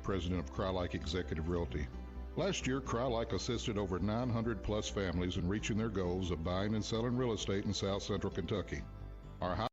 President of Crylike Executive Realty. Last year, Crylike assisted over 900 plus families in reaching their goals of buying and selling real estate in South Central Kentucky. Our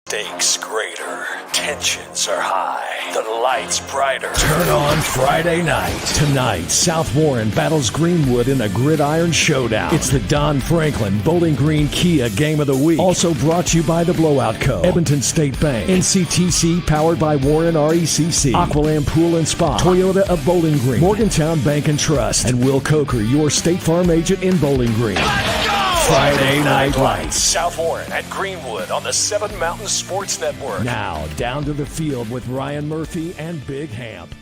Stakes greater, tensions are high, the lights brighter. Turn on Friday night. Tonight, South Warren battles Greenwood in a gridiron showdown. It's the Don Franklin Bowling Green Kia Game of the Week. Also brought to you by the Blowout Co., Edmonton State Bank, NCTC powered by Warren RECC, Aqualand Pool and Spa, Toyota of Bowling Green, Morgantown Bank and Trust, and Will Coker, your State Farm agent in Bowling Green. Let's go! Friday Night Lights. South Warren at Greenwood on the Seven Mountain Sports Network. Now, down to the field with Ryan Murphy and Big Hamp.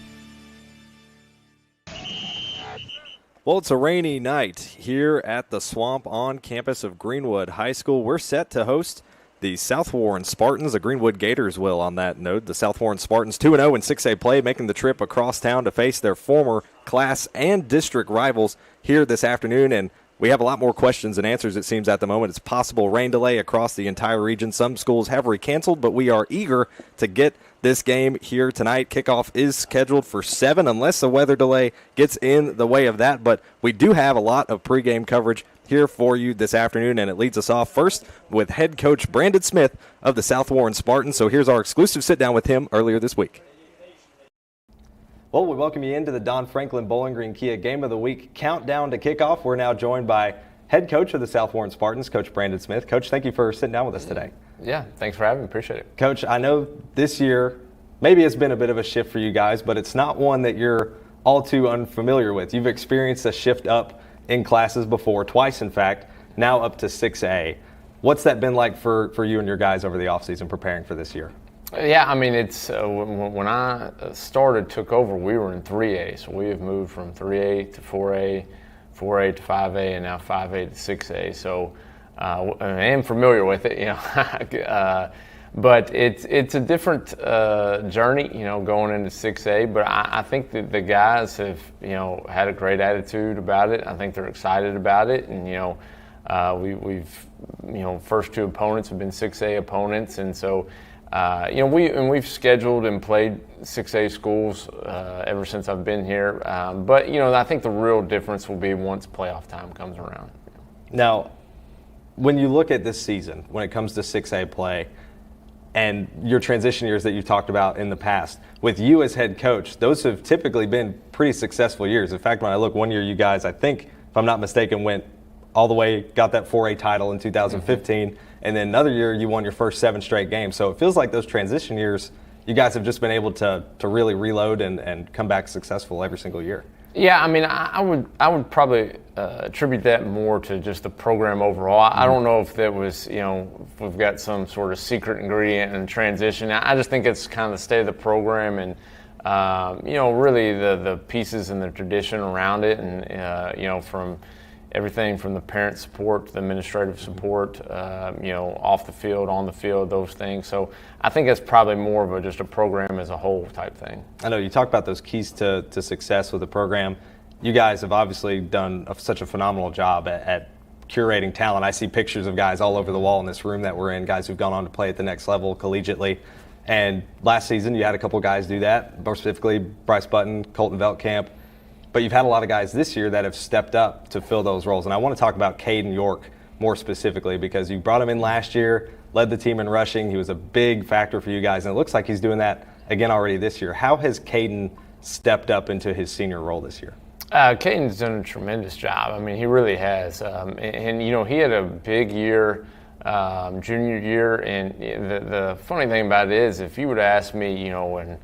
Well, it's a rainy night here at the Swamp on campus of Greenwood High School. We're set to host the South Warren Spartans. The Greenwood Gators will, on that note. The South Warren Spartans 2-0 in 6A play, making the trip across town to face their former class and district rivals here this afternoon. And we have a lot more questions than answers, it seems, at the moment. It's possible rain delay across the entire region. Some schools have recanceled, but we are eager to get this game here tonight. Kickoff is scheduled for 7 unless the weather delay gets in the way of that. But we do have a lot of pregame coverage here for you this afternoon, and it leads us off first with head coach Brandon Smith of the South Warren Spartans. So here's our exclusive sit-down with him earlier this week. Well, we welcome you into the Don Franklin Bowling Green Kia Game of the Week countdown to kickoff. We're now joined by head coach of the South Warren Spartans, Coach Brandon Smith. Coach, thank you for sitting down with us today. Yeah, thanks for having me. Appreciate it. Coach, I know this year maybe it's been a bit of a shift for you guys, but it's not one that you're all too unfamiliar with. You've experienced a shift up in classes before, twice in fact, now up to 6A. What's that been like for you and your guys over the offseason preparing for this year? Yeah, I mean, it's when I took over, we were in 3A, so we have moved from 3A to 4A, 4A to 5A, and now 5A to 6A. So I am familiar with it, you know, but it's a different journey, you know, going into 6A. But I think that the guys have, you know, had a great attitude about it. I think they're excited about it, and you know, we've you know, first two opponents have been 6A opponents, and so. You know, we've scheduled and played 6A schools ever since I've been here. But, you know, I think the real difference will be once playoff time comes around. Now, when you look at this season, when it comes to 6A play and your transition years that you've talked about in the past, with you as head coach, those have typically been pretty successful years. In fact, when I look one year, you guys, I think, if I'm not mistaken, went all the way, got that 4A title in 2015. Mm-hmm. And then another year, you won your first 7 straight games. So it feels like those transition years, you guys have just been able to really reload and come back successful every single year. Yeah, I mean, I would probably attribute that more to just the program overall. I don't know if that was, you know, if we've got some sort of secret ingredient in transition. I just think it's kind of the state of the program and, you know, really the pieces and the tradition around it, and, you know, from everything from the parent support to the administrative support, you know, off the field, on the field, those things. So I think it's probably more of just a program as a whole type thing. I know you talk about those keys to success with the program. You guys have obviously done such a phenomenal job at curating talent. I see pictures of guys all over the wall in this room that we're in, guys who've gone on to play at the next level collegiately. And last season you had a couple guys do that, more specifically Bryce Button, Colton Veltkamp. But you've had a lot of guys this year that have stepped up to fill those roles. And I want to talk about Caden York more specifically because you brought him in last year, led the team in rushing. He was a big factor for you guys, and it looks like he's doing that again already this year. How has Caden stepped up into his senior role this year? Caden's done a tremendous job. I mean, he really has. And you know, he had a big year junior year. And the funny thing about it is, if you would have asked me, you know, in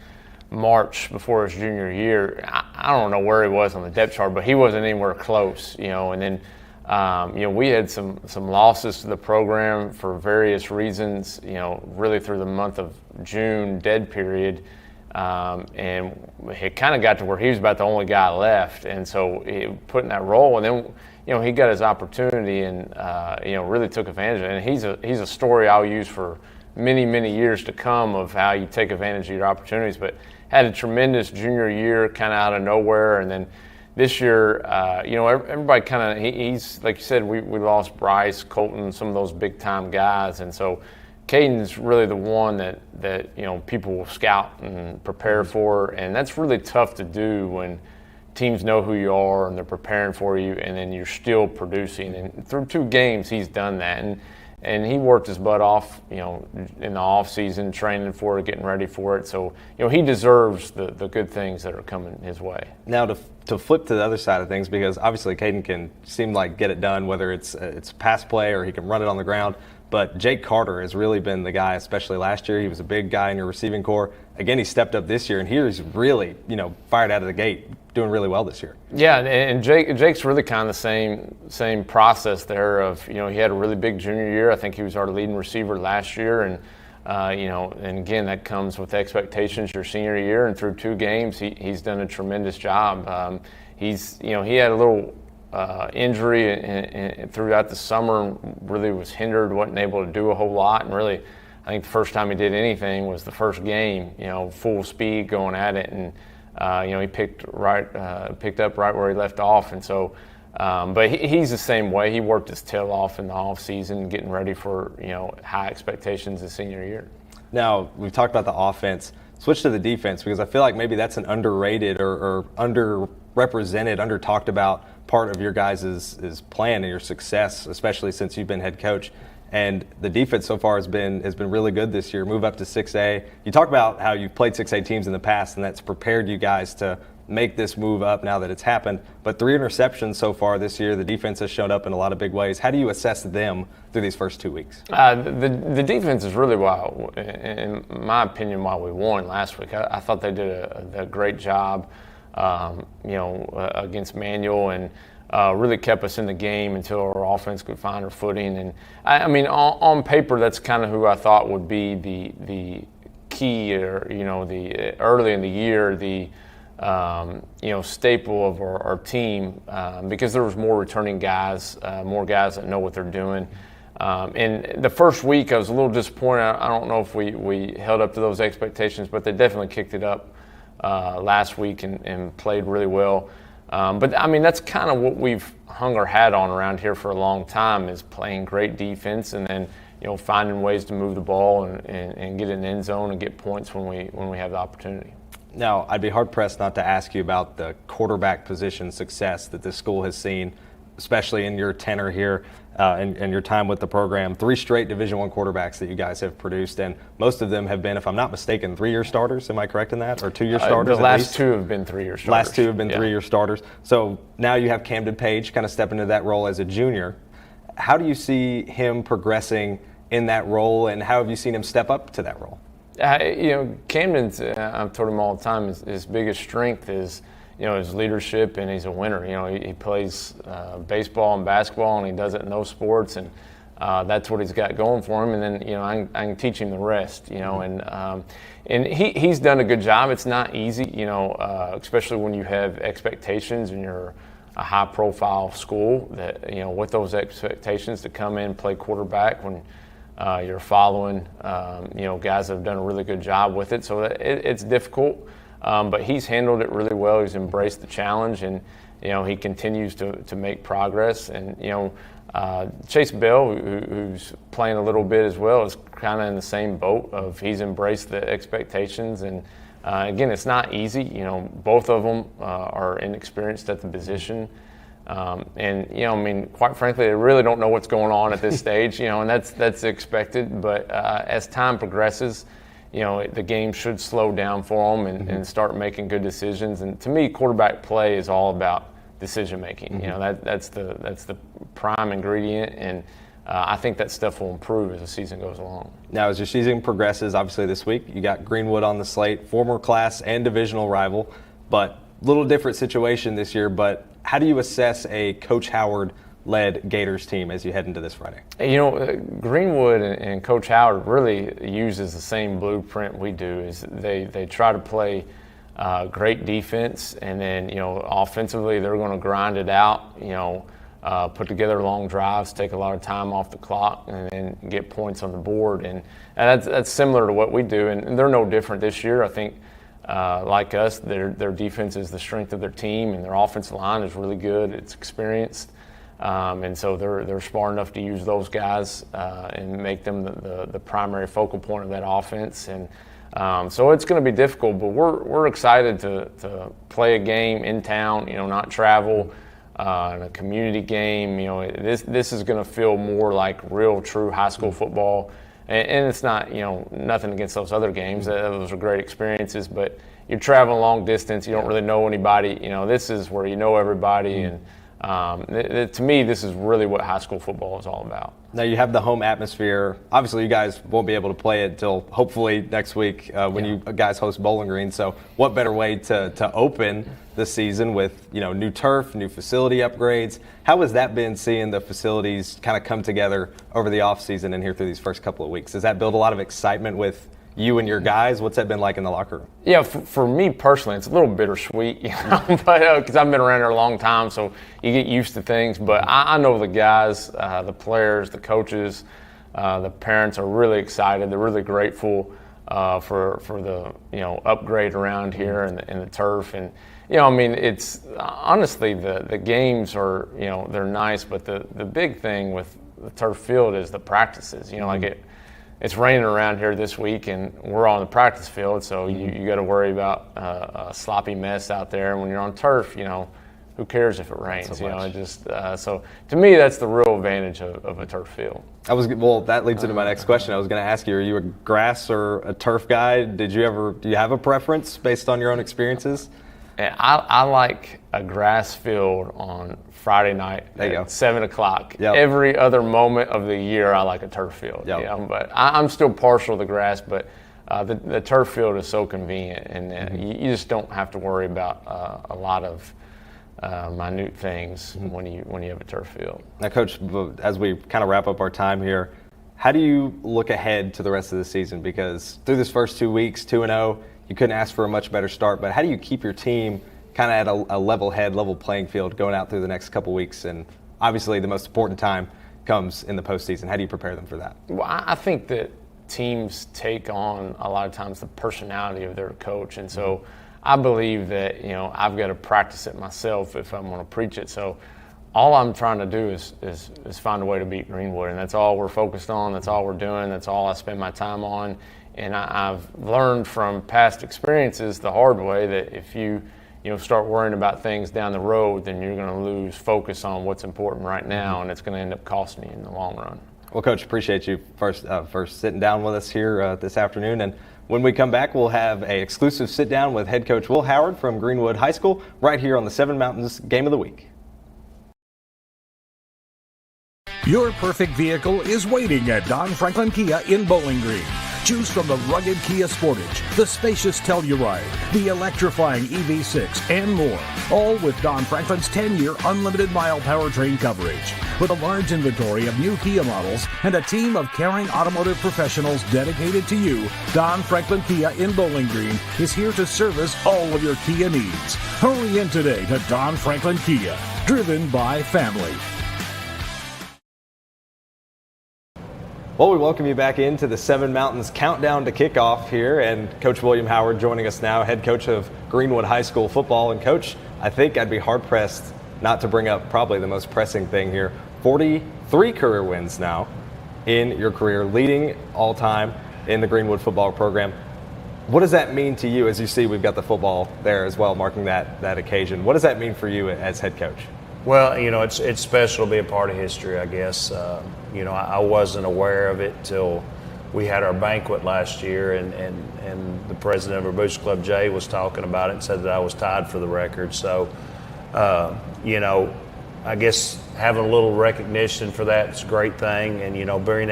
March before his junior year, I don't know where he was on the depth chart, but he wasn't anywhere close, you know. And then We had some losses to the program for various reasons, really through the month of June, dead period. And it kind of got to where he was about the only guy left. And so he put in that role, and then, he got his opportunity and, really took advantage of it. And he's a story I'll use for many, many years to come of how you take advantage of your opportunities, but had a tremendous junior year kind of out of nowhere. And then this year, everybody kind of, he's, like you said, we lost Bryce, Colton, some of those big time guys. And so Caden's really the one that people will scout and prepare for. And that's really tough to do when teams know who you are and they're preparing for you, and then you're still producing. And through 2 games, he's done that. And he worked his butt off, in the off season, training for it, getting ready for it. So, he deserves the good things that are coming his way. Now to flip to the other side of things, because obviously Caden can seem like get it done, whether it's pass play or he can run it on the ground. But Jake Carter has really been the guy, especially last year. He was a big guy in your receiving core. Again, he stepped up this year, and he's really, fired out of the gate, doing really well this year. Yeah, and Jake's really kind of the same process there of, he had a really big junior year. I think he was our leading receiver last year, and and again, that comes with expectations your senior year, and through 2 games, he's done a tremendous job. He had a little injury throughout the summer, really was hindered, wasn't able to do a whole lot, and really, I think the first time he did anything was the first game, full speed going at it, and he picked up right where he left off. And so, but he's the same way. He worked his tail off in the off season, getting ready for high expectations his senior year. Now we've talked about the offense. Switch to the defense, because I feel like maybe that's an underrated or underrepresented, under-talked about part of your guys' plan and your success, especially since you've been head coach. And the defense so far has been really good this year. Move up to 6A. You talk about how you've played 6A teams in the past, and that's prepared you guys to make this move up now that it's happened. But 3 interceptions so far this year. The defense has shown up in a lot of big ways. How do you assess them through these first 2 weeks? The defense is really in my opinion, why we won last week. I thought they did a great job, against Manual, and really kept us in the game until our offense could find her footing. And on paper, that's kind of who I thought would be the key, or the early in the year, the staple of our team, because there was more returning guys, more guys that know what they're doing. And the first week, I was a little disappointed. I don't know if we held up to those expectations, but they definitely kicked it up last week and played really well. But that's kind of what we've hung our hat on around here for a long time, is playing great defense, and then finding ways to move the ball and get in the end zone and get points when we have the opportunity. Now, I'd be hard-pressed not to ask you about the quarterback position success that this school has seen, especially in your tenure here and your time with the program. 3 straight Division I quarterbacks that you guys have produced, and most of them have been, if I'm not mistaken, 3-year starters. Am I correct in that? Or 2-year starters? The last 2 have been 3-year starters. Last 2 have been 3-year starters. So now you have Camden Page kind of step into that role as a junior. How do you see him progressing in that role, and how have you seen him step up to that role? Camden's, I've told him all the time, his biggest strength is his leadership, and he's a winner. He plays baseball and basketball, and he does it in those sports, and that's what he's got going for him. And then I can teach him the rest. And he's done a good job. It's not easy, especially when you have expectations and you're a high-profile school. That with those expectations to come in and play quarterback when you're following guys that have done a really good job with it. So it's difficult. But he's handled it really well. He's embraced the challenge, and he continues to make progress. And Chase Bell, who's playing a little bit as well, is kind of in the same boat of he's embraced the expectations. And again, it's not easy. Both of them are inexperienced at the position. And quite frankly, they really don't know what's going on at this stage. And that's expected. But as time progresses, the game should slow down for them and start making good decisions. And to me, quarterback play is all about decision making. That's the prime ingredient, and I think that stuff will improve as the season goes along. Now, as your season progresses, obviously this week you got Greenwood on the slate, former class and divisional rival, but little different situation this year. But how do you assess a Coach Howard led Gators team as you head into this Friday? You know, Greenwood and Coach Howard really uses the same blueprint we do. Is they try to play great defense, and then, you know, offensively they're going to grind it out, you know, put together long drives, take a lot of time off the clock, and then get points on the board. And that's similar to what we do, and they're no different this year. I think, like us, their defense is the strength of their team, and their offensive line is really good. It's experienced. And so they're smart enough to use those guys and make them the primary focal point of that offense. And so it's going to be difficult, but we're excited to play a game in town, you know, not travel, in a community game. You know, this is going to feel more like real, true high school football. And it's not, you know, nothing against those other games. Those are great experiences, but you're traveling long distance. You don't really know anybody. You know, this is where you know everybody. And to me, this is really what high school football is all about. Now you have the home atmosphere. Obviously, you guys won't be able to play it until hopefully next week when you guys host Bowling Green. So what better way to open the season with, you know, new turf, new facility upgrades? How has that been, seeing the facilities kind of come together over the offseason and here through these first couple of weeks? Does that build a lot of excitement with you and your guys? What's that been like in the locker room? Yeah, for me personally, it's a little bittersweet, you know, but because I've been around here a long time, so you get used to things. But I know the guys, the players, the coaches, the parents are really excited. They're really grateful for the, you know, upgrade around here and the turf. And, you know, I mean, it's honestly the games are, you know, they're nice, but the big thing with the turf field is the practices. You know, like it's raining around here this week, and we're on the practice field, so you got to worry about a sloppy mess out there. And when you're on turf, you know, who cares if it rains? You know, it just so to me, that's the real advantage of a turf field. Well, that leads into my next question. I was going to ask you: are you a grass or a turf guy? Do you have a preference based on your own experiences? And I like a grass field on Friday night at 7 o'clock. Yep. Every other moment of the year, I like a turf field. Yep. You know? But I'm still partial to the grass, but the turf field is so convenient, and you just don't have to worry about a lot of minute things when you have a turf field. Now, Coach, as we kind of wrap up our time here, how do you look ahead to the rest of the season? Because through this first 2 weeks, 2-0, you couldn't ask for a much better start, but how do you keep your team kind of at a level head, level playing field going out through the next couple weeks? And obviously the most important time comes in the postseason. How do you prepare them for that? Well, I think that teams take on a lot of times the personality of their coach. And so I believe that, you know, I've got to practice it myself if I'm going to preach it. So all I'm trying to do is find a way to beat Greenwood. And that's all we're focused on. That's all we're doing. That's all I spend my time on. And I've learned from past experiences the hard way that if you start worrying about things down the road, then you're going to lose focus on what's important right now, and it's going to end up costing you in the long run. Well, Coach, appreciate you first sitting down with us here this afternoon. And when we come back, we'll have an exclusive sit-down with head coach Will Howard from Greenwood High School right here on the Seven Mountains Game of the Week. Your perfect vehicle is waiting at Don Franklin Kia in Bowling Green. Choose from the rugged Kia Sportage, the spacious Telluride, the electrifying EV6, and more. All with Don Franklin's 10-year unlimited mile powertrain coverage. With a large inventory of new Kia models and a team of caring automotive professionals dedicated to you, Don Franklin Kia in Bowling Green is here to service all of your Kia needs. Hurry in today to Don Franklin Kia, driven by family. Well, we welcome you back into the Seven Mountains countdown to kickoff here, and Coach William Howard joining us now, head coach of Greenwood High School football. And Coach, I think I'd be hard-pressed not to bring up probably the most pressing thing here. 43 career wins now in your career, leading all time in the Greenwood football program. What does that mean to you? As you see, we've got the football there as well, marking that occasion. What does that mean for you as head coach? Well, you know, it's special to be a part of history, I guess. You know, I wasn't aware of it till we had our banquet last year, and the president of our Booster Club, Jay, was talking about it and said that I was tied for the record. So, you know, I guess having a little recognition for that is a great thing, and you know, being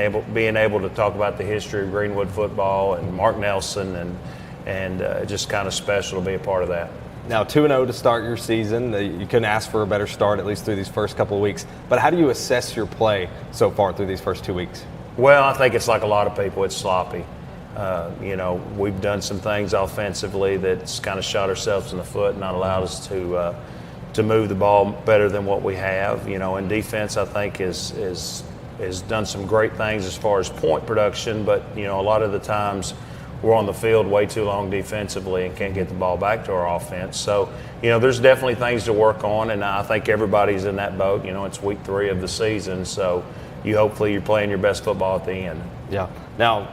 able to talk about the history of Greenwood football and Mark Nelson, and just kind of special to be a part of that. Now 2-0 to start your season. You couldn't ask for a better start, at least through these first couple of weeks. But how do you assess your play so far through these first 2 weeks? Well, I think it's like a lot of people. It's sloppy. We've done some things offensively that's kind of shot ourselves in the foot and not allowed us to move the ball better than what we have. And defense, I think, is done some great things as far as point production, but a lot of the times we're on the field way too long defensively and can't get the ball back to our offense. So, there's definitely things to work on, and I think everybody's in that boat. It's week 3 of the season, so hopefully you're playing your best football at the end. Yeah. Now,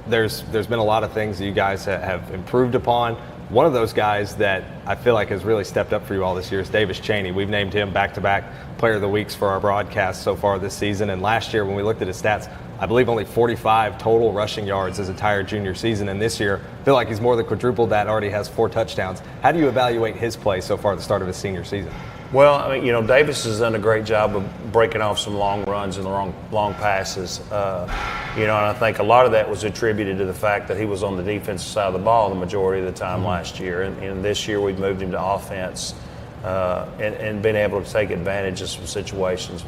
there's been a lot of things that you guys have improved upon. One of those guys that I feel like has really stepped up for you all this year is Davis Chaney. We've named him back-to-back Player of the Weeks for our broadcast so far this season. And last year, when we looked at his stats, I believe only 45 total rushing yards his entire junior season. And this year, I feel like he's more than quadrupled that, already has 4 touchdowns. How do you evaluate his play so far at the start of his senior season? Well, Davis has done a great job of breaking off some long runs and long passes. And I think a lot of that was attributed to the fact that he was on the defensive side of the ball the majority of the time last year. And this year we've moved him to offense and been able to take advantage of some situations.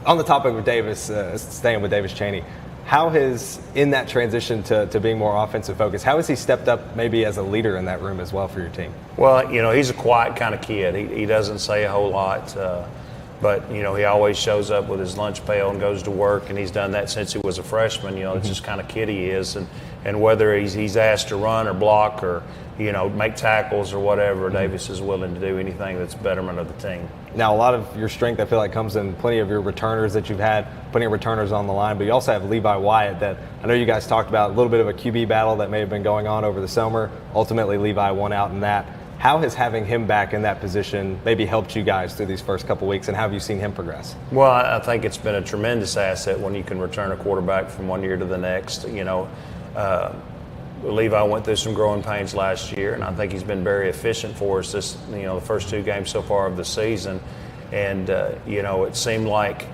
On the topic of Davis, staying with Davis Chaney, how has, in that transition to being more offensive focused, how has he stepped up maybe as a leader in that room as well for your team? Well, he's a quiet kind of kid. He doesn't say a whole lot, but, he always shows up with his lunch pail and goes to work, and he's done that since he was a freshman. It's just kind of kid he is. And whether he's asked to run or block or, make tackles or whatever, Davis is willing to do anything that's betterment of the team. Now, a lot of your strength, I feel like, comes in plenty of your returners that you've had, plenty of returners on the line, but you also have Levi Wyatt that I know you guys talked about, a little bit of a QB battle that may have been going on over the summer. Ultimately, Levi won out in that. How has having him back in that position maybe helped you guys through these first couple weeks, and how have you seen him progress? Well, I think it's been a tremendous asset when you can return a quarterback from one year to the next. Levi went through some growing pains last year, and I think he's been very efficient for us the first 2 games so far of the season. And, it seemed like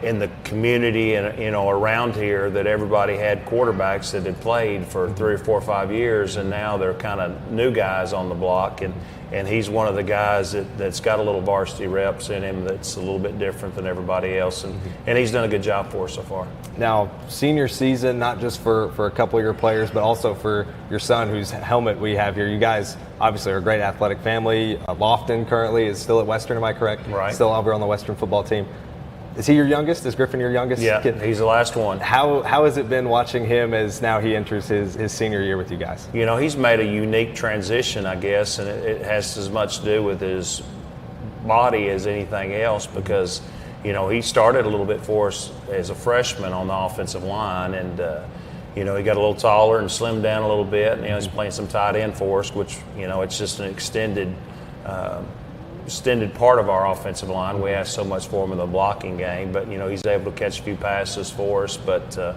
in the community and, around here that everybody had quarterbacks that had played for 3 or 4 or 5 years, and now they're kind of new guys on the block. And he's one of the guys that's got a little varsity reps in him that's a little bit different than everybody else. And he's done a good job for us so far. Now, senior season, not just for a couple of your players, but also for your son, whose helmet we have here. You guys obviously are a great athletic family. Lofton currently is still at Western, am I correct? Right. Still over on the Western football team. Is he your youngest? Is Griffin your youngest? Yeah, kid? He's the last one. How has it been watching him as now he enters his senior year with you guys? He's made a unique transition, I guess, and it has as much to do with his body as anything else because, he started a little bit for us as a freshman on the offensive line, and, he got a little taller and slimmed down a little bit, and he's playing some tight end for us, which, it's just an extended part of our offensive line. We ask so much for him in the blocking game, but he's able to catch a few passes for us. But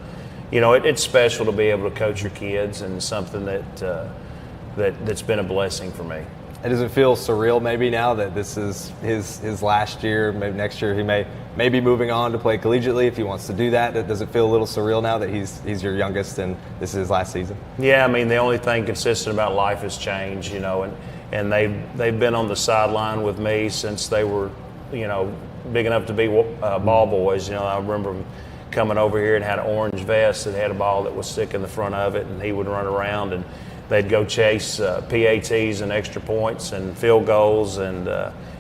it's special to be able to coach your kids, and something that's been a blessing for me. And does it feel surreal maybe now that this is his last year? Maybe next year he may be moving on to play collegiately if he wants to do that. Does it feel a little surreal now that he's your youngest and this is his last season? Yeah, the only thing consistent about life has changed, and they've been on the sideline with me since they were, big enough to be ball boys. I remember them coming over here and had an orange vest that had a ball that was stick in the front of it, and he would run around and they'd go chase PATs and extra points and field goals, and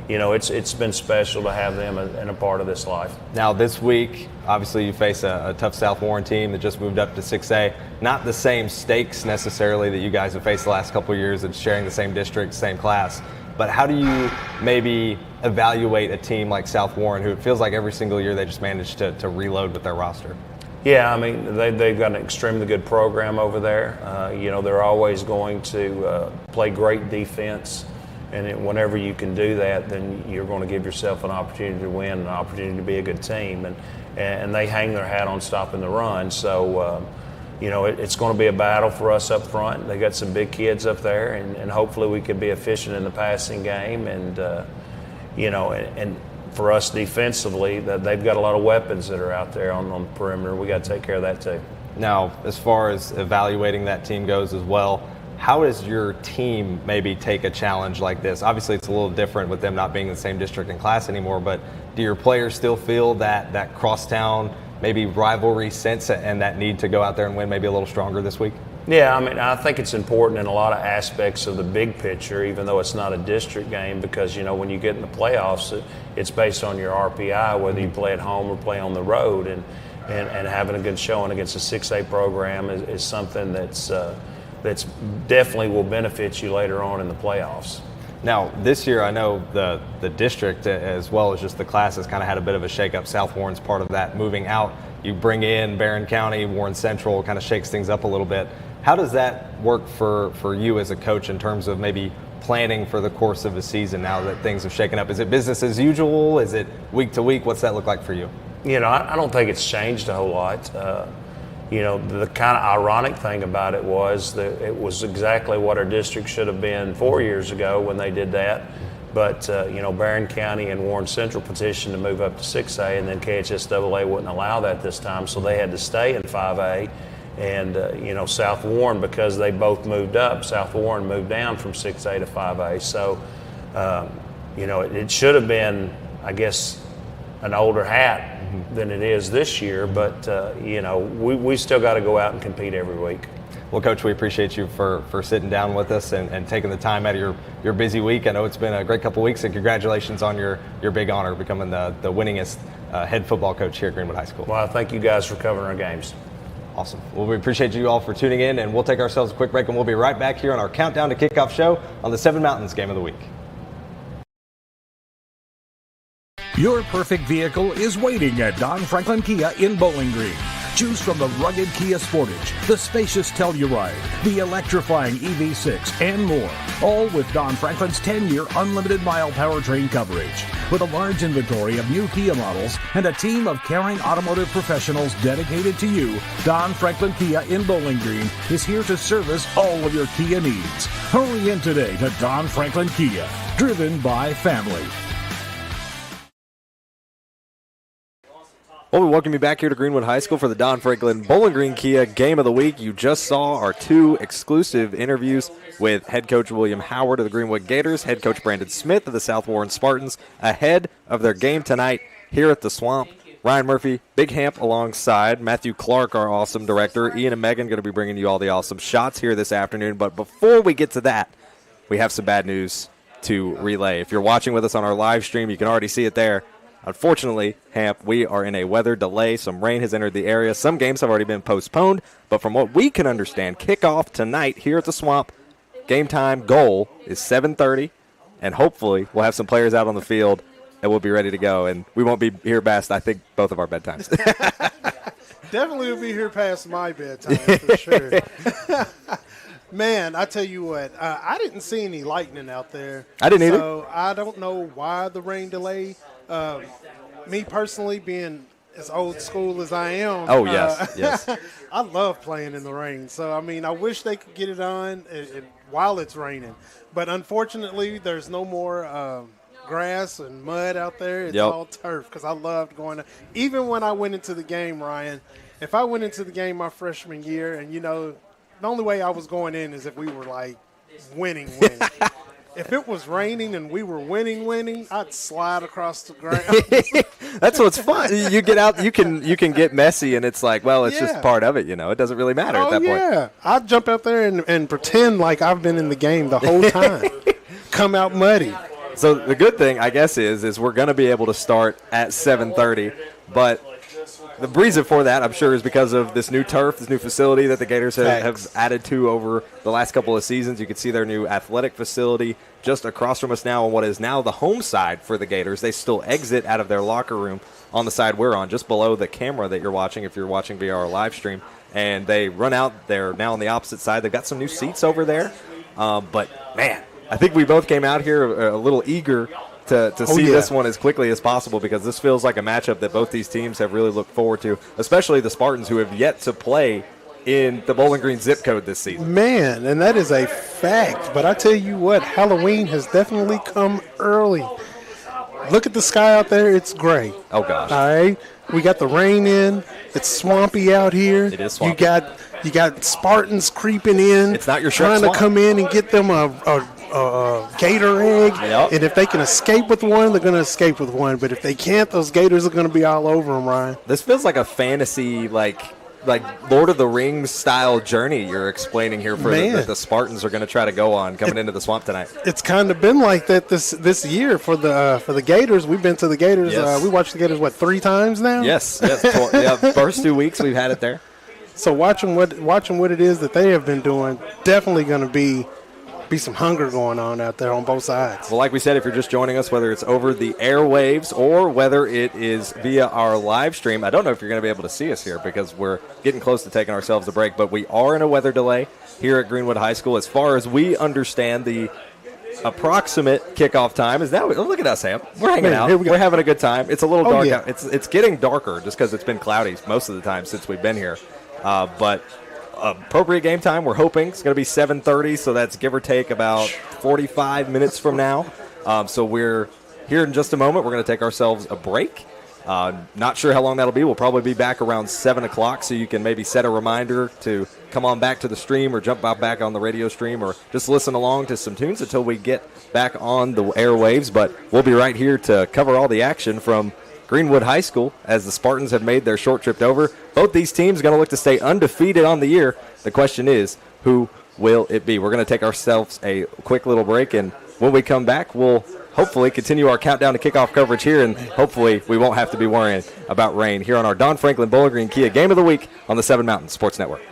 it's been special to have them in a part of this life. Now this week, obviously you face a tough South Warren team that just moved up to 6A. Not the same stakes necessarily that you guys have faced the last couple of years and sharing the same district, same class. But how do you maybe evaluate a team like South Warren, who it feels like every single year they just manage to reload with their roster? Yeah, they've got an extremely good program over there. They're always going to play great defense, and whenever you can do that, then you're going to give yourself an opportunity to win, an opportunity to be a good team, and they hang their hat on stopping the run. So, it's going to be a battle for us up front. They got some big kids up there, and hopefully we can be efficient in the passing game, and for us defensively, that they've got a lot of weapons that are out there on the perimeter. We got to take care of that too. Now, as far as evaluating that team goes as well, How does your team maybe take a challenge like this? Obviously, it's a little different with them not being in the same district and class anymore, but do your players still feel that crosstown, maybe rivalry sense and that need to go out there and win maybe a little stronger this week? Yeah, I mean, I think it's important in a lot of aspects of the big picture, even though it's not a district game, because, you know, when you get in the playoffs, it's based on your RPI, whether you play at home or play on the road, and having a good showing against a 6A program is something that's definitely will benefit you later on in the playoffs. Now, this year, I know the district as well as just the class has kind of had a bit of a shakeup. South Warren's part of that moving out. You bring in Barron County, Warren Central, kind of shakes things up a little bit. How does that work for you as a coach in terms of maybe planning for the course of a season now that things have shaken up? Is it business as usual? Is it week to week? What's that look like for you? You know, I don't think it's changed a whole lot. You know, the kind of ironic thing about it was that it was exactly what our district should have been 4 years ago when they did that. But, you know, Barron County and Warren Central petitioned to move up to 6A, and then KHSAA wouldn't allow that this time, so they had to stay in 5A. And, you know, South Warren, because they both moved up, South Warren moved down from 6A to 5A. So, you know, it should have been, I guess, an older hat than it is this year, but you know, we still got to go out and compete every week. Well, Coach, we appreciate you for sitting down with us and taking the time out of your busy week. I know it's been a great couple weeks, and congratulations on your big honor becoming the winningest head football coach here at Greenwood High School. Well, I thank you guys for covering our games. Awesome. Well, we appreciate you all for tuning in, and we'll take ourselves a quick break, and we'll be right back here on our Countdown to Kickoff show on the Seven Mountains Game of the Week. Your perfect vehicle is waiting at Don Franklin Kia in Bowling Green. Choose from the rugged Kia Sportage, the spacious Telluride, the electrifying EV6, and more. All with Don Franklin's 10-year unlimited mile powertrain coverage. With a large inventory of new Kia models and a team of caring automotive professionals dedicated to you, Don Franklin Kia in Bowling Green is here to service all of your Kia needs. Hurry in today to Don Franklin Kia, driven by family. Well, we welcome you back here to Greenwood High School for the Don Franklin Bowling Green Kia Game of the Week. You just saw our two exclusive interviews with head coach William Howard of the Greenwood Gators, head coach Brandon Smith of the South Warren Spartans, ahead of their game tonight here at the Swamp. Ryan Murphy, Big Hamp alongside Matthew Clark, our awesome director. Ian and Megan going to be bringing you all the awesome shots here this afternoon. But before we get to that, we have some bad news to relay. If you're watching with us on our live stream, you can already see it there. Unfortunately, Hamp, we are in a weather delay. Some rain has entered the area. Some games have already been postponed. But from what we can understand, kickoff tonight here at the Swamp. Game time goal is 7:30. And hopefully we'll have some players out on the field and we'll be ready to go. And we won't be here past, I think, both of our bedtimes. Definitely will be here past my bedtime for sure. Man, I tell you what, I didn't see any lightning out there. I didn't either. So I don't know why the rain delay. Me personally, being as old school as I am. Oh, yes, yes. I love playing in the rain. So, I mean, I wish they could get it on while it's raining. But unfortunately, there's no more grass and mud out there. It's all turf because I loved going. Even when I went into the game, Ryan, if I went into the game my freshman year and, you know, the only way I was going in is if we were, like, winning. If it was raining and we were winning, I'd slide across the ground. That's what's fun. You get out, you can get messy, and it's like, well, it's just part of it, you know. It doesn't really matter at that point. Yeah, I'd jump out there and pretend like I've been in the game the whole time. Come out muddy. So the good thing, I guess, is we're going to be able to start at 7:30, but the reason for that, I'm sure, is because of this new turf, this new facility that the Gators have added to over the last couple of seasons. You can see their new athletic facility just across from us now on what is now the home side for the Gators. They still exit out of their locker room on the side we're on, just below the camera that you're watching if you're watching via our live stream. And they run out there now on the opposite side. They've got some new seats over there. But, man, I think we both came out here a little eager to see this one as quickly as possible because this feels like a matchup that both these teams have really looked forward to, especially the Spartans who have yet to play in the Bowling Green zip code this season. Man, and that is a fact. But I tell you what, Halloween has definitely come early. Look at the sky out there. It's gray. Oh, gosh. All right. We got the rain in. It's swampy out here. It is swampy. You got You got Spartans creeping in. It's not your trying swamp. to come in and get them a gator egg. Yep. And if they can escape with one, they're going to escape with one. But if they can't, those gators are going to be all over them, Ryan. This feels like a fantasy, like Lord of the Rings style journey you're explaining here for that the Spartans are going to try to go on coming into the swamp tonight. It's kind of been like that this year for the Gators. We've been to the Gators. Yes. We watched the Gators 3 times now. Yes. First 2 weeks we've had it there. So watching what it is that they have been doing, definitely going to be some hunger going on out there on both sides. Well, like we said, if you're just joining us, whether it's over the airwaves or whether it is via our live stream, I don't know if you're going to be able to see us here because we're getting close to taking ourselves a break, but we are in a weather delay here at Greenwood High School. As far as we understand, the approximate kickoff time is now. Look at us, Sam. We're hanging out. We're having a good time. It's a little dark out. It's getting darker just because it's been cloudy most of the time since we've been here. But appropriate game time, we're hoping it's going to be 7:30, so that's give or take about 45 minutes from now. So we're here in just a moment. We're going to take ourselves a break. Not sure how long that'll be. We'll probably be back around 7 o'clock, so you can maybe set a reminder to come on back to the stream or jump back on the radio stream or just listen along to some tunes until we get back on the airwaves. But we'll be right here to cover all the action from Greenwood High School as the Spartans have made their short trip over. Both these teams are going to look to stay undefeated on the year. The question is, who will it be? We're going to take ourselves a quick little break, and when we come back, we'll hopefully continue our countdown to kickoff coverage here, and hopefully we won't have to be worrying about rain here on our Don Franklin Bowling Green Kia Game of the Week on the 7 Mountain Sports Network.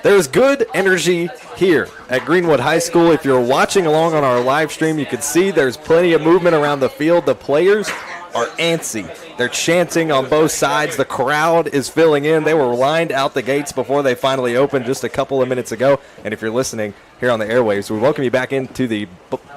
There's good energy here at Greenwood High School. If you're watching along on our live stream, you can see there's plenty of movement around the field. The players are antsy. They're chanting on both sides. The crowd is filling in. They were lined out the gates before they finally opened just a couple of minutes ago. And if you're listening here on the airwaves, we welcome you back into the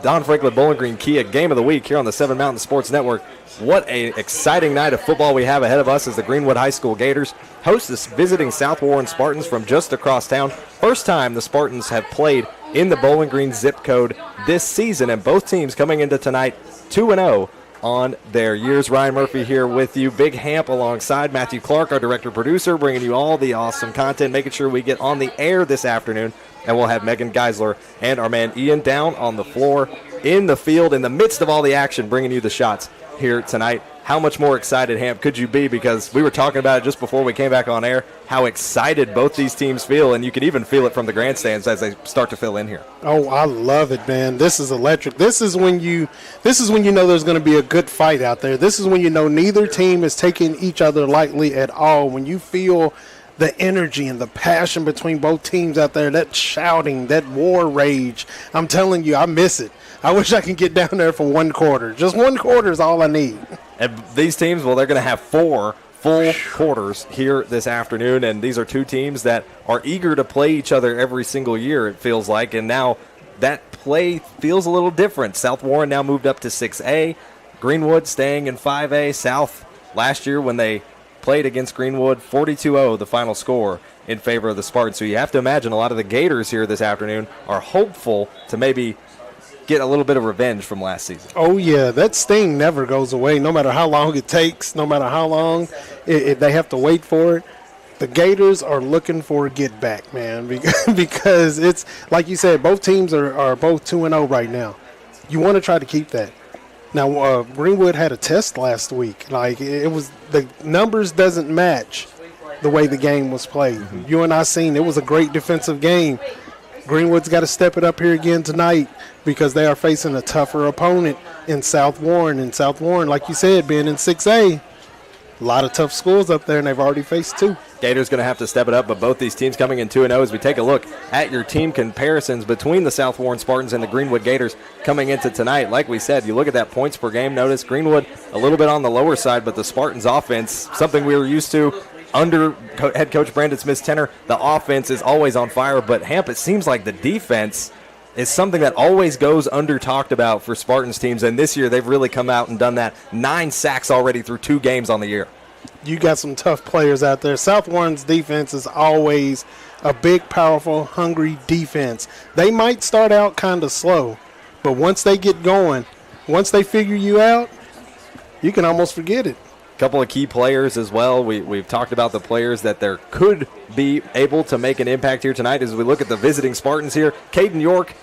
Don Franklin Bowling Green Kia Game of the Week here on the 7 Mountain Sports Network. What an exciting night of football we have ahead of us as the Greenwood High School Gators host the visiting South Warren Spartans from just across town. First time the Spartans have played in the Bowling Green zip code this season, and both teams coming into tonight 2-0 on their years. Ryan Murphy here with you. Big Hamp alongside Matthew Clark, our director-producer, bringing you all the awesome content, making sure we get on the air this afternoon. And we'll have Megan Geisler and our man Ian down on the floor in the field in the midst of all the action, bringing you the shots here tonight. How much more excited, Hamp, could you be? Because we were talking about it just before we came back on air, how excited both these teams feel, and you can even feel it from the grandstands as they start to fill in here. Oh, I love it, man. This is electric. This is when you know there's going to be a good fight out there. This is when you know neither team is taking each other lightly at all. When you feel the energy and the passion between both teams out there, that shouting, that war rage, I'm telling you, I miss it. I wish I could get down there for one quarter. Just one quarter is all I need. And these teams, well, they're going to have 4 full quarters here this afternoon, and these are two teams that are eager to play each other every single year, it feels like, and now that play feels a little different. South Warren now moved up to 6A, Greenwood staying in 5A. South last year when they played against Greenwood, 42-0 the final score in favor of the Spartans. So you have to imagine a lot of the Gators here this afternoon are hopeful to maybe get a little bit of revenge from last season. Oh, yeah, that sting never goes away, no matter how long it takes, no matter how long they have to wait for it. The Gators are looking for a get back, man, because it's, like you said, both teams are both 2-0 right now. You want to try to keep that. Now, Greenwood had a test last week. Like, it was, the numbers doesn't match the way the game was played. Mm-hmm. You and I seen it was a great defensive game. Greenwood's got to step it up here again tonight because they are facing a tougher opponent in South Warren. And South Warren, like you said, being in 6A, a lot of tough schools up there, and they've already faced 2. Gators going to have to step it up, but both these teams coming in 2-0 as we take a look at your team comparisons between the South Warren Spartans and the Greenwood Gators coming into tonight. Like we said, you look at that points per game, notice Greenwood a little bit on the lower side, but the Spartans offense, something we were used to under head coach Brandon Smith's tenure, the offense is always on fire, but Hamp, it seems like the defense is something that always goes under talked about for Spartans teams, and this year they've really come out and done that. 9 sacks already through 2 games on the year. You got some tough players out there. South Warren's defense is always a big, powerful, hungry defense. They might start out kind of slow, but once they get going, once they figure you out, you can almost forget it. Couple of key players as well. We've talked about the players that there could be able to make an impact here tonight as we look at the visiting Spartans here. Caden York,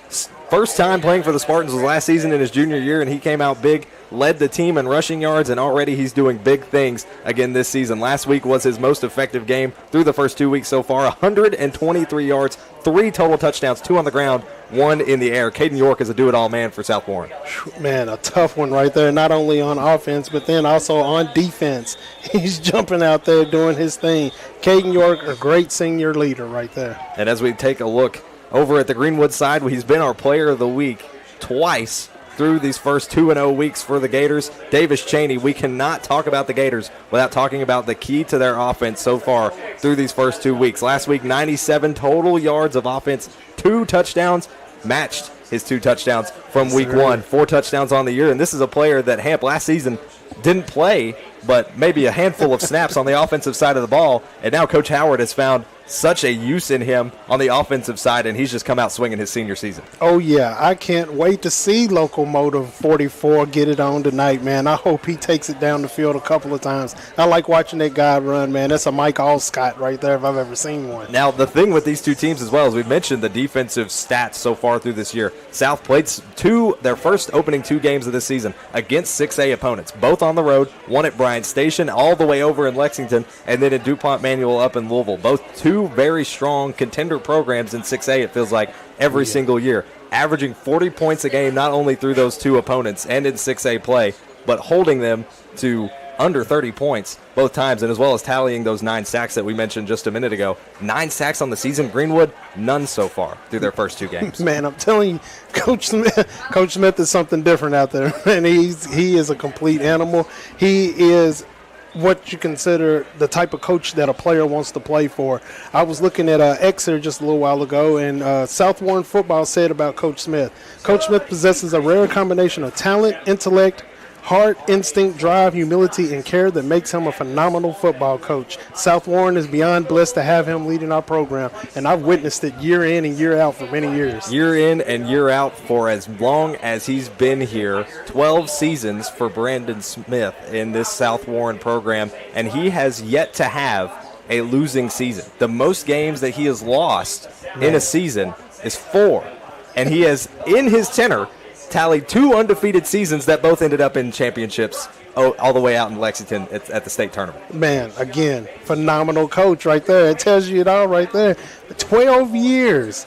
first time playing for the Spartans was last season in his junior year, and he came out big, led the team in rushing yards, and already he's doing big things again this season. Last week was his most effective game through the first 2 weeks so far. 123 yards, 3 total touchdowns, 2 on the ground, 1 in the air. Caden York is a do-it-all man for South Warren. Man, a tough one right there, not only on offense, but then also on defense. He's jumping out there doing his thing. Caden York, a great senior leader right there. And as we take a look over at the Greenwood side, he's been our player of the week twice through these first 2-0 weeks for the Gators. Davis Cheney, we cannot talk about the Gators without talking about the key to their offense so far through these first 2 weeks. Last week, 97 total yards of offense, 2 touchdowns, matched his 2 touchdowns from week 1, 4 touchdowns on the year. And this is a player that Hamp last season didn't play, but maybe a handful of snaps on the offensive side of the ball. And now Coach Howard has found such a use in him on the offensive side, and he's just come out swinging his senior season. Oh, yeah. I can't wait to see Locomotive 44 get it on tonight, man. I hope he takes it down the field a couple of times. I like watching that guy run, man. That's a Mike Allscott right there if I've ever seen one. Now, the thing with these two teams as well, as we've mentioned the defensive stats so far through this year, South played their first opening 2 games of this season against 6A opponents, both on the road, one at Bryant Station, all the way over in Lexington, and then at DuPont Manual up in Louisville. Both 2 very strong contender programs in 6A, it feels like, every single year, averaging 40 points a game not only through those 2 opponents and in 6A play, but holding them to under 30 points both times, and as well as tallying those 9 sacks that we mentioned just a minute ago. 9 sacks on the season. Greenwood, none so far through their first 2 games. Man, I'm telling you, Coach Smith is something different out there, and he is a complete animal. He is what you consider the type of coach that a player wants to play for. I was looking at Exeter just a little while ago, and South Warren football said about Coach Smith. Coach Smith possesses a rare combination of talent, intellect, heart, instinct, drive, humility, and care that makes him a phenomenal football coach. South Warren is beyond blessed to have him leading our program, and I've witnessed it year in and year out for many years. Year in and year out for as long as he's been here, 12 seasons for Brandon Smith in this South Warren program, and he has yet to have a losing season. The most games that he has lost in a season is 4, and he has, in his tenure, tallied 2 undefeated seasons that both ended up in championships all the way out in Lexington at the state tournament. Man, again, phenomenal coach right there. It tells you it all right there. 12 years,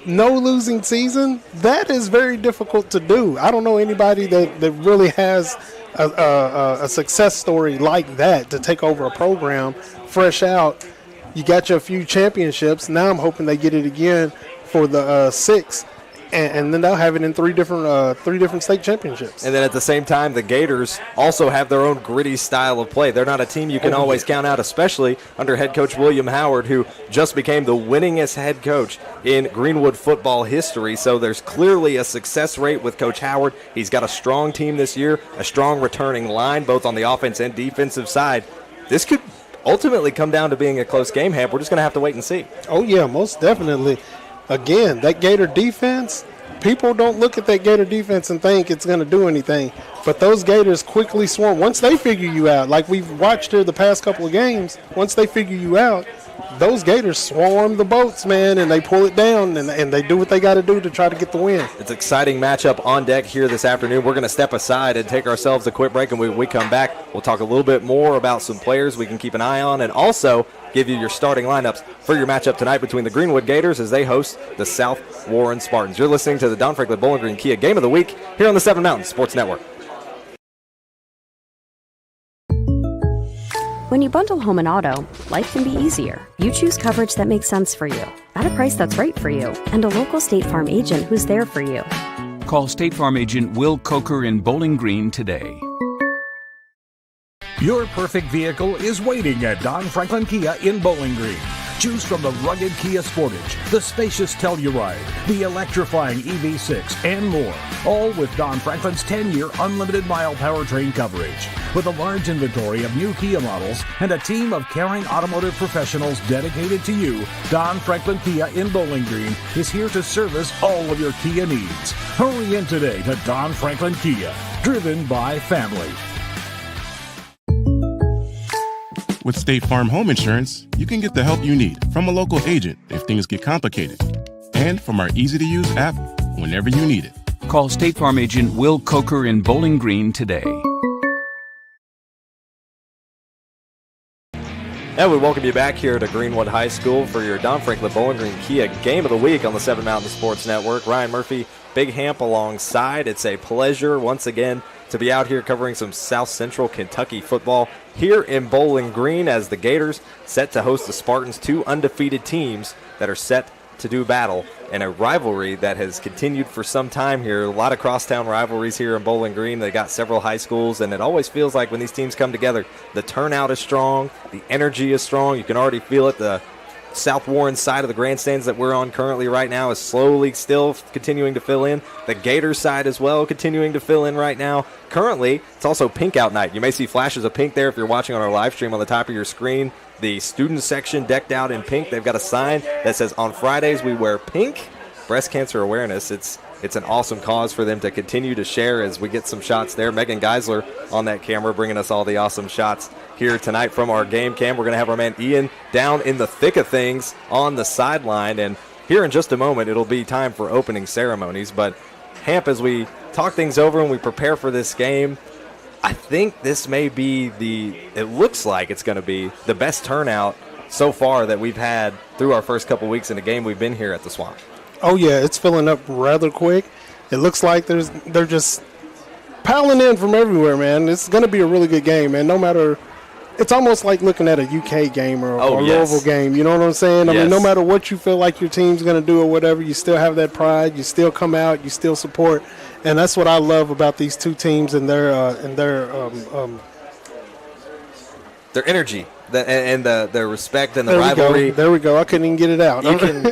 no losing season. That is very difficult to do. I don't know anybody that really has a success story like that to take over a program fresh out. You got your few championships. Now I'm hoping they get it again for the 6. And then they'll have it in 3 different state championships. And then at the same time, the Gators also have their own gritty style of play. They're not a team you can always count out, especially under head coach William Howard, who just became the winningest head coach in Greenwood football history. So there's clearly a success rate with Coach Howard. He's got a strong team this year, a strong returning line, both on the offense and defensive side. This could ultimately come down to being a close game, Hamp. We're just going to have to wait and see. Oh, yeah, most definitely. Again, that Gator defense, people don't look at that Gator defense and think it's going to do anything. But those Gators quickly swarm. Once they figure you out, like we've watched here the past couple of games, once they figure you out, those Gators swarm the boats, man, and they pull it down, and they do what they got to do to try to get the win. It's an exciting matchup on deck here this afternoon. We're going to step aside and take ourselves a quick break, and when we come back, we'll talk a little bit more about some players we can keep an eye on, and also give you your starting lineups for your matchup tonight between the Greenwood Gators as they host the South Warren Spartans. You're listening to the Don Franklin Bowling Green Kia Game of the Week here on the Seven Mountain Sports Network. When you bundle home and auto, life can be easier. You choose coverage that makes sense for you, at a price that's right for you, and a local State Farm agent who's there for you. Call State Farm agent Will Coker in Bowling Green today. Your perfect vehicle is waiting at Don Franklin Kia in Bowling Green. Choose from the rugged Kia Sportage, the spacious Telluride, the electrifying EV6, and more. All with Don Franklin's 10-year unlimited mile powertrain coverage. With a large inventory of new Kia models and a team of caring automotive professionals dedicated to you, Don Franklin Kia in Bowling Green is here to service all of your Kia needs. Hurry in today to Don Franklin Kia, driven by family. With State Farm Home Insurance, you can get the help you need from a local agent if things get complicated, and from our easy-to-use app whenever you need it. Call State Farm agent Will Coker in Bowling Green today. And we welcome you back here to Greenwood High School for your Don Franklin Bowling Green Kia Game of the Week on the Seven Mountain Sports Network. Ryan Murphy, Big Hamp alongside. It's a pleasure once again to be out here covering some South Central Kentucky football here in Bowling Green as the Gators set to host the Spartans, 2 undefeated teams that are set to do battle in a rivalry that has continued for some time here. A lot of crosstown rivalries here in Bowling Green. They got several high schools, and it always feels like when these teams come together, the turnout is strong, the energy is strong. You can already feel it. The South Warren side of the grandstands that we're on currently right now is slowly still continuing to fill in. The Gators side as well continuing to fill in right now. Currently, it's also pink out night. You may see flashes of pink there if you're watching on our live stream on the top of your screen. The student section decked out in pink. They've got a sign that says, on Fridays we wear pink. Breast cancer awareness. It's an awesome cause for them to continue to share as we get some shots there. Megan Geisler on that camera bringing us all the awesome shots here tonight from our game cam. We're going to have our man Ian down in the thick of things on the sideline. And here in just a moment, it'll be time for opening ceremonies. But Hamp, as we talk things over and we prepare for this game, I think this may be it looks like it's going to be the best turnout so far that we've had through our first couple weeks in the game we've been here at the Swamp. Oh, yeah, it's filling up rather quick. It looks like they're just piling in from everywhere, man. It's going to be a really good game, man. No matter, it's almost like looking at a UK game or a Louisville game. You know what I'm saying? I mean, no matter what you feel like your team's going to do or whatever, you still have that pride. You still come out. You still support, and that's what I love about these two teams and their energy. The respect and the rivalry. There we go. I couldn't even get it out.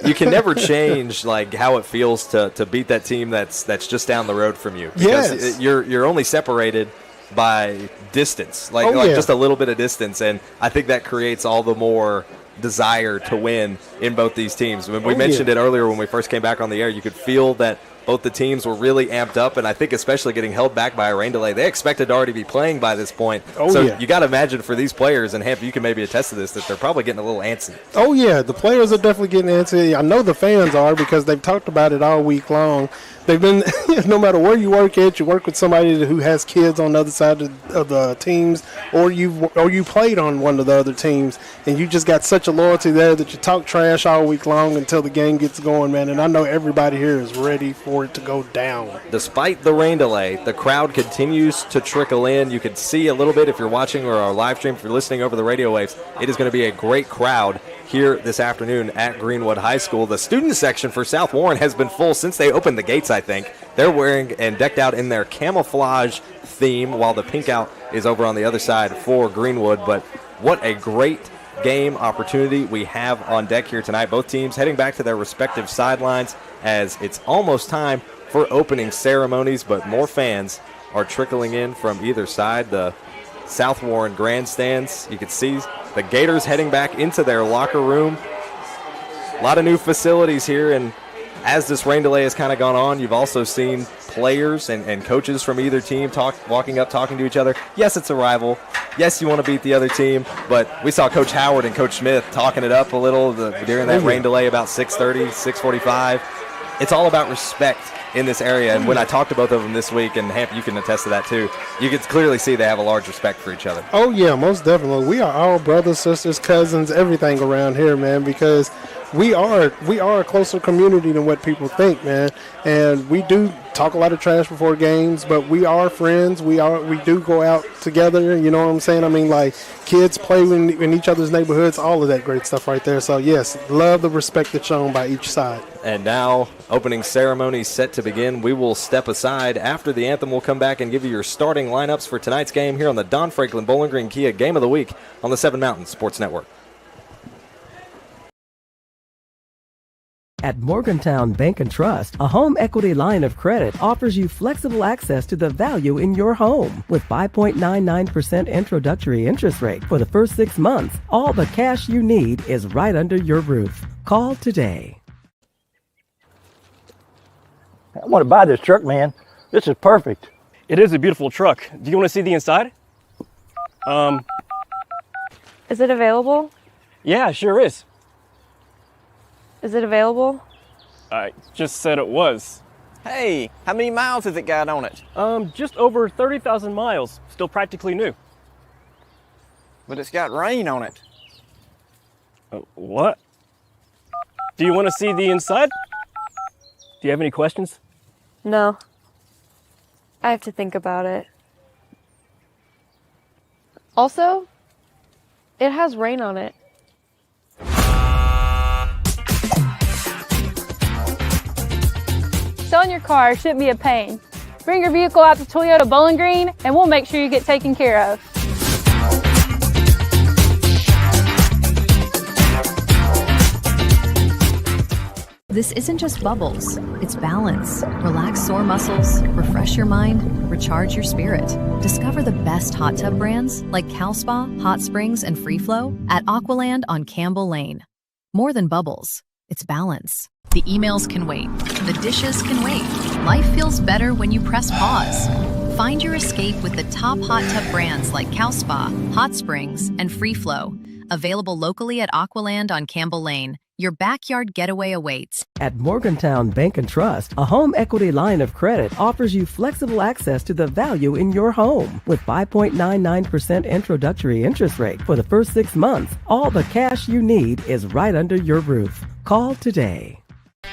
You can never change like how it feels to beat that team that's just down the road from you. Because you're only separated by distance, like just a little bit of distance, and I think that creates all the more desire to win in both these teams. When we mentioned it earlier when we first came back on the air, you could feel that both the teams were really amped up, and I think especially getting held back by a rain delay. They expected to already be playing by this point. You got to imagine for these players, and Hamp, you can maybe attest to this, that they're probably getting a little antsy. Oh, yeah, the players are definitely getting antsy. I know the fans are because they've talked about it all week long. They've been, no matter where you work at, you work with somebody who has kids on the other side of the teams, or you played on one of the other teams, and you just got such a loyalty there that you talk trash all week long until the game gets going, man. And I know everybody here is ready for it to go down. Despite the rain delay, the crowd continues to trickle in. You can see a little bit if you're watching or our live stream, if you're listening over the radio waves. It is going to be a great crowd here this afternoon at Greenwood High School. The student section for South Warren has been full since they opened the gates, I think. They're wearing and decked out in their camouflage theme, while the pink out is over on the other side for Greenwood. But what a great game opportunity we have on deck here tonight. Both teams heading back to their respective sidelines as it's almost time for opening ceremonies, but more fans are trickling in from either side. The South Warren grandstands, you can see the Gators heading back into their locker room. A lot of new facilities here, and as this rain delay has kind of gone on, you've also seen players and coaches from either team walking up, talking to each other. Yes, it's a rival. Yes, you want to beat the other team, but we saw Coach Howard and Coach Smith talking it up a little during that rain delay about 6:30, 6:45. It's all about respect in this area, and when I talked to both of them this week, and Hamp, you can attest to that too, you can clearly see they have a large respect for each other. Oh yeah, most definitely. We are all brothers, sisters, cousins, everything around here, man, because we are a closer community than what people think, man. And we do talk a lot of trash before games, but we are friends. We do go out together, you know what I'm saying? I mean, like, kids play in each other's neighborhoods, all of that great stuff right there. So yes, love the respect that's shown by each side. And now, opening ceremony set to begin. We will step aside. After the anthem, we'll come back and give you your starting lineups for tonight's game here on the Don Franklin Bowling Green Kia Game of the Week on the 7 Mountain Sports Network. At Morgantown Bank and Trust, a home equity line of credit offers you flexible access to the value in your home. With 5.99% introductory interest rate for the first 6 months, all the cash you need is right under your roof. Call today. I want to buy this truck, man. This is perfect. It is a beautiful truck. Do you want to see the inside? Is it available? Yeah, sure is. Is it available? I just said it was. Hey, how many miles has it got on it? Just over 30,000 miles. Still practically new. But it's got rain on it. What? Do you want to see the inside? Do you have any questions? No. I have to think about it. Also, it has rain on it. Selling your car shouldn't be a pain. Bring your vehicle out to Toyota Bowling Green and we'll make sure you get taken care of. This isn't just bubbles, it's balance. Relax sore muscles, refresh your mind, recharge your spirit. Discover the best hot tub brands like CalSpa, Hot Springs, and Free Flow at Aqualand on Campbell Lane. More than bubbles, it's balance. The emails can wait. The dishes can wait. Life feels better when you press pause. Find your escape with the top hot tub brands like CalSpa, Hot Springs, and Free Flow. Available locally at Aqualand on Campbell Lane. Your backyard getaway awaits. At Morgantown Bank and Trust, a home equity line of credit offers you flexible access to the value in your home. With 5.99% introductory interest rate for the first 6 months, all the cash you need is right under your roof. Call today.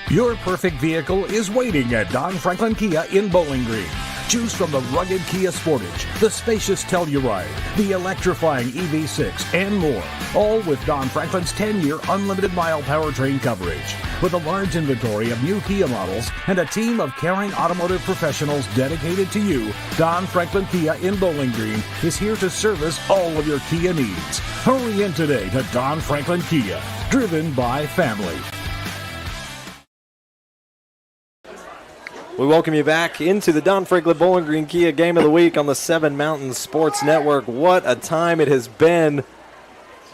Your perfect vehicle is waiting at Don Franklin Kia in Bowling Green. Choose from the rugged Kia Sportage, the spacious Telluride, the electrifying EV6, and more. All with Don Franklin's 10-year unlimited mile powertrain coverage. With a large inventory of new Kia models and a team of caring automotive professionals dedicated to you, Don Franklin Kia in Bowling Green is here to service all of your Kia needs. Hurry in today to Don Franklin Kia, driven by family. We welcome you back into the Don Franklin Bowling Green Kia Game of the Week on the Seven Mountains Sports Network. What a time it has been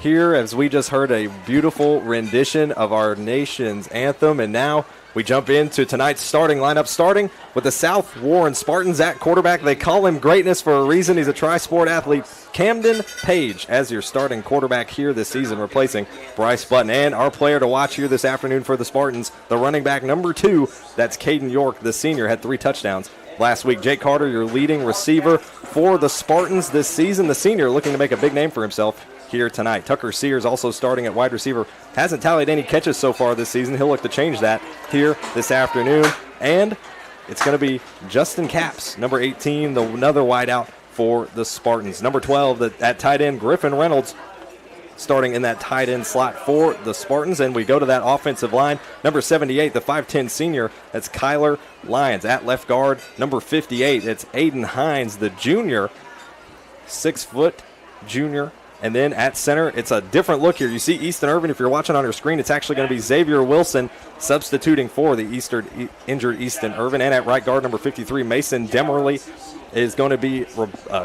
here as we just heard a beautiful rendition of our nation's anthem. And now we jump into tonight's starting lineup, starting with the South Warren Spartans at quarterback. They call him greatness for a reason. He's a tri-sport athlete. Camden Page as your starting quarterback here this season, replacing Bryce Button. And our player to watch here this afternoon for the Spartans, the running back number 2, that's Caden York, the senior, had 3 touchdowns last week. Jake Carter, your leading receiver for the Spartans this season. The senior looking to make a big name for himself here tonight. Tucker Sears also starting at wide receiver. Hasn't tallied any catches so far this season. He'll look to change that here this afternoon. And it's going to be Justin Capps, number 18, another wideout for the Spartans. Number 12, at tight end, Griffin Reynolds, starting in that tight end slot for the Spartans. And we go to that offensive line. Number 78, the 5'10 senior, that's Kyler Lyons. At left guard, number 58, it's Aiden Hines, the junior, 6-foot junior. And then at center, it's a different look here. You see Easton Irvin. If you're watching on your screen, it's actually going to be Xavier Wilson substituting for the injured Easton Irvin. And at right guard, number 53, Mason Demerly is going to be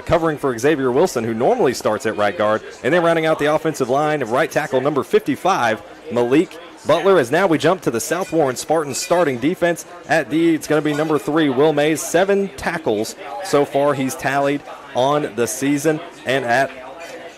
covering for Xavier Wilson, who normally starts at right guard. And then rounding out the offensive line, right tackle, number 55, Malik Butler. As now we jump to the South Warren Spartans starting defense. At D, it's going to be number 3, Will Mays, 7 tackles so far he's tallied on the season. And at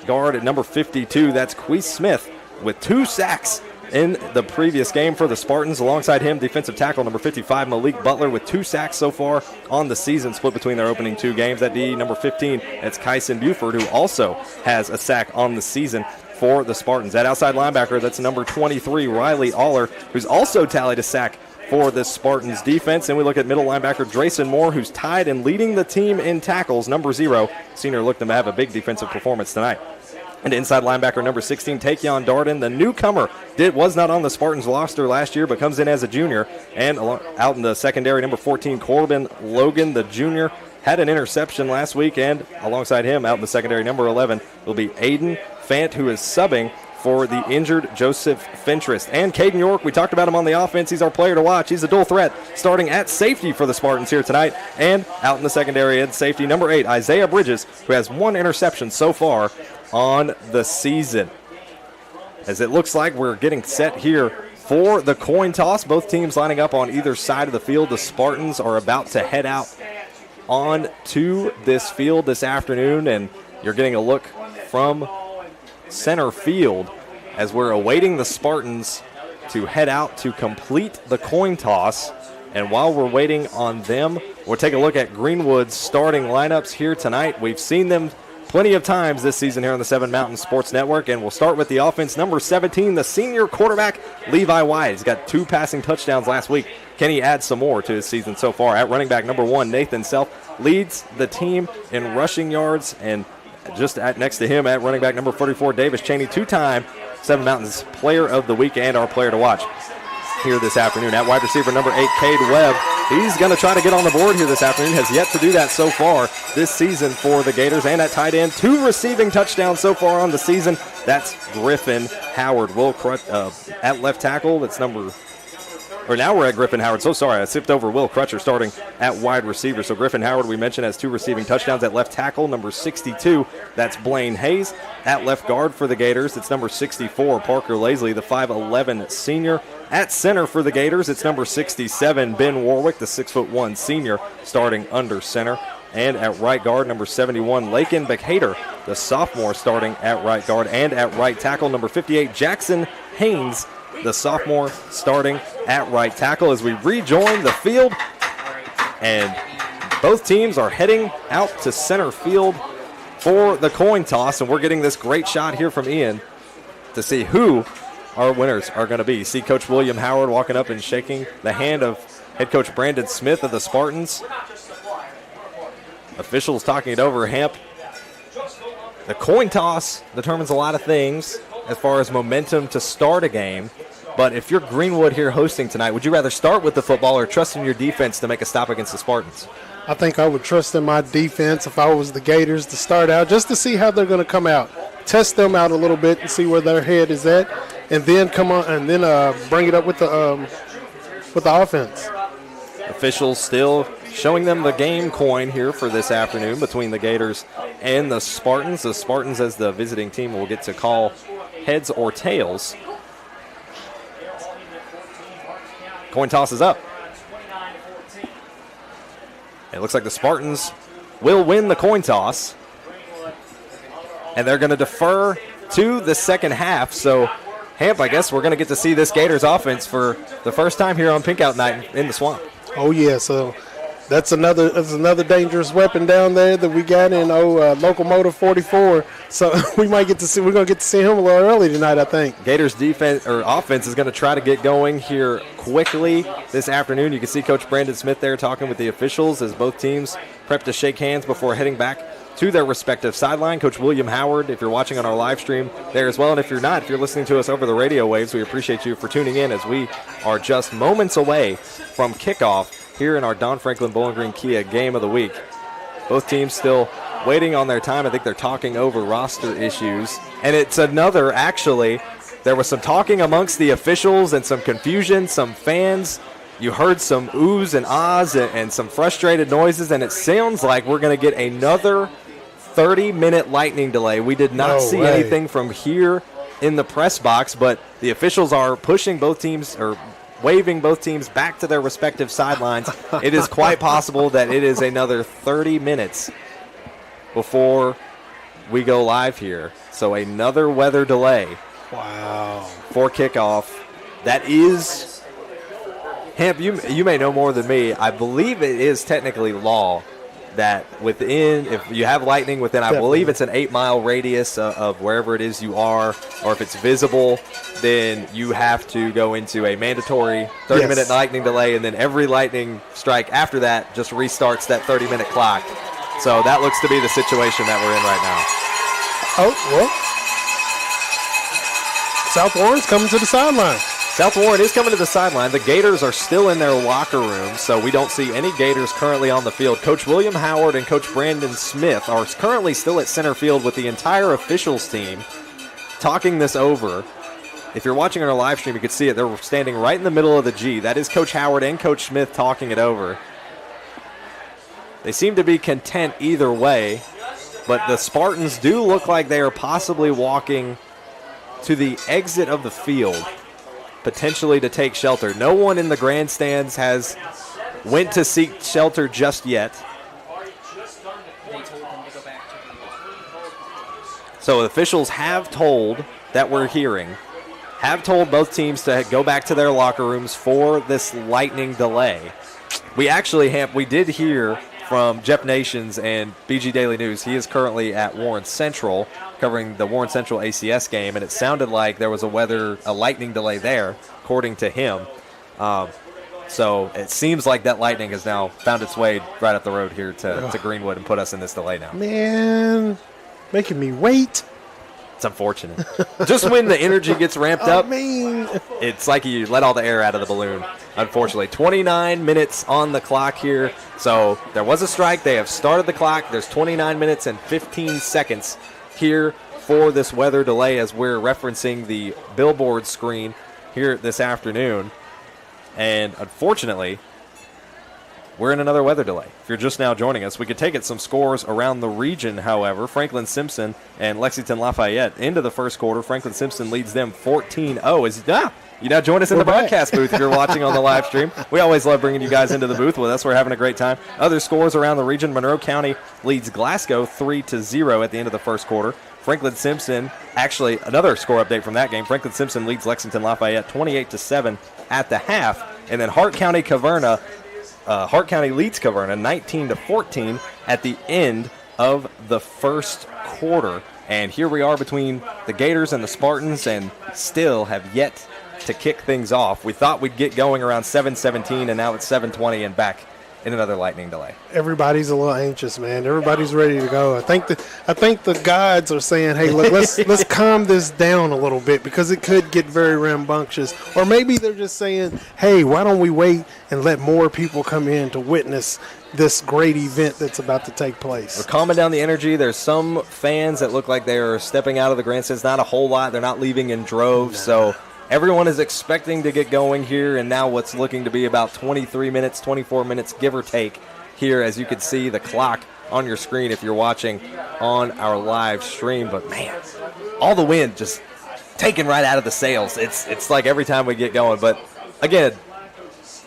guard at number 52, that's Queese Smith with 2 sacks in the previous game for the Spartans. Alongside him, defensive tackle number 55, Malik Butler, with 2 sacks so far on the season, split between their opening 2 games. At D, number 15, that's Kyson Buford, who also has a sack on the season for the Spartans. At outside linebacker, that's number 23, Riley Aller, who's also tallied a sack for the Spartans defense. And we look at middle linebacker Drayson Moore, who's tied and leading the team in tackles. Number 0, senior, looked to have a big defensive performance tonight. And inside linebacker number 16, Takeon Darden, the newcomer, was not on the Spartans roster last year, but comes in as a junior. And out in the secondary, number 14, Corbin Logan, the junior, had an interception last week. And alongside him, out in the secondary, number 11, will be Aiden Fant, who is subbing for the injured Joseph Fentress. And Caden York, we talked about him on the offense. He's our player to watch. He's a dual threat, starting at safety for the Spartans here tonight. And out in the secondary at safety, number 8, Isaiah Bridges, who has 1 interception so far on the season. As it looks like we're getting set here for the coin toss. Both teams lining up on either side of the field. The Spartans are about to head out on to this field this afternoon, and you're getting a look from center field as we're awaiting the Spartans to head out to complete the coin toss. And while we're waiting on them, we'll take a look at Greenwood's starting lineups here tonight. We've seen them plenty of times this season here on the Seven Mountains Sports Network, and we'll start with the offense. Number 17, the senior quarterback, Levi White. He's got 2 passing touchdowns last week. Can he add some more to his season so far? At running back, number 1, Nathan Self leads the team in rushing yards, and just next to him at running back, number 44, Davis Cheney, 2-time Seven Mountains Player of the Week and our player to watch here this afternoon. At wide receiver, number 8, Cade Webb. He's going to try to get on the board here this afternoon. Has yet to do that so far this season for the Gators. And at tight end, 2 receiving touchdowns so far on the season. That's Griffin Howard. At left tackle, that's now we're at Griffin Howard. So sorry, I skipped over Will Crutcher starting at wide receiver. So Griffin Howard, we mentioned, has 2 receiving touchdowns. At left tackle, number 62, that's Blaine Hayes. At left guard for the Gators, it's number 64, Parker Lasley, the 5'11 senior. At center for the Gators, it's number 67, Ben Warwick, the 6'1 senior, starting under center. And at right guard, number 71, Lakin Beckhader, the sophomore, starting at right guard. And at right tackle, number 58, Jackson Haynes, the sophomore, starting at right tackle. As we rejoin the field, and both teams are heading out to center field for the coin toss, and we're getting this great shot here from Ian to see who our winners are going to be. See Coach William Howard walking up and shaking the hand of head coach Brandon Smith of the Spartans. Officials talking it over. Hamp, the coin toss determines a lot of things as far as momentum to start a game. But if you're Greenwood here hosting tonight, would you rather start with the football or trust in your defense to make a stop against the Spartans? I think I would trust in my defense if I was the Gators to start out, just to see how they're going to come out. Test them out a little bit and see where their head is at, and then bring it up with the offense. Officials still showing them the game coin here for this afternoon between the Gators and the Spartans. The Spartans, as the visiting team, will get to call heads or tails. Coin toss is up. It looks like the Spartans will win the coin toss. And they're going to defer to the second half. So, Hamp, I guess we're going to get to see this Gators offense for the first time here on Pink Out Night in the Swamp. Oh, yeah. So that's another dangerous weapon down there that we got in Locomotive 44. So we're going to get to see him a little early tonight, I think. Gators defense or offense is going to try to get going here quickly this afternoon. You can see Coach Brandon Smith there talking with the officials as both teams prep to shake hands before heading back to their respective sideline. Coach William Howard, if you're watching on our live stream there as well, and if you're not, if you're listening to us over the radio waves, we appreciate you for tuning in as we are just moments away from kickoff here in our Don Franklin Bowling Green Kia Game of the Week. Both teams still waiting on their time. I think they're talking over roster issues. And it's another, actually, there was some talking amongst the officials and some confusion, some fans. You heard some oohs and ahs and some frustrated noises, and it sounds like we're going to get another 30-minute lightning delay. We did not see anything from here in the press box, but the officials are pushing both teams or waving both teams back to their respective sidelines. It is quite possible that it is another 30 minutes before we go live here. So another weather delay. Wow. For kickoff. That is, Hamp, you may know more than me. I believe it is technically law that within, if you have lightning within, I believe it's an 8-mile radius of wherever it is you are, or if it's visible, then you have to go into a mandatory 30-minute lightning delay, and then every lightning strike after that just restarts that 30-minute clock. So that looks to be the situation that we're in right now. Oh, well. South Warren's coming to the sideline. South Warren is coming to the sideline. The Gators are still in their locker room, so we don't see any Gators currently on the field. Coach William Howard and Coach Brandon Smith are currently still at center field with the entire officials team talking this over. If you're watching on our live stream, you can see it. They're standing right in the middle of the G. That is Coach Howard and Coach Smith talking it over. They seem to be content either way, but the Spartans do look like they are possibly walking to the exit of the field, potentially to take shelter. No one in the grandstands has went to seek shelter just yet. So officials have told, that we're hearing, have told both teams to go back to their locker rooms for this lightning delay. We actually we did hear from Jeff Nations and BG Daily News. He is currently at Warren Central covering the Warren Central ACS game, and it sounded like there was a lightning delay there, according to him. So it seems like that lightning has now found its way right up the road here to Greenwood and put us in this delay now. Man, making me wait. It's unfortunate. Just when the energy gets ramped up, it's like you let all the air out of the balloon, unfortunately. 29 minutes on the clock here. So there was a strike. They have started the clock. There's 29 minutes and 15 seconds here for this weather delay as we're referencing the billboard screen here this afternoon. And unfortunately, we're in another weather delay. If you're just now joining us, we could take it some scores around the region, however. Franklin Simpson and Lexington Lafayette into the first quarter. Franklin Simpson leads them 14-0. You now join us in the broadcast booth if you're watching on the live stream. We always love bringing you guys into the booth with us. We're having a great time. Other scores around the region. Monroe County leads Glasgow 3-0 at the end of the first quarter. Franklin Simpson, actually another score update from that game. Franklin Simpson leads Lexington Lafayette 28-7 at the half. And then Hart County leads Caverna 19-14 at the end of the first quarter. And here we are between the Gators and the Spartans, and still have yet to kick things off. We thought we'd get going around 7:17, and now it's 7:20 and back in another lightning delay? Everybody's a little anxious, man. Everybody's ready to go. I think the gods are saying, "Hey, look, let's calm this down a little bit because it could get very rambunctious." Or maybe they're just saying, "Hey, why don't we wait and let more people come in to witness this great event that's about to take place?" We're calming down the energy. There's some fans that look like they're stepping out of the grandstands. Not a whole lot. They're not leaving in droves. So everyone is expecting to get going here, and now what's looking to be about 23 minutes, 24 minutes, give or take, here as you can see the clock on your screen if you're watching on our live stream. But, man, all the wind just taken right out of the sails. It's like every time we get going. But, again,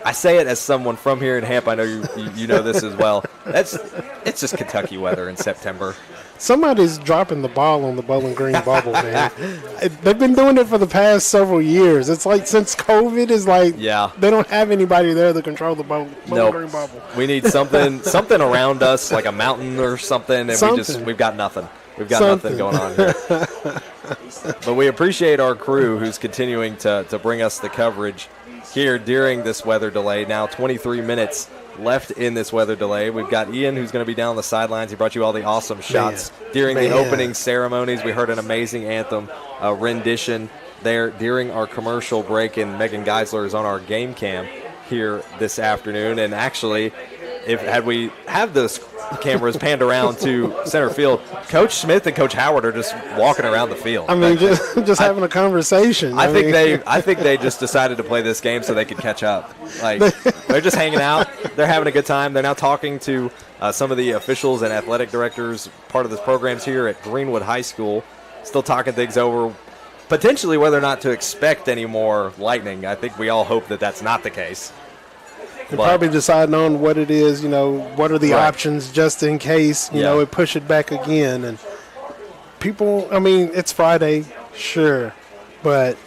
I say it as someone from here in Hamp. I know you know this as well. It's just Kentucky weather in September. Somebody's dropping the ball on the Bowling Green bubble, man. They've been doing it for the past several years. It's like since COVID is like, they don't have anybody there to control the Bowling Green bubble. We need something around us, like a mountain or something, and we've got nothing. We've got nothing going on here. But we appreciate our crew who's continuing to bring us the coverage here during this weather delay. Now 23 minutes left in this weather delay. We've got Ian who's going to be down the sidelines. He brought you all the awesome shots during the opening ceremonies. We heard an amazing anthem rendition there during our commercial break, and Megan Geisler is on our game cam here this afternoon. And actually, had we had those cameras panned around to center field, Coach Smith and Coach Howard are just walking around the field. I mean, just having a conversation. I think they just decided to play this game so they could catch up. Like, they're just hanging out. They're having a good time. They're now talking to some of the officials and athletic directors, part of this programs here at Greenwood High School, still talking things over, potentially whether or not to expect any more lightning. I think we all hope that that's not the case. And probably deciding on what it is, what are the options just in case, you know, it push it back again. And people, I mean, it's Friday, sure, but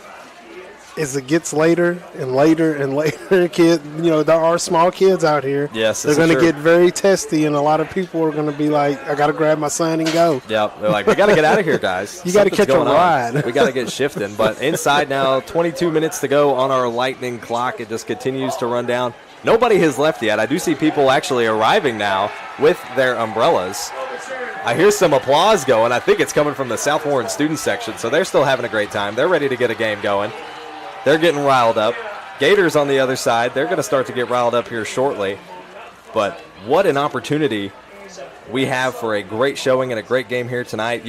as it gets later and later and later, there are small kids out here. Yes, they're going to get very testy, and a lot of people are going to be like, I got to grab my son and go. Yeah, they're like, we got to get out of here, guys. You got to catch a ride. We got to get shifting. But inside now, 22 minutes to go on our lightning clock. It just continues to run down. Nobody has left yet. I do see people actually arriving now with their umbrellas. I hear some applause going. I think it's coming from the South Warren student section, so they're still having a great time. They're ready to get a game going. They're getting riled up. Gators on the other side, they're going to start to get riled up here shortly. But what an opportunity we have for a great showing and a great game here tonight.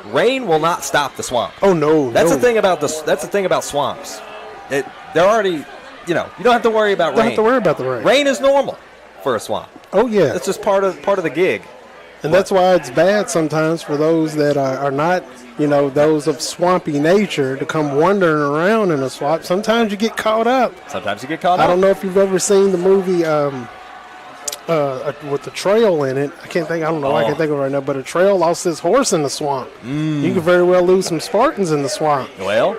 Rain will not stop the swamp. Oh, no. That's the thing about swamps. They're already... you don't have to worry about rain. Don't have to worry about the rain. Rain is normal for a swamp. Oh, yeah. That's just part of the gig. And that's why it's bad sometimes for those that are not, those of swampy nature to come wandering around in a swamp. Sometimes you get caught up. I don't know if you've ever seen the movie with the trail in it. I can't think of it right now, but a trail lost his horse in the swamp. You could very well lose some Spartans in the swamp. Well,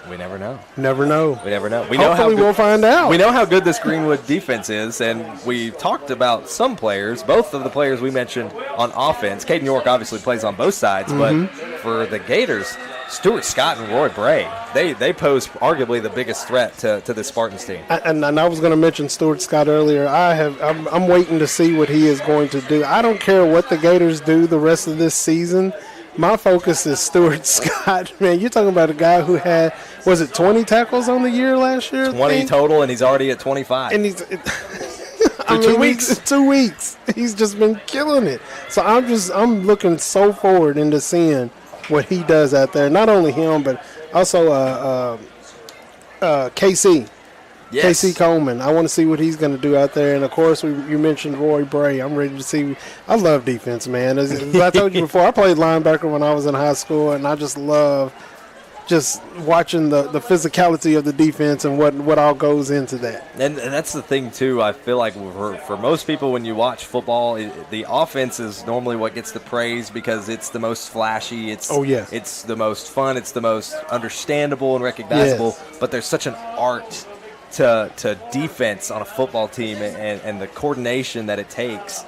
we never know. Never know. We never know. Hopefully we'll find out. We know how good this Greenwood defense is, and we talked about some players, both of the players we mentioned on offense. Caden York obviously plays on both sides, but for the Gators, Stuart Scott and Roy Bray, they pose arguably the biggest threat to this Spartans team. And I was going to mention Stuart Scott earlier. I'm waiting to see what he is going to do. I don't care what the Gators do the rest of this season. My focus is Stuart Scott. Man, you're talking about a guy who had, 20 tackles on the year last year? 20 total, and he's already at 25. And he's 2 weeks. 2 weeks. He's just been killing it. So I'm looking so forward into seeing what he does out there. Not only him, but also KC. Yes. KC Coleman. I want to see what he's going to do out there. And, of course, you mentioned Roy Bray. I'm ready to see. I love defense, man. As I told you before, I played linebacker when I was in high school, and I just love just watching the physicality of the defense and what all goes into that. And that's the thing, too. I feel like for most people, when you watch football, the offense is normally what gets the praise because it's the most flashy. It's the most fun. It's the most understandable and recognizable. Yes. But there's such an art to defense on a football team and the coordination that it takes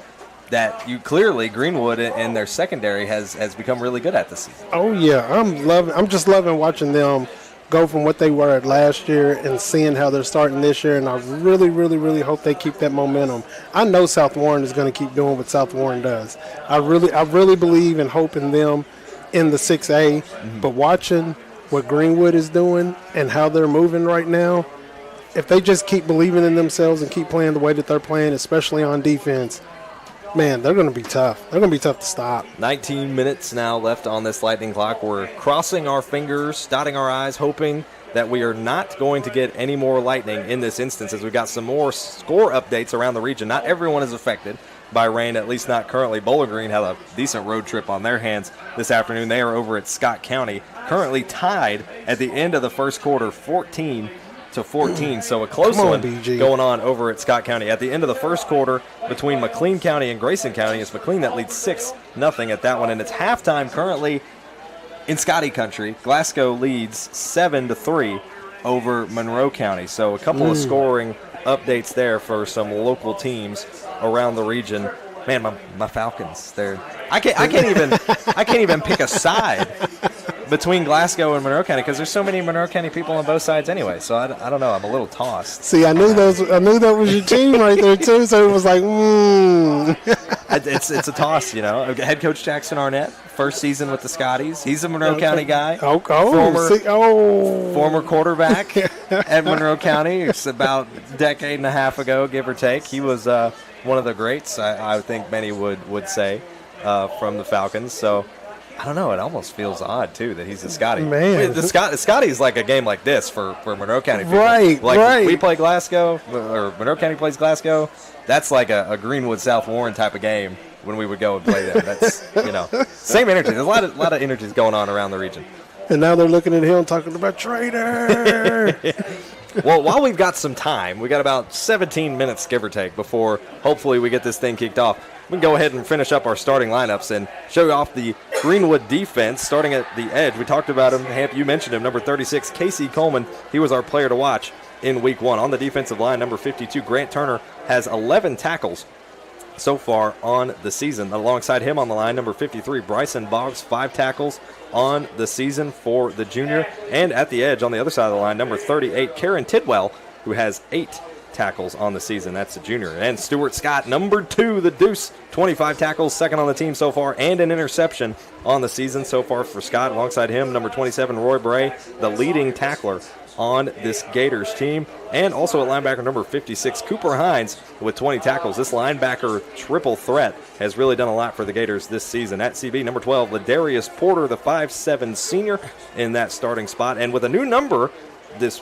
that Greenwood and their secondary has become really good at this season. Oh yeah, I'm just loving watching them go from what they were at last year and seeing how they're starting this year, and I really, really, really hope they keep that momentum. I know South Warren is going to keep doing what South Warren does. I really believe and hope in them in the 6A, but watching what Greenwood is doing and how they're moving right now, if they just keep believing in themselves and keep playing the way that they're playing, especially on defense, man, they're going to be tough. They're going to be tough to stop. 19 minutes now left on this lightning clock. We're crossing our fingers, dotting our I's, hoping that we are not going to get any more lightning in this instance, as we've got some more score updates around the region. Not everyone is affected by rain, at least not currently. Bowling Green had a decent road trip on their hands this afternoon. They are over at Scott County, currently tied at the end of the first quarter, 14-14, so a close one going on over at Scott County. At the end of the first quarter between McLean County and Grayson County, it's McLean that leads 6-0 at that one, and it's halftime currently in Scotty Country. Glasgow leads 7-3 over Monroe County, so a couple of scoring updates there for some local teams around the region. Man, my Falcons, I can't even pick a side between Glasgow and Monroe County because there's so many Monroe County people on both sides anyway. So I don't know. I'm a little tossed. See, I knew that was your team right there too. So it was like, It's a toss, you know. Head coach Jackson Arnett, first season with the Scotties. He's a Monroe County guy. Former quarterback at Monroe County. It's about a decade and a half ago, give or take. He was one of the greats, I think many would say, from the Falcons. So I don't know. It almost feels odd, too, that he's a Scotty. Man. The Scotty's like a game like this for Monroe County people. Right. If we play Glasgow, or Monroe County plays Glasgow, that's like a Greenwood South Warren type of game when we would go and play them. That's, same energy. There's a lot of energies going on around the region. And now they're looking at him talking about traitor. Well, while we've got some time, we got about 17 minutes, give or take, before hopefully we get this thing kicked off. We can go ahead and finish up our starting lineups and show you off the Greenwood defense, starting at the edge. We talked about him. Hamp, you mentioned him, number 36, Casey Coleman. He was our player to watch in week one. On the defensive line, number 52, Grant Turner, has 11 tackles so far on the season. Alongside him on the line, number 53, Bryson Boggs, 5 tackles on the season for the junior. And at the edge, on the other side of the line, number 38, Karen Tidwell, who has 8 tackles on the season. That's the junior. And Stuart Scott, number 2, the Deuce, 25 tackles, second on the team so far, and an interception on the season so far for Scott. Alongside him, number 27, Roy Bray, the leading tackler on this Gators team. And also at linebacker, number 56, Cooper Hines, with 20 tackles. This linebacker triple threat has really done a lot for the Gators this season. At CB, number 12, Ladarius Porter, the 5'7 senior, in that starting spot. And with a new number this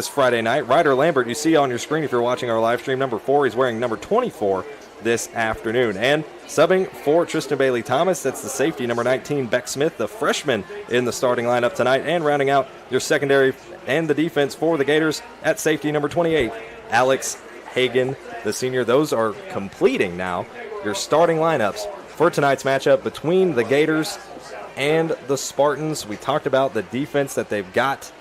Friday night, Ryder Lambert, you see on your screen if you're watching our live stream, number 4, he's wearing number 24 this afternoon. And subbing for Tristan Bailey Thomas, that's the safety, number 19, Beck Smith, the freshman, in the starting lineup tonight. And rounding out your secondary and the defense for the Gators, at safety, number 28, Alex Hagan, the senior. Those are completing now your starting lineups for tonight's matchup between the Gators and the Spartans. We talked about the defense that they've got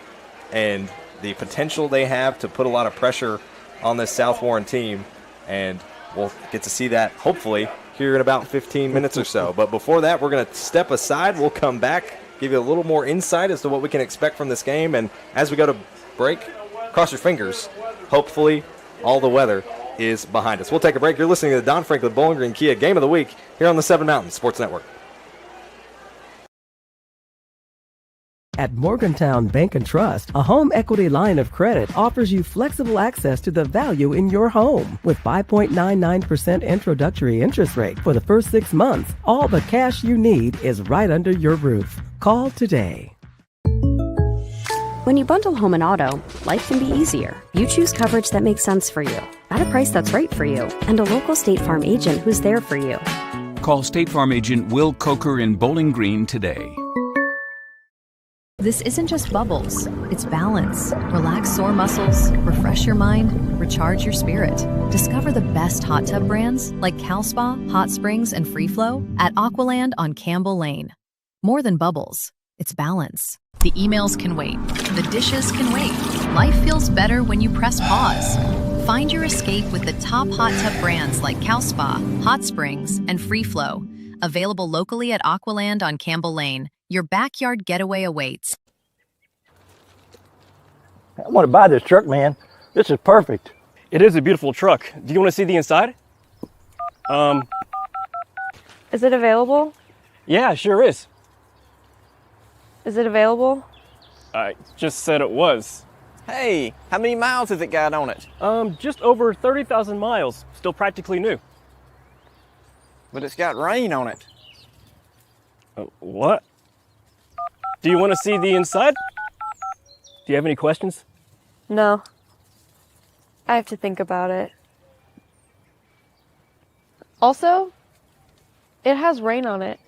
and the potential they have to put a lot of pressure on this South Warren team, and we'll get to see that hopefully here in about 15 minutes or so. But before that, we're going to step aside. We'll come back, give you a little more insight as to what we can expect from this game, and as we go to break, cross your fingers, hopefully all the weather is behind us. We'll take a break. You're listening to the Don Franklin Bowling Green Kia Game of the Week here on the Seven Mountains Sports Network. At Morgantown Bank and Trust, a home equity line of credit offers you flexible access to the value in your home. With 5.99% introductory interest rate for the first 6 months, all the cash you need is right under your roof. Call today. When you bundle home and auto, life can be easier. You choose coverage that makes sense for you, at a price that's right for you, and a local State Farm agent who's there for you. Call State Farm agent Will Coker in Bowling Green today. This isn't just bubbles, it's balance. Relax sore muscles, refresh your mind, recharge your spirit. Discover the best hot tub brands like Cal Spa, Hot Springs, and Free Flow at Aqualand on Campbell Lane. More than bubbles, it's balance. The emails can wait, the dishes can wait. Life feels better when you press pause. Find your escape with the top hot tub brands like Cal Spa, Hot Springs, and Free Flow. Available locally at Aqualand on Campbell Lane. Your backyard getaway awaits. I want to buy this truck, man. This is perfect. It is a beautiful truck. Do you want to see the inside? Is it available? Yeah, sure is. Is it available? I just said it was. Hey, how many miles has it got on it? Just over 30,000 miles. Still practically new. But it's got rain on it. What? Do you want to see the inside? Do you have any questions? No. I have to think about it. Also, it has rain on it.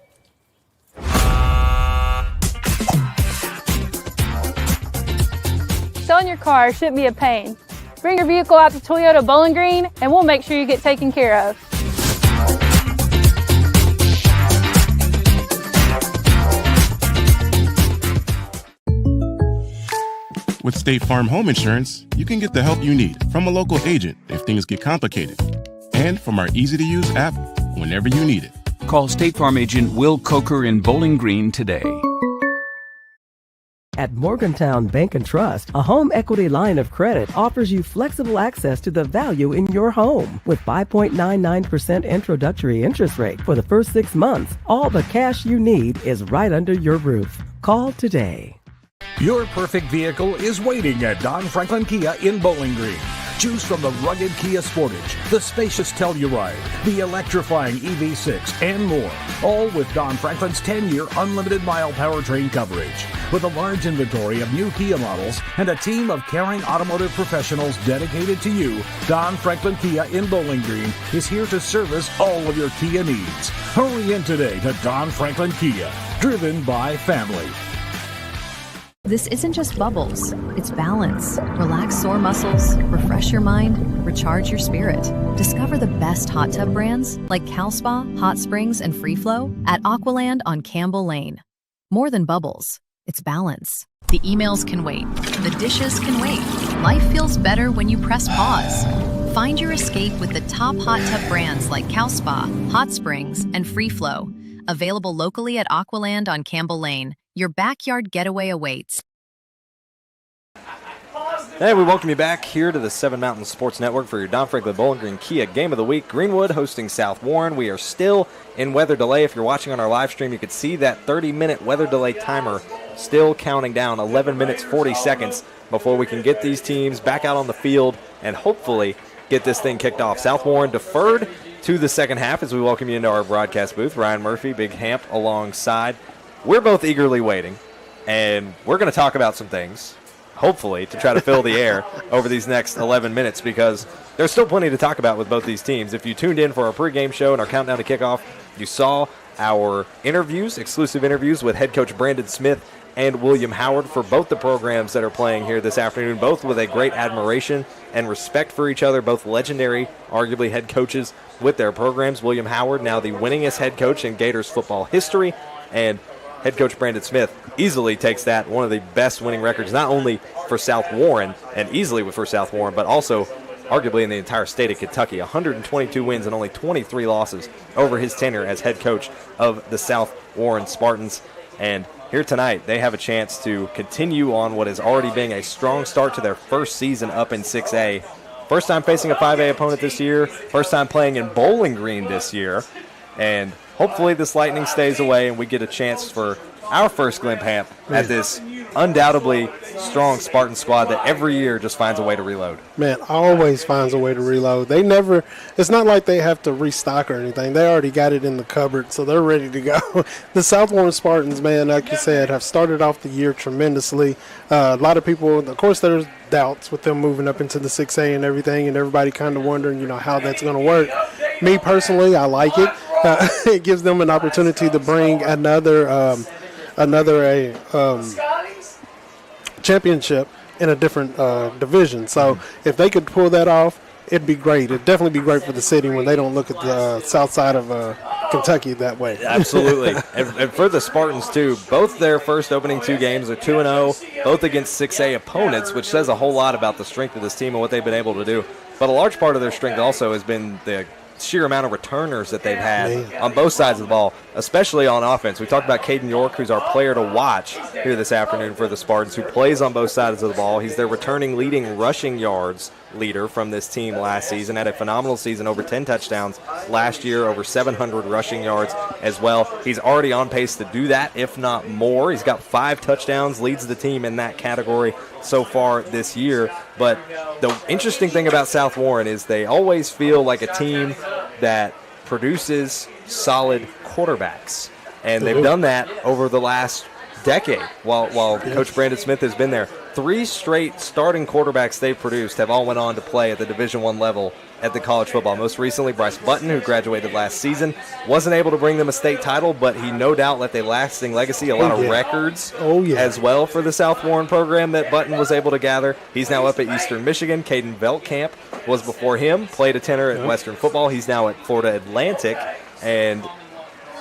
Selling your car shouldn't be a pain. Bring your vehicle out to Toyota Bowling Green and we'll make sure you get taken care of. With State Farm Home Insurance, you can get the help you need from a local agent if things get complicated. And from our easy-to-use app whenever you need it. Call State Farm agent Will Coker in Bowling Green today. At Morgantown Bank and Trust, a home equity line of credit offers you flexible access to the value in your home. With 5.99% introductory interest rate for the first 6 months, all the cash you need is right under your roof. Call today. Your perfect vehicle is waiting at Don Franklin Kia in Bowling Green. Choose from the rugged Kia Sportage, the spacious Telluride, the electrifying EV6, and more. All with Don Franklin's 10-year unlimited mile powertrain coverage. With a large inventory of new Kia models and a team of caring automotive professionals dedicated to you, Don Franklin Kia in Bowling Green is here to service all of your Kia needs. Hurry in today to Don Franklin Kia, driven by family. This isn't just bubbles, it's balance. Relax sore muscles, refresh your mind, recharge your spirit. Discover the best hot tub brands like Cal Spa, Hot Springs, and Free Flow at Aqualand on Campbell Lane. More than bubbles, it's balance. The emails can wait, the dishes can wait. Life feels better when you press pause. Find your escape with the top hot tub brands like Cal Spa, Hot Springs, and Free Flow. Available locally at Aqualand on Campbell Lane. Your backyard getaway awaits. Hey, we welcome you back here to the Seven Mountain Sports Network for your Don Franklin Bowling Green Kia Game of the Week. Greenwood hosting South Warren. We are still in weather delay. If you're watching on our live stream, you can see that 30-minute weather delay timer still counting down 11 minutes, 40 seconds before we can get these teams back out on the field and hopefully get this thing kicked off. South Warren deferred to the second half as we welcome you into our broadcast booth. Ryan Murphy, Big Hamp alongside. We're both eagerly waiting, and we're going to talk about some things, hopefully, to try to fill the air over these next 11 minutes because there's still plenty to talk about with both these teams. If you tuned in for our pregame show and our countdown to kickoff, you saw our interviews, exclusive interviews with head coach Brandon Smith and William Howard for both the programs that are playing here this afternoon, both with a great admiration and respect for each other, both legendary, arguably head coaches with their programs. William Howard, now the winningest head coach in Gators football history, and head coach Brandon Smith easily takes that, one of the best winning records, not only for South Warren and easily for South Warren, but also arguably in the entire state of Kentucky. 122 wins and only 23 losses over his tenure as head coach of the South Warren Spartans. And here tonight, they have a chance to continue on what has already been a strong start to their first season up in 6A. First time facing a 5A opponent this year, first time playing in Bowling Green this year, and hopefully this lightning stays away and we get a chance for our first glimpse at this undoubtedly strong Spartan squad that every year just finds a way to reload. Man, always finds a way to reload. They never, it's not like they have to restock or anything. They already got it in the cupboard, so they're ready to go. The South Warren Spartans, man, like you said, have started off the year tremendously. A lot of people, of course, there's doubts with them moving up into the 6A and everything, and everybody kind of wondering, how that's going to work. Me personally, I like it. It gives them an opportunity to bring another championship in a different division. So if they could pull that off, it'd be great. It'd definitely be great for the city when they don't look at the south side of Kentucky that way. Absolutely. and for the Spartans, too, both their first opening 2 games are 2-0, both against 6A opponents, which says a whole lot about the strength of this team and what they've been able to do. But a large part of their strength also has been the sheer amount of returners that they've had on both sides of the ball, especially on offense. We talked about Caden York, who's our player to watch here this afternoon for the Spartans, who plays on both sides of the ball. He's their returning leading rushing yards leader from this team last season. Had a phenomenal season, over 10 touchdowns last year, over 700 rushing yards as well. He's already on pace to do that, if not more. He's got 5 touchdowns, leads the team in that category so far this year. But the interesting thing about South Warren is they always feel like a team that produces solid quarterbacks. And they've done that over the last decade while Coach Brandon Smith has been there. 3 straight starting quarterbacks they've produced have all went on to play at the Division I level at the college football. Most recently, Bryce Button, who graduated last season, wasn't able to bring them a state title, but he no doubt left a lasting legacy, a lot of records as well for the South Warren program that Button was able to gather. He's now up at Eastern Michigan. Caden Veltkamp was before him, played a tenor at Western football. He's now at Florida Atlantic, and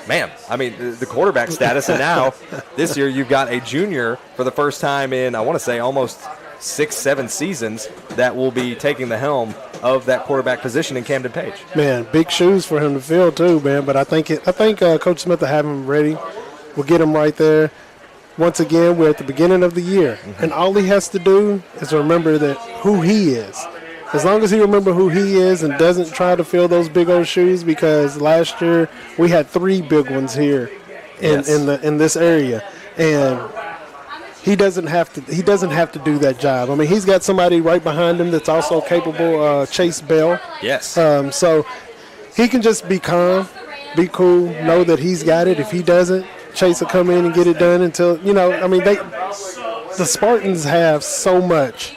man, I mean, the quarterback status, and now this year you've got a junior for the first time in, I want to say, almost 6-7 seasons that will be taking the helm of that quarterback position in Camden Page. Man, big shoes for him to fill too, man. But I think Coach Smith will have him ready. We'll get him right there. Once again, we're at the beginning of the year, and all he has to do is remember that who he is. As long as he remembers who he is and doesn't try to fill those big old shoes, because last year we had 3 big ones here in this area, and he doesn't have to do that job. I mean, he's got somebody right behind him that's also capable, Chase Bell. Yes. So he can just be calm, be cool, know that he's got it. If he doesn't, Chase will come in and get it done until, I mean, the Spartans have so much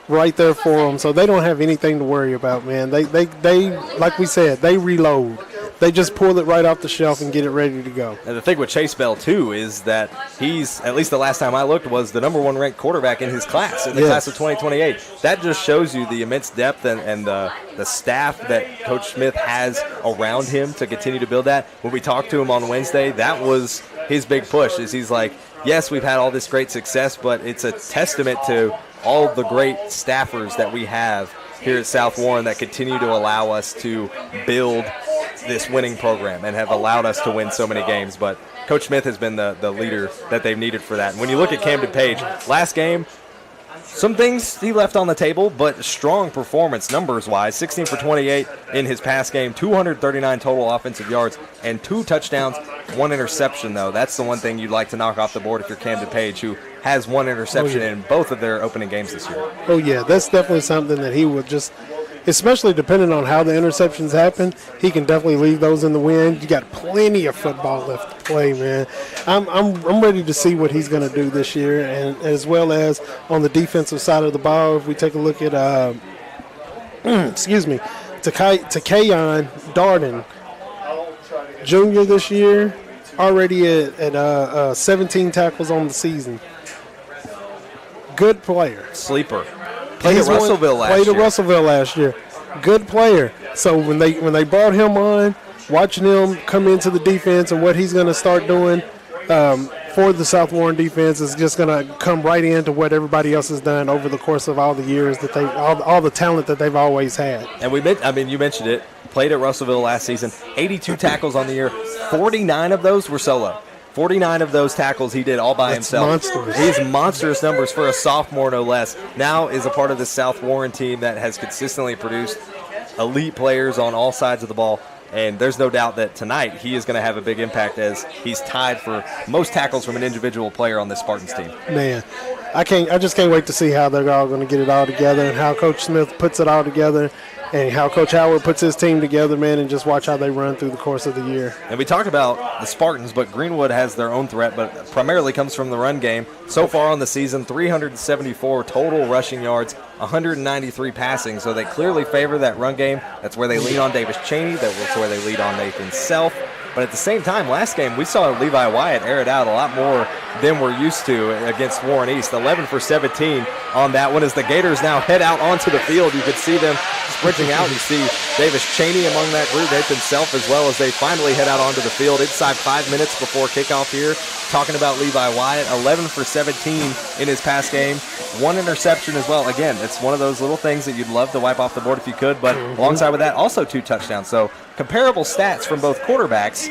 right there for them, so they don't have anything to worry about, man. They like we said, they reload. They just pull it right off the shelf and get it ready to go. And the thing with Chase Bell, too, is that he's, at least the last time I looked, was the number 1 ranked quarterback in his class, in the class of 2028. That just shows you the immense depth and the staff that Coach Smith has around him to continue to build that. When we talked to him on Wednesday, that was his big push, is he's like, yes, we've had all this great success, but it's a testament to all the great staffers that we have here at South Warren that continue to allow us to build this winning program and have allowed us to win so many games. But Coach Smith has been the leader that they've needed for that. And when you look at Camden Page, last game, some things he left on the table, but strong performance numbers-wise. 16 for 28 in his pass game, 239 total offensive yards, and 2 touchdowns, 1 interception, though. That's the one thing you'd like to knock off the board if you're Camden Page, who has 1 interception in both of their opening games this year. Oh, yeah, that's definitely something that he would just, especially depending on how the interceptions happen, he can definitely leave those in the wind. You got plenty of football left to play, man. I'm ready to see what he's going to do this year, and as well as on the defensive side of the ball. If we take a look at, Takayon Darden, junior this year, already at 17 tackles on the season. Good player. Sleeper. Played at Russellville last year. Good player. So when they brought him on, watching him come into the defense and what he's going to start doing for the South Warren defense is just going to come right into what everybody else has done over the course of all the years that all the talent that they've always had. And you mentioned it. Played at Russellville last season. 82 tackles on the year. 49 of those were solo. 49 of those tackles he did all by himself. Monstrous. He's monstrous numbers for a sophomore, no less. Now is a part of the South Warren team that has consistently produced elite players on all sides of the ball. And there's no doubt that tonight he is going to have a big impact, as he's tied for most tackles from an individual player on this Spartans team. Man, I just can't wait to see how they're all going to get it all together and how Coach Smith puts it all together and how Coach Howard puts his team together, man, and just watch how they run through the course of the year. And we talked about the Spartans, but Greenwood has their own threat, but primarily comes from the run game. So far on the season, 374 total rushing yards, 193 passing, so they clearly favor that run game. That's where they lean on Davis Cheney. That's where they lean on Nathan Self. But at the same time, last game, we saw Levi Wyatt air it out a lot more than we're used to against Warren East. 11 for 17 on that one as the Gators now head out onto the field. You could see them sprinting out. You see Davis Cheney among that group, Nathan Self as well, as they finally head out onto the field inside 5 minutes before kickoff here. Talking about Levi Wyatt, 11 for 17 in his past game. 1 interception as well. Again, it's one of those little things that you'd love to wipe off the board if you could, but alongside with that, also 2 touchdowns. So comparable stats from both quarterbacks.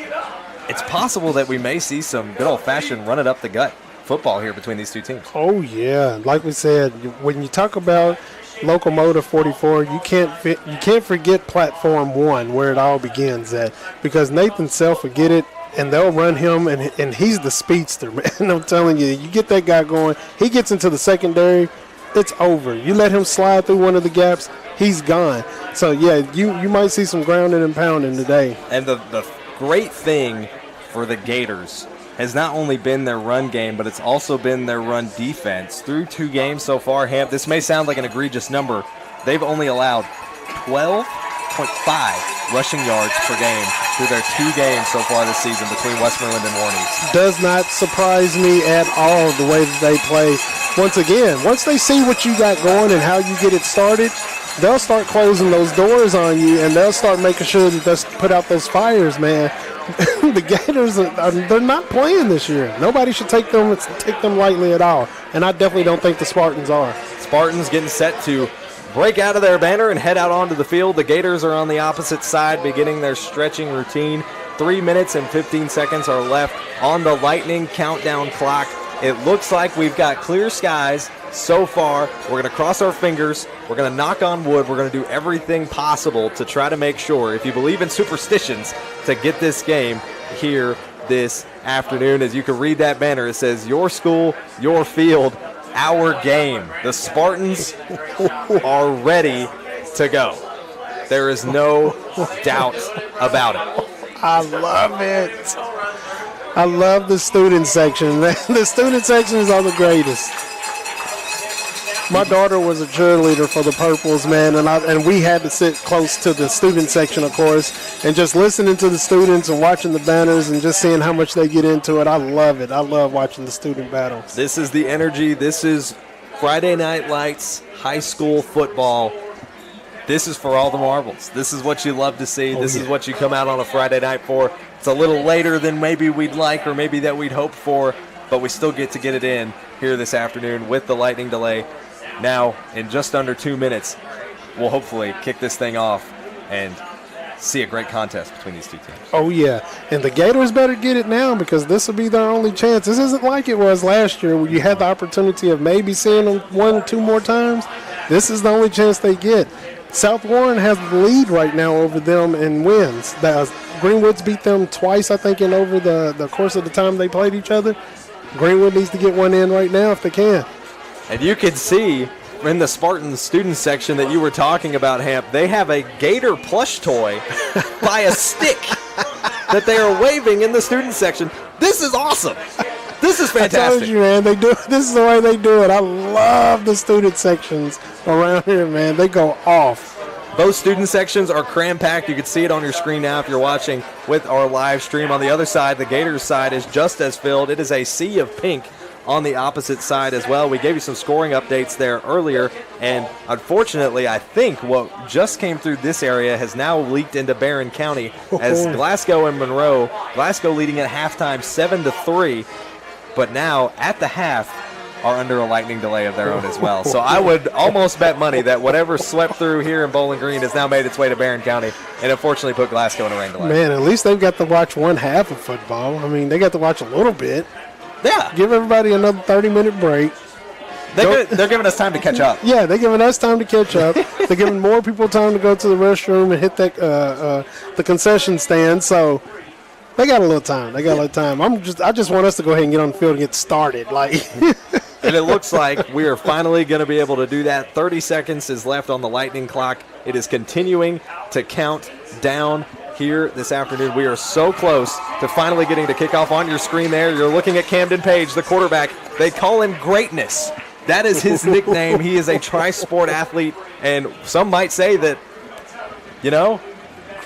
It's possible that we may see some good old-fashioned run-it-up-the-gut football here between these two teams. Oh, yeah. Like we said, when you talk about Locomotive 44, you can't forget Platform 1, where it all begins at, because Nathan Self will get it, and they'll run him, and he's the speedster, man. I'm telling you, you get that guy going, he gets into the secondary, it's over. You let him slide through one of the gaps, he's gone. So, yeah, you might see some grounding and pounding today. And the great thing for the Gators has not only been their run game, but it's also been their run defense. Through 2 games so far, Hamp, this may sound like an egregious number. They've only allowed 12.5 rushing yards per game through their 2 games so far this season between Westmoreland and Warren East. Does not surprise me at all the way that they play. Once again, once they see what you got going and how you get it started, they'll start closing those doors on you, and they'll start making sure that they put out those fires, man. The Gators, they're not playing this year. Nobody should take them lightly at all, and I definitely don't think the Spartans are. Spartans getting set to break out of their banner and head out onto the field. The Gators are on the opposite side beginning their stretching routine. 3 minutes and 15 seconds are left on the Lightning countdown clock. It looks like we've got clear skies so far. We're going to cross our fingers. We're going to knock on wood. We're going to do everything possible to try to make sure, if you believe in superstitions, to get this game here this afternoon. As you can read that banner, it says, "Your school, your field, our game." The Spartans are ready to go. There is no doubt about it. I love it. I love the student section. The student sections are the greatest. My daughter was a cheerleader for the Purples, man, and we had to sit close to the student section, of course, and just listening to the students and watching the banners and just seeing how much they get into it. I love it. I love watching the student battles. This is the energy. This is Friday Night Lights, high school football. This is for all the marbles. This is what you love to see. This is what you come out on a Friday night for. It's a little later than maybe we'd like or maybe that we'd hoped for, but we still get to get it in here this afternoon with the lightning delay. Now, in just under 2 minutes, we'll hopefully kick this thing off and see a great contest between these two teams. Oh, yeah. And the Gators better get it now because this will be their only chance. This isn't like it was last year where you had the opportunity of maybe seeing them 1 or 2 more times. This is the only chance they get. South Warren has the lead right now over them in wins. Greenwood's beat them twice, I think, in over the course of the time they played each other. Greenwood needs to get one in right now if they can. And you can see in the Spartan student section that you were talking about, Hamp, they have a Gator plush toy by a stick that they are waving in the student section. This is awesome. This is fantastic. I told you, man, this is the way they do it. I love the student sections around here, man. They go off. Both student sections are cram-packed. You can see it on your screen now if you're watching with our live stream. On the other side, the Gators side is just as filled. It is a sea of pink on the opposite side as well. We gave you some scoring updates there earlier, and unfortunately, I think what just came through this area has now leaked into Barron County as Glasgow and Monroe. Glasgow leading at halftime 7-3, but now at the half are under a lightning delay of their own as well. So I would almost bet money that whatever swept through here in Bowling Green has now made its way to Barron County and unfortunately put Glasgow in a rain delay. Man, at least they've got to watch one half of football. I mean, they got to watch a little bit. Yeah. Give everybody another 30-minute break. They're giving us time to catch up. Yeah, they're giving us time to catch up. They're giving more people time to go to the restroom and hit that the concession stand. So they got a little time. I just want us to go ahead and get on the field and get started. And it looks like we are finally going to be able to do that. 30 seconds is left on the lightning clock. It is continuing to count down here this afternoon. We are so close to finally getting to kick off. On your screen there, you're looking at Camden Page, the quarterback. They call him Greatness. That is his nickname. He is a tri-sport athlete, and some might say that,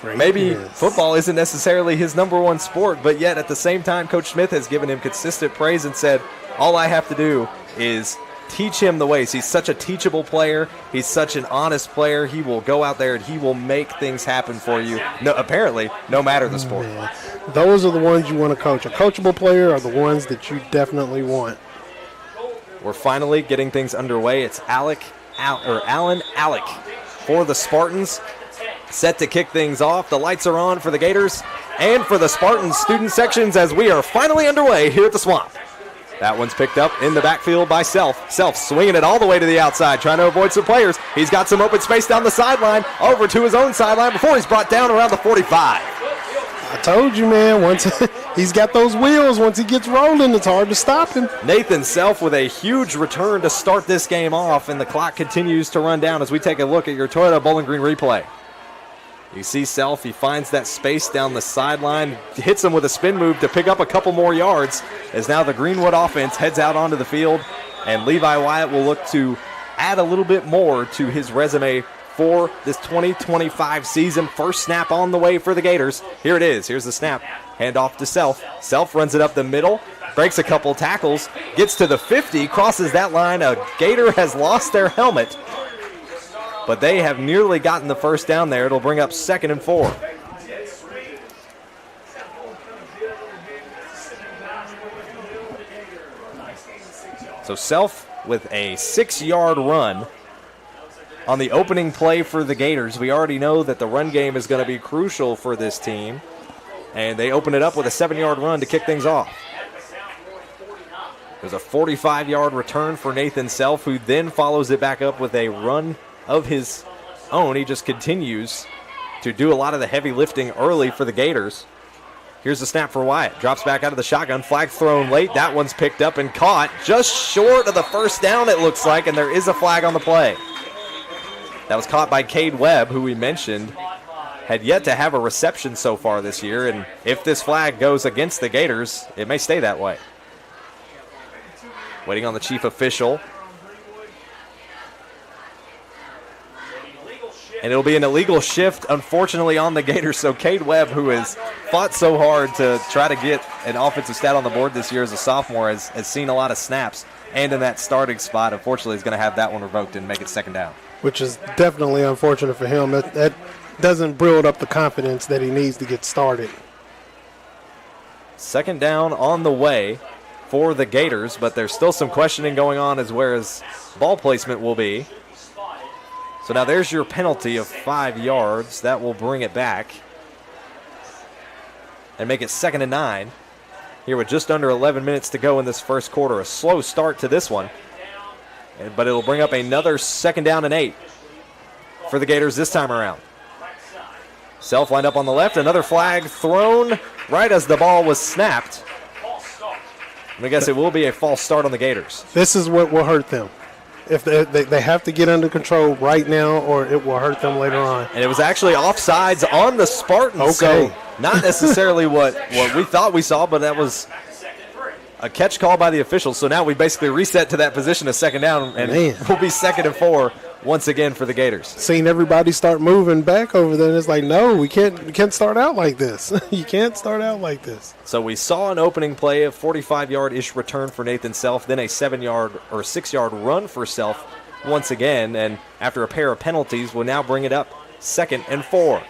maybe football isn't necessarily his number one sport, but yet at the same time, Coach Smith has given him consistent praise and said, all I have to do is teach him the ways. He's such a teachable player. He's such an honest player. He will go out there and he will make things happen for you, apparently, no matter the sport. Man, those are the ones you want to coach. A coachable player are the ones that you definitely want. We're finally getting things underway. It's Alan Alec for the Spartans, set to kick things off. The lights are on for the Gators and for the Spartans student sections as we are finally underway here at the Swamp. That one's picked up in the backfield by Self. Self swinging it all the way to the outside, trying to avoid some players. He's got some open space down the sideline, over to his own sideline before he's brought down around the 45. I told you, man, once he's got those wheels, once he gets rolling, it's hard to stop him. Nathan Self with a huge return to start this game off, and the clock continues to run down as we take a look at your Toyota Bowling Green replay. You see Self, he finds that space down the sideline, hits him with a spin move to pick up a couple more yards as now the Greenwood offense heads out onto the field, and Levi Wyatt will look to add a little bit more to his resume for this 2025 season. First snap on the way for the Gators. Here it is. Here's the snap. Hand off to Self. Self runs it up the middle, breaks a couple tackles, gets to the 50, crosses that line. A Gator has lost their helmet, but they have nearly gotten the first down there. It'll bring up 2nd and 4. So Self with a 6-yard run on the opening play for the Gators. We already know that the run game is going to be crucial for this team, and they open it up with a 7-yard run to kick things off. There's a 45-yard return for Nathan Self, who then follows it back up with a run of his own. He just continues to do a lot of the heavy lifting early for the Gators. Here's the snap for Wyatt. Drops back out of the shotgun. Flag thrown late. That one's picked up and caught just short of the first down, it looks like, and there is a flag on the play. That was caught by Cade Webb, who we mentioned had yet to have a reception so far this year, and if this flag goes against the Gators, it may stay that way. Waiting on the chief official. And it'll be an illegal shift, unfortunately, on the Gators. So Cade Webb, who has fought so hard to try to get an offensive stat on the board this year as a sophomore, has seen a lot of snaps. And in that starting spot, unfortunately, is going to have that one revoked and make it 2nd down. Which is definitely unfortunate for him. That doesn't build up the confidence that he needs to get started. 2nd down on the way for the Gators, but there's still some questioning going on as where his ball placement will be. So now there's your penalty of 5 yards. That will bring it back and make it 2nd and 9 here with just under 11 minutes to go in this first quarter. A slow start to this one, but it'll bring up another 2nd down and 8 for the Gators this time around. Self lined up on the left. Another flag thrown right as the ball was snapped. And I guess it will be a false start on the Gators. This is what will hurt them. If they have to get under control right now, or it will hurt them later on. And it was actually offsides on the Spartans, okay. So not necessarily what we thought we saw, but that was a catch call by the officials. So now we basically reset to that position of 2nd down, and we'll be 2nd and 4 once again for the Gators. Seeing everybody start moving back over there, and it's like, no, we can't start out like this. You can't start out like this. So we saw an opening play, a 45-yard-ish return for Nathan Self, then a 7-yard or 6-yard run for Self once again, and after a pair of penalties, we'll now bring it up 2nd and 4.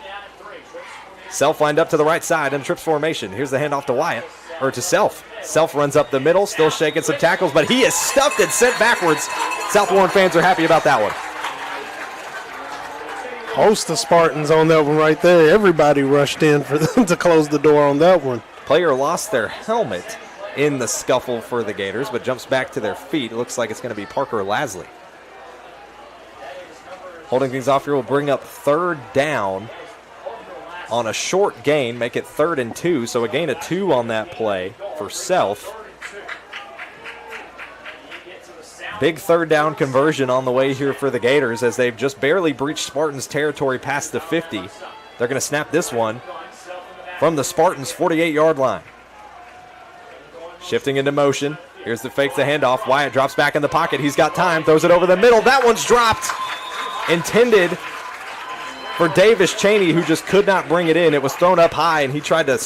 Self lined up to the right side in trips formation. Here's the handoff to Wyatt, or to Self. Self runs up the middle, still shaking some tackles, but he is stuffed and sent backwards. South Warren fans are happy about that one. Host of Spartans on that one right there. Everybody rushed in for them to close the door on that one. Player lost their helmet in the scuffle for the Gators, but jumps back to their feet. It looks like it's going to be Parker Lasley. Holding things off here will bring up 3rd down on a short gain, make it 3rd and 2. So a gain of 2 on that play for Self. Big 3rd down conversion on the way here for the Gators as they've just barely breached Spartans territory past the 50. They're going to snap this one from the Spartans' 48-yard line. Shifting into motion. Here's the fake, the handoff. Wyatt drops back in the pocket. He's got time, throws it over the middle. That one's dropped. Intended for Davis Cheney, who just could not bring it in. It was thrown up high, and he tried to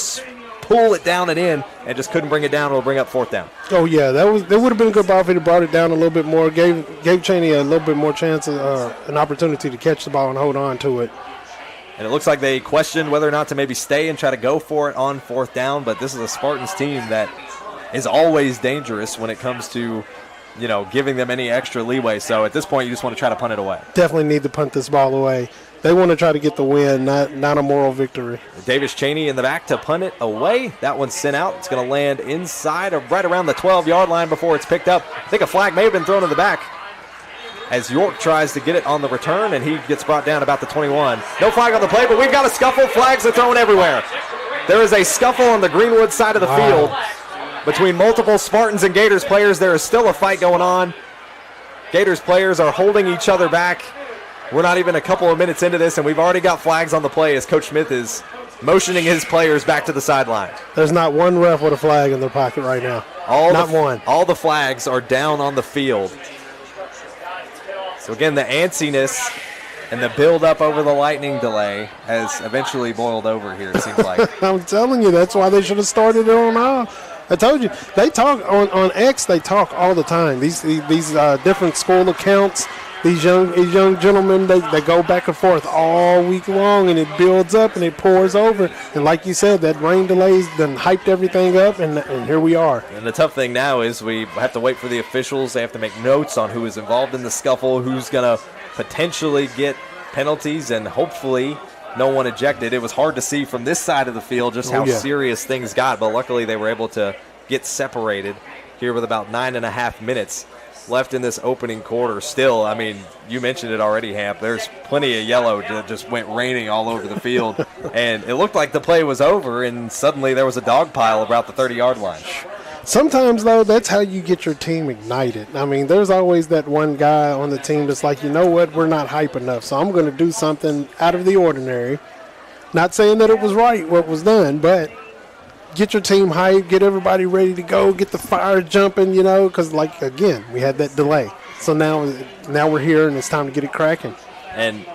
pull it down and in and just couldn't bring it down. It'll bring up 4th down. Oh, yeah, that would have been a good ball if he brought it down a little bit more, gave Cheney a little bit more chance, an opportunity to catch the ball and hold on to it. And it looks like they questioned whether or not to maybe stay and try to go for it on 4th down, but this is a Spartans team that is always dangerous when it comes to, giving them any extra leeway. So at this point, you just want to try to punt it away. Definitely need to punt this ball away. They want to try to get the win, not a moral victory. Davis Cheney in the back to punt it away. That one's sent out. It's going to land inside or right around the 12-yard line before it's picked up. I think a flag may have been thrown in the back as York tries to get it on the return, and he gets brought down about the 21. No flag on the play, but we've got a scuffle. Flags are thrown everywhere. There is a scuffle on the Greenwood side of the field between multiple Spartans and Gators players. There is still a fight going on. Gators players are holding each other back. We're not even a couple of minutes into this, and we've already got flags on the play as Coach Smith is motioning his players back to the sideline. There's not one ref with a flag in their pocket right now. Not one. All the flags are down on the field. So, again, the antsiness and the build-up over the lightning delay has eventually boiled over here, it seems like. I'm telling you, that's why they should have started it on off. I told you, they talk on X, they talk all the time. These different school accounts, these young gentlemen, they go back and forth all week long, and it builds up and it pours over. And like you said, that rain delays done hyped everything up, and here we are. And the tough thing now is we have to wait for the officials. They have to make notes on who is involved in the scuffle, who's going to potentially get penalties, and hopefully no one ejected. It was hard to see from this side of the field just how serious things got, but luckily they were able to get separated here with about 9.5 minutes left in this opening quarter. Still, I mean, you mentioned it already, Hamp. There's plenty of yellow that just went raining all over the field, and it looked like the play was over, and suddenly there was a dog pile about the 30-yard line. Sometimes, though, that's how you get your team ignited. I mean, there's always that one guy on the team that's like, you know what, we're not hype enough, so I'm going to do something out of the ordinary. Not saying that it was right what was done, but get your team hyped, get everybody ready to go, get the fire jumping, because, like, again, we had that delay. So now we're here, and it's time to get it cracking. And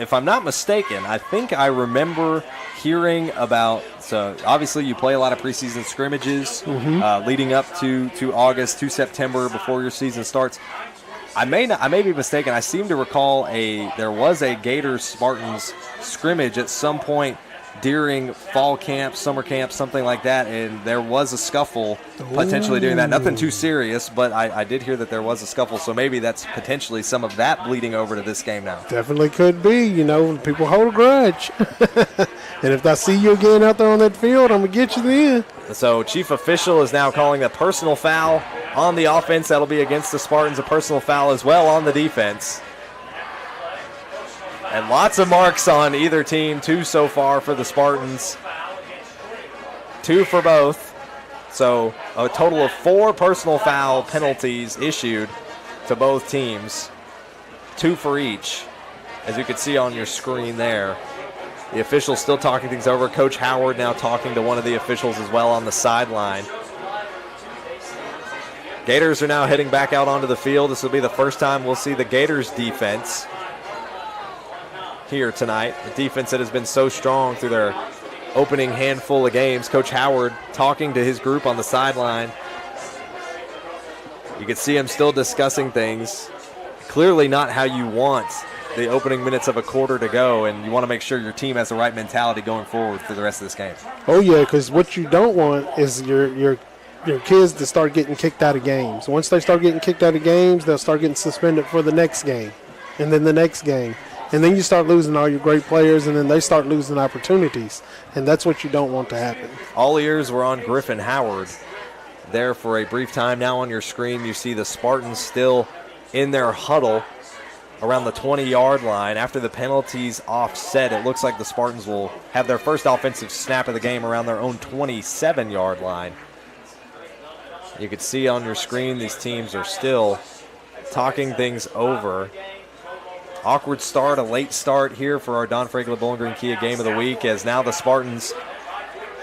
if I'm not mistaken, I think I remember hearing about, so obviously you play a lot of preseason scrimmages leading up to August, to September before your season starts. I may be mistaken. I seem to recall there was a Gators Spartans scrimmage at some point during fall camp, summer camp, something like that, and there was a scuffle potentially doing that. Nothing too serious, but I did hear that there was a scuffle, so maybe that's potentially some of that bleeding over to this game now. Definitely could be. People hold a grudge. And if I see you again out there on that field, I'm going to get you then. So chief official is now calling a personal foul on the offense. That'll be against the Spartans, a personal foul as well on the defense. And lots of marks on either team, 2 so far for the Spartans, 2 for both. So a total of 4 personal foul penalties issued to both teams, 2 for each, as you can see on your screen there. The officials still talking things over. Coach Howard now talking to one of the officials as well on the sideline. Gators are now heading back out onto the field. This will be the first time we'll see the Gators defense here tonight. A defense that has been so strong through their opening handful of games. Coach Howard talking to his group on the sideline. You can see him still discussing things. Clearly not how you want the opening minutes of a quarter to go, and you want to make sure your team has the right mentality going forward for the rest of this game. Oh, yeah, because what you don't want is your kids to start getting kicked out of games. Once they start getting kicked out of games, they'll start getting suspended for the next game, and then the next game. And then you start losing all your great players, and then they start losing opportunities. And that's what you don't want to happen. All ears were on Griffin Howard there for a brief time. Now on your screen, you see the Spartans still in their huddle around the 20-yard line. After the penalties offset, it looks like the Spartans will have their first offensive snap of the game around their own 27-yard line. You can see on your screen these teams are still talking things over. Awkward start, a late start here for our Don Franklin Bowling Green Kia Game of the Week, as now the Spartans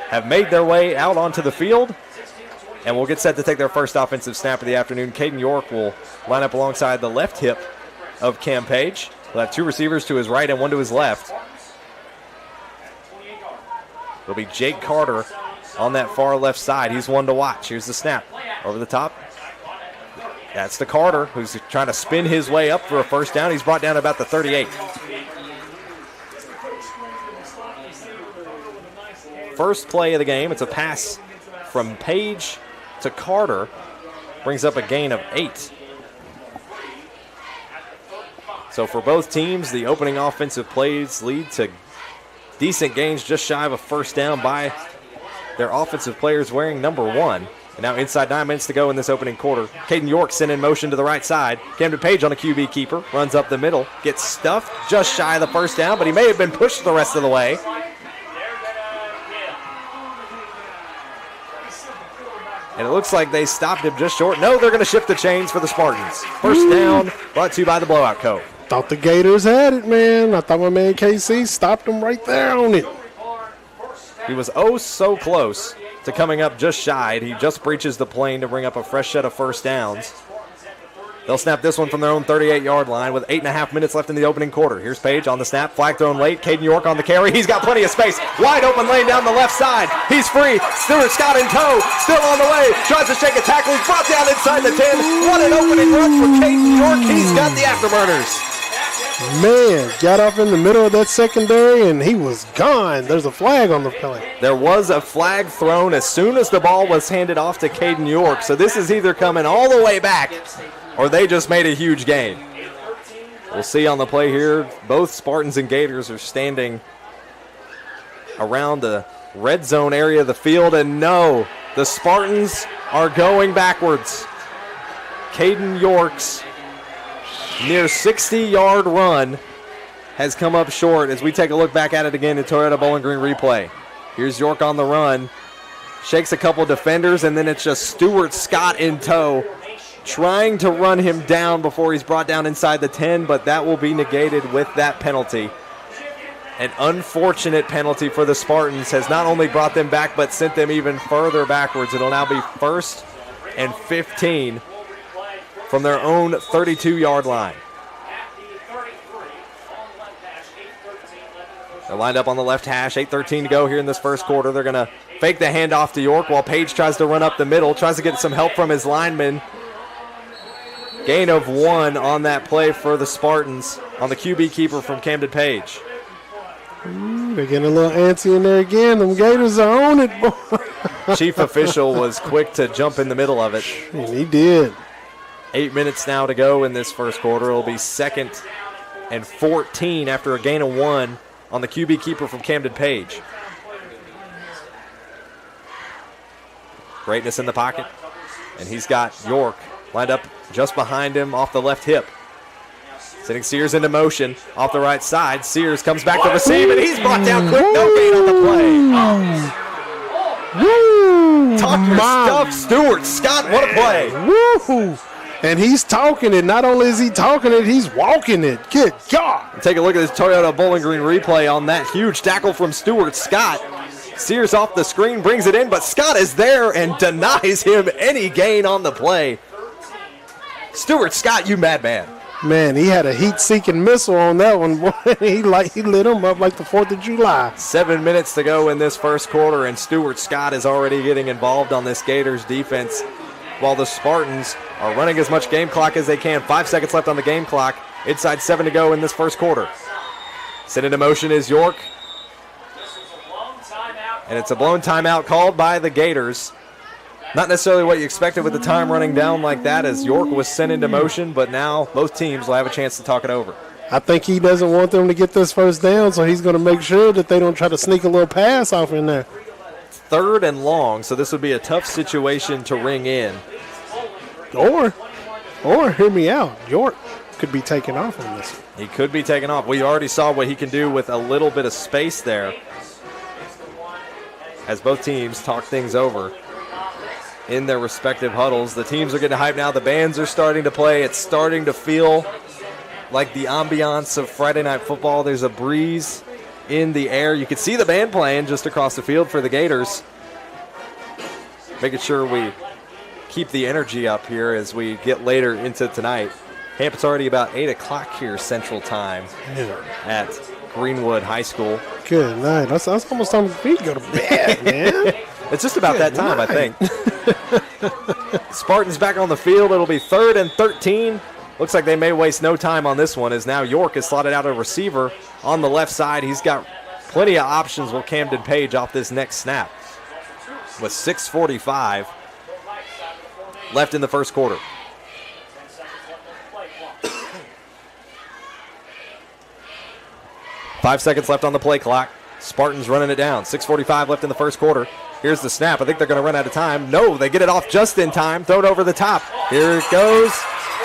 have made their way out onto the field and will get set to take their first offensive snap of the afternoon. Caden York will line up alongside the left hip of Cam Page. He'll have two receivers to his right and one to his left. It'll be Jake Carter on that far left side. He's one to watch. Here's the snap. Over the top. That's to Carter, who's trying to spin his way up for a first down. He's brought down about the 38. First play of the game. It's a pass from Page to Carter. Brings up a gain of 8. So for both teams, the opening offensive plays lead to decent gains, just shy of a first down by their offensive players wearing number 1. And now inside 9 minutes to go in this opening quarter. Caden York sent in motion to the right side. Camden Page on a QB keeper. Runs up the middle. Gets stuffed just shy of the first down, but he may have been pushed the rest of the way. And it looks like they stopped him just short. No, they're going to shift the chains for the Spartans. First down brought to you by the blowout code. Thought the Gators had it, man. I thought my man KC stopped him right there on it. He was so close to coming up just shy. He just breaches the plane to bring up a fresh set of first downs. They'll snap this one from their own 38-yard line with 8.5 minutes left in the opening quarter. Here's Page on the snap. Flag thrown late. Caden York on the carry. He's got plenty of space. Wide open lane down the left side. He's free. Stewart Scott in tow. Still on the way. Tries to shake a tackle. He's brought down inside the 10. What an opening run for Caden York. He's got the afterburners. Man, got off in the middle of that secondary, and he was gone. There's a flag on the play. There was a flag thrown as soon as the ball was handed off to Caden York. So this is either coming all the way back or they just made a huge gain. We'll see on the play here. Both Spartans and Gators are standing around the red zone area of the field, and no, the Spartans are going backwards. Caden York's near 60-yard run has come up short as we take a look back at it again in Toyota Bowling Green replay. Here's York on the run. Shakes a couple defenders, and then it's just Stewart Scott in tow, trying to run him down before he's brought down inside the 10, but that will be negated with that penalty. An unfortunate penalty for the Spartans has not only brought them back, but sent them even further backwards. It'll now be 1st and 15 from their own 32-yard line. They're lined up on the left hash, 8:13 to go here in this first quarter. They're going to fake the handoff to York while Page tries to run up the middle, tries to get some help from his lineman. Gain of 1 on that play for the Spartans on the QB keeper from Camden Page. They're getting a little antsy in there again. Them Gators are on it, boy. Chief official was quick to jump in the middle of it. And he did. 8 minutes now to go in this first quarter. It'll be 2nd and 14 after a gain of 1 on the QB keeper from Camden Page. Greatness in the pocket. And he's got York lined up just behind him off the left hip. Sending Sears into motion off the right side. Sears comes back to receive, and he's brought down quick. No gain on the play. Talk your stuff, Stewart Scott. What a play. Woo! And he's talking it. Not only is he talking it, he's walking it. Good God. Take a look at this Toyota Bowling Green replay on that huge tackle from Stewart Scott. Sears off the screen, brings it in, but Scott is there and denies him any gain on the play. Stewart Scott, you madman. Man, he had a heat-seeking missile on that one. Boy. He lit him up like the 4th of July. 7 minutes to go in this first quarter, and Stewart Scott is already getting involved on this Gators defense while the Spartans are running as much game clock as they can. 5 seconds left on the game clock. Inside 7 to go in this first quarter. Sent into motion is York. And it's a blown timeout called by the Gators. Not necessarily what you expected with the time running down like that as York was sent into motion, but now both teams will have a chance to talk it over. I think he doesn't want them to get this first down, so he's going to make sure that they don't try to sneak a little pass off in there. 3rd and long, so this would be a tough situation to ring in. Or hear me out, York could be taken off on this. He could be taken off. We already saw what he can do with a little bit of space there as both teams talk things over in their respective huddles. The teams are getting hyped now. The bands are starting to play. It's starting to feel like the ambiance of Friday Night Football. There's a breeze in the air. You can see the band playing just across the field for the Gators. Making sure we keep the energy up here as we get later into tonight. Camp, it's already about 8 o'clock here Central Time at Greenwood High School. Good night. That's almost time for me to go to bed, man. It's just about that time, I think. Spartans back on the field. It'll be 3rd and 13. Looks like they may waste no time on this one, as now York is slotted out a receiver on the left side. He's got plenty of options with Camden Page off this next snap. With 6:45 left in the first quarter. Five seconds left on the play clock. Spartans running it down. 6:45 left in the first quarter. Here's the snap. I think they're going to run out of time. No, they get it off just in time. Throw it over the top. Here it goes.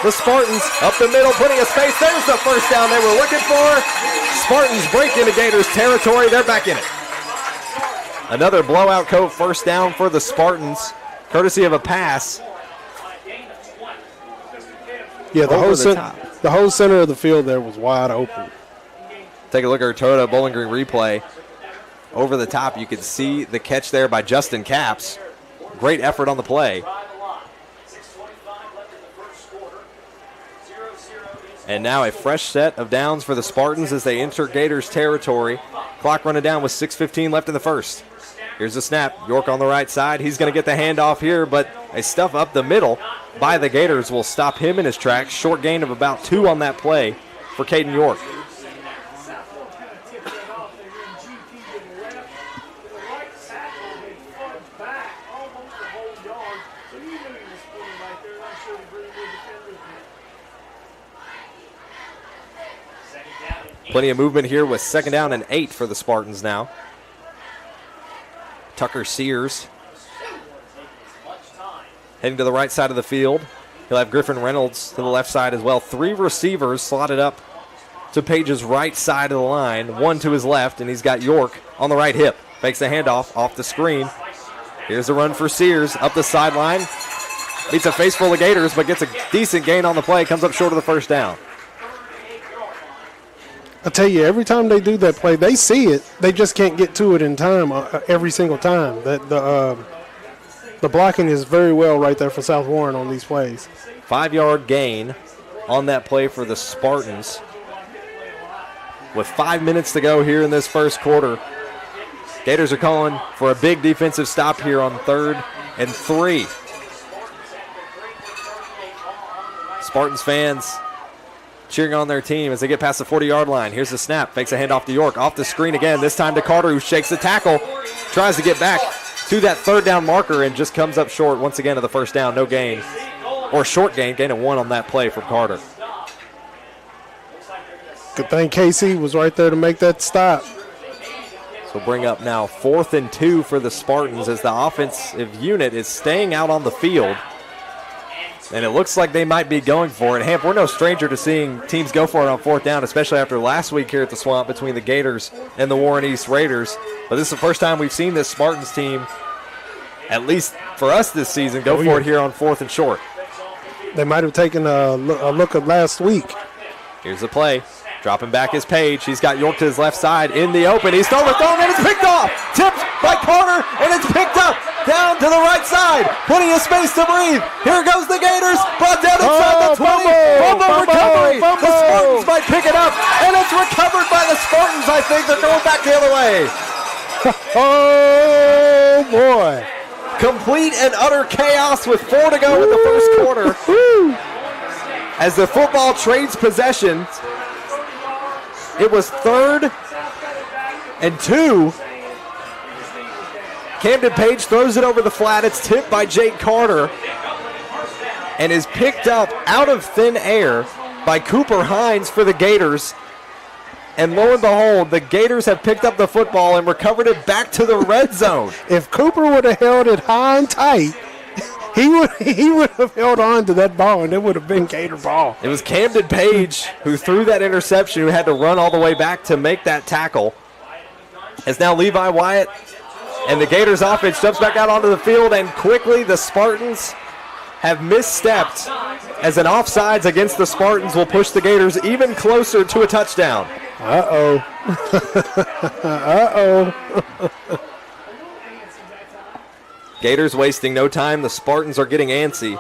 The Spartans up the middle, plenty of space. There's the first down they were looking for. Spartans break into Gators territory. They're back in it. Another blowout coat first down for the Spartans, courtesy of a pass. Yeah, the whole center of the field there was wide open. Take a look at our Toyota Bowling Green replay. Over the top, you can see the catch there by Justin Capps. Great effort on the play. And now a fresh set of downs for the Spartans as they enter Gators territory. Clock running down with 6:15 left in the first. Here's the snap. York on the right side. He's going to get the handoff here, but a stuff up the middle by the Gators will stop him in his tracks. Short gain of about 2 on that play for Caden York. Plenty of movement here with 2nd down and 8 for the Spartans now. Tucker Sears heading to the right side of the field. He'll have Griffin Reynolds to the left side as well. 3 receivers slotted up to Page's right side of the line, 1 to his left, and he's got York on the right hip. Fakes the handoff off the screen. Here's a run for Sears up the sideline. Beats a face full of Gators, but gets a decent gain on the play. Comes up short of the first down. I tell you, every time they do that play, they see it. They just can't get to it in time every single time. The blocking is very well right there for South Warren on these plays. 5-yard gain on that play for the Spartans. With 5 minutes to go here in this first quarter, Gators are calling for a big defensive stop here on 3rd and 3. Spartans fans cheering on their team as they get past the 40-yard line. Here's the snap. Fakes a handoff to York. Off the screen again. This time to Carter, who shakes the tackle. Tries to get back to that 3rd down marker and just comes up short once again of the first down. No gain. Or short gain. Gain of 1 on that play from Carter. Good thing KC was right there to make that stop. So bring up now 4th and 2 for the Spartans as the offensive unit is staying out on the field. And it looks like they might be going for it. Hamp, we're no stranger to seeing teams go for it on 4th down, especially after last week here at the Swamp between the Gators and the Warren East Raiders. But this is the first time we've seen this Spartans team, at least for us this season, go for it here on 4th and short. They might have taken a look at last week. Here's the play. Dropping back is Page. He's got York to his left side in the open. He's thrown and it's picked off. Tipped by Carter, and it's picked up down to the right side. Plenty of space to breathe. Here goes the Gators. Brought down inside the 20. Fumble recovery. The Spartans might pick it up, and it's recovered by the Spartans. I think they're going back the other way. Oh, boy. Complete and utter chaos with 4 to go in the first quarter. As the football trades possession, it was 3rd and 2. Camden Page throws it over the flat. It's tipped by Jake Carter and is picked up out of thin air by Cooper Hines for the Gators. And lo and behold, the Gators have picked up the football and recovered it back to the red zone. If Cooper would have held it high and tight, he would have held on to that ball, and it would have been Gator ball. It was Camden Page who threw that interception, who had to run all the way back to make that tackle. As now Levi Wyatt and the Gators offense jumps back out onto the field, and quickly the Spartans have misstepped as an offsides against the Spartans will push the Gators even closer to a touchdown. Uh-oh. Uh-oh. Gators wasting no time. The Spartans are getting antsy.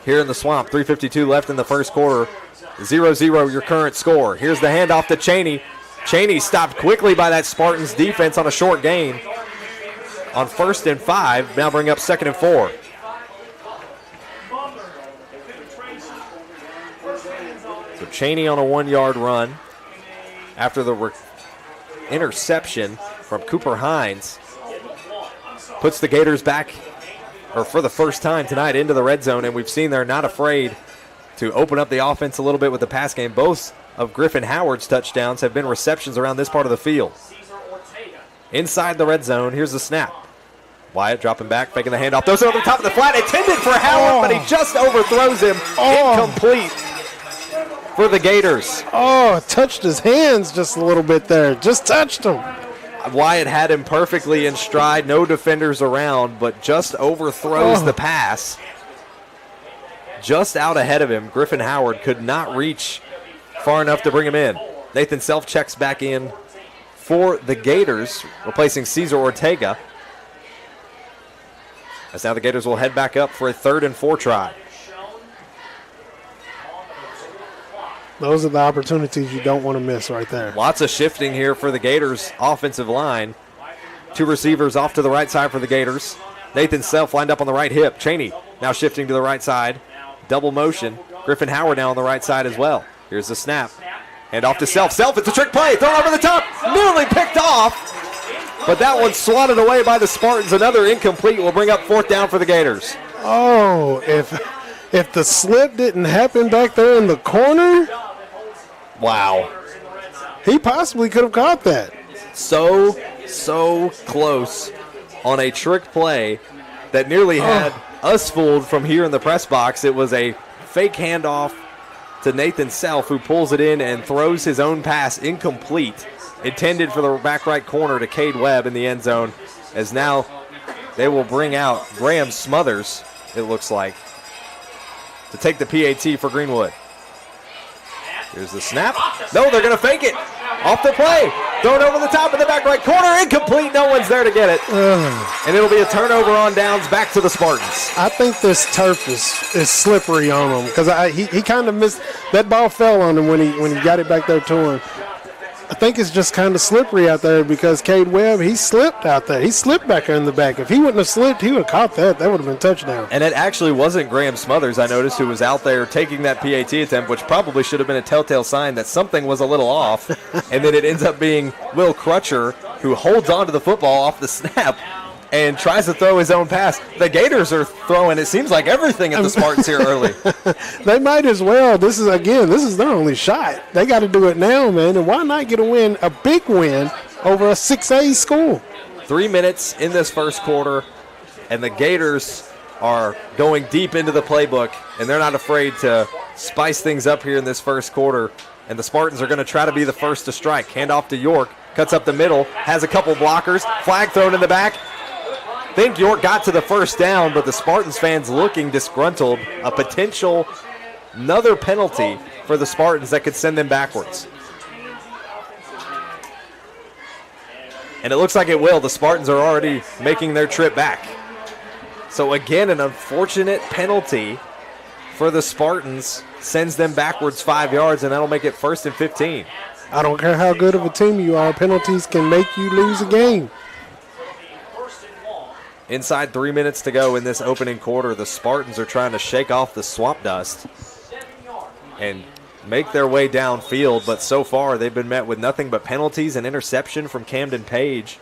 here in the Swamp. 3:52 left in the first quarter. 0-0 your current score. Here's the handoff to Cheney. Cheney stopped quickly by that Spartans defense on a short gain. On 1st and 5, now bring up 2nd and 4. So Cheney on a 1-yard run after the interception from Cooper Hines puts the Gators back, or for the first time tonight, into the red zone, and we've seen they're not afraid to open up the offense a little bit with the pass game. Both of Griffin Howard's touchdowns have been receptions around this part of the field. Inside the red zone, here's the snap. Wyatt dropping back, faking the handoff, throws it over the top of the flat, intended for Howard, but he just overthrows him. Incomplete for the Gators. Touched his hands just a little bit there. Just touched him. Wyatt had him perfectly in stride, no defenders around, but just overthrows the pass. Just out ahead of him, Griffin Howard could not reach far enough to bring him in. Nathan Self checks back in for the Gators, replacing Cesar Ortega. As now the Gators will head back up for a 3rd and 4 try. Those are the opportunities you don't want to miss right there. Lots of shifting here for the Gators offensive line. 2 receivers off to the right side for the Gators. Nathan Self lined up on the right hip. Cheney now shifting to the right side. Double motion. Griffin Howard now on the right side as well. Here's the snap. And off to Self. Self, it's a trick play. Thrown over the top. Nearly picked off. But that one swatted away by the Spartans. Another incomplete will bring up 4th down for the Gators. If the slip didn't happen back there in the corner. Wow. He possibly could have caught that. So close on a trick play that nearly had us fooled from here in the press box. It was a fake handoff to Nathan Self, who pulls it in and throws his own pass incomplete, intended for the back right corner to Cade Webb in the end zone, as now they will bring out Graham Smothers, it looks like, to take the PAT for Greenwood. Here's the snap. No, they're going to fake it. Off the play. Thrown over the top of the back right corner. Incomplete. No one's there to get it. And it'll be a turnover on downs back to the Spartans. I think this turf is slippery on him because he kind of missed. That ball fell on him when he got it back there to him. I think it's just kind of slippery out there because Cade Webb, he slipped out there. He slipped back there in the back. If he wouldn't have slipped, he would have caught that. That would have been a touchdown. And it actually wasn't Graham Smothers, I noticed, who was out there taking that PAT attempt, which probably should have been a telltale sign that something was a little off. And then it ends up being Will Crutcher, who holds on to the football off the snap and tries to throw his own pass. The Gators are throwing, it seems like, everything at the Spartans here early. They might as well. This is their only shot. They got to do it now, man. And why not get a big win over a 6A school? 3 minutes in this first quarter, and the Gators are going deep into the playbook, and they're not afraid to spice things up here in this first quarter. And the Spartans are going to try to be the first to strike. Handoff to York, cuts up the middle, has a couple blockers, flag thrown in the back. I think York got to the first down, but the Spartans fans looking disgruntled. A potential another penalty for the Spartans that could send them backwards. And it looks like it will. The Spartans are already making their trip back. So again, an unfortunate penalty for the Spartans sends them backwards 5 yards, and that'll make it 1st and 15. I don't care how good of a team you are. Penalties can make you lose a game. Inside 3 minutes to go in this opening quarter, the Spartans are trying to shake off the swamp dust and make their way downfield, but so far they've been met with nothing but penalties. An interception from Camden Page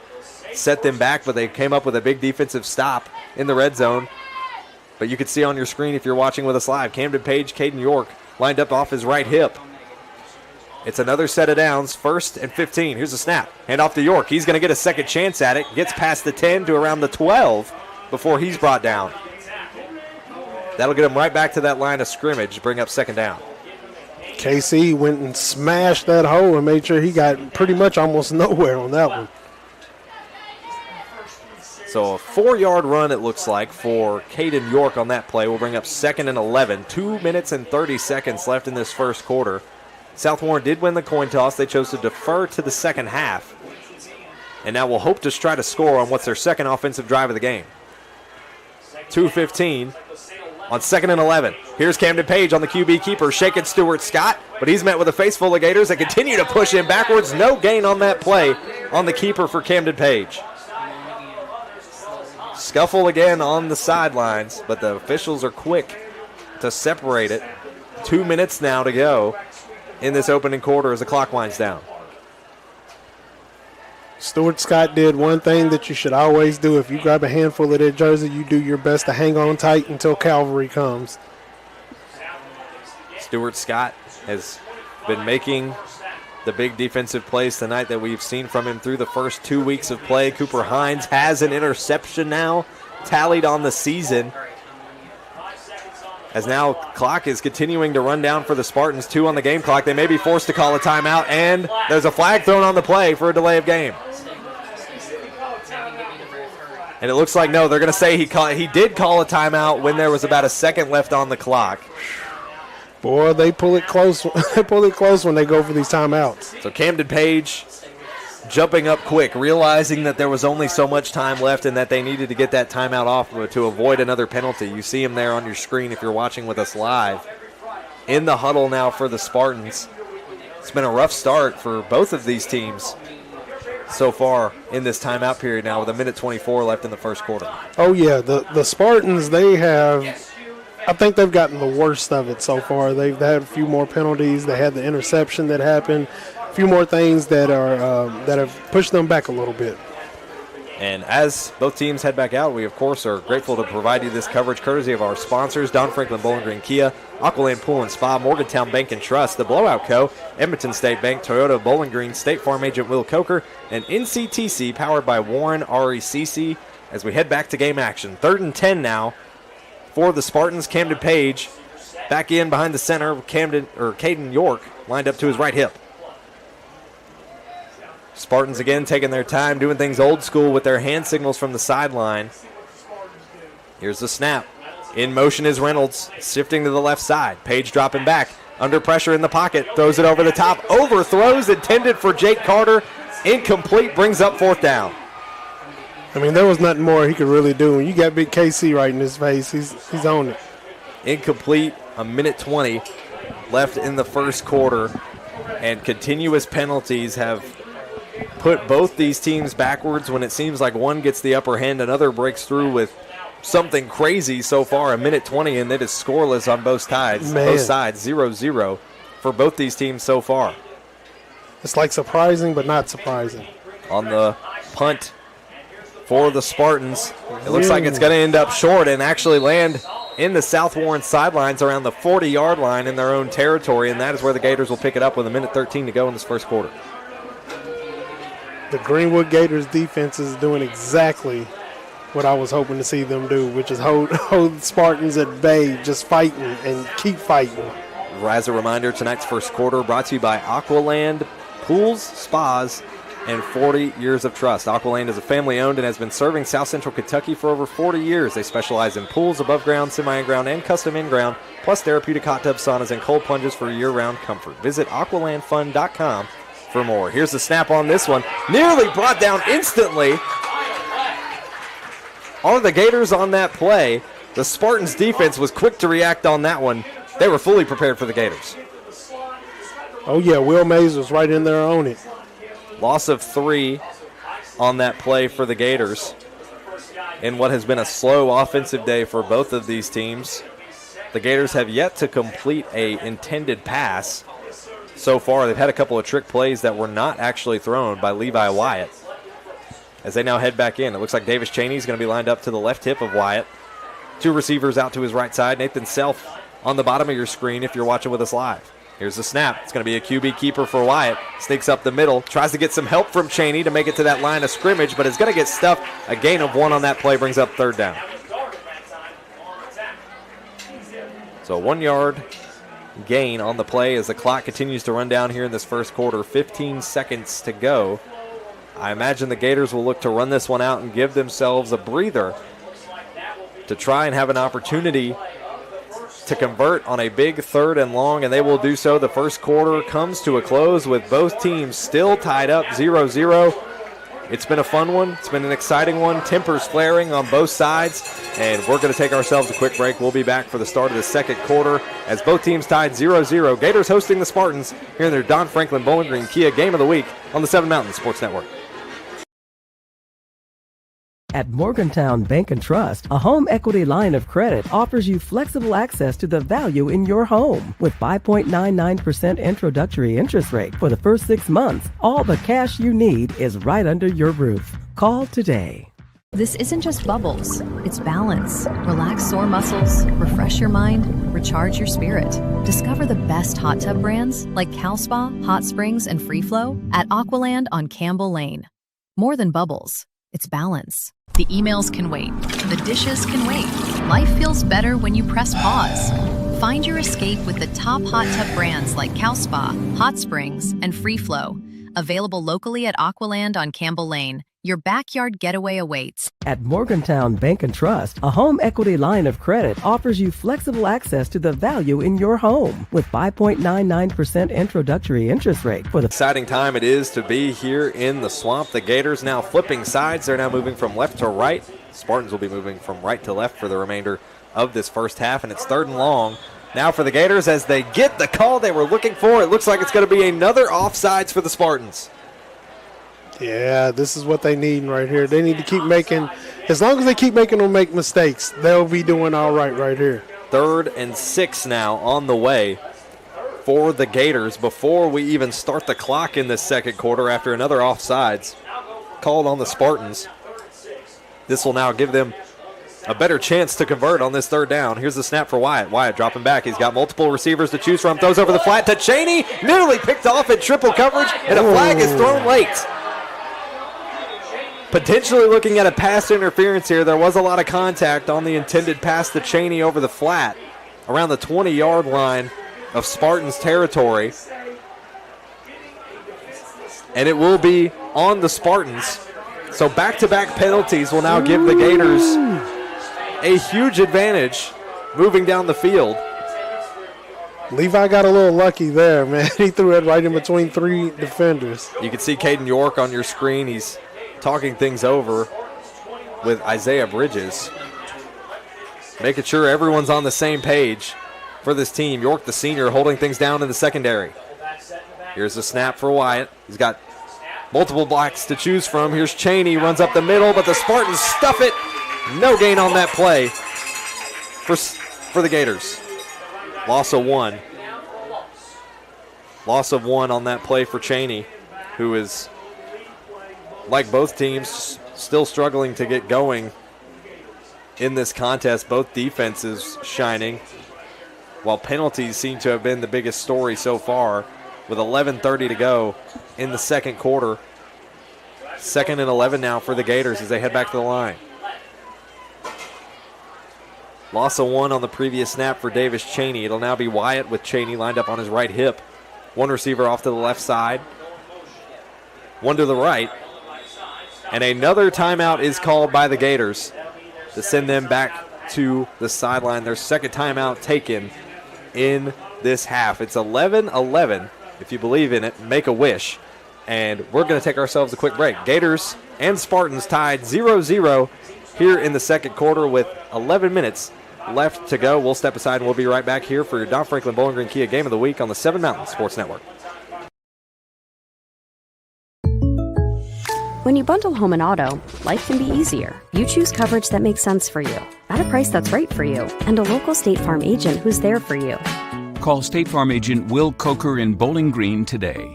set them back, but they came up with a big defensive stop in the red zone. But you can see on your screen if you're watching with us live, Camden Page, Caden York lined up off his right hip. It's another set of downs, 1st and 15. Here's a snap. Hand off to York. He's going to get a second chance at it. Gets past the 10 to around the 12 before he's brought down. That'll get him right back to that line of scrimmage, bring up 2nd down. KC went and smashed that hole and made sure he got pretty much almost nowhere on that one. So a 4-yard run, it looks like, for Caden York on that play. We'll bring up 2nd and 11. 2 minutes and 30 seconds left in this first quarter. South Warren did win the coin toss. They chose to defer to the second half. And now we'll hope to try to score on what's their second offensive drive of the game. 2:15 On 2nd and 11, here's Camden Page on the QB keeper, shaking Stuart Scott, but he's met with a face full of Gators that continue to push him backwards. No gain on that play on the keeper for Camden Page. Scuffle again on the sidelines, but the officials are quick to separate it. 2 minutes now to go in this opening quarter as the clock winds down. Stuart Scott did one thing that you should always do. If you grab a handful of that jersey, you do your best to hang on tight until cavalry comes. Stuart Scott has been making the big defensive plays tonight that we've seen from him through the first 2 weeks of play. Cooper Hines has an interception now, tallied on the season. As now clock is continuing to run down for the Spartans, 2 on the game clock. They may be forced to call a timeout, and there's a flag thrown on the play for a delay of game. And it looks like, no, they're going to say he did call a timeout when there was about a second left on the clock. Boy, they pull it close. They pull it close when they go for these timeouts. So Camden Page jumping up quick, realizing that there was only so much time left and that they needed to get that timeout off to avoid another penalty. You see him there on your screen if you're watching with us live. In the huddle now for the Spartans. It's been a rough start for both of these teams so far in this timeout period now with 1:24 left in the first quarter. Oh, yeah. The Spartans, they have, I think they've gotten the worst of it so far. They've had a few more penalties. They had the interception that happened. A few more things that are that have pushed them back a little bit. And as both teams head back out, we, of course, are grateful to provide you this coverage courtesy of our sponsors, Don Franklin Bowling Green Kia, Aqualand Pool and Spa, Morgantown Bank and Trust, The Blowout Co., Edmonton State Bank, Toyota Bowling Green, State Farm Agent Will Coker, and NCTC, powered by Warren RECC, as we head back to game action. 3rd and 10 now for the Spartans. Camden Page back in behind the center, Caden York lined up to his right hip. Spartans again taking their time, doing things old school with their hand signals from the sideline. Here's the snap. In motion is Reynolds, shifting to the left side. Page dropping back, under pressure in the pocket, throws it over the top, overthrows, intended for Jake Carter. Incomplete, brings up 4th down. I mean, there was nothing more he could really do. When you got Big KC right in his face, he's on it. Incomplete, 1:20 left in the first quarter, and continuous penalties have put both these teams backwards. When it seems like one gets the upper hand, another breaks through with something crazy so far. 1:20, and it is scoreless on both sides. Man. Both sides, 0-0 for both these teams so far. It's like surprising, but not surprising. On the punt for the Spartans, it looks like it's going to end up short and actually land in the South Warren sidelines around the 40-yard line in their own territory, and that is where the Gators will pick it up with 1:13 to go in this first quarter. The Greenwood Gators defense is doing exactly what I was hoping to see them do, which is hold the Spartans at bay, just fighting and keep fighting. As a reminder, tonight's first quarter brought to you by Aqualand Pools, Spas, and 40 Years of Trust. Aqualand is a family-owned and has been serving South Central Kentucky for over 40 years. They specialize in pools, above ground, semi-in-ground, and custom in-ground, plus therapeutic hot tub saunas and cold plunges for year-round comfort. Visit aqualandfun.com for more. Here's the snap on this one. Nearly brought down instantly. Are the Gators on that play? The Spartans defense was quick to react on that one. They were fully prepared for the Gators. Oh, yeah, Will Mays was right in there on it. Loss of 3 on that play for the Gators in what has been a slow offensive day for both of these teams. The Gators have yet to complete a intended pass. So far, they've had a couple of trick plays that were not actually thrown by Levi Wyatt. As they now head back in, it looks like Davis Cheney is going to be lined up to the left hip of Wyatt. 2 receivers out to his right side. Nathan Self on the bottom of your screen if you're watching with us live. Here's the snap. It's going to be a QB keeper for Wyatt. Sneaks up the middle. Tries to get some help from Cheney to make it to that line of scrimmage, but is going to get stuffed. A gain of 1 on that play brings up 3rd down. So 1 yard gain on the play as the clock continues to run down here in this first quarter. 15 seconds to go. I imagine the Gators will look to run this one out and give themselves a breather to try and have an opportunity to convert on a big 3rd and long, and they will do so. The first quarter comes to a close with both teams still tied up 0-0. It's been a fun one. It's been an exciting one. Tempers flaring on both sides, and we're going to take ourselves a quick break. We'll be back for the start of the second quarter as both teams tied 0-0. Gators hosting the Spartans here in their Don Franklin Bowling Green Kia Game of the Week on the Seven Mountains Sports Network. At Morgantown Bank and Trust, a home equity line of credit offers you flexible access to the value in your home. With 5.99% introductory interest rate for the first 6 months, all the cash you need is right under your roof. Call today. This isn't just bubbles, it's balance. Relax sore muscles, refresh your mind, recharge your spirit. Discover the best hot tub brands like Cal Spa, Hot Springs, and Free Flow at Aqualand on Campbell Lane. More than bubbles, it's balance. The emails can wait. The dishes can wait. Life feels better when you press pause. Find your escape with the top hot tub brands like Cal Spa, Hot Springs, and Free Flow. Available locally at Aqualand on Campbell Lane. Your backyard getaway awaits. At Morgantown Bank and Trust, a home equity line of credit offers you flexible access to the value in your home. With 5.99% introductory interest rate for the exciting time it is to be here in the Swamp. The Gators now flipping sides. They're now moving from left to right. Spartans will be moving from right to left for the remainder of this first half, and it's 3rd and long. Now for the Gators as they get the call they were looking for. It looks like it's going to be another offsides for the Spartans. Yeah, this is what they need right here. They need to keep making, as long as they keep making them make mistakes, they'll be doing all right here. 3rd and 6 now on the way for the Gators before we even start the clock in this second quarter after another offsides called on the Spartans. This will now give them a better chance to convert on this 3rd down. Here's the snap for Wyatt. Wyatt dropping back. He's got multiple receivers to choose from. Throws over the flat to Cheney. Nearly picked off in triple coverage, and a flag is thrown late. Potentially looking at a pass interference here. There was a lot of contact on the intended pass to Cheney over the flat around the 20-yard line of Spartans territory. And it will be on the Spartans. So back-to-back penalties will now give the Gators a huge advantage moving down the field. Levi got a little lucky there, man. He threw it right in between 3 defenders. You can see Caden York on your screen. He's talking things over with Isaiah Bridges, making sure everyone's on the same page for this team. York, the senior, holding things down in the secondary. Here's the snap for Wyatt. He's got multiple blocks to choose from. Here's Cheney, runs up the middle, but the Spartans stuff it. No gain on that play for the Gators. Loss of 1. Loss of 1 on that play for Cheney, who is, like both teams, still struggling to get going in this contest. Both defenses shining, while penalties seem to have been the biggest story so far with 11:30 to go in the second quarter. 2nd and 11 now for the Gators as they head back to the line. Loss of 1 on the previous snap for Davis Cheney. It'll now be Wyatt with Cheney lined up on his right hip. One receiver off to the left side, one to the right. And another timeout is called by the Gators to send them back to the sideline. Their second timeout taken in this half. It's 11-11, if you believe in it. Make a wish. And we're going to take ourselves a quick break. Gators and Spartans tied 0-0 here in the second quarter with 11 minutes left to go. We'll step aside and we'll be right back here for your Don Franklin Bowling Green Kia Game of the Week on the Seven Mountains Sports Network. When you bundle home and auto, life can be easier. You choose coverage that makes sense for you, at a price that's right for you, and a local State Farm agent who's there for you. Call State Farm agent Will Coker in Bowling Green today.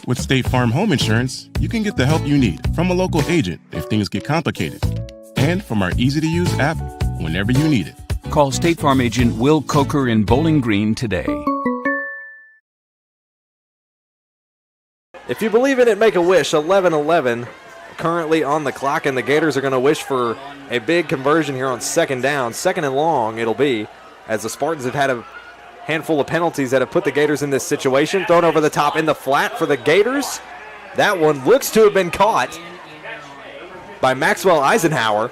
With State Farm Home Insurance, you can get the help you need from a local agent if things get complicated, and from our easy-to-use app whenever you need it. Call State Farm agent Will Coker in Bowling Green today. If you believe in it, make a wish. 11-11 currently on the clock, and the Gators are going to wish for a big conversion here on 2nd down. 2nd and long it'll be, as the Spartans have had a handful of penalties that have put the Gators in this situation. Thrown over the top in the flat for the Gators. That one looks to have been caught by Maxwell Eisenhower,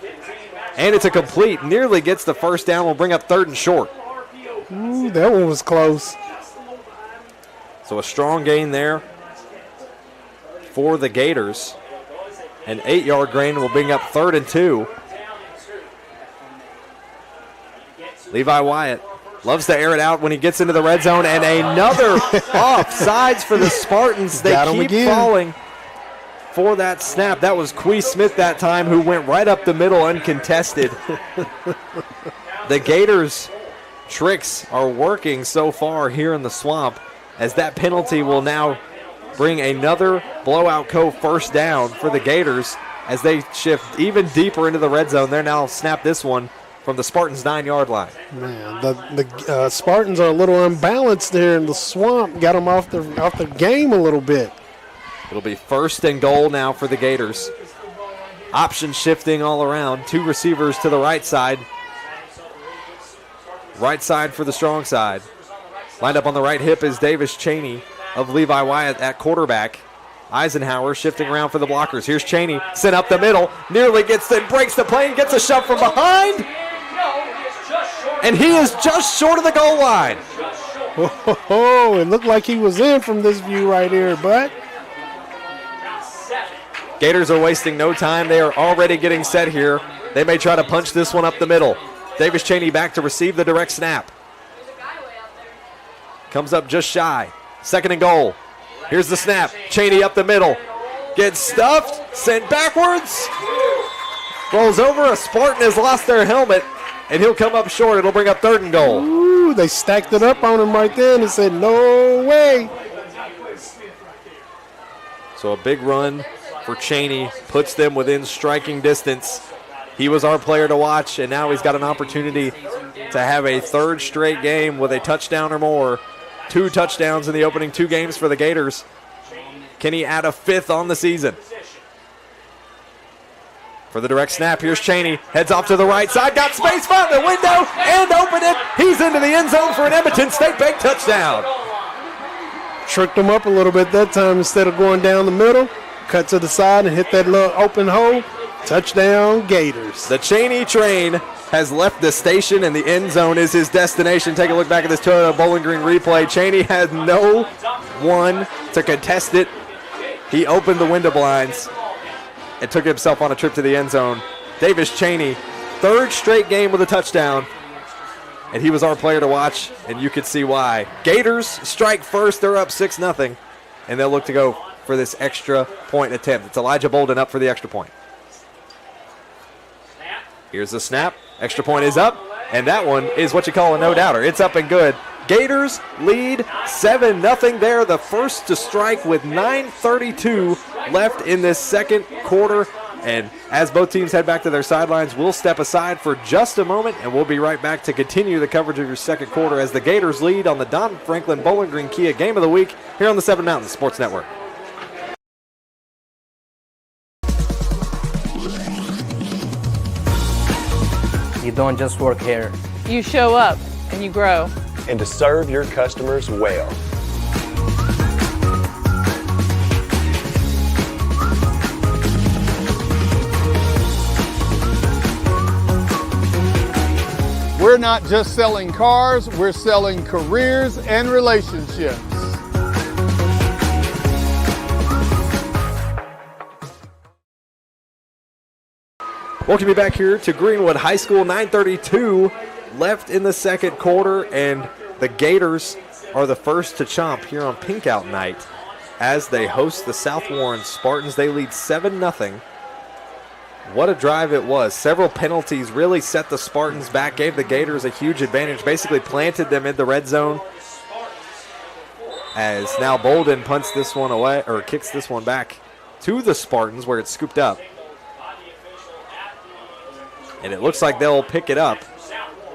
and it's a complete. Nearly gets the first down. Will bring up 3rd and short. Ooh, that one was close. So a strong gain there for the Gators. An 8-yard gain will bring up 3rd and 2. Levi Wyatt loves to air it out when he gets into the red zone, and another offsides for the Spartans. They keep falling for that snap. That was Quee Smith that time, who went right up the middle uncontested. The Gators' tricks are working so far here in the Swamp, as that penalty will now bring another blowout first down for the Gators as they shift even deeper into the red zone. They're now snap this one from the Spartans' 9-yard line. Man, the Spartans are a little unbalanced there in the Swamp. Got them off the game a little bit. It'll be 1st and goal now for the Gators. Option shifting all around. 2 receivers to the right side. Right side for the strong side. Lined up on the right hip is Davis Cheney of Levi Wyatt at quarterback. Eisenhower shifting around for the blockers. Here's Cheney, sent up the middle, nearly gets in, breaks the plane, gets a shove from behind, and he is just short of the goal line. Oh, it looked like he was in from this view right here, but Gators are wasting no time. They are already getting set here. They may try to punch this one up the middle. Davis Cheney back to receive the direct snap. Comes up just shy. 2nd and goal. Here's the snap. Cheney up the middle. Gets stuffed. Sent backwards. Rolls over. A Spartan has lost their helmet, and he'll come up short. It'll bring up 3rd and goal. Ooh, they stacked it up on him right there and said, no way. So a big run for Cheney puts them within striking distance. He was our player to watch, and now he's got an opportunity to have a 3rd straight game with a touchdown or more. 2 touchdowns in the opening 2 games for the Gators. Can he add a 5th on the season? For the direct snap, here's Cheney. Heads off to the right side. Got space, found the window, and opened it. He's into the end zone for an Edmonton State Bank touchdown. Tricked him up a little bit that time. Instead of going down the middle, cut to the side and hit that little open hole. Touchdown, Gators. The Cheney train has left the station, and the end zone is his destination. Take a look back at this Toyota Bowling Green replay. Cheney had no one to contest it. He opened the window blinds and took himself on a trip to the end zone. Davis Cheney, 3rd straight game with a touchdown, and he was our player to watch, and you could see why. Gators strike first. They're up 6-0, and they'll look to go for this extra point attempt. It's Elijah Bolden up for the extra point. Here's the snap. Extra point is up, and that one is what you call a no-doubter. It's up and good. Gators lead 7-0. They're the first to strike with 9:32 left in this 2nd quarter. And as both teams head back to their sidelines, we'll step aside for just a moment, and we'll be right back to continue the coverage of your 2nd quarter as the Gators lead on the Don Franklin Bowling Green Kia Game of the Week here on the 7 Mountains Sports Network. You don't just work here. You show up and you grow. And to serve your customers well. We're not just selling cars, we're selling careers and relationships. Welcome you back here to Greenwood High School. 9:32 left in the 2nd quarter, and the Gators are the first to chomp here on Pink Out Night as they host the South Warren Spartans. They lead 7-0. What a drive it was. Several penalties really set the Spartans back, gave the Gators a huge advantage, basically planted them in the red zone. As now Bolden punts this one away, or kicks this one back to the Spartans where it's scooped up. And it looks like they'll pick it up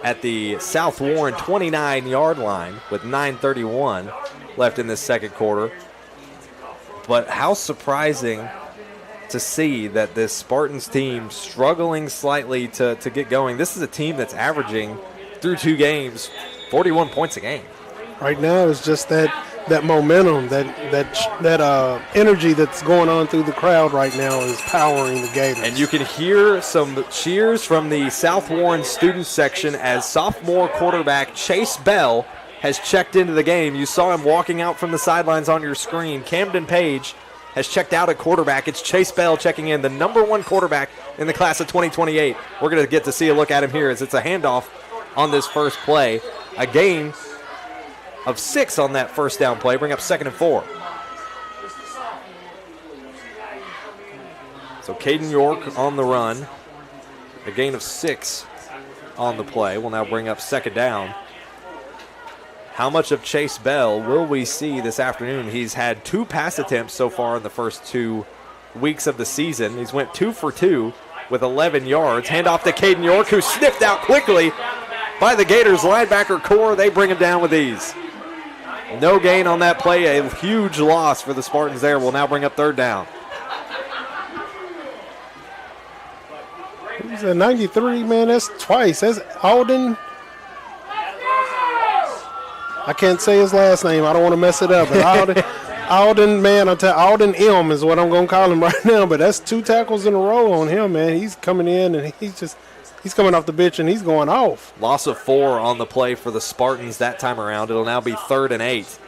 at the South Warren 29-yard line with 9:31 left in this 2nd quarter. But how surprising to see that this Spartans team struggling slightly to get going. This is a team that's averaging through 2 games 41 points a game. Right now it's just that momentum, that energy that's going on through the crowd right now is powering the Gators. And you can hear some cheers from the South Warren student section as sophomore quarterback Chase Bell has checked into the game. You saw him walking out from the sidelines on your screen. Camden Page has checked out at quarterback. It's Chase Bell checking in, the number 1 quarterback in the class of 2028. We're going to get to see a look at him here as it's a handoff on this first play. A gain of 6 on that first down play, bring up 2nd and 4. So Caden York on the run. A gain of 6 on the play will now bring up 2nd down. How much of Chase Bell will we see this afternoon? He's had 2 pass attempts so far in the first 2 weeks of the season. He's went 2 for 2 with 11 yards. Handoff to Caden York, who sniffed out quickly by the Gators linebacker core. They bring him down with ease. No gain on that play. A huge loss for the Spartans there. Will now bring up 3rd down. He's a 93, man. That's twice. That's Alden. I can't say his last name. I don't want to mess it up. But Alden, man, Alden M is what I'm going to call him right now. But that's 2 tackles in a row on him, man. He's coming in, and he's coming off the bench, and he's going off. Loss of 4 on the play for the Spartans that time around. It'll now be 3rd and 8.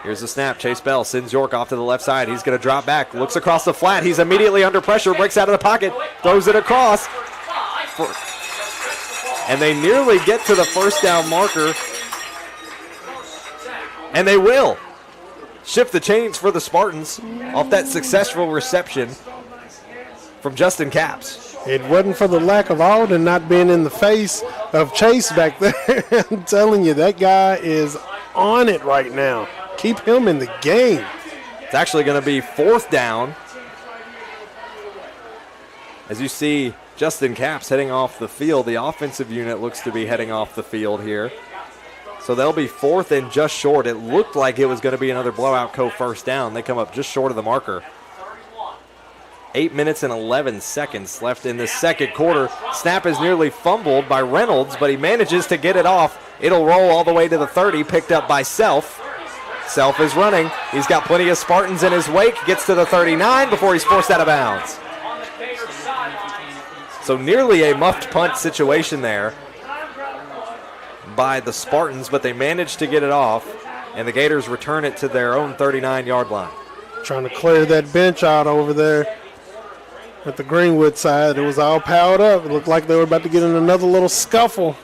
Here's the snap. Chase Bell sends York off to the left side. He's going to drop back. Looks across the flat. He's immediately under pressure. Breaks out of the pocket. Throws it across. And they nearly get to the 1st down marker. And they will shift the chains for the Spartans off that successful reception from Justin Capps. It wasn't for the lack of Alden not being in the face of Chase back there. I'm telling you, that guy is on it right now. Keep him in the game. It's actually going to be 4th down. As you see Justin Capps heading off the field, the offensive unit looks to be heading off the field here. So they'll be 4th and just short. It looked like it was going to be another blowout first down. They come up just short of the marker. 8 minutes and 11 seconds left in the 2nd quarter. Snap is nearly fumbled by Reynolds, but he manages to get it off. It'll roll all the way to the 30, picked up by Self. Self is running. He's got plenty of Spartans in his wake. Gets to the 39 before he's forced out of bounds. So nearly a muffed punt situation there by the Spartans, but they managed to get it off, and the Gators return it to their own 39-yard line. Trying to clear that bench out over there at the Greenwood side. It was all piled up. It looked like they were about to get in another little scuffle.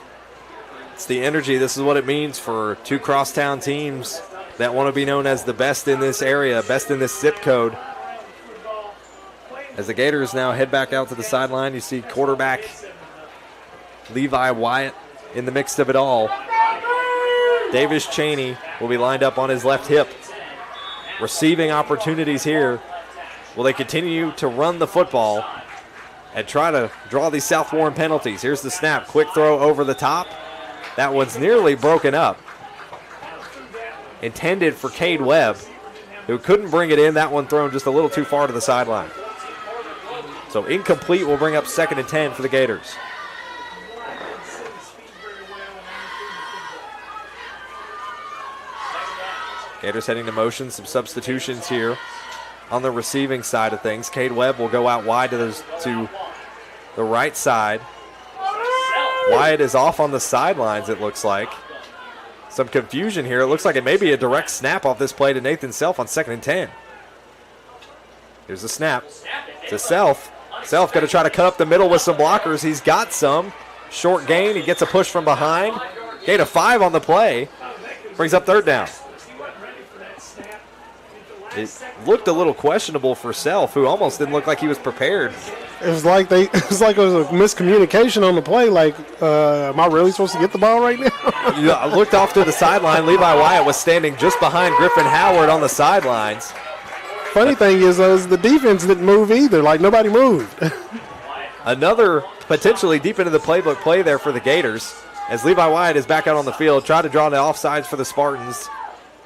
It's the energy. This is what it means for 2 crosstown teams that want to be known as the best in this area, best in this zip code. As the Gators now head back out to the sideline, you see quarterback Levi Wyatt in the mix of it all. Davis Cheney will be lined up on his left hip. Receiving opportunities here. Will they continue to run the football and try to draw these South Warren penalties? Here's the snap. Quick throw over the top. That one's nearly broken up. Intended for Cade Webb, who couldn't bring it in. That one thrown just a little too far to the sideline. So incomplete will bring up 2nd and 10 for the Gators. Gators heading to motion, some substitutions here on the receiving side of things. Cade Webb will go out wide to the right side. Wyatt is off on the sidelines, it looks like. Some confusion here. It looks like it may be a direct snap off this play to Nathan Self on 2nd and 10. Here's the snap to Self. Self going to try to cut up the middle with some blockers. He's got some. Short gain. He gets a push from behind. Gain of 5 on the play. Brings up 3rd down. It looked a little questionable for Self, who almost didn't look like he was prepared. It was like it was a miscommunication on the play. Like, am I really supposed to get the ball right now? I looked off to the sideline. Levi Wyatt was standing just behind Griffin Howard on the sidelines. Funny thing is the defense didn't move either. Like, nobody moved. Another potentially deep into the playbook play there for the Gators, as Levi Wyatt is back out on the field, try to draw the offsides for the Spartans.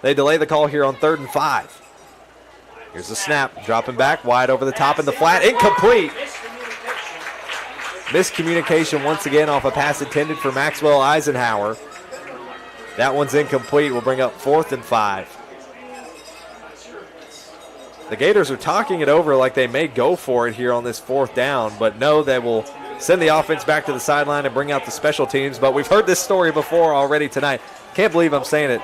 They delay the call here on 3rd and 5. Here's the snap, dropping back, wide over the top in the flat, incomplete. Miscommunication once again off a pass intended for Maxwell Eisenhower. That one's incomplete, will bring up 4th and 5. The Gators are talking it over like they may go for it here on this 4th down, but no, they will send the offense back to the sideline and bring out the special teams. But we've heard this story before already tonight. Can't believe I'm saying it.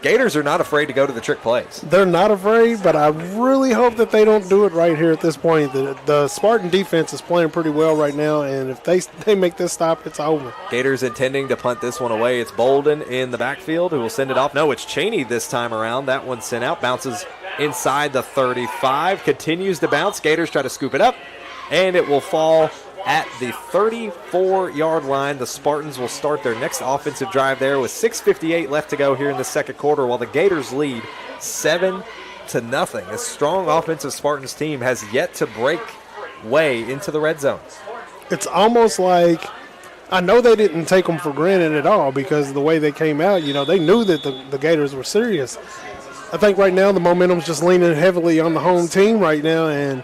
Gators are not afraid to go to the trick plays. They're not afraid, but I really hope that they don't do it right here at this point. The Spartan defense is playing pretty well right now, and if they make this stop, it's over. Gators intending to punt this one away. It's Bolden in the backfield who will send it off. No, it's Cheney this time around. That one sent out, bounces inside the 35, continues to bounce. Gators try to scoop it up, and it will fall at the 34-yard line. The Spartans will start their next offensive drive there with 6:58 left to go here in the second quarter, while the Gators lead 7-0. A strong offensive Spartans team has yet to break way into the red zone. It's almost like, I know they didn't take them for granted at all because of the way they came out. They knew that the Gators were serious. I think right now the momentum's just leaning heavily on the home team right now, and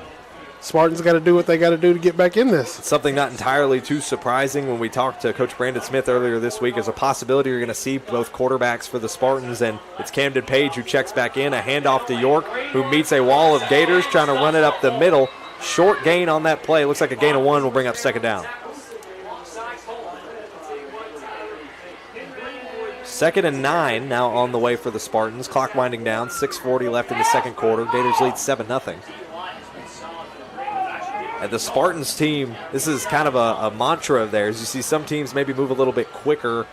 Spartans got to do what they got to do to get back in this. It's something not entirely too surprising when we talked to Coach Brandon Smith earlier this week. There's a possibility you're going to see both quarterbacks for the Spartans, and it's Camden Page who checks back in. A handoff to York, who meets a wall of Gators trying to run it up the middle. Short gain on that play. Looks like a gain of 1 will bring up second down. 2nd and 9 now on the way for the Spartans. Clock winding down, 6:40 left in the second quarter. Gators lead 7-0. And the Spartans team, this is kind of a mantra of theirs. You see some teams maybe move a little bit quicker,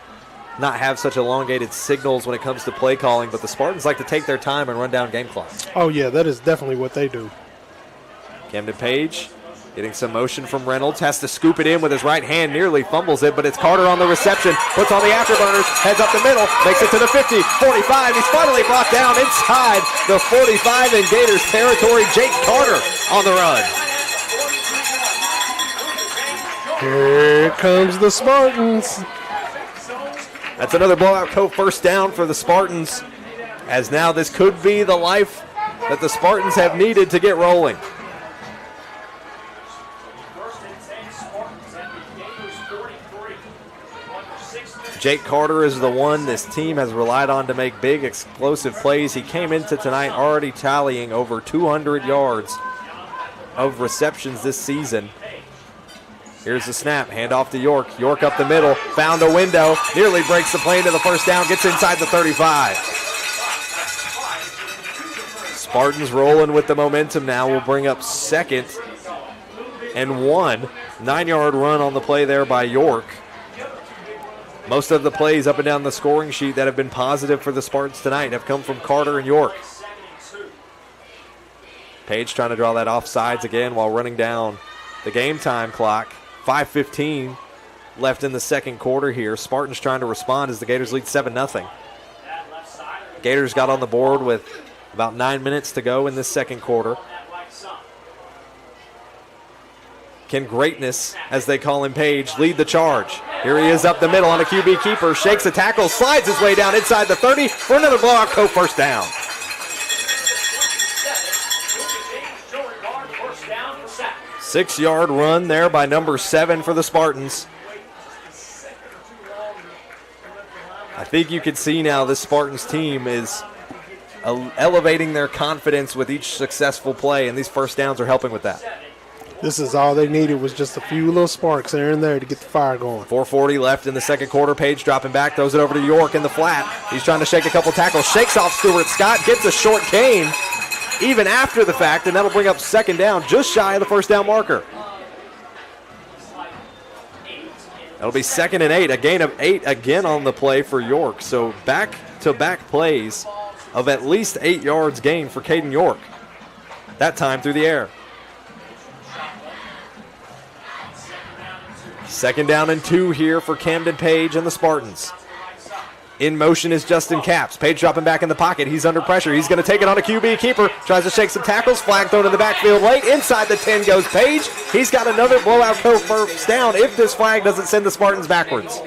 not have such elongated signals when it comes to play calling, but the Spartans like to take their time and run down game clock. Oh, yeah, that is definitely what they do. Camden Page getting some motion from Reynolds, has to scoop it in with his right hand, nearly fumbles it, but it's Carter on the reception, puts on the afterburners, heads up the middle, makes it to the 50, 45. He's finally brought down inside the 45 in Gators territory. Jake Carter on the run. Here comes the Spartans. That's another blowout first down for the Spartans, as now this could be the life that the Spartans have needed to get rolling. Jake Carter is the one this team has relied on to make big explosive plays. He came into tonight already tallying over 200 yards of receptions this season. Here's the snap, handoff to York. York up the middle, found a window, nearly breaks the play into the first down, gets inside the 35. Spartans rolling with the momentum now will bring up 2nd and 1. 9-yard run on the play there by York. Most of the plays up and down the scoring sheet that have been positive for the Spartans tonight have come from Carter and York. Page trying to draw that offsides again while running down the game time clock. 5:15 left in the second quarter here. Spartans trying to respond as the Gators lead 7-0. Gators got on the board with about 9 minutes to go in this second quarter. Can greatness, as they call him, Page, lead the charge? Here he is up the middle on a QB keeper, shakes a tackle, slides his way down inside the 30 for another blowout first down. 6-yard run there by number 7 for the Spartans. I think you can see now this Spartans team is elevating their confidence with each successful play, and these first downs are helping with that. This is all they needed, was just a few little sparks there and there to get the fire going. 4:40 left in the second quarter. Page dropping back, throws it over to York in the flat. He's trying to shake a couple tackles, shakes off Stewart Scott, gets a short gain even after the fact, and that'll bring up second down, just shy of the first down marker. That'll be 2nd and 8, a gain of 8 again on the play for York. So back-to-back plays of at least 8 yards gained for Caden York, that time through the air. 2nd down and 2 here for Camden Page and the Spartans. In motion is Justin Capps. Page dropping back in the pocket. He's under pressure. He's going to take it on a QB keeper. Tries to shake some tackles. Flag thrown in the backfield late. Inside the 10 goes Page. He's got another blowout first down if this flag doesn't send the Spartans backwards.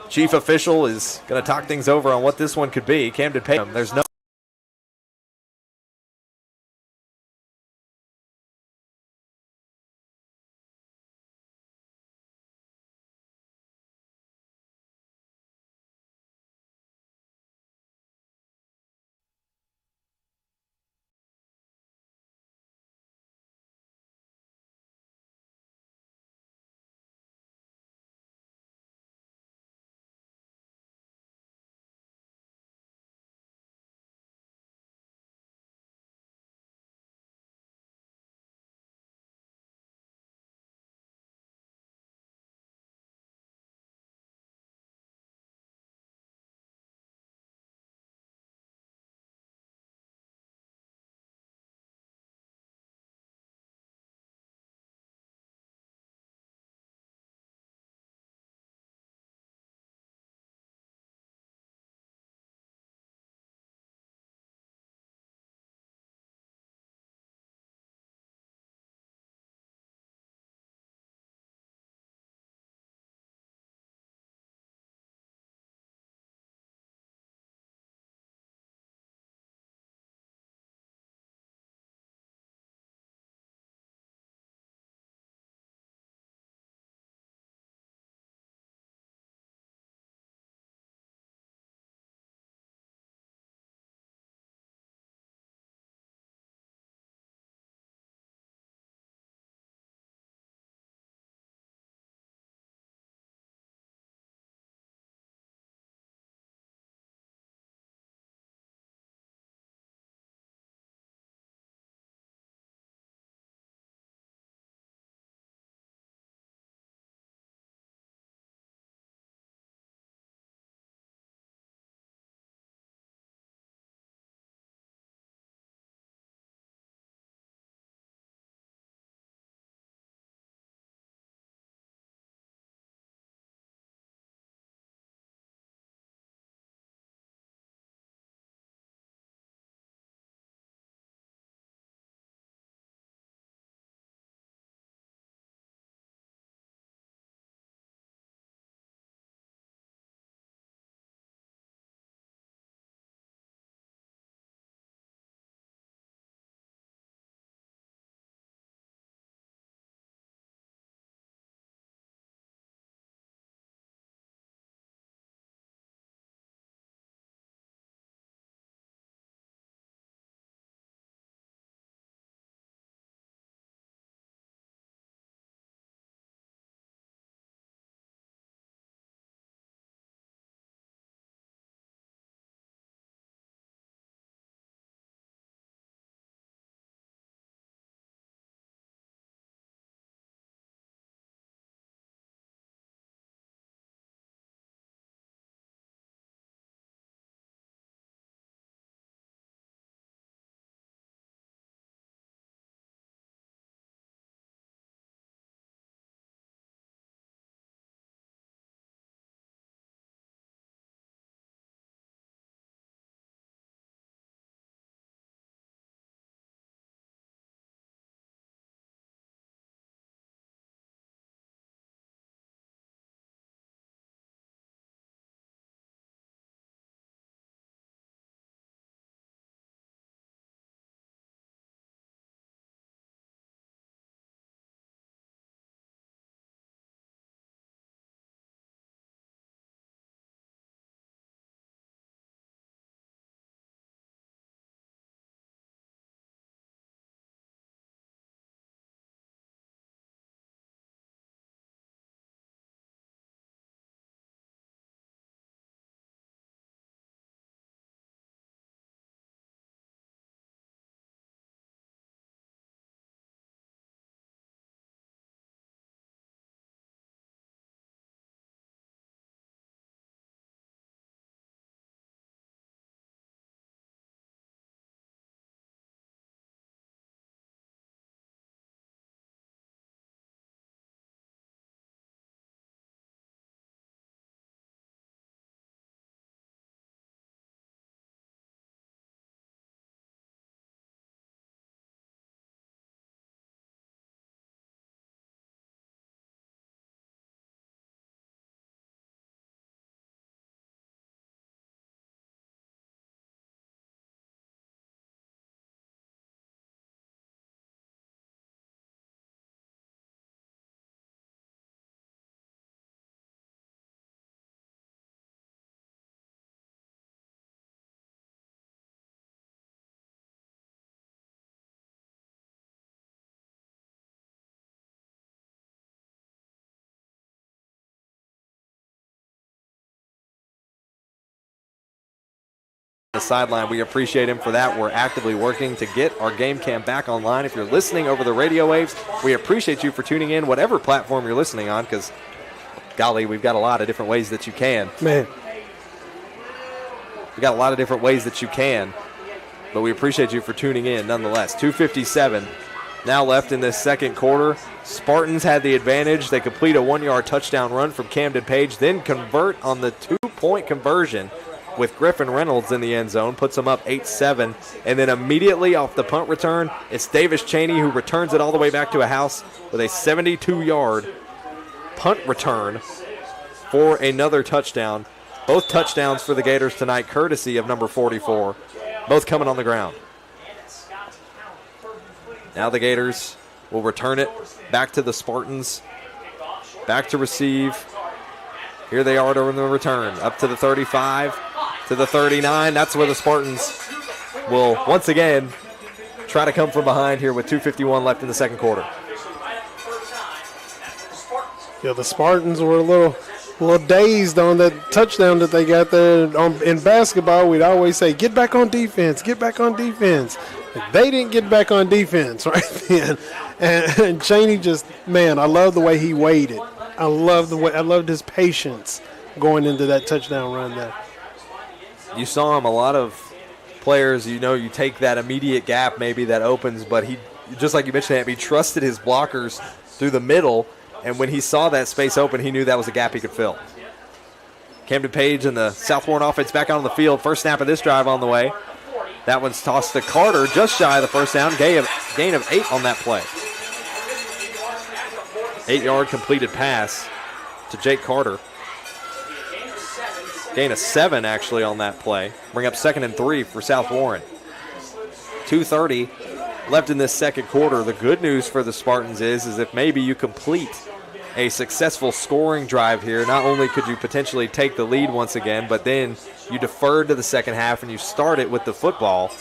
Chief official is going to talk things over on what this one could be. Camden Page. There's no the sideline. We appreciate him for that. We're actively working to get our game cam back online. If you're listening over the radio waves, we appreciate you for tuning in, whatever platform you're listening on, because, golly, we've got a lot of different ways that you can. Man. We got a lot of different ways that you can, but we appreciate you for tuning in nonetheless. 2:57 now left in this second quarter. Spartans had the advantage. They complete a 1-yard touchdown run from Camden Page, then convert on the 2-point conversion with Griffin Reynolds in the end zone, puts them up 8-7, and then immediately off the punt return, it's Davis Cheney who returns it all the way back to a house with a 72-yard punt return for another touchdown. Both touchdowns for the Gators tonight, courtesy of number 44, both coming on the ground. Now the Gators will return it back to the Spartans, back to receive. Here they are during the return, up to the 35, to the 39. That's where the Spartans will once again try to come from behind here with 2:51 left in the second quarter. Yeah, the Spartans were a little dazed on that touchdown that they got there. In basketball, we'd always say, get back on defense, get back on defense. They didn't get back on defense right then. And Cheney just, man, I love the way he waited. I loved his patience going into that touchdown run there. You saw him, a lot of players, you take that immediate gap maybe that opens, but he, just like you mentioned, he trusted his blockers through the middle, and when he saw that space open, he knew that was a gap he could fill. Camden Page and the South Warren offense back out on the field. First snap of this drive on the way. That one's tossed to Carter, just shy of the first down. Gain of 8 on that play. 8-yard completed pass to Jake Carter. Gain of 7 actually on that play. Bring up 2nd and 3 for South Warren. 2:30 left in this second quarter. The good news for the Spartans is if maybe you complete a successful scoring drive here, not only could you potentially take the lead once again, but then you defer to the second half and you start it with the football.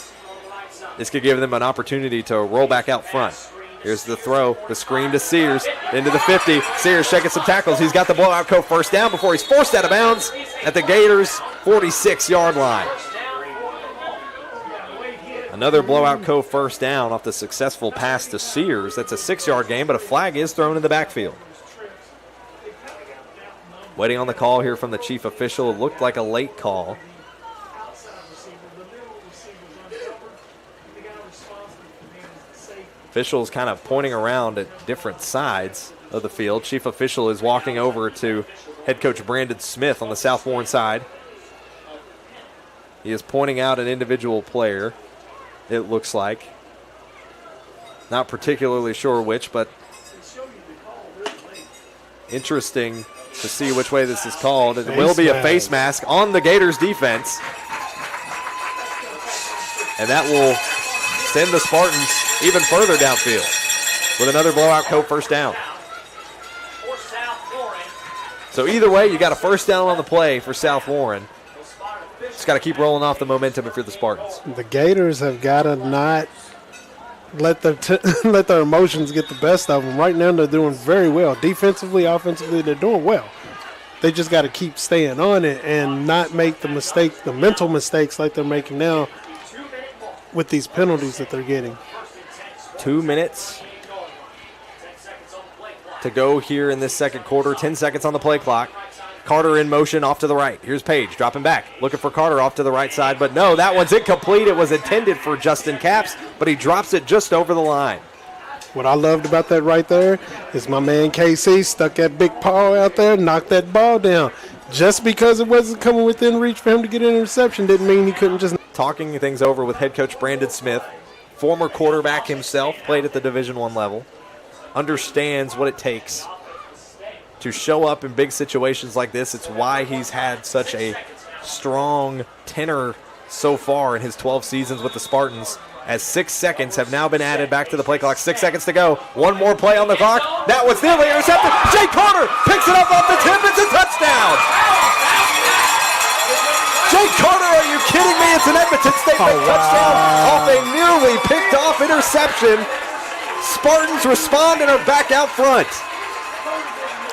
This could give them an opportunity to roll back out front. Here's the throw, the screen to Sears, into the 50. Sears shaking some tackles. He's got the blowout coat first down before he's forced out of bounds at the Gators' 46-yard line. Another blowout coat first down off the successful pass to Sears. That's a 6-yard gain, but a flag is thrown in the backfield. Waiting on the call here from the chief official. It looked like a late call. Officials kind of pointing around at different sides of the field. Chief official is walking over to head coach Brandon Smith on the South Warren side. He is pointing out an individual player, it looks like. Not particularly sure which, but interesting to see which way this is called. It will be a face mask on the Gators defense. And that will send the Spartans even further downfield with another blowout coat first down. So either way, you got a first down on the play for South Warren. Just got to keep rolling off the momentum if you're the Spartans. The Gators have got to not let their emotions get the best of them. Right now, they're doing very well. Defensively, offensively, they're doing well. They just got to keep staying on it and not make the mental mistakes like they're making now with these penalties that they're getting. 2 minutes to go here in this second quarter. 10 seconds on the play clock. Carter in motion off to the right. Here's Page dropping back, looking for Carter off to the right side, but no, that one's incomplete. It was intended for Justin Capps, but he drops it just over the line. What I loved about that right there is my man KC stuck that big paw out there, knocked that ball down. Just because it wasn't coming within reach for him to get an interception didn't mean he couldn't just. Talking things over with head coach Brandon Smith, former quarterback himself, played at the Division I level, understands what it takes to show up in big situations like this. It's why he's had such a strong tenor so far in his 12 seasons with the Spartans, as 6 seconds have now been added back to the play clock. 6 seconds to go. One more play on the clock. That was nearly intercepted. Jake Carter picks it up off the tip. It's a touchdown. Jake Carter, are you kidding me? It's an Edmonton State touchdown off a nearly picked off interception. Spartans respond and are back out front.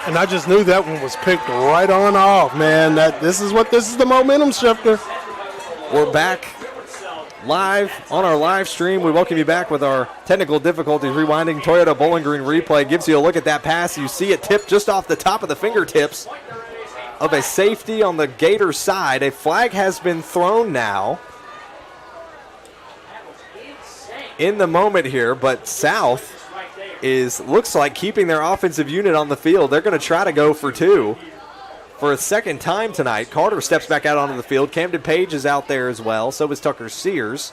And I just knew that one was picked right on off, man. This is the momentum shifter. We're back live on our live stream. We welcome you back with our technical difficulties. Rewinding Toyota Bowling Green replay gives you a look at that pass. You see it tip just off the top of the fingertips of a safety on the Gators side. A flag has been thrown now in the moment here, but South looks like keeping their offensive unit on the field. They're going to try to go for two for a second time tonight. Carter steps back out onto the field. Camden Page is out there as well. So is Tucker Sears.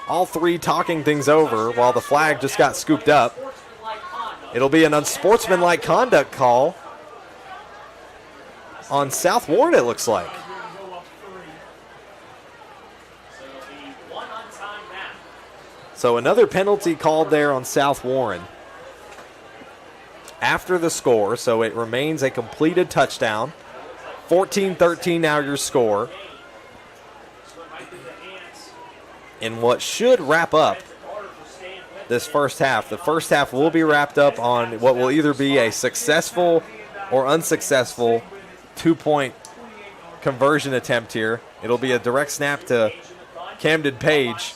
All three talking things over while the flag just got scooped up. It'll be an unsportsmanlike conduct call on South Warren, it looks like. So another penalty called there on South Warren after the score, so it remains a completed touchdown. 14-13 now your score. In what should wrap up this first half. The first half will be wrapped up on what will either be a successful or unsuccessful two-point conversion attempt here. It'll be a direct snap to Camden Page.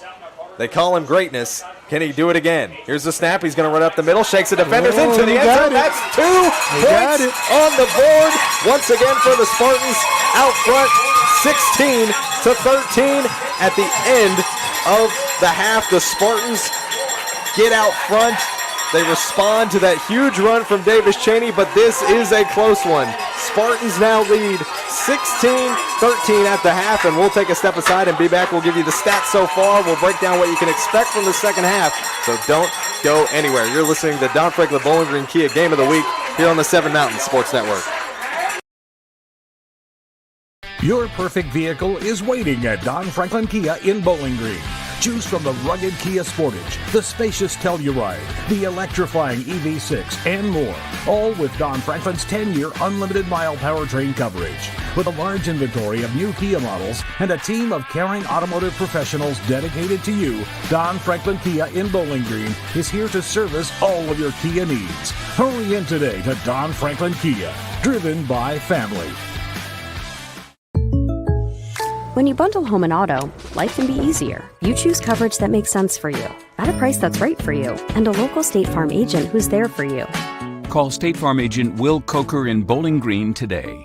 They call him greatness. Can he do it again? Here's the snap. He's going to run up the middle, shakes the defenders into the end zone. That's 2 points on the board. Once again for the Spartans out front, 16-13 at the end of the half. The Spartans get out front. They respond to that huge run from Davis Cheney, but this is a close one. Spartans now lead 16-13 at the half, and we'll take a step aside and be back. We'll give you the stats so far. We'll break down what you can expect from the second half, so don't go anywhere. You're listening to the Don Franklin Bowling Green Kia Game of the Week here on the Seven Mountains Sports Network. Your perfect vehicle is waiting at Don Franklin Kia in Bowling Green. Choose from the rugged Kia Sportage, the spacious Telluride, the electrifying EV6, and more. All with Don Franklin's 10-year unlimited mile powertrain coverage. With a large inventory of new Kia models and a team of caring automotive professionals dedicated to you, Don Franklin Kia in Bowling Green is here to service all of your Kia needs. Hurry in today to Don Franklin Kia, driven by family. When you bundle home and auto, life can be easier. You choose coverage that makes sense for you, at a price that's right for you, and a local State Farm agent who's there for you. Call State Farm agent Will Coker in Bowling Green today.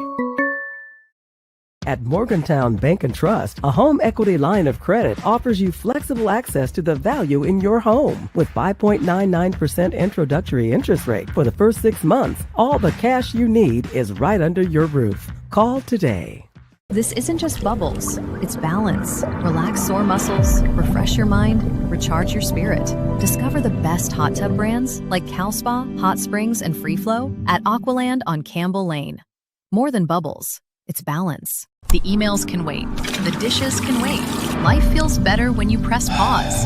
At Morgantown Bank and Trust, a home equity line of credit offers you flexible access to the value in your home. With 5.99% introductory interest rate for the first 6 months, all the cash you need is right under your roof. Call today. This isn't just bubbles, it's balance. Relax sore muscles, refresh your mind, recharge your spirit. Discover the best hot tub brands like Cal Spa, Hot Springs, and Free Flow at Aqualand on Campbell Lane. More than bubbles, it's balance. The emails can wait, the dishes can wait. Life feels better when you press pause.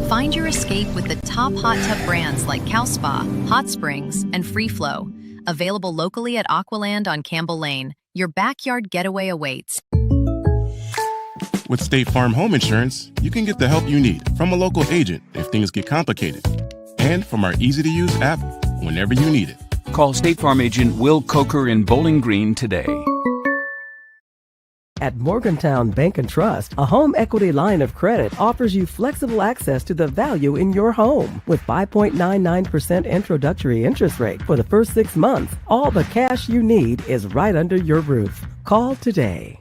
Find your escape with the top hot tub brands like Cal Spa, Hot Springs, and Free Flow. Available locally at Aqualand on Campbell Lane. Your backyard getaway awaits. With State Farm Home Insurance, you can get the help you need from a local agent if things get complicated. And from our easy-to-use app whenever you need it. Call State Farm agent Will Coker in Bowling Green today. At Morgantown Bank and Trust, a home equity line of credit offers you flexible access to the value in your home. With 5.99% introductory interest rate for the first 6 months, all the cash you need is right under your roof. Call today.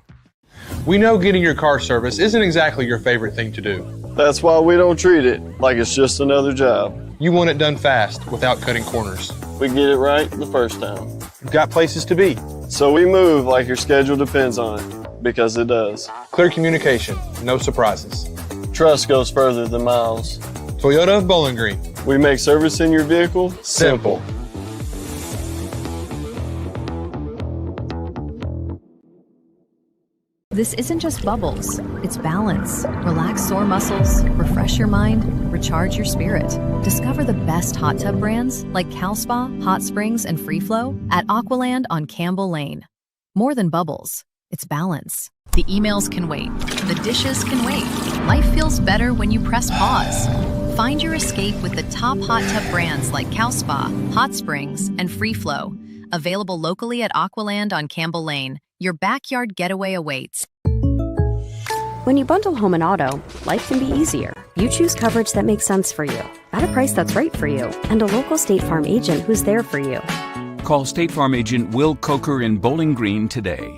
We know getting your car serviced isn't exactly your favorite thing to do. That's why we don't treat it like it's just another job. You want it done fast without cutting corners. We get it right the first time. You've got places to be. So we move like your schedule depends on it. Because it does. Clear communication, no surprises. Trust goes further than miles. Toyota of Bowling Green. We make servicing your vehicle simple. This isn't just bubbles, it's balance. Relax sore muscles, refresh your mind, recharge your spirit. Discover the best hot tub brands like Cal Spa, Hot Springs, and Free Flow at Aqualand on Campbell Lane. More than bubbles, it's balance. The emails can wait, the dishes can wait. Life feels better when you press pause. Find your escape with the top hot tub brands like Cal Spa, Hot Springs, and Free Flow. Available locally at Aqualand on Campbell Lane. Your backyard getaway awaits. When you bundle home and auto, life can be easier. You choose coverage that makes sense for you, at a price that's right for you, and a local State Farm agent who's there for you. Call State Farm agent Will Coker in Bowling Green today.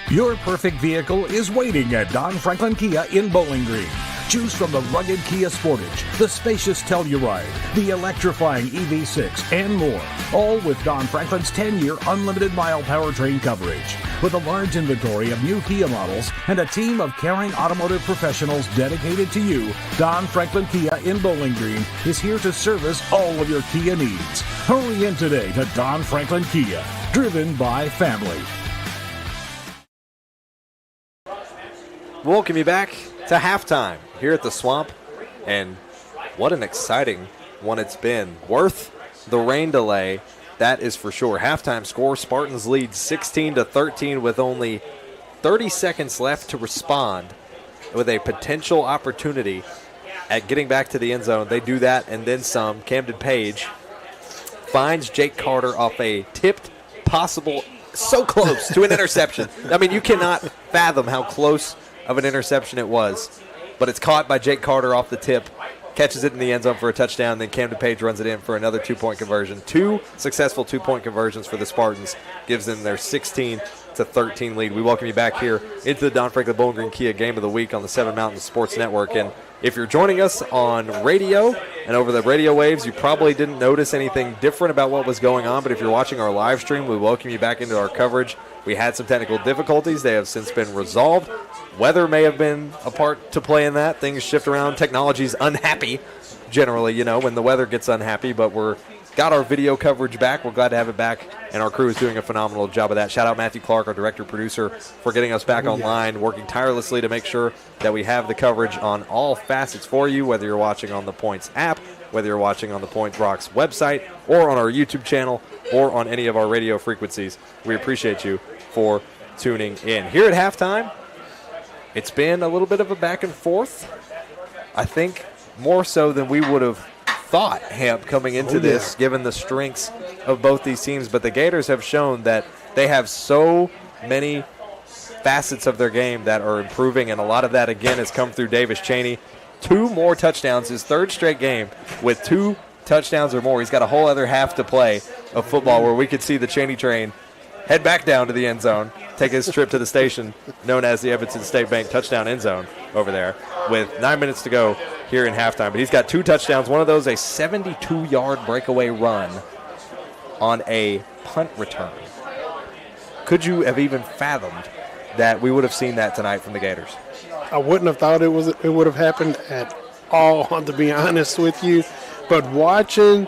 Your perfect vehicle is waiting at Don Franklin Kia in Bowling Green. Choose from the rugged Kia Sportage, the spacious Telluride, the electrifying EV6, and more. All with Don Franklin's 10-year unlimited mile powertrain coverage. With a large inventory of new Kia models and a team of caring automotive professionals dedicated to you, Don Franklin Kia in Bowling Green is here to service all of your Kia needs. Hurry in today to Don Franklin Kia, driven by family. Welcome you back to halftime here at the Swamp, and what an exciting one it's been. Worth the rain delay, that is for sure. Halftime score, Spartans lead 16-13 with only 30 seconds left to respond with a potential opportunity at getting back to the end zone. They do that and then some. Camden Page finds Jake Carter off a tipped possible, so close to an interception. I mean, you cannot fathom how close of an interception it was, but it's caught by Jake Carter off the tip, catches it in the end zone for a touchdown, then Camden Page runs it in for another 2-point conversion. 2 successful 2-point conversions for the Spartans gives them their 16-13 lead. We welcome you back here into the Don Franklin Bowling Green Kia Game of the Week on the 7 Mountain Sports Network. And if you're joining us on radio and over the radio waves, you probably didn't notice anything different about what was going on, but if you're watching our live stream, we welcome you back into our coverage. We had some technical difficulties. They have since been resolved. Weather may have been a part to play in that. Things shift around. Technology's unhappy generally, you know, when the weather gets unhappy, but we're got our video coverage back. We're glad to have it back, and our crew is doing a phenomenal job of that. Shout out Matthew Clark, our director-producer, for getting us back online, working tirelessly to make sure that we have the coverage on all facets for you, whether you're watching on the Points app, whether you're watching on the Points Rocks website, or on our YouTube channel, or on any of our radio frequencies. We appreciate you for tuning in. Here at halftime, it's been a little bit of a back and forth. I think more so than we would have thought, Hamp, coming into this, given the strengths of both these teams. But the Gators have shown that they have so many facets of their game that are improving, and a lot of that, again, has come through Davis Chaney. 2 more touchdowns, his 3rd straight game with 2 touchdowns or more. He's got a whole other half to play of football where we could see the Chaney train head back down to the end zone, take his trip to the station known as the Evanston State Bank touchdown end zone over there with 9 minutes to go here in halftime. But he's got 2 touchdowns, one of those a 72-yard breakaway run on a punt return. Could you have even fathomed that we would have seen that tonight from the Gators? I wouldn't have thought it would have happened at all, to be honest with you. But watching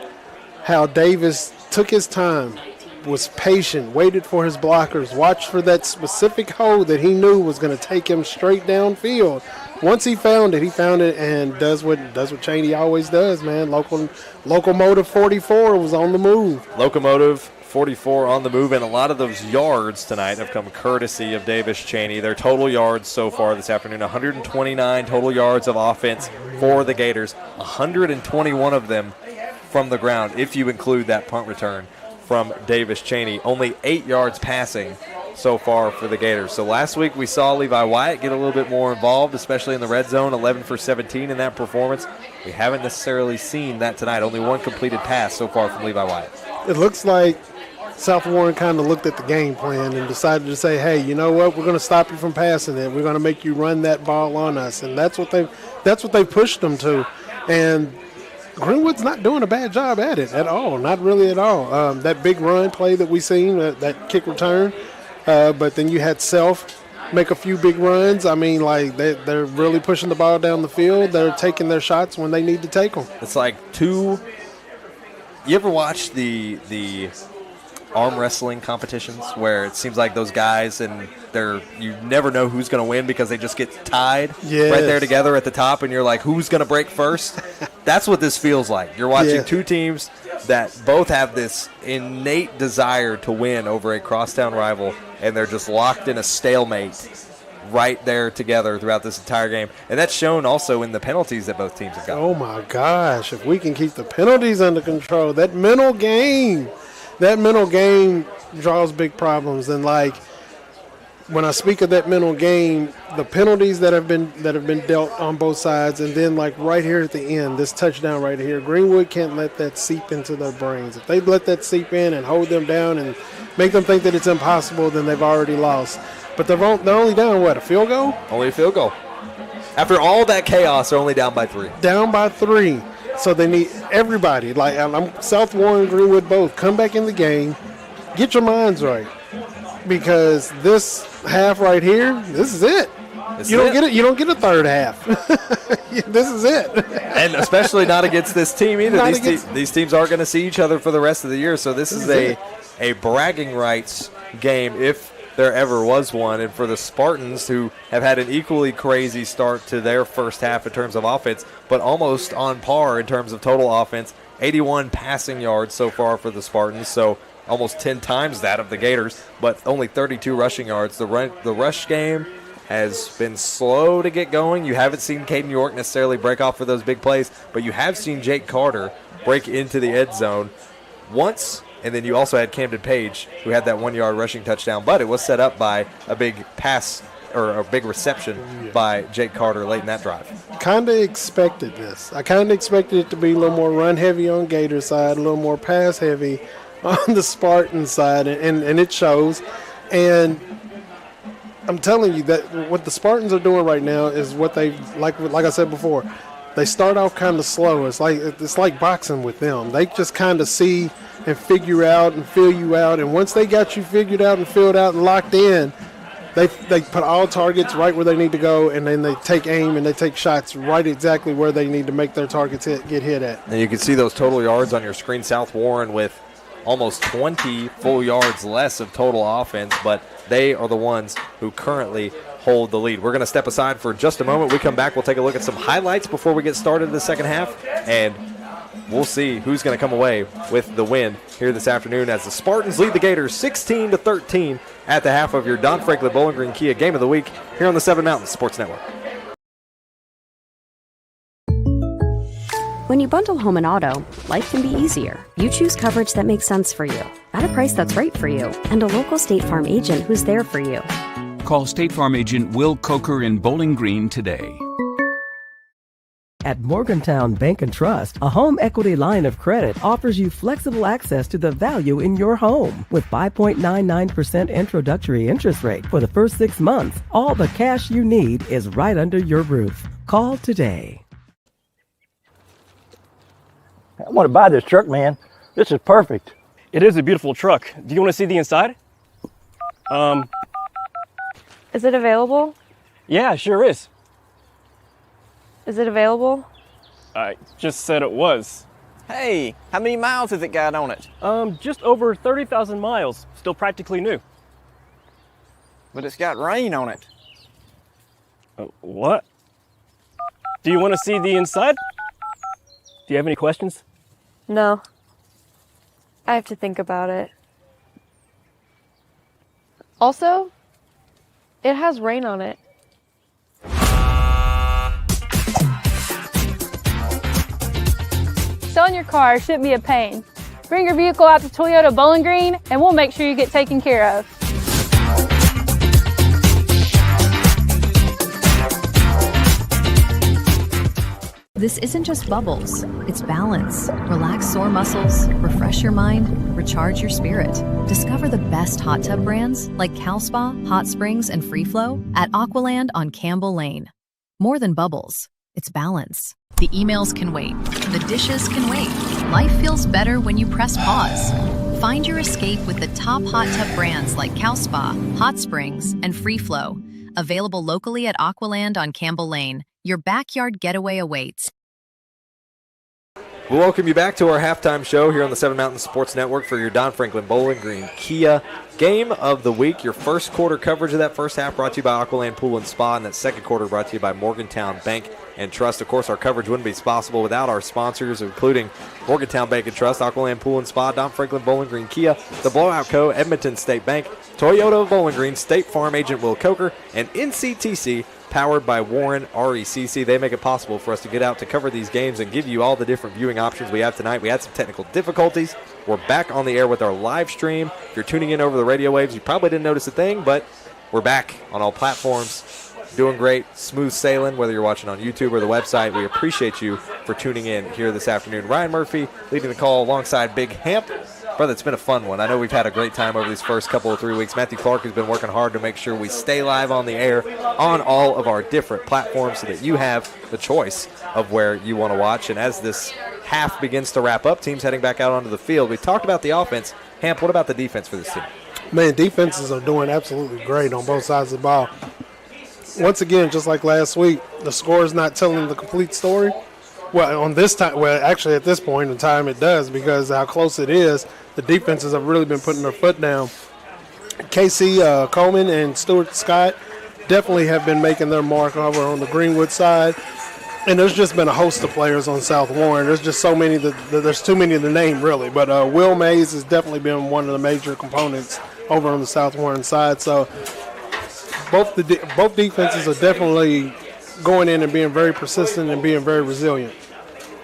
how Davis took his time, was patient, waited for his blockers, watched for that specific hole that he knew was going to take him straight downfield. Once he found it, and does what Chaney always does, man. Locomotive 44 was on the move. Locomotive 44 on the move, and a lot of those yards tonight have come courtesy of Davis Chaney. Their total yards so far this afternoon, 129 total yards of offense for the Gators, 121 of them from the ground, if you include that punt return from Davis Chaney. Only 8 yards passing so far for the Gators. So last week we saw Levi Wyatt get a little bit more involved, especially in the red zone, 11 for 17 in that performance. We haven't necessarily seen that tonight. Only 1 completed pass so far from Levi Wyatt. It looks like South Warren kind of looked at the game plan and decided to say, hey, you know what, we're going to stop you from passing it. We're going to make you run that ball on us. And that's what they pushed them to. And Greenwood's not doing a bad job at it at all, not really at all. That big run play that we seen, that kick return, but then you had Self make a few big runs. I mean, like, they're really pushing the ball down the field. They're taking their shots when they need to take them. It's like you ever watch the arm wrestling competitions where it seems like those guys and you never know who's going to win because they just get tied right there together at the top, and you're like, who's going to break first? That's what this feels like. You're watching 2 teams that both have this innate desire to win over a crosstown rival, and they're just locked in a stalemate right there together throughout this entire game. And that's shown also in the penalties that both teams have got. Oh, my gosh. If we can keep the penalties under control, that mental game draws big problems. And, like, when I speak of that mental game, the penalties that have been dealt on both sides, and then like right here at the end, this touchdown right here, Greenwood can't let that seep into their brains. If they let that seep in and hold them down and make them think that it's impossible, then they've already lost. But they're only down, what, a field goal? Only a field goal. After all that chaos, they're only down by 3. Down by 3. So they need everybody, like South Warren, Greenwood both, come back in the game, get your minds right. Because this half right here, this is it. You don't get a third half. This is it. And especially not against this team either. These teams aren't going to see each other for the rest of the year. So this is a bragging rights game if there ever was one. And for the Spartans, who have had an equally crazy start to their first half in terms of offense, but almost on par in terms of total offense, 81 passing yards so far for the Spartans. So almost 10 times that of the Gators, but only 32 rushing yards. The rush game has been slow to get going. You haven't seen Caden York necessarily break off for those big plays, but you have seen Jake Carter break into the end zone once, and then you also had Camden Page, who had that 1-yard rushing touchdown, but it was set up by a big pass or a big reception by Jake Carter late in that drive. Kind of expected this. I kind of expected it to be a little more run-heavy on Gator side, a little more pass-heavy on the Spartan side, and it shows. And I'm telling you that what the Spartans are doing right now is what they like I said before. They start off kind of slow. It's like boxing with them. They just kind of see and figure out and feel you out. And once they got you figured out and filled out and locked in, they put all targets right where they need to go, and then they take aim and they take shots right exactly where they need to make their targets get hit at. And you can see those total yards on your screen. South Warren with almost 20 full yards less of total offense, but they are the ones who currently hold the lead. We're going to step aside for just a moment. We come back, we'll take a look at some highlights before we get started in the second half, and we'll see who's going to come away with the win here this afternoon as the Spartans lead the Gators 16-13 at the half of your Don Franklin Bowling Green Kia Game of the Week here on the Seven Mountains Sports Network. When you bundle home and auto, life can be easier. You choose coverage that makes sense for you, at a price that's right for you, and a local State Farm agent who's there for you. Call State Farm agent Will Coker in Bowling Green today. At Morgantown Bank and Trust, a home equity line of credit offers you flexible access to the value in your home. With 5.99% introductory interest rate for the first 6 months, all the cash you need is right under your roof. Call today. I want to buy this truck, man. This is perfect. It is a beautiful truck. Do you want to see the inside? Is it available? Yeah, sure is. Is it available? I just said it was. Hey, how many miles has it got on it? Just over 30,000 miles. Still practically new. But it's got rain on it. What? Do you want to see the inside? Do you have any questions? No. I have to think about it. Also, it has rain on it. Selling your car shouldn't be a pain. Bring your vehicle out to Toyota Bowling Green and we'll make sure you get taken care of. This isn't just bubbles, it's balance. Relax sore muscles, refresh your mind, recharge your spirit. Discover the best hot tub brands like Cal Spa, Hot Springs, and Free Flow at Aqualand on Campbell Lane. More than bubbles, it's balance. The emails can wait, the dishes can wait. Life feels better when you press pause. Find your escape with the top hot tub brands like Cal Spa, Hot Springs, and Free Flow. Available locally at Aqualand on Campbell Lane. Your backyard getaway awaits. We'll welcome you back to our halftime show here on the Seven Mountains Sports Network for your Don Franklin Bowling Green Kia Game of the Week. Your first quarter coverage of that first half brought to you by Aqualand Pool and Spa, and that second quarter brought to you by Morgantown Bank and Trust. Of course, our coverage wouldn't be possible without our sponsors, including Morgantown Bank and Trust, Aqualand Pool and Spa, Don Franklin Bowling Green Kia, The Blowout Co., Edmonton State Bank, Toyota Bowling Green, State Farm agent Will Coker, and NCTC, powered by Warren RECC. They make it possible for us to get out to cover these games and give you all the different viewing options we have tonight. We had some technical difficulties. We're back on the air with our live stream. If you're tuning in over the radio waves, you probably didn't notice a thing, but We're back on all platforms. Doing great, smooth sailing, whether you're watching on YouTube or the website. We appreciate you for tuning in here this afternoon. Ryan Murphy leading the call alongside Big Hamp. Brother, it's been a fun one. I know we've had a great time over these first couple of 3 weeks. Matthew Clark has been working hard to make sure we stay live on the air on all of our different platforms so that you have the choice of where you want to watch. And as this half begins to wrap up, teams heading back out onto the field. We talked about the offense. Hamp, what about the defense for this team? Man, defenses are doing absolutely great on both sides of the ball. Once again, just like last week, the score is not telling the complete story. Well, on this time, well, actually at this point in time it does, because how close it is. The defenses have really been putting their foot down. Casey Coleman and Stuart Scott definitely have been making their mark over on the Greenwood side. And there's just been a host of players on South Warren. There's just so many there's too many to name, really. But Will Mays has definitely been one of the major components over on the South Warren side. So both defenses are definitely going in and being very persistent and being very resilient.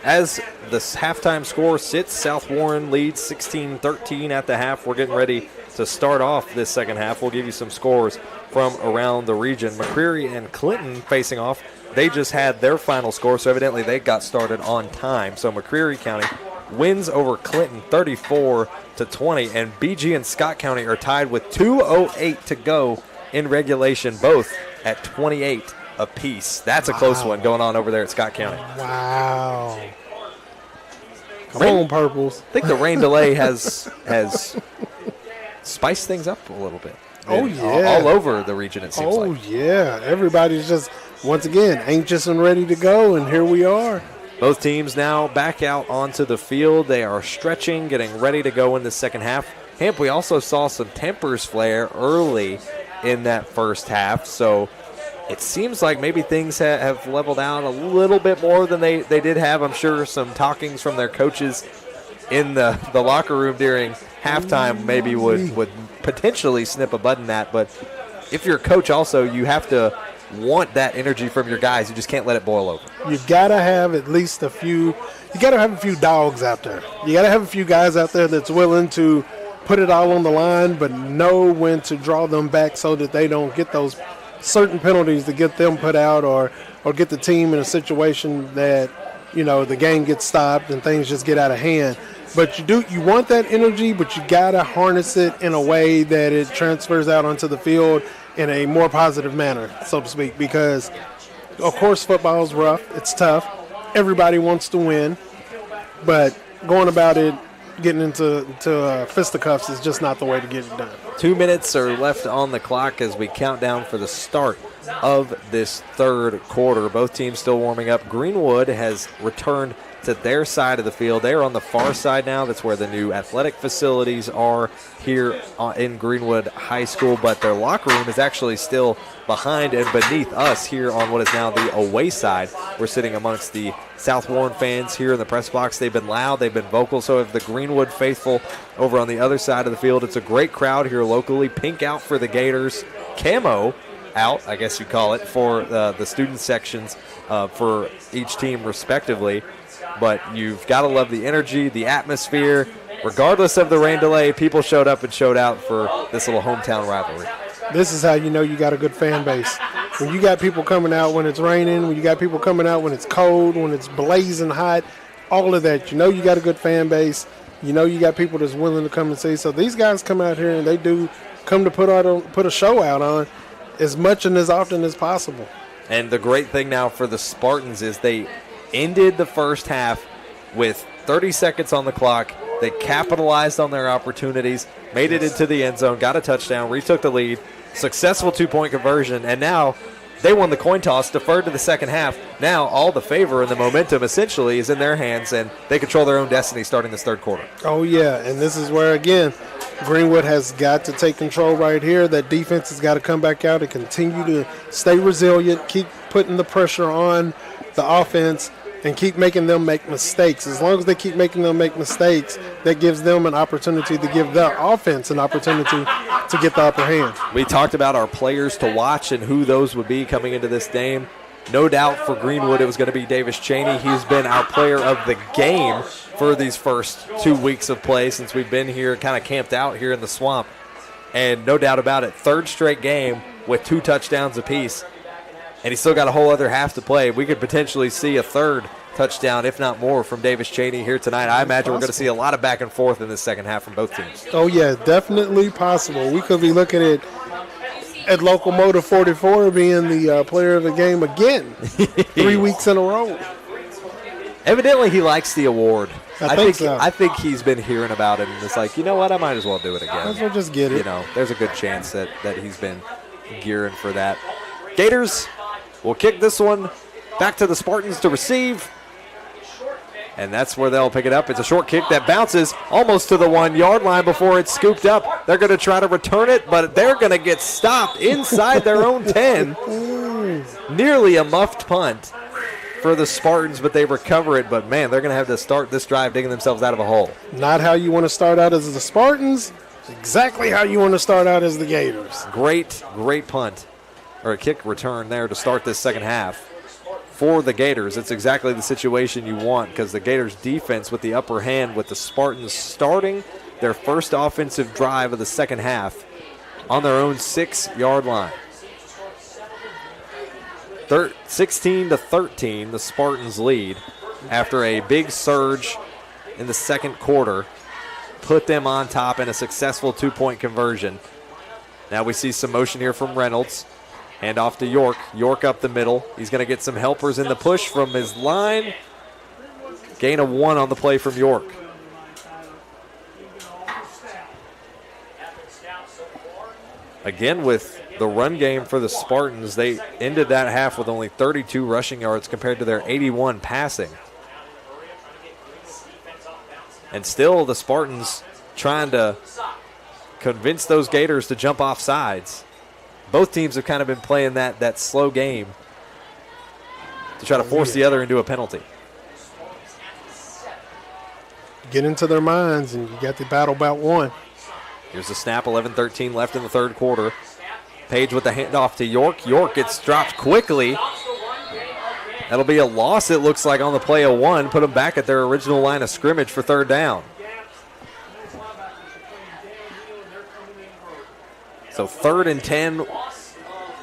As the halftime score sits, South Warren leads 16-13 at the half. We're getting ready to start off this second half. We'll give you some scores from around the region. McCreary and Clinton facing off. They just had their final score, so evidently they got started on time. So McCreary County wins over Clinton 34-20, and BG and Scott County are tied with 2:08 to go in regulation, both at 28 apiece. That's a close one going on over there at Scott County. Wow. Come on, Purples. I think the rain delay has spiced things up a little bit. Oh, yeah. All over the region, it seems like. Oh, yeah. Everybody's just, once again, anxious and ready to go, and here we are. Both teams now back out onto the field. They are stretching, getting ready to go in the second half. Hamp, we also saw some tempers flare early in that first half, so it seems like maybe things have leveled out a little bit more than they did have. I'm sure some talkings from their coaches in the locker room during halftime maybe would potentially snip a button that. But if you're a coach also, you have to want that energy from your guys. You just can't let it boil over. You've got to have at least a few – you got to have a few dogs out there. You got to have a few guys out there that's willing to put it all on the line but know when to draw them back so that they don't get those – certain penalties to get them put out or get the team in a situation that, you know, the game gets stopped and things just get out of hand. But you want that energy, but you got to harness it in a way that it transfers out onto the field in a more positive manner, so to speak, because, of course, football is rough. It's tough. Everybody wants to win, but going about it, getting into fisticuffs is just not the way to get it done. 2 minutes are left on the clock as we count down for the start of this third quarter. Both teams still warming up. Greenwood has returned to their side of the field. They are on the far side now. That's where the new athletic facilities are here in Greenwood High School, but their locker room is actually still behind and beneath us here on what is now the away side. We're sitting amongst the South Warren fans here in the press box. They've been loud, they've been vocal. So have the Greenwood faithful over on the other side of the field. It's a great crowd here locally. Pink out for the Gators, camo out, I guess you call it, for the student sections for each team respectively. But you've got to love the energy, the atmosphere. Regardless of the rain delay, people showed up and showed out for this little hometown rivalry. This is how you know you got a good fan base. When you got people coming out when it's raining, when you got people coming out when it's cold, when it's blazing hot, all of that, you know you got a good fan base. You know you got people that's willing to come and see. So these guys come out here and they do come to put a show out on as much and as often as possible. And the great thing now for the Spartans is they ended the first half with 30 seconds on the clock. They capitalized on their opportunities, made it into the end zone, got a touchdown, retook the lead, successful two-point conversion, and now they won the coin toss, deferred to the second half. Now all the favor and the momentum essentially is in their hands, and they control their own destiny starting this third quarter. Oh, yeah, and this is where, again, Greenwood has got to take control right here. That defense has got to come back out and continue to stay resilient, keep putting the pressure on the offense, and keep making them make mistakes. As long as they keep making them make mistakes, that gives them an opportunity to give their offense an opportunity to get the upper hand. We talked about our players to watch and who those would be coming into this game. No doubt for Greenwood it was going to be Davis Cheney. He's been our player of the game for these first 2 weeks of play since we've been here, kind of camped out here in the swamp. And no doubt about it, third straight game with 2 touchdowns apiece, and he's still got a whole other half to play. We could potentially see a third touchdown, if not more, from Davis Cheney here tonight. I imagine we're going to see a lot of back and forth in the second half from both teams. Oh, yeah, definitely possible. We could be looking at Locomotive 44 being the player of the game again 3 weeks in a row. Evidently, he likes the award. I think so. I think he's been hearing about it, and it's like, you know what, I might as well do it again. Might as well just get it. You know, there's a good chance that he's been gearing for that. Gators will kick this one back to the Spartans to receive, and that's where they'll pick it up. It's a short kick that bounces almost to the 1 yard line before it's scooped up. They're going to try to return it, but they're going to get stopped inside their own 10. Nearly a muffed punt for the Spartans, but they recover it. But, man, they're going to have to start this drive digging themselves out of a hole. Not how you want to start out as the Spartans. Exactly how you want to start out as the Gators. Great punt, or a kick return there to start this second half for the Gators. It's exactly the situation you want, because the Gators defense with the upper hand, with the Spartans starting their first offensive drive of the second half on their own 6 yard line. 16-13, the Spartans lead after a big surge in the second quarter put them on top in a successful 2-point conversion. Now we see some motion here from Reynolds. Hand off to York. York up the middle. He's going to get some helpers in the push from his line. Gain of 1 on the play from York. Again, with the run game for the Spartans, they ended that half with only 32 rushing yards compared to their 81 passing. And still the Spartans trying to convince those Gators to jump off sides. Both teams have kind of been playing that slow game to try to force the other into a penalty. Get into their minds, and you got the battle about 1. Here's the snap, 11-13 left in the third quarter. Page with the handoff to York. York gets dropped quickly. That'll be a loss, it looks like, on the play of 1. Put them back at their original line of scrimmage for third down. So 3rd and 10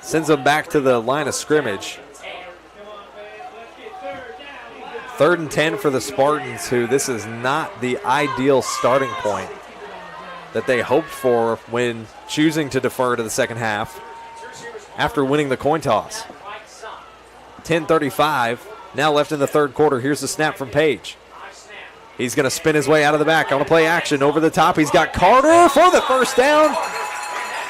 sends them back to the line of scrimmage. 3rd and 10 for the Spartans, who this is not the ideal starting point that they hoped for when choosing to defer to the second half after winning the coin toss. 10:35 now left in the third quarter. Here's the snap from Page. He's going to spin his way out of the back on a play action over the top. He's got Carter for the first down.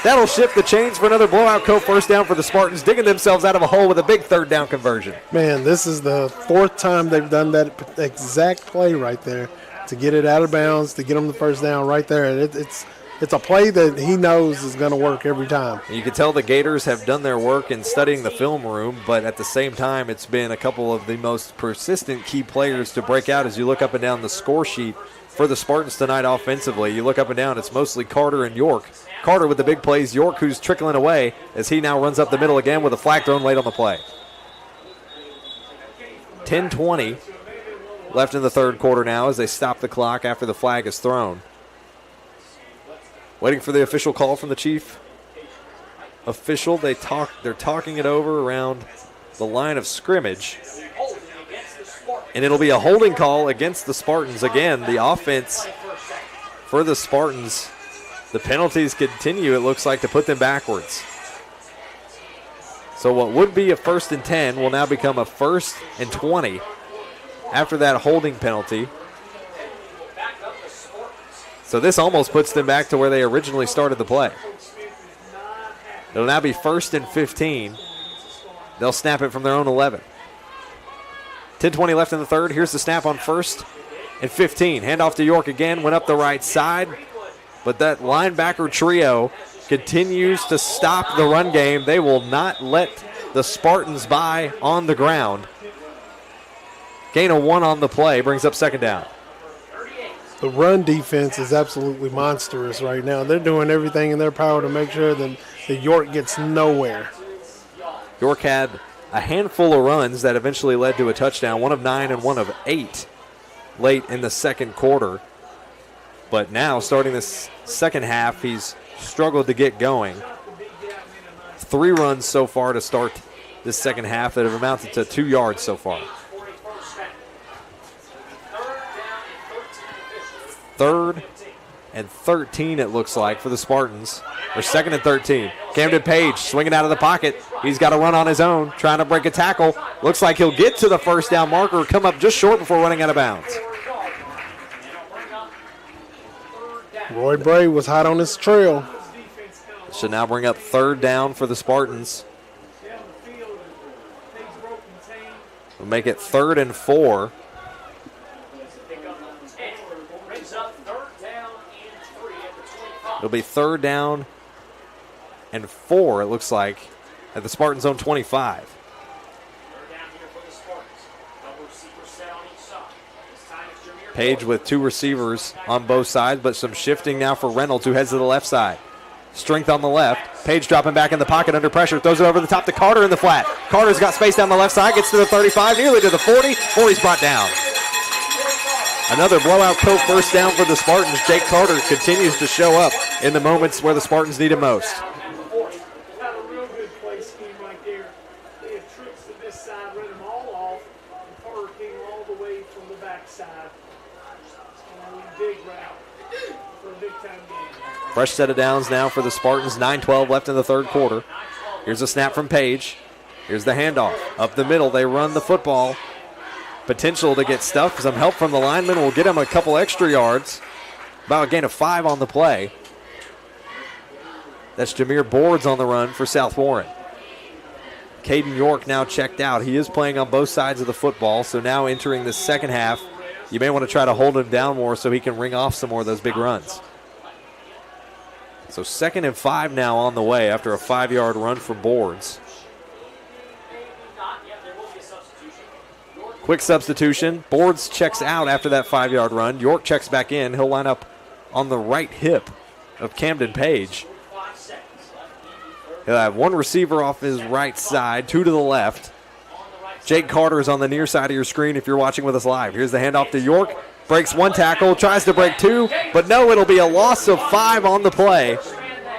That'll shift the chains for another blowout coat first down for the Spartans, digging themselves out of a hole with a big third down conversion. Man, this is the 4th time they've done that exact play right there to get it out of bounds, to get them the first down right there. It's a play that he knows is going to work every time. You can tell the Gators have done their work in studying the film room, but at the same time, it's been a couple of the most persistent key players to break out as you look up and down the score sheet for the Spartans tonight offensively. You look up and down, it's mostly Carter and York. Carter with the big plays, York who's trickling away as he now runs up the middle again with a flag thrown late on the play. 10:20 left in the third quarter now as they stop the clock after the flag is thrown. Waiting for the official call from the chief official. They're talking it over around the line of scrimmage. And it'll be a holding call against the Spartans. Again, the offense for the Spartans, the penalties continue, it looks like, to put them backwards. So what would be a 1st and 10 will now become a 1st and 20 after that holding penalty. So this almost puts them back to where they originally started the play. It'll now be 1st and 15. They'll snap it from their own 11. 10:20 left in the third. Here's the snap on 1st and 15. Handoff to York again, went up the right side. But that linebacker trio continues to stop the run game. They will not let the Spartans by on the ground. Gain of 1 on the play, brings up second down. The run defense is absolutely monstrous right now. They're doing everything in their power to make sure that York gets nowhere. York had a handful of runs that eventually led to a touchdown, 1 of 9 and 1 of 8 late in the second quarter. But now, starting this second half, he's struggled to get going. 3 runs so far to start this second half that have amounted to 2 yards so far. 3rd and 13 it looks like for the Spartans. Or 2nd and 13. Camden Page swinging out of the pocket. He's got to run on his own, trying to break a tackle. Looks like he'll get to the first down marker, come up just short before running out of bounds. Roy Bray was hot on his trail. Should now bring up 3rd down for the Spartans. We'll make it 3rd and 4. It'll be 3rd down and 4, it looks like, at the Spartan zone 25. Page with 2 receivers on both sides, but some shifting now for Reynolds, who heads to the left side. Strength on the left. Page dropping back in the pocket under pressure. Throws it over the top to Carter in the flat. Carter's got space down the left side. Gets to the 35, nearly to the 40, before he's brought down. Another blowout coat first down for the Spartans. Jake Carter continues to show up in the moments where the Spartans need him most. Fresh set of downs now for the Spartans. 9-12 left in the 3rd quarter. Here's a snap from Page. Here's the handoff. Up the middle, they run the football. Potential to get stuffed. Some help from the lineman will get him a couple extra yards. About a gain of 5 on the play. That's Jameer Boards on the run for South Warren. Caden York now checked out. He is playing on both sides of the football, so now entering the second half, you may want to try to hold him down more so he can ring off some more of those big runs. So 2nd and 5 now on the way after a 5-yard run for Boards. Quick substitution. Boards checks out after that 5-yard run. York checks back in. He'll line up on the right hip of Camden Page. He'll have 1 receiver off his right side, 2 to the left. Jake Carter is on the near side of your screen if you're watching with us live. Here's the handoff to York. Breaks 1 tackle, tries to break 2, but no, it'll be a loss of 5 on the play.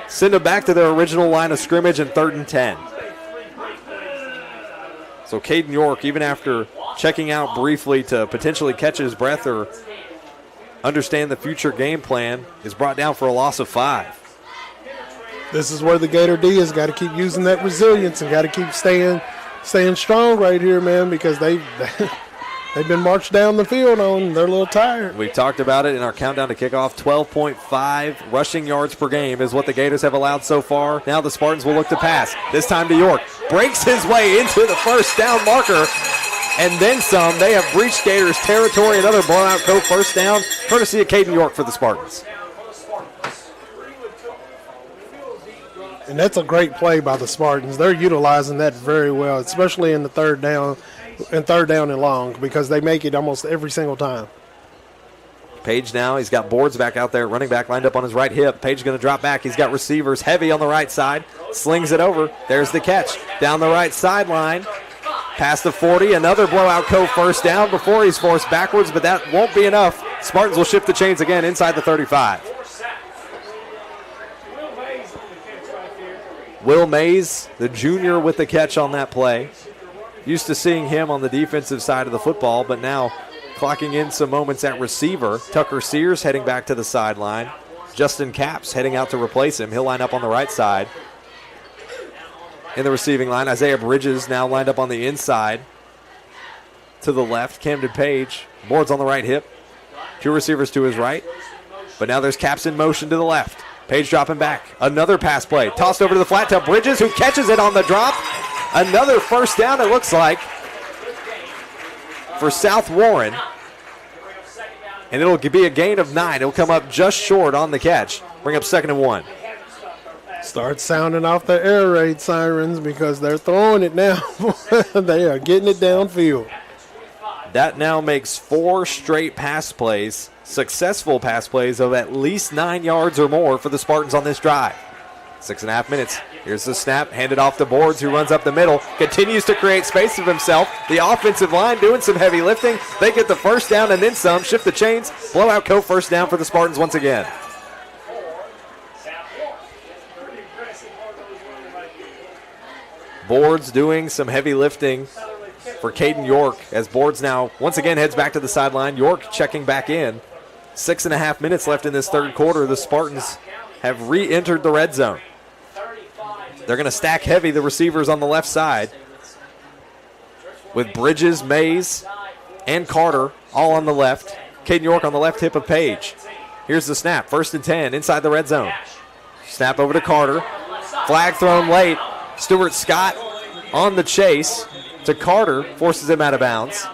Send them back to their original line of scrimmage in 3rd and 10. So Caden York, even after checking out briefly to potentially catch his breath or understand the future game plan, is brought down for a loss of 5. This is where the Gator D has got to keep using that resilience and got to keep staying strong right here, man, because they've been marched down the field on. They're a little tired. We talked about it in our countdown to kickoff. 12.5 rushing yards per game is what the Gators have allowed so far. Now the Spartans will look to pass. This time to York. Breaks his way into the first down marker. And then some. They have breached Gators territory. Another blowout coat first down, courtesy of Caden York for the Spartans. And that's a great play by the Spartans. They're utilizing that very well, especially in the 3rd down and long, because they make it almost every single time. Page now, he's got Boards back out there, running back lined up on his right hip. Page going to drop back. He's got receivers heavy on the right side. Slings it over. There's the catch. Down the right sideline. Past the 40. Another blowout coat first down before he's forced backwards, but that won't be enough. Spartans will shift the chains again inside the 35. Will Mays, the junior, with the catch on that play. Used to seeing him on the defensive side of the football, but now clocking in some moments at receiver. Tucker Sears heading back to the sideline. Justin Capps heading out to replace him. He'll line up on the right side. In the receiving line, Isaiah Bridges now lined up on the inside. To the left, Camden Page. Boards on the right hip. 2 receivers to his right. But now there's Capps in motion to the left. Page dropping back. Another pass play. Tossed over to the flat to Bridges, who catches it on the drop. Another first down, it looks like, for South Warren. And it'll be a gain of 9. It'll come up just short on the catch. Bring up 2nd and 1. Start sounding off the air raid sirens because they're throwing it now. They are getting it downfield. That now makes 4 straight pass plays, successful pass plays of at least 9 yards or more for the Spartans on this drive. 6.5 minutes. Here's the snap, handed off to Boards, who runs up the middle, continues to create space for himself. The offensive line doing some heavy lifting. They get the first down and then some, shift the chains. Blowout coat first down for the Spartans once again. Boards doing some heavy lifting for Caden York as Boards now once again heads back to the sideline. York checking back in. 6.5 minutes left in this third quarter. The Spartans have re-entered the red zone. They're going to stack heavy the receivers on the left side with Bridges, Mays, and Carter all on the left. Caden York on the left hip of Page. Here's the snap. 1st and 10 inside the red zone. Snap over to Carter. Flag thrown late. Stuart Scott on the chase to Carter. Forces him out of bounds.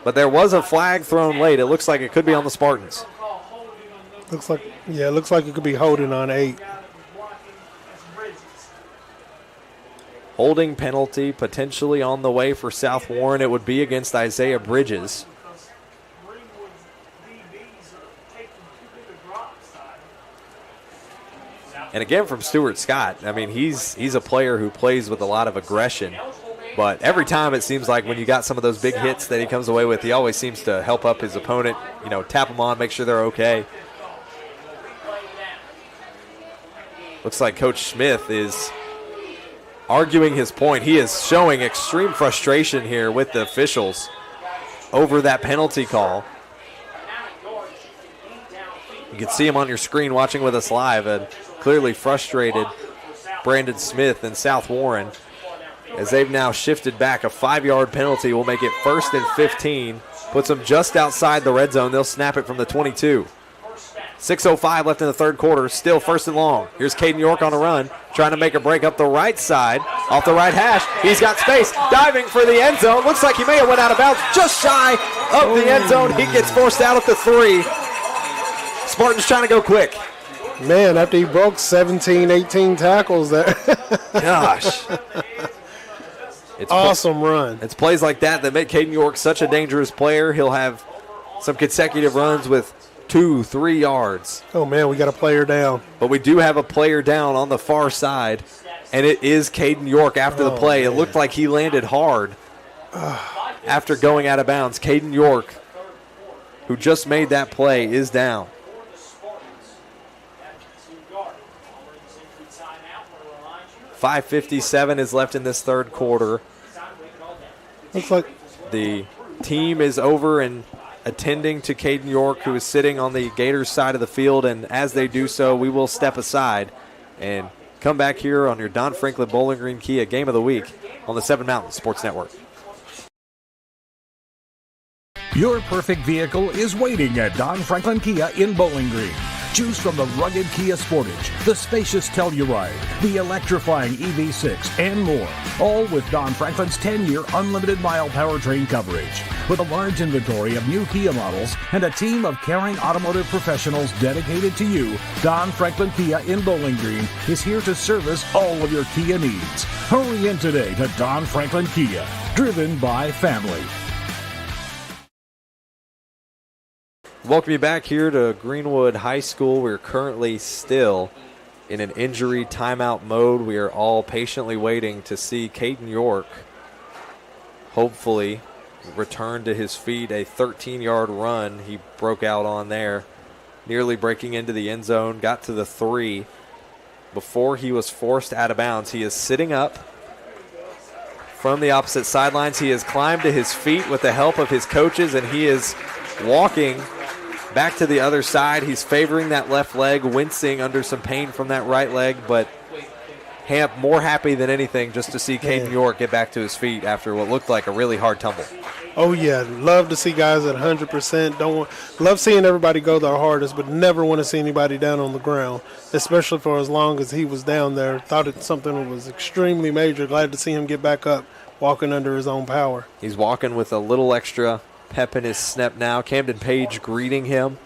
But there was a flag thrown late. It looks like it could be on the Spartans. Looks like it could be holding on 8. Holding penalty potentially on the way for South Warren. It would be against Isaiah Bridges. And again from Stuart Scott. I mean, he's a player who plays with a lot of aggression. But every time it seems like when you got some of those big hits that he comes away with, he always seems to help up his opponent, tap them on, make sure they're okay. Looks like Coach Smith is arguing his point. He is showing extreme frustration here with the officials over that penalty call. You can see him on your screen watching with us live, and clearly frustrated Brandon Smith and South Warren as they've now shifted back. A 5-yard penalty will make it 1st and 15. Puts them just outside the red zone. They'll snap it from the 22. 6:05 left in the third quarter. Still 1st and long. Here's Caden York on a run, trying to make a break up the right side, off the right hash. He's got space, diving for the end zone. Looks like he may have went out of bounds, just shy of the end zone. He gets forced out at the 3. Spartans trying to go quick. Man, after he broke 17, 18 tackles there. Gosh. It's awesome run. It's plays like that make Caden York such a dangerous player. He'll have some consecutive runs with 2-3 yards. Oh, man, we got a player down. But we do have a player down on the far side, and it is Caden York after the play. Man. It looked like he landed hard after going out of bounds. Caden York, who just made that play, is down. .557 is left in this third quarter. Looks like the team is over and attending to Caden York, who is sitting on the Gators side of the field, and as they do so, we will step aside and come back here on your Don Franklin Bowling Green Kia Game of the Week on the 7 Mountain Sports Network. Your perfect vehicle is waiting at Don Franklin Kia in Bowling Green. Choose from the rugged Kia Sportage, the spacious Telluride, the electrifying EV6, and more. All with Don Franklin's 10-year unlimited mile powertrain coverage. With a large inventory of new Kia models and a team of caring automotive professionals dedicated to you, Don Franklin Kia in Bowling Green is here to service all of your Kia needs. Hurry in today to Don Franklin Kia, driven by family. Welcome you back here to Greenwood High School. We're currently still in an injury timeout mode. We are all patiently waiting to see Caden York hopefully return to his feet. A 13-yard run he broke out on there, nearly breaking into the end zone, got to the 3 before he was forced out of bounds. He is sitting up from the opposite sidelines. He has climbed to his feet with the help of his coaches, and he is walking back to the other side. He's favoring that left leg, wincing under some pain from that right leg, but Hamp more happy than anything just to see Caden York get back to his feet after what looked like a really hard tumble. Oh, yeah. Love to see guys at 100%. Love seeing everybody go their hardest, but never want to see anybody down on the ground, especially for as long as he was down there. Thought it something was extremely major. Glad to see him get back up, walking under his own power. He's walking with a little extra pep in his step now. Camden Page greeting him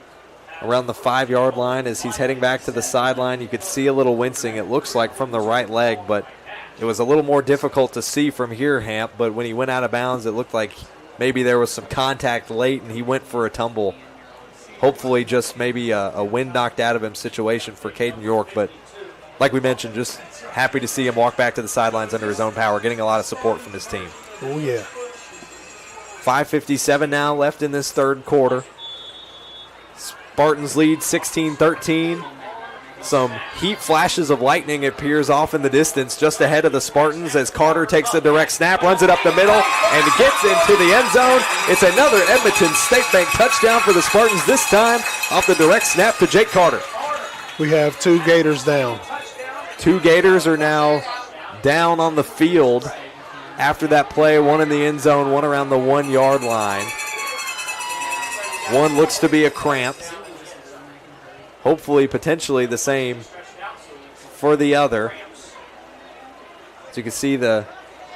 around the 5-yard line as he's heading back to the sideline. You could see a little wincing, it looks like, from the right leg, but it was a little more difficult to see from here, Hamp. But when he went out of bounds, it looked like maybe there was some contact late and he went for a tumble. Hopefully just maybe a wind knocked out of him situation for Caden York. But like we mentioned, just happy to see him walk back to the sidelines under his own power, getting a lot of support from his team. Oh, yeah. 5:57 now left in this third quarter. Spartans lead 16-13. Some heat flashes of lightning appears off in the distance just ahead of the Spartans as Carter takes the direct snap, runs it up the middle, and gets into the end zone. It's another Edmonton State Bank touchdown for the Spartans, this time off the direct snap to Jake Carter. We have 2 Gators down. 2 Gators are now down on the field after that play, one in the end zone, one around the 1-yard line. One looks to be a cramp. Hopefully, potentially the same for the other. So you can see the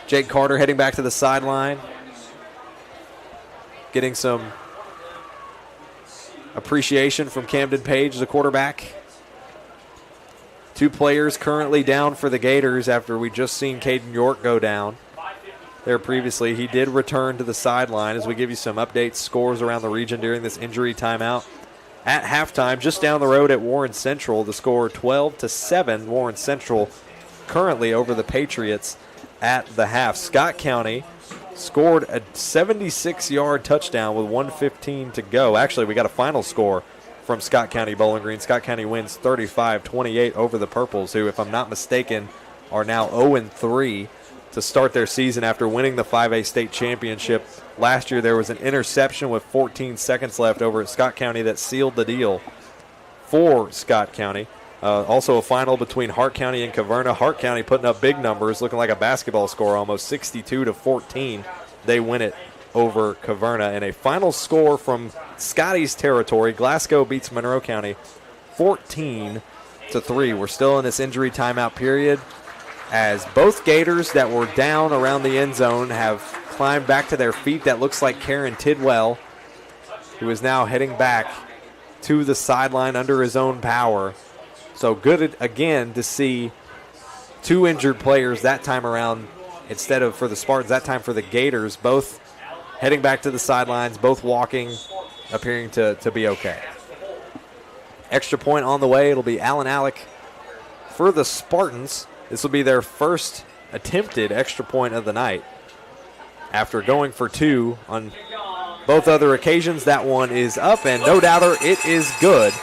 Jake Carter heading back to the sideline, getting some appreciation from Camden Page, the quarterback. 2 players currently down for the Gators after we just seen Caden York go down there previously. He did return to the sideline as we give you some updates, scores around the region during this injury timeout. At halftime, just down the road at Warren Central, the score 12-7. Warren Central currently over the Patriots at the half. Scott County scored a 76-yard touchdown with 1:15 to go. Actually, we got a final score from Scott County Bowling Green. Scott County wins 35-28 over the Purples, who, if I'm not mistaken, are now 0-3 to start their season after winning the 5A state championship. Last year there was an interception with 14 seconds left over at Scott County that sealed the deal for Scott County. Also a final between Hart County and Caverna. Hart County putting up big numbers, looking like a basketball score, almost 62-14. They win it over Caverna. And a final score from Scotty's territory. Glasgow beats Monroe County 14-3. We're still in this injury timeout period, as both Gators that were down around the end zone have climbed back to their feet. That looks like Karen Tidwell, who is now heading back to the sideline under his own power. So good again to see 2 injured players that time around, instead of for the Spartans, that time for the Gators, both heading back to the sidelines, both walking, appearing to be okay. Extra point on the way. It'll be Allen Alec for the Spartans. This will be their first attempted extra point of the night. After going for 2 on both other occasions, that one is up, and no doubter, it is good.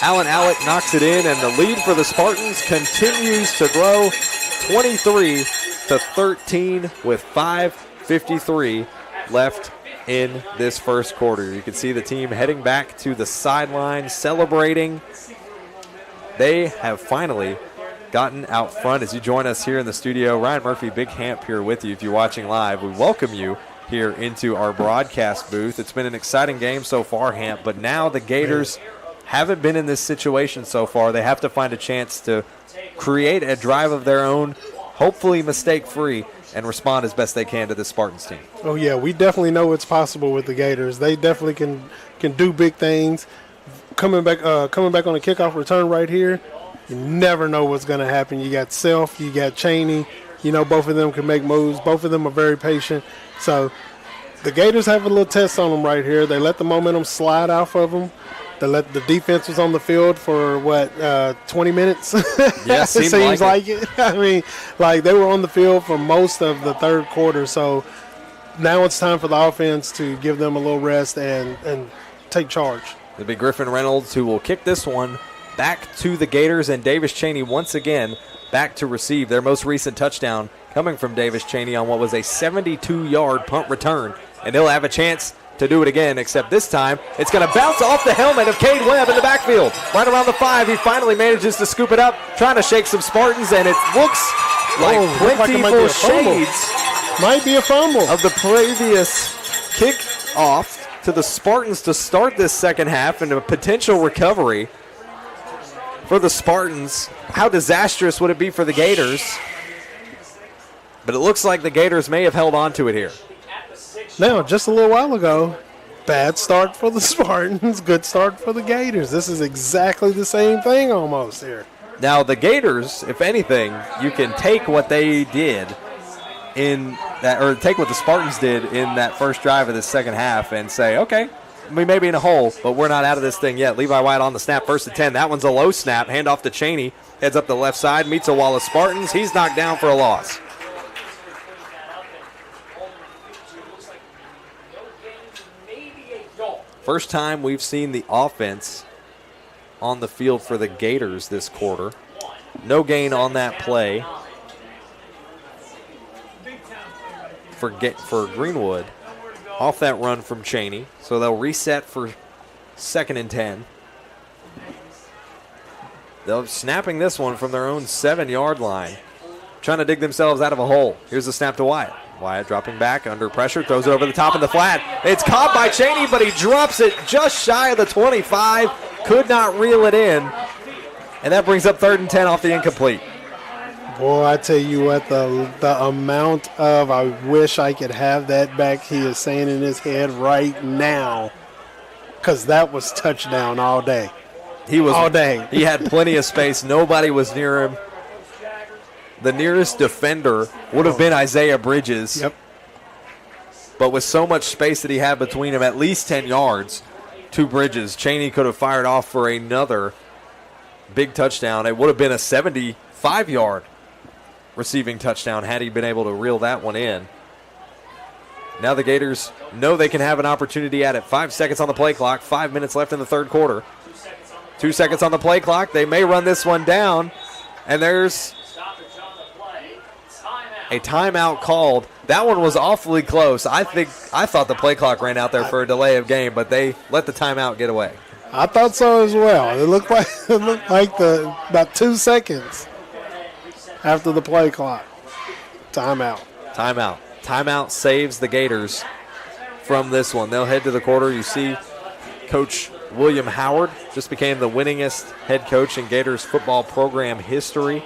Allen Alec knocks it in, and the lead for the Spartans continues to grow, 23-13 with 5:53 left in this first quarter. You can see the team heading back to the sideline, celebrating. They have finally gotten out front. As you join us here in the studio, Ryan Murphy, Big Hamp here with you. If you're watching live, we welcome you here into our broadcast booth. It's been an exciting game so far, Hamp, but now the Gators haven't been in this situation so far. They have to find a chance to create a drive of their own, hopefully mistake-free, and respond as best they can to the Spartans team. Oh, yeah, we definitely know it's possible with the Gators. They definitely can do big things. Coming back on a kickoff return right here, you never know what's going to happen. You got Self, you got Cheney. You know, both of them can make moves. Both of them are very patient. So the Gators have a little test on them right here. They let the momentum slide off of them. They let the defense was on the field for, 20 minutes? Yeah, it seems like it. I mean, like they were on the field for most of the third quarter. So now it's time for the offense to give them a little rest and take charge. It'll be Griffin Reynolds who will kick this one back to the Gators, and Davis Cheney once again back to receive. Their most recent touchdown coming from Davis Cheney on what was a 72-yard punt return. And he'll have a chance to do it again, except this time it's going to bounce off the helmet of Cade Webb in the backfield. Right around the 5, he finally manages to scoop it up, trying to shake some Spartans, and it looks like plentiful shades might be a fumble of the previous kick off to the Spartans to start this second half, and a potential recovery for the Spartans. How disastrous would it be for the Gators? But it looks like the Gators may have held on to it here. Now, just a little while ago, bad start for the Spartans, good start for the Gators. This is exactly the same thing almost here. Now, the Gators, if anything, you can take what they did in that, or take what the Spartans did in that first drive of the second half and say, okay, we may be in a hole, but we're not out of this thing yet. Levi White on the snap, 1st and 10. That one's a low snap. Hand off to Cheney. Heads up the left side, meets a wall of Spartans. He's knocked down for a loss. First time we've seen the offense on the field for the Gators this quarter. No gain on that play for Greenwood off that run from Cheney. So they'll reset for 2nd and 10. They're snapping this one from their own 7-yard line, trying to dig themselves out of a hole. Here's the snap to Wyatt. Wyatt dropping back under pressure, throws it over the top of the flat. It's caught by Cheney, but he drops it just shy of the 25. Could not reel it in. And that brings up 3rd and 10 off the incomplete. Boy, I tell you what, the amount of I wish I could have that back he is saying in his head right now, because that was touchdown all day. All day. He had plenty of space. Nobody was near him. The nearest defender would have been Isaiah Bridges. Yep. But with so much space that he had between him, at least 10 yards to Bridges, Cheney could have fired off for another big touchdown. It would have been a 75-yard receiving touchdown had he been able to reel that one in. Now the Gators know they can have an opportunity at it. 5 seconds on the play clock, 5 minutes left in the third quarter. 2 seconds on the play clock. They may run this one down, and there's a timeout called. That one was awfully close. I thought the play clock ran out there for a delay of game, but they let the timeout get away. I thought so as well. It looked like about 2 seconds after the play clock. Timeout. Timeout saves the Gators from this one. They'll head to the quarter. You see Coach William Howard just became the winningest head coach in Gators football program history,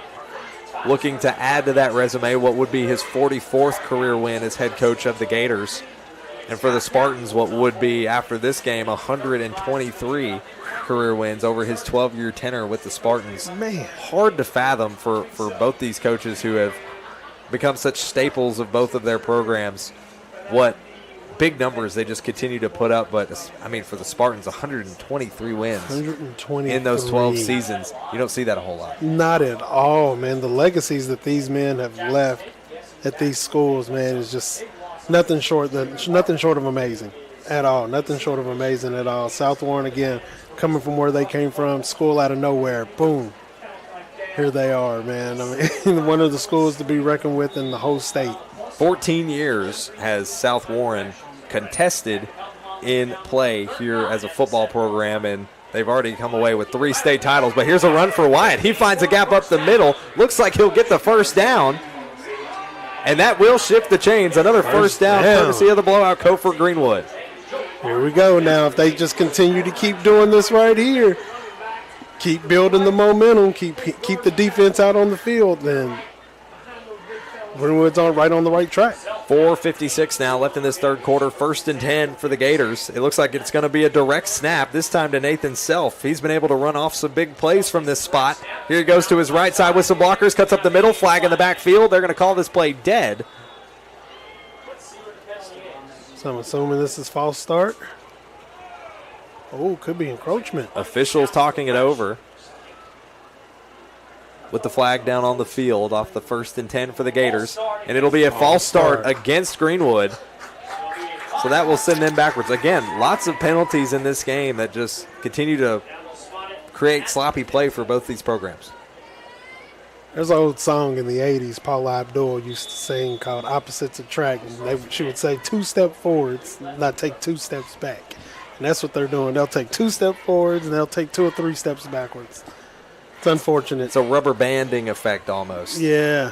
looking to add to that resume what would be his 44th career win as head coach of the Gators. And for the Spartans, what would be, after this game, 123 career wins over his 12-year tenure with the Spartans. Man. Hard to fathom for both these coaches who have become such staples of both of their programs. What big numbers they just continue to put up. But, I mean, for the Spartans, 123 wins 123 in those 12 seasons. You don't see that a whole lot. Not at all, man. The legacies that these men have left at these schools, man, is just nothing short of amazing at all. Nothing short of amazing at all. South Warren, again, coming from where they came from, school out of nowhere, boom. Here they are, man. I mean, one of the schools to be reckoned with in the whole state. 14 years has South Warren contested in play here as a football program, and they've already come away with 3 state titles. But here's a run for Wyatt. He finds a gap up the middle. Looks like he'll get the first down, and that will shift the chains. Another first down courtesy of the blowout coat for Greenwood. Here we go now. If they just continue to keep doing this right here, keep building the momentum, keep the defense out on the field, then Greenwood's right on the right track. 4:56 now left in this third quarter. 1st and 10 for the Gators. It looks like it's going to be a direct snap, this time to Nathan Self. He's been able to run off some big plays from this spot. Here he goes to his right side with some blockers, cuts up the middle, flag in the backfield. They're going to call this play dead. So I'm assuming this is false start. Oh, could be encroachment. Officials talking it over with the flag down on the field off the 1st and 10 for the Gators. And it'll be a false start against Greenwood. So that will send them backwards. Again, lots of penalties in this game that just continue to create sloppy play for both these programs. There's an old song in the 80s Paula Abdul used to sing called Opposites Attract. And she would say 2 steps forwards, not take 2 steps back. And that's what they're doing. They'll take 2 steps forwards and they'll take 2 or 3 steps backwards. It's unfortunate. It's a rubber banding effect almost. Yeah.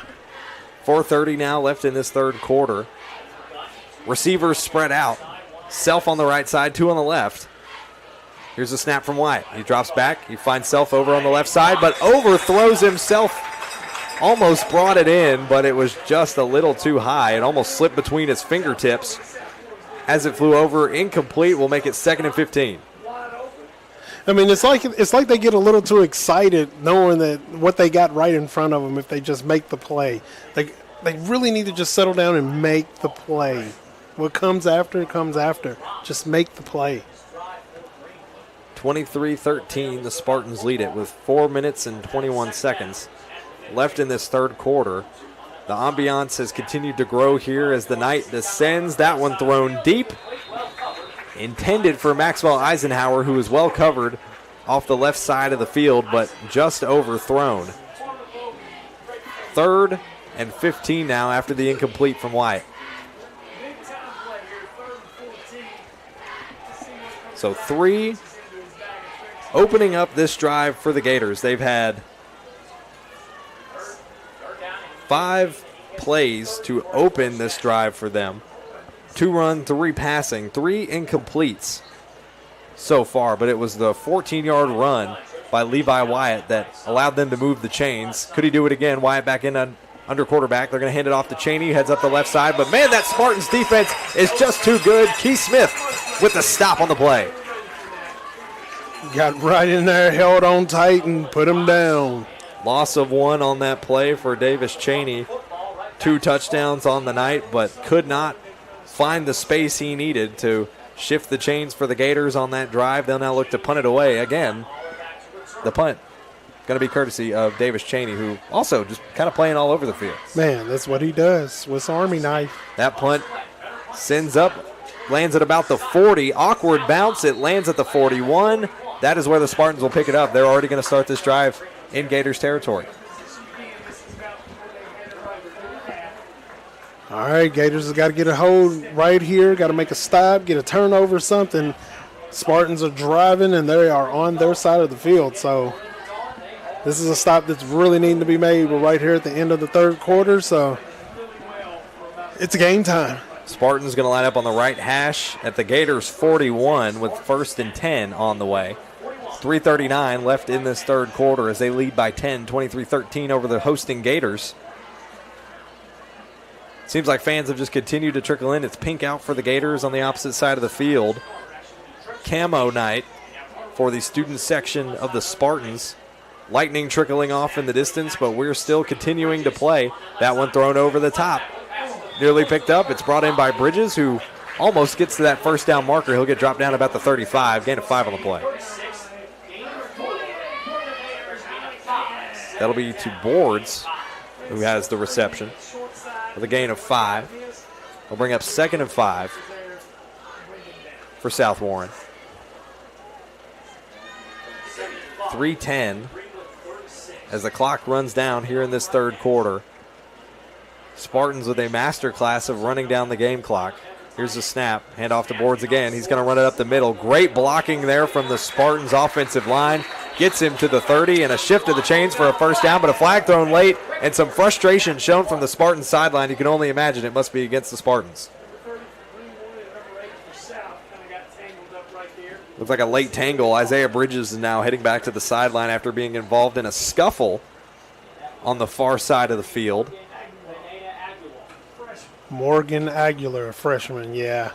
4:30 now left in this third quarter. Receivers spread out. Self on the right side, 2 on the left. Here's a snap from Wyatt. He drops back. He finds Self over on the left side, but overthrows himself. Almost brought it in, but it was just a little too high. It almost slipped between his fingertips as it flew over. Incomplete. Will make it 2nd and 15. I mean, it's like they get a little too excited knowing that what they got right in front of them if they just make the play. They really need to just settle down and make the play. What comes after, comes after. Just make the play. 23-13, the Spartans lead it with 4 minutes and 21 seconds left in this third quarter. The ambiance has continued to grow here as the night descends. That one thrown deep. Intended for Maxwell Eisenhower, who is well covered off the left side of the field, but just overthrown. 3rd and 15 now after the incomplete from Wyatt. So 3 opening up this drive for the Gators. They've had 5 plays to open this drive for them. 2 run, 3 passing, 3 incompletes so far, but it was the 14-yard run by Levi Wyatt that allowed them to move the chains. Could he do it again? Wyatt back in under quarterback. They're going to hand it off to Cheney, heads up the left side, but man, that Spartans defense is just too good. Keith Smith with the stop on the play. Got right in there, held on tight, and put him down. Loss of 1 on that play for Davis Cheney. 2 touchdowns on the night, but could not find the space he needed to shift the chains for the Gators on that drive. They'll now look to punt it away again. The punt going to be courtesy of Davis Cheney, who also just kind of playing all over the field. Man, that's what he does. Swiss Army knife. That punt sends up, lands at about the 40. Awkward bounce. It lands at the 41. That is where the Spartans will pick it up. They're already going to start this drive in Gators territory. All right, Gators has got to get a hold right here. Got to make a stop, get a turnover, something. Spartans are driving, and they are on their side of the field. So this is a stop that's really needing to be made. We're right here at the end of the 3rd quarter, so it's game time. Spartans going to line up on the right hash at the Gators 41 with 1st and 10 on the way. 3:39 left in this 3rd quarter as they lead by 10, 23-13 over the hosting Gators. Seems like fans have just continued to trickle in. It's pink out for the Gators on the opposite side of the field. Camo night for the student section of the Spartans. Lightning trickling off in the distance, but we're still continuing to play. That one thrown over the top. Nearly picked up. It's brought in by Bridges, who almost gets to that 1st down marker. He'll get dropped down about the 35. Gain of 5 on the play. That'll be to Boards, who has the reception, with a gain of 5. We'll bring up 2nd and 5 for South Warren. 3:10 as the clock runs down here in this 3rd quarter. Spartans with a master class of running down the game clock. Here's the snap. Hand off to Boards again. He's going to run it up the middle. Great blocking there from the Spartans offensive line. Gets him to the 30 and a shift of the chains for a 1st down, but a flag thrown late and some frustration shown from the Spartans sideline. You can only imagine it must be against the Spartans. Looks like a late tangle. Isaiah Bridges is now heading back to the sideline after being involved in a scuffle on the far side of the field. Morgan Aguilar, a freshman, yeah.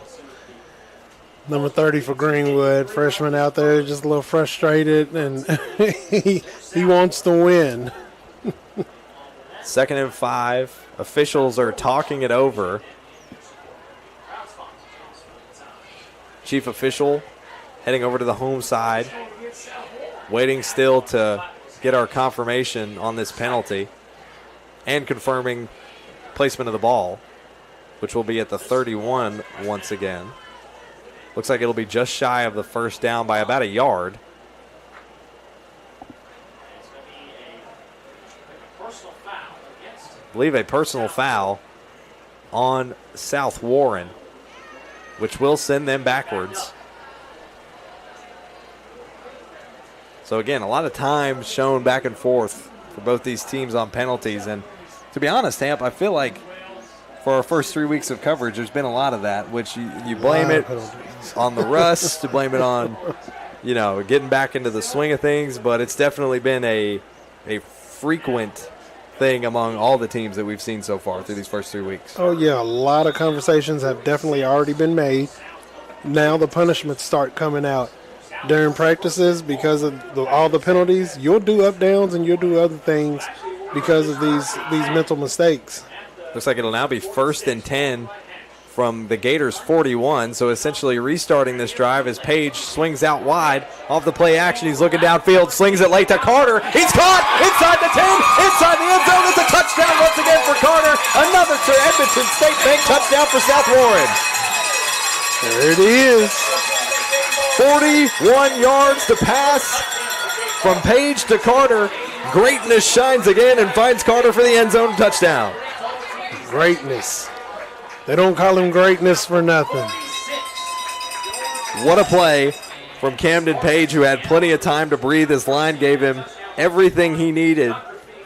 Number 30 for Greenwood, freshman out there, just a little frustrated, and he wants to win. 2nd and 5. Officials are talking it over. Chief official heading over to the home side, waiting still to get our confirmation on this penalty and confirming placement of the ball, which will be at the 31 once again. Looks like it'll be just shy of the 1st down by about a yard. I believe a personal foul on South Warren, which will send them backwards. So again, a lot of time shown back and forth for both these teams on penalties. And to be honest, Hamp, I feel like for our first 3 weeks of coverage, there's been a lot of that, which you blame it on the rust, to blame it on, getting back into the swing of things. But it's definitely been a frequent thing among all the teams that we've seen so far through these first 3 weeks. Oh, yeah, a lot of conversations have definitely already been made. Now the punishments start coming out during practices because of all the penalties. You'll do up downs and you'll do other things because of these mental mistakes. Looks like it'll now be 1st and 10 from the Gators 41. So essentially restarting this drive as Page swings out wide off the play action. He's looking downfield, slings it late to Carter. He's caught inside the 10, inside the end zone. It's a touchdown once again for Carter. Another Edmonton State Bank touchdown for South Warren. There it is. 41 yards to pass From Page to Carter, greatness shines again and finds Carter for the end zone touchdown. Greatness. They don't call him greatness for nothing. What a play from Camden Page, who had plenty of time to breathe. His line gave him everything he needed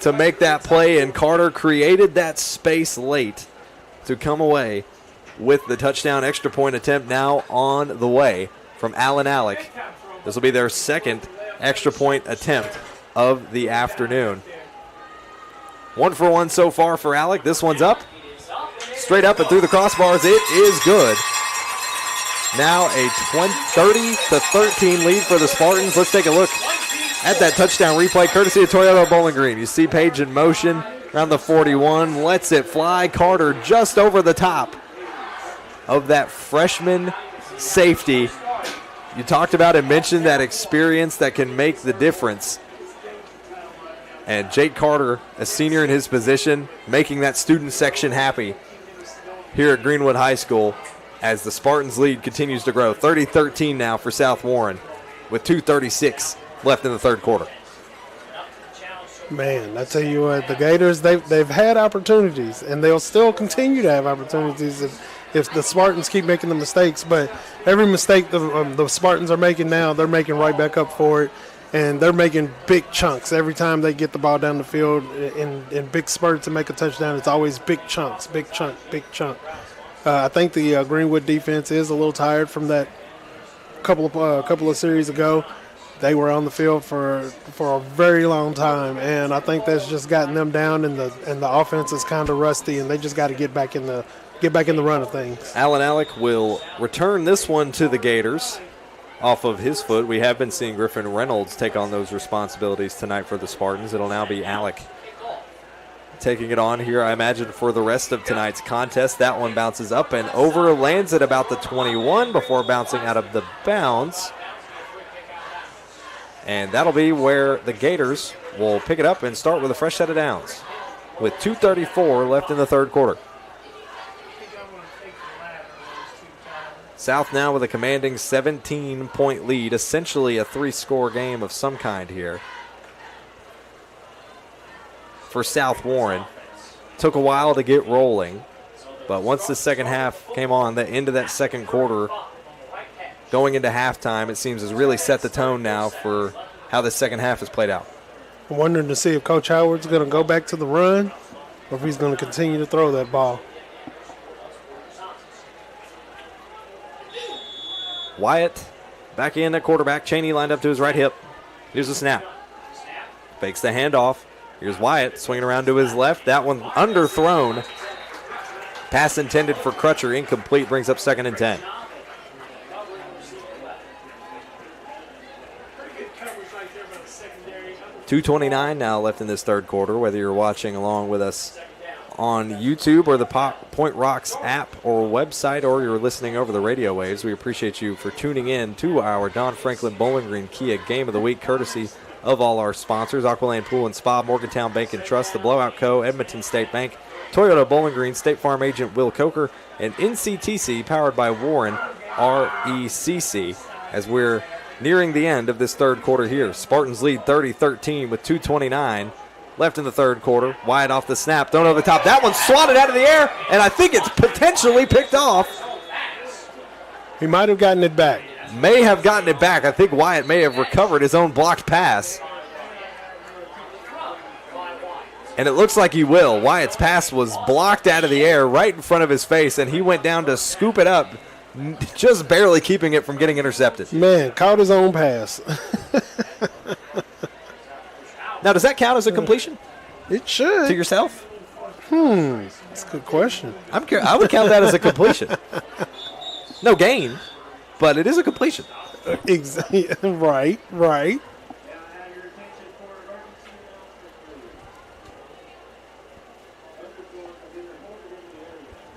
to make that play, and Carter created that space late to come away with the touchdown. Extra point attempt now on the way from Allen Alec. This will be their second extra point attempt of the afternoon. 1 for 1 so far for Alec. This one's up. Straight up and through the crossbars. It is good. Now a 30-13 lead for the Spartans. Let's take a look at that touchdown replay courtesy of Toyota Bowling Green. You see Page in motion around the 41. Lets it fly. Carter just over the top of that freshman safety. You talked about and mentioned that experience that can make the difference. And Jake Carter, a senior in his position, making that student section happy here at Greenwood High School as the Spartans' lead continues to grow. 30-13 now for South Warren with 2:36 left in the third quarter. Man, I tell you what, the Gators, they've had opportunities, and they'll still continue to have opportunities if the Spartans keep making the mistakes. But every mistake the Spartans are making now, they're making right back up for it. And they're making big chunks every time they get the ball down the field in big spurts and make a touchdown. It's always big chunks, big chunk, big chunk. I think the Greenwood defense is a little tired from that couple of series ago. They were on the field for a very long time, and I think that's just gotten them down. And the offense is kind of rusty, and they just got to get back in the run of things. Allen Alec will return this one to the Gators. Off of his foot. We have been seeing Griffin Reynolds take on those responsibilities tonight for the Spartans. It'll now be Alec taking it on here, I imagine, for the rest of tonight's contest. That one bounces up and over, lands at about the 21 before bouncing out of the bounds. And that'll be where the Gators will pick it up and start with a fresh set of downs with 2:34 left in the third quarter. South now with a commanding 17-point lead, essentially a 3-score game of some kind here. For South Warren, took a while to get rolling, but once the second half came on, the end of that second quarter, going into halftime, it seems has really set the tone now for how the second half has played out. I'm wondering to see if Coach Howard's going to go back to the run or if he's going to continue to throw that ball. Wyatt back in at quarterback. Cheney lined up to his right hip. Here's the snap. Fakes the handoff. Here's Wyatt swinging around to his left. That one underthrown. Pass intended for Crutcher. Incomplete. Brings up 2nd and 10. .229 now left in this third quarter. Whether you're watching along with us on YouTube or the Point Rocks app or website, or you're listening over the radio waves, we appreciate you for tuning in to our Don Franklin Bowling Green Kia Game of the Week, courtesy of all our sponsors: Aqualand Pool and Spa, Morgantown Bank and Trust, The Blowout Co., Edmonton State Bank, Toyota Bowling Green, State Farm agent Will Coker, and NCTC, powered by Warren RECC, as we're nearing the end of this third quarter here. Spartans lead 30-13 with 2:29 left in the third quarter. Wyatt off the snap, thrown over the top. That one swatted out of the air, and I think it's potentially picked off. He might have gotten it back. May have gotten it back. I think Wyatt may have recovered his own blocked pass. And it looks like he will. Wyatt's pass was blocked out of the air right in front of his face, and he went down to scoop it up, just barely keeping it from getting intercepted. Man, caught his own pass. Now, does that count as a completion? It should. To yourself? That's a good question. I would count that as a completion. No gain, but it is a completion. Right.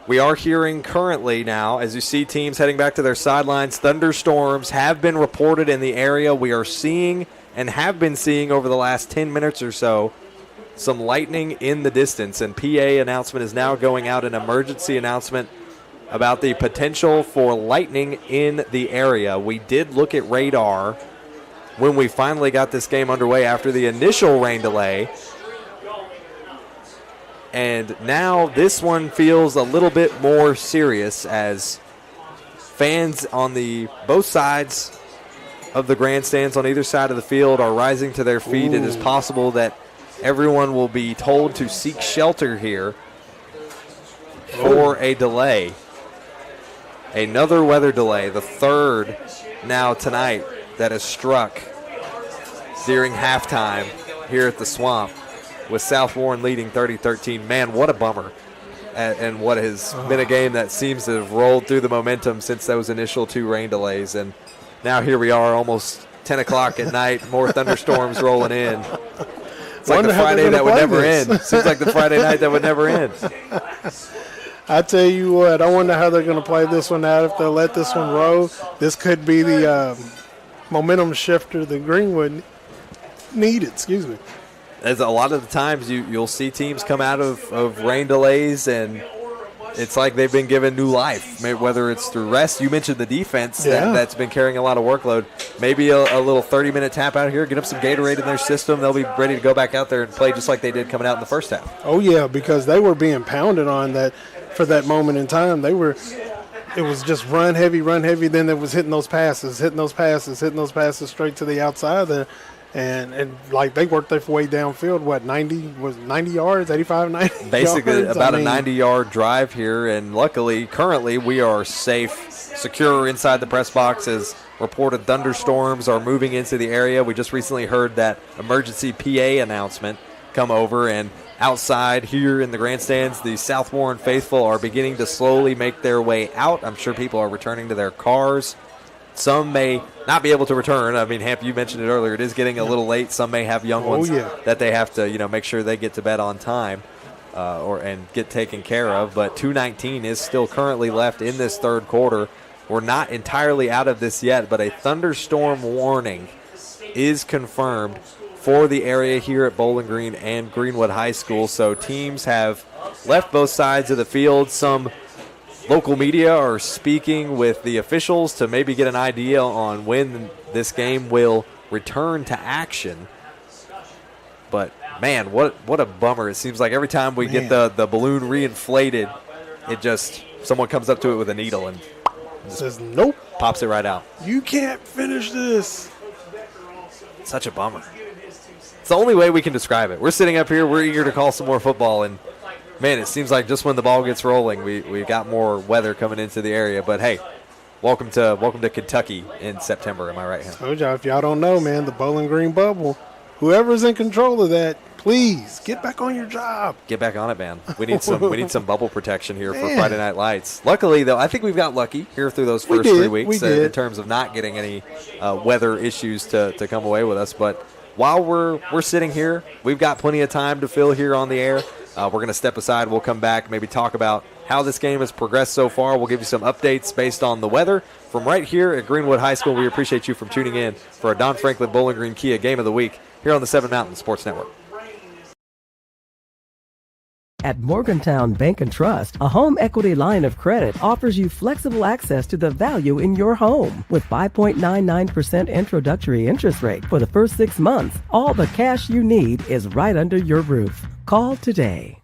We are hearing currently now, as you see teams heading back to their sidelines, thunderstorms have been reported in the area. We are seeing and have been seeing over the last 10 minutes or so some lightning in the distance, and PA announcement is now going out, an emergency announcement about the potential for lightning in the area. We did look at radar when we finally got this game underway after the initial rain delay. And now this one feels a little bit more serious as fans on both sides of the grandstands on either side of the field are rising to their feet. It is possible that everyone will be told to seek shelter here for a delay. Another weather delay, the third now tonight that has struck during halftime here at the Swamp, with South Warren leading 30-13. Man, what a bummer. And what has been a game that seems to have rolled through the momentum since those initial 2 rain delays. And now here we are, almost 10 o'clock at night, more thunderstorms rolling in. It's like the Friday that would never end. Seems like the Friday night that would never end. I tell you what, I wonder how they're going to play this one out, if they'll let this one roll. This could be the momentum shifter that Greenwood needed. Excuse me. As a lot of the times you'll see teams come out of rain delays, and it's like they've been given new life, whether it's through rest. You mentioned the defense that's been carrying a lot of workload. Maybe a little 30-minute tap out here, get them some Gatorade in their system. They'll be ready to go back out there and play just like they did coming out in the first half. Oh, yeah, because they were being pounded on that for that moment in time. It was just run heavy, then it was hitting those passes straight to the outside there. And like they worked their way downfield, 90 yards, 85, 90 Basically yards? about a 90-yard drive here, and luckily, currently, we are safe, secure inside the press box as reported thunderstorms are moving into the area. We just recently heard that emergency PA announcement come over, and outside here in the grandstands, the South Warren faithful are beginning to slowly make their way out. I'm sure people are returning to their cars. Some may not be able to return. I mean, Hamp, you mentioned it earlier. It is getting a little late. Some may have young ones that they have to, make sure they get to bed on time and get taken care of. But 2:19 is still currently left in this third quarter. We're not entirely out of this yet, but a thunderstorm warning is confirmed for the area here at Bowling Green and Greenwood High School. So teams have left both sides of the field. Some local media are speaking with the officials to maybe get an idea on when this game will return to action. But, man, what a bummer. It seems like every time we get the balloon reinflated, someone comes up to it with a needle and says, nope. Pops it right out. You can't finish this. Such a bummer. It's the only way we can describe it. We're sitting up here, we're eager to call some more football, and man, it seems like just when the ball gets rolling, we got more weather coming into the area. But hey, welcome to Kentucky in September. Am I right, Ham? Told y'all, if y'all don't know, man, the Bowling Green bubble. Whoever's in control of that, please get back on your job. Get back on it, man. We need some bubble protection here for Friday Night Lights. Luckily, though, I think we've got lucky here through those first 3 weeks in terms of not getting any weather issues to come away with us. But while we're sitting here, we've got plenty of time to fill here on the air. We're going to step aside. We'll come back, maybe talk about how this game has progressed so far. We'll give you some updates based on the weather from right here at Greenwood High School. We appreciate you from tuning in for a Don Franklin Bowling Green Kia Game of the Week here on the 7 Mountain Sports Network. At Morgantown Bank and Trust, a home equity line of credit offers you flexible access to the value in your home. With 5.99% introductory interest rate for the first 6 months, all the cash you need is right under your roof. Call today.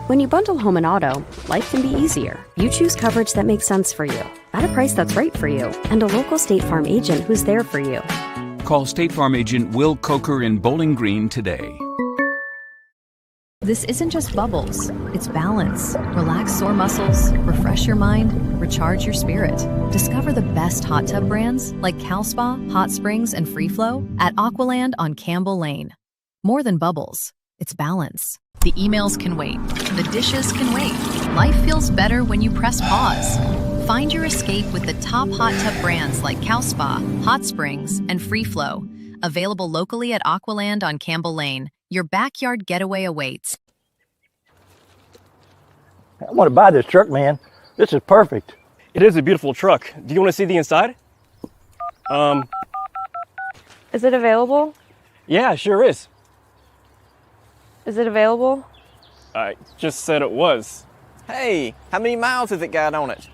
When you bundle home and auto, life can be easier. You choose coverage that makes sense for you, at a price that's right for you, and a local State Farm agent who's there for you. Call State Farm agent Will Coker in Bowling Green today. This isn't just bubbles, it's balance. Relax sore muscles, refresh your mind, recharge your spirit. Discover the best hot tub brands like Cal Spa, Hot Springs, and Free Flow at Aqualand on Campbell Lane. More than bubbles, it's balance. The emails can wait, the dishes can wait. Life feels better when you press pause. Find your escape with the top hot tub brands like Cal Spa, Hot Springs, and Free Flow. Available locally at Aqualand on Campbell Lane. Your backyard getaway awaits. I want to buy this truck, man. This is perfect. It is a beautiful truck. Do you want to see the inside? Is it available? Yeah, sure is. Is it available? I just said it was. Hey, how many miles has it got on it?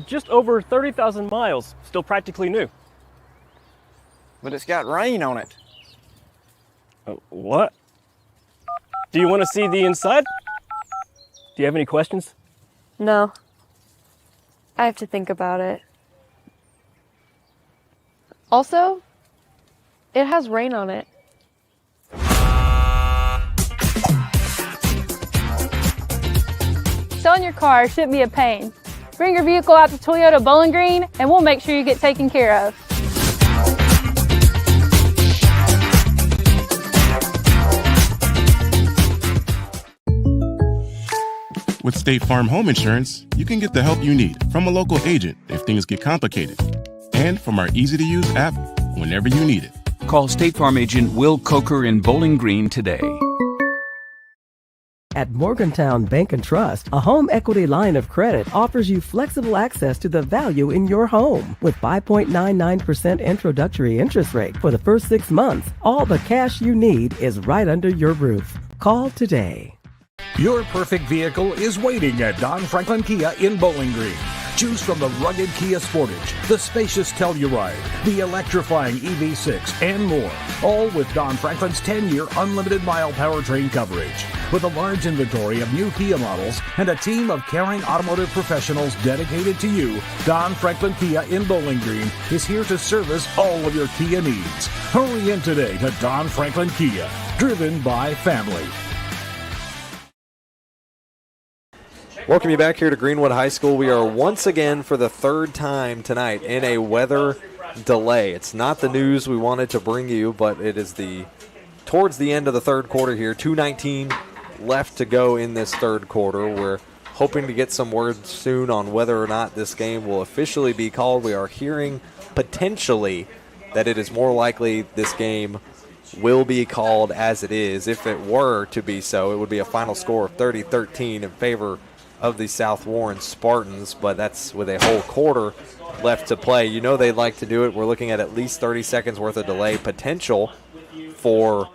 Just over 30,000 miles. Still practically new. but it's got rain on it. What? Do you want to see the inside? Do you have any questions? No. I have to think about it. Also, it has rain on it. Selling your car shouldn't be a pain. Bring your vehicle out to Toyota Bowling Green and we'll make sure you get taken care of. With State Farm Home Insurance, you can get the help you need from a local agent if things get complicated. And from our easy-to-use app whenever you need it. Call State Farm agent Will Coker in Bowling Green today. At Morgantown Bank and Trust, a home equity line of credit offers you flexible access to the value in your home. With 5.99% introductory interest rate for the first 6 months, all the cash you need is right under your roof. Call today. Your perfect vehicle is waiting at Don Franklin Kia in Bowling Green. Choose from the rugged Kia Sportage, the spacious Telluride, the electrifying EV6, and more. All with Don Franklin's 10-year unlimited mile powertrain coverage. With a large inventory of new Kia models and a team of caring automotive professionals dedicated to you, Don Franklin Kia in Bowling Green is here to service all of your Kia needs. Hurry in today to Don Franklin Kia, driven by family. Welcome you back here to Greenwood High School. We are once again for the third time tonight in a weather delay. It's not the news we wanted to bring you, but it is towards the end of the third quarter here. 2:19 left to go in this third quarter. We're hoping to get some word soon on whether or not this game will officially be called. We are hearing potentially that it is more likely this game will be called as it is. If it were to be so, it would be a final score of 30-13 in favor of the South Warren Spartans, but that's with a whole quarter left to play. You know they'd like to do it. We're looking at least 30 seconds worth of delay. Potential for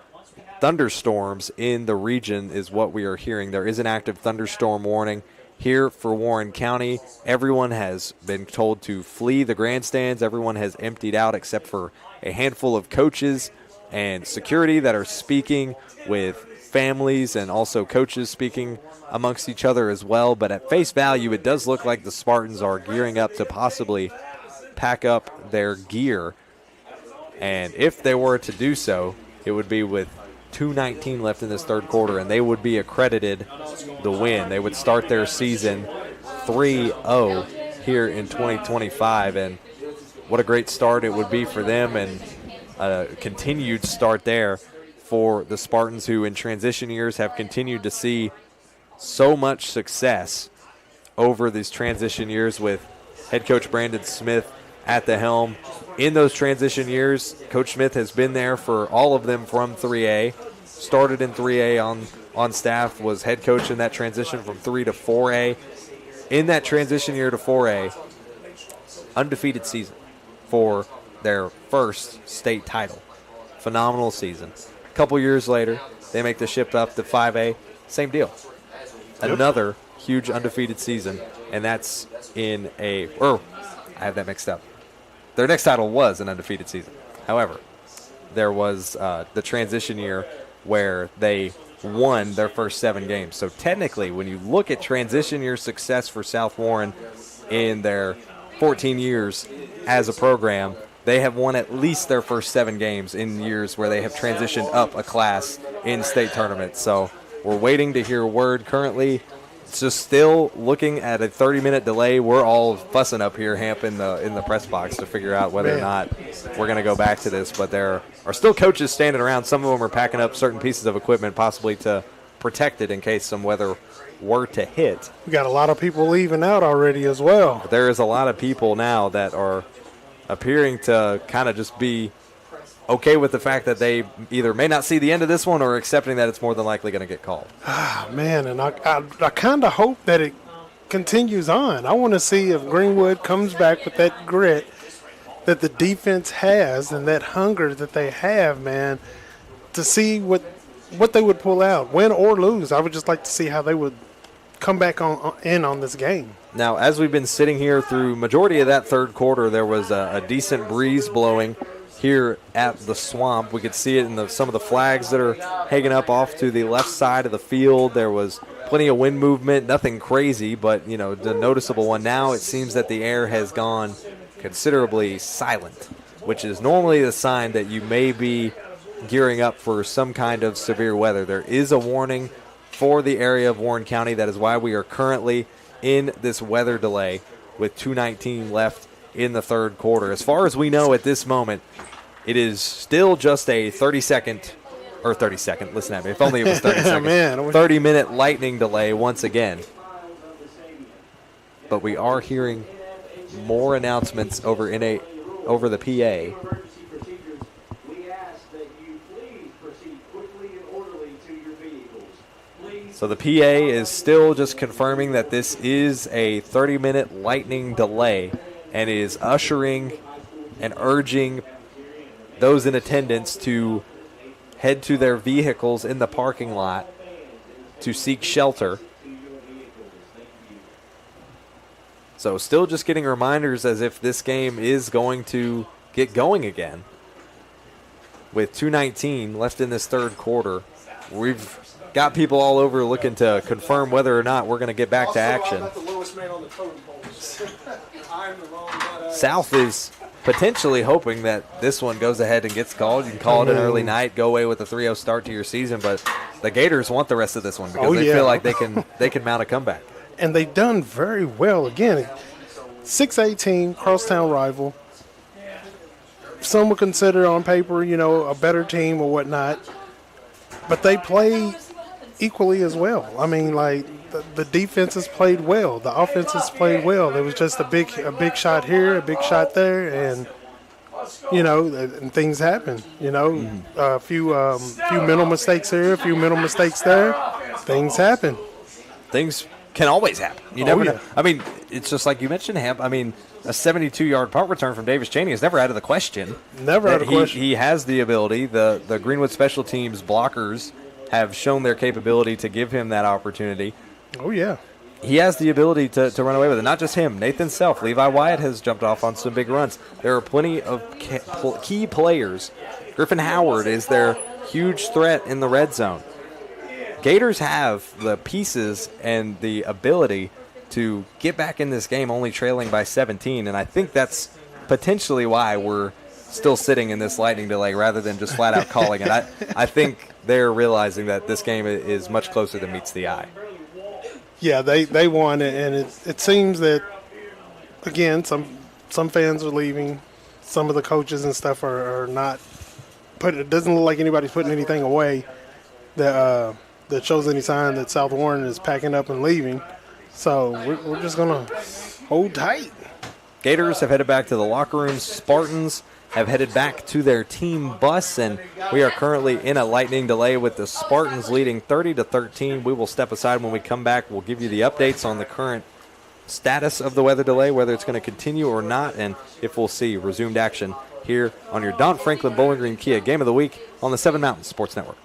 thunderstorms in the region is what we are hearing. There is an active thunderstorm warning here for Warren County. Everyone has been told to flee the grandstands. Everyone has emptied out except for a handful of coaches and security that are speaking with families and also coaches speaking amongst each other as well. But at face value, it does look like the Spartans are gearing up to possibly pack up their gear. And if they were to do so, it would be with 2:19 left in this third quarter, and they would be accredited the win. They would start their season 3-0 here in 2025, and what a great start it would be for them, and a continued start there for the Spartans, who in transition years have continued to see so much success over these transition years with head coach Brandon Smith at the helm. In those transition years, Coach Smith has been there for all of them from 3A. Started in 3A on staff, was head coach in that transition from 3 to 4A. In that transition year to 4A, undefeated season for their first state title. Phenomenal season. A couple years later, they make the shift up to 5A. Same deal. Another huge undefeated season, and that's I have that mixed up. Their next title was an undefeated season. However, there was the transition year where they won their first 7 games. So technically, when you look at transition year success for South Warren in their 14 years as a program, they have won at least their first 7 games in years where they have transitioned up a class in state tournaments. So we're waiting to hear word. Currently, it's just still looking at a 30-minute delay. We're all fussing up here, Hamp, in the press box to figure out whether or not we're going to go back to this. But there are still coaches standing around. Some of them are packing up certain pieces of equipment, possibly to protect it in case some weather were to hit. We got a lot of people leaving out already as well. There is a lot of people now that are appearing to kind of just be okay with the fact that they either may not see the end of this one or accepting that it's more than likely going to get called. Man, and I kind of hope that it continues on. I want to see if Greenwood comes back with that grit that the defense has and that hunger that they have, man, to see what they would pull out, win or lose. I would just like to see how they would come back on this game. Now, as we've been sitting here through majority of that third quarter, there was a decent breeze blowing here at the Swamp. We could see it in some of the flags that are hanging up off to the left side of the field. There was plenty of wind movement, nothing crazy, but, the noticeable one. Now it seems that the air has gone considerably silent, which is normally the sign that you may be gearing up for some kind of severe weather. There is a warning for the area of Warren County. That is why we are currently in this weather delay with 2:19 left in the third quarter. As far as we know at this moment, it is still just a 30-second, listen at me, if only it was 30 seconds, 30-minute lightning delay once again. But we are hearing more announcements over the PA. So the PA is still just confirming that this is a 30-minute lightning delay and is ushering and urging those in attendance to head to their vehicles in the parking lot to seek shelter. So still just getting reminders as if this game is going to get going again. With 2:19 left in this third quarter, we've got people all over looking to confirm whether or not we're going to get back to action. South is potentially hoping that this one goes ahead and gets called. You can call it an early night, go away with a 3-0 start to your season, but the Gators want the rest of this one because they feel like they can mount a comeback. And they've done very well. Again, 6A team, crosstown rival. Some would consider on paper, a better team or whatnot, but they play equally as well. I mean, like the defense has played well, the offense has played well. There was just a big shot here, a big shot there, and and things happen. A few mental mistakes here, a few mental mistakes there. Things happen. Things can always happen. You never know. I mean, it's just like you mentioned, Hamp. I mean, a 72-yard punt return from Davis Chaney is never out of the question. Never out of the question. He has the ability. The Greenwood special teams blockers have shown their capability to give him that opportunity. Oh, yeah. He has the ability to run away with it. Not just him. Nathan Self, Levi Wyatt has jumped off on some big runs. There are plenty of key players. Griffin Howard is their huge threat in the red zone. Gators have the pieces and the ability to get back in this game only trailing by 17, and I think that's potentially why we're still sitting in this lightning delay rather than just flat out calling it. I think they're realizing that this game is much closer than meets the eye. Yeah, they won it, and it seems that, again, some fans are leaving. Some of the coaches and stuff are not putting. It doesn't look like anybody's putting anything away that shows any sign that South Warren is packing up and leaving. So we're just going to hold tight. Gators have headed back to the locker rooms. Spartans have headed back to their team bus, and we are currently in a lightning delay with the Spartans leading 30-13. We will step aside when we come back. We'll give you the updates on the current status of the weather delay, whether it's going to continue or not, and if we'll see resumed action here on your Don Franklin Bowling Green Kia Game of the Week on the Seven Mountains Sports Network.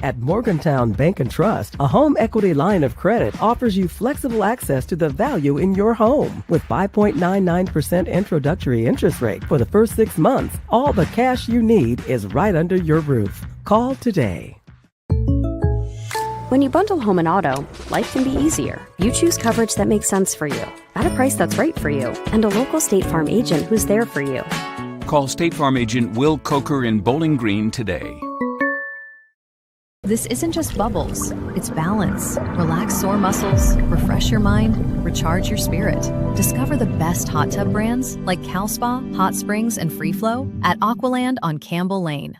At Morgantown Bank and Trust, a home equity line of credit offers you flexible access to the value in your home. With 5.99% introductory interest rate for the first 6 months, all the cash you need is right under your roof. Call today. When you bundle home and auto, life can be easier. You choose coverage that makes sense for you, at a price that's right for you, and a local State Farm agent who's there for you. Call State Farm agent Will Coker in Bowling Green today. This isn't just bubbles, it's balance. Relax sore muscles, refresh your mind, recharge your spirit. Discover the best hot tub brands like Cal Spa, Hot Springs, and Free Flow at Aqualand on Campbell Lane.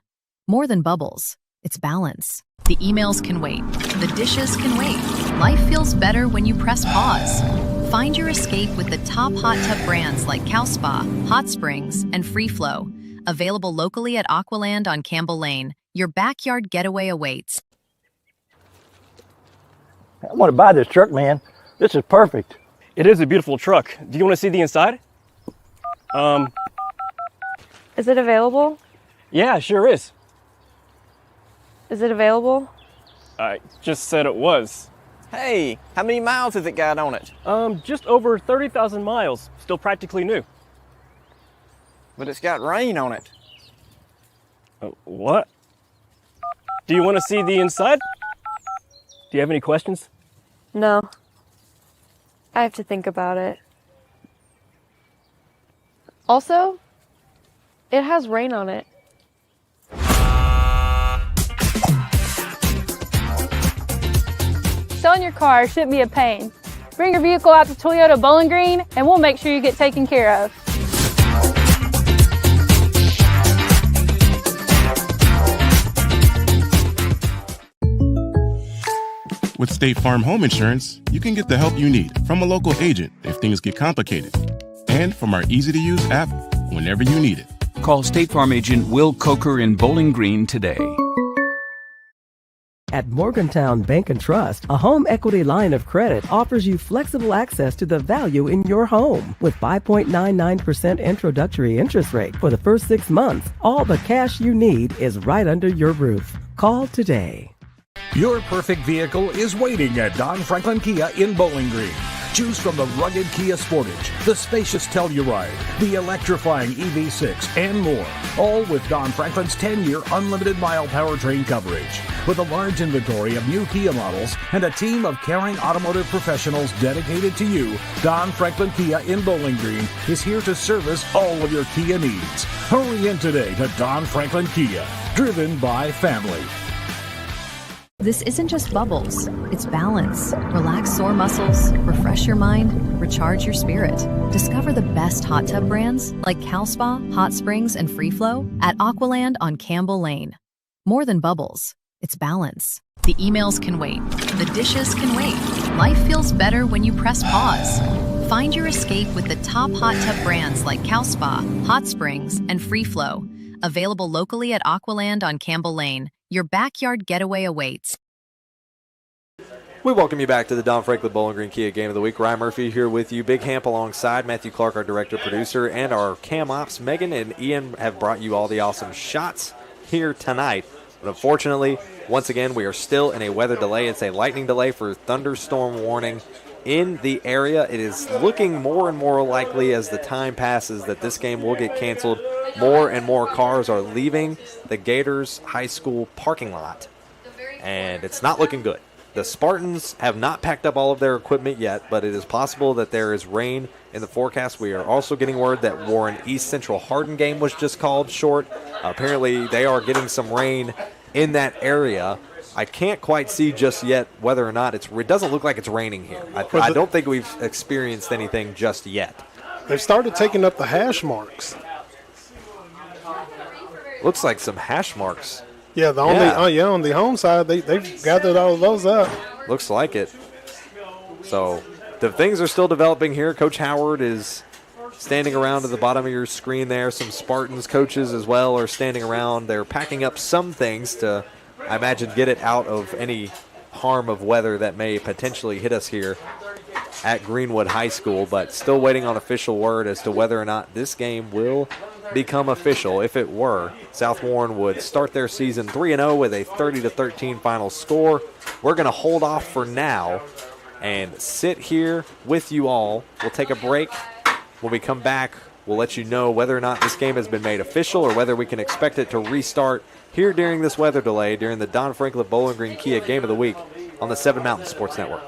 More than bubbles, it's balance. The emails can wait, the dishes can wait. Life feels better when you press pause. Find your escape with the top hot tub brands like Cal Spa, Hot Springs, and Free Flow. Available locally at Aqualand on Campbell Lane. Your backyard getaway awaits. I want to buy this truck, man. This is perfect. It is a beautiful truck. Do you want to see the inside? Is it available? Yeah, sure is. Is it available? I just said it was. Hey, how many miles has it got on it? Just over 30,000 miles. Still practically new. but it's got rain on it. What? Do you want to see the inside? Do you have any questions? No. I have to think about it. Also, it has rain on it. Selling your car shouldn't be a pain. Bring your vehicle out to Toyota Bowling Green and we'll make sure you get taken care of. With State Farm Home Insurance, you can get the help you need from a local agent if things get complicated, and from our easy-to-use app whenever you need it. Call State Farm agent Will Coker in Bowling Green today. At Morgantown Bank and Trust, a home equity line of credit offers you flexible access to the value in your home. With 5.99% introductory interest rate for the first 6 months, all the cash you need is right under your roof. Call today. Your perfect vehicle is waiting at Don Franklin Kia in Bowling Green. Choose from the rugged Kia Sportage, the spacious Telluride, the electrifying EV6, and more. All with Don Franklin's 10-year unlimited mile powertrain coverage. With a large inventory of new Kia models and a team of caring automotive professionals dedicated to you, Don Franklin Kia in Bowling Green is here to service all of your Kia needs. Hurry in today to Don Franklin Kia, driven by family. This isn't just bubbles, it's balance. Relax sore muscles, refresh your mind, recharge your spirit. Discover the best hot tub brands like Cal Spa, Hot Springs, and Free Flow at Aqualand on Campbell Lane. More than bubbles, it's balance. The emails can wait, the dishes can wait. Life feels better when you press pause. Find your escape with the top hot tub brands like Cal Spa, Hot Springs, and Free Flow. Available locally at Aqualand on Campbell Lane. Your backyard getaway awaits. We welcome you back to the Don Franklin Bowling Green Kia Game of the Week. Ryan Murphy here with you. Big Hamp alongside Matthew Clark, our director, producer, and our cam ops. Megan and Ian have brought you all the awesome shots here tonight. But unfortunately, once again, we are still in a weather delay. It's a lightning delay for thunderstorm warning in the area. It is looking more and more likely as the time passes that this game will get canceled. More and more cars are leaving the Gators High School parking lot, and it's not looking good. The Spartans have not packed up all of their equipment yet, but it is possible that there is rain in the forecast. We are also getting word that Warren East Central Hardin game was just called short. Apparently, they are getting some rain in that area. I can't quite see just yet whether or not it doesn't look like it's raining here. I don't think we've experienced anything just yet. They've started taking up the hash marks. Looks like some hash marks. Yeah, on the home side, they've gathered all of those up. Looks like it. So the things are still developing here. Coach Howard is standing around at the bottom of your screen there. Some Spartans coaches as well are standing around. They're packing up some things to, I imagine, get it out of any harm of weather that may potentially hit us here at Greenwood High School, but still waiting on official word as to whether or not this game will become official. If it were, South Warren would start their season 3-0 with a 30-13 final score. We're going to hold off for now and sit here with you all. We'll take a break. When we come back, we'll let you know whether or not this game has been made official or whether we can expect it to restart here during this weather delay during the Don Franklin Bowling Green Kia Game of the Week on the 7 Mountain Sports Network.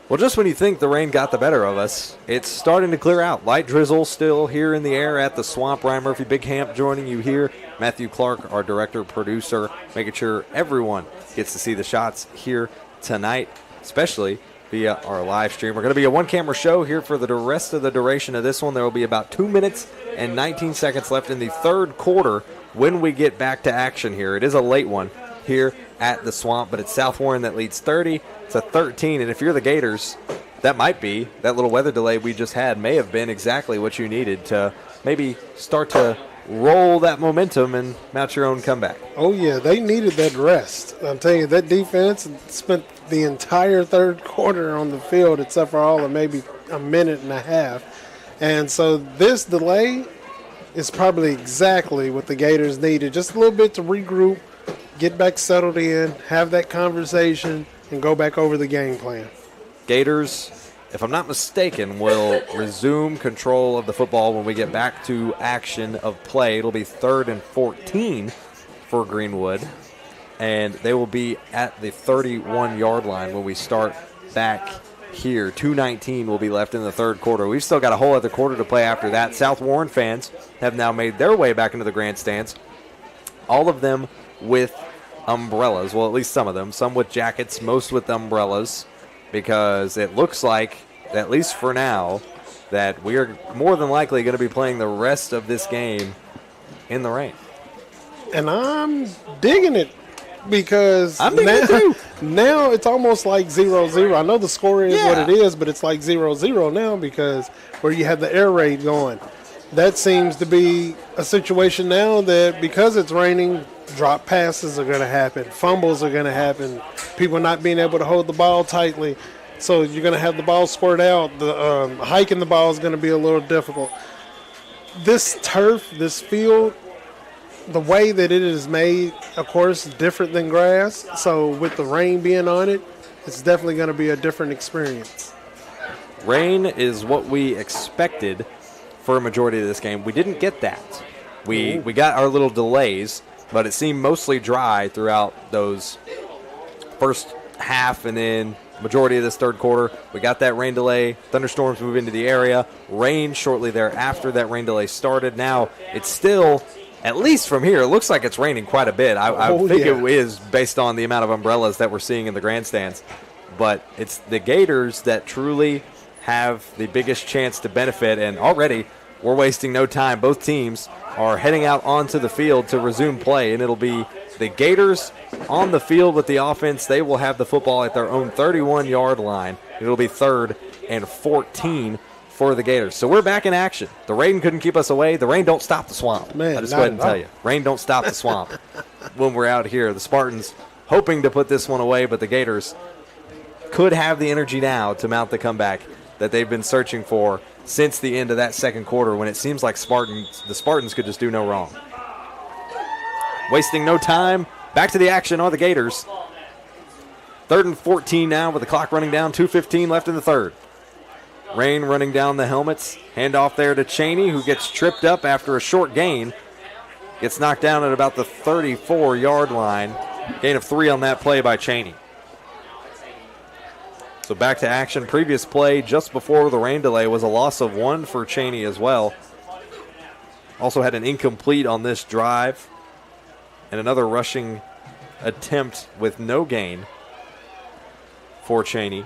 Well, just when you think the rain got the better of us, it's starting to clear out. Light drizzle still here in the air at the Swamp. Ryan Murphy, Big Camp joining you here. Matthew Clark, our director, producer, making sure everyone gets to see the shots here tonight, especially via our live stream. We're going to be a one-camera show here for the rest of the duration of this one. There will be about 2 minutes and 19 seconds left in the third quarter when we get back to action here. It is a late one here at the Swamp, but it's South Warren that leads 30-13. And if you're the Gators, that little weather delay we just had may have been exactly what you needed to maybe start to roll that momentum and mount your own comeback. Oh, yeah, they needed that rest. I'm telling you, that defense spent the entire third quarter on the field except for all of maybe a minute and a half. And so this delay is probably exactly what the Gators needed, just a little bit to regroup, get back settled in, have that conversation, and go back over the game plan. Gators, if I'm not mistaken, will resume control of the football when we get back to action of play. It'll be 3rd and 14 for Greenwood, and they will be at the 31-yard line when we start back here. 2:19 will be left in the third quarter. We've still got a whole other quarter to play after that. South Warren fans have now made their way back into the grandstands, all of them with umbrellas. Well, at least some of them. Some with jackets, most with umbrellas, because it looks like, at least for now, that we are more than likely going to be playing the rest of this game in the rain. And I'm digging it because now it's almost like 0-0. I know the score is what it is, but it's like 0-0 now because where you have the air raid going. That seems to be a situation now that because it's raining, drop passes are going to happen, fumbles are going to happen, people not being able to hold the ball tightly. So you're going to have the ball squirt out. The hiking the ball is going to be a little difficult. This turf, this field, the way that it is made, of course, different than grass. So with the rain being on it, it's definitely going to be a different experience. Rain is what we expected for a majority of this game. We didn't get that. We got our little delays, but it seemed mostly dry throughout those first half and then majority of this third quarter. We got that rain delay. Thunderstorms move into the area. Rain shortly thereafter that rain delay started. Now it's still, at least from here, it looks like it's raining quite a bit. I think it is based on the amount of umbrellas that we're seeing in the grandstands. But it's the Gators that truly have the biggest chance to benefit, and already we're wasting no time. Both teams are heading out onto the field to resume play, and it'll be the Gators on the field with the offense. They will have the football at their own 31-yard line. It'll be 3rd and 14 for the Gators. So we're back in action. The rain couldn't keep us away. The rain don't stop the Swamp. Man, I just go ahead and tell you. Rain don't stop the Swamp when we're out here. The Spartans hoping to put this one away, but the Gators could have the energy now to mount the comeback that they've been searching for since the end of that second quarter, when it seems like the Spartans could just do no wrong. Wasting no time. Back to the action are the Gators. 3rd and 14 now with the clock running down. 2:15 left in the third. Rain running down the helmets. Handoff there to Cheney, who gets tripped up after a short gain. Gets knocked down at about the 34-yard line. Gain of 3 on that play by Cheney. So back to action. Previous play just before the rain delay was a loss of 1 for Cheney as well. Also had an incomplete on this drive. And another rushing attempt with no gain for Cheney.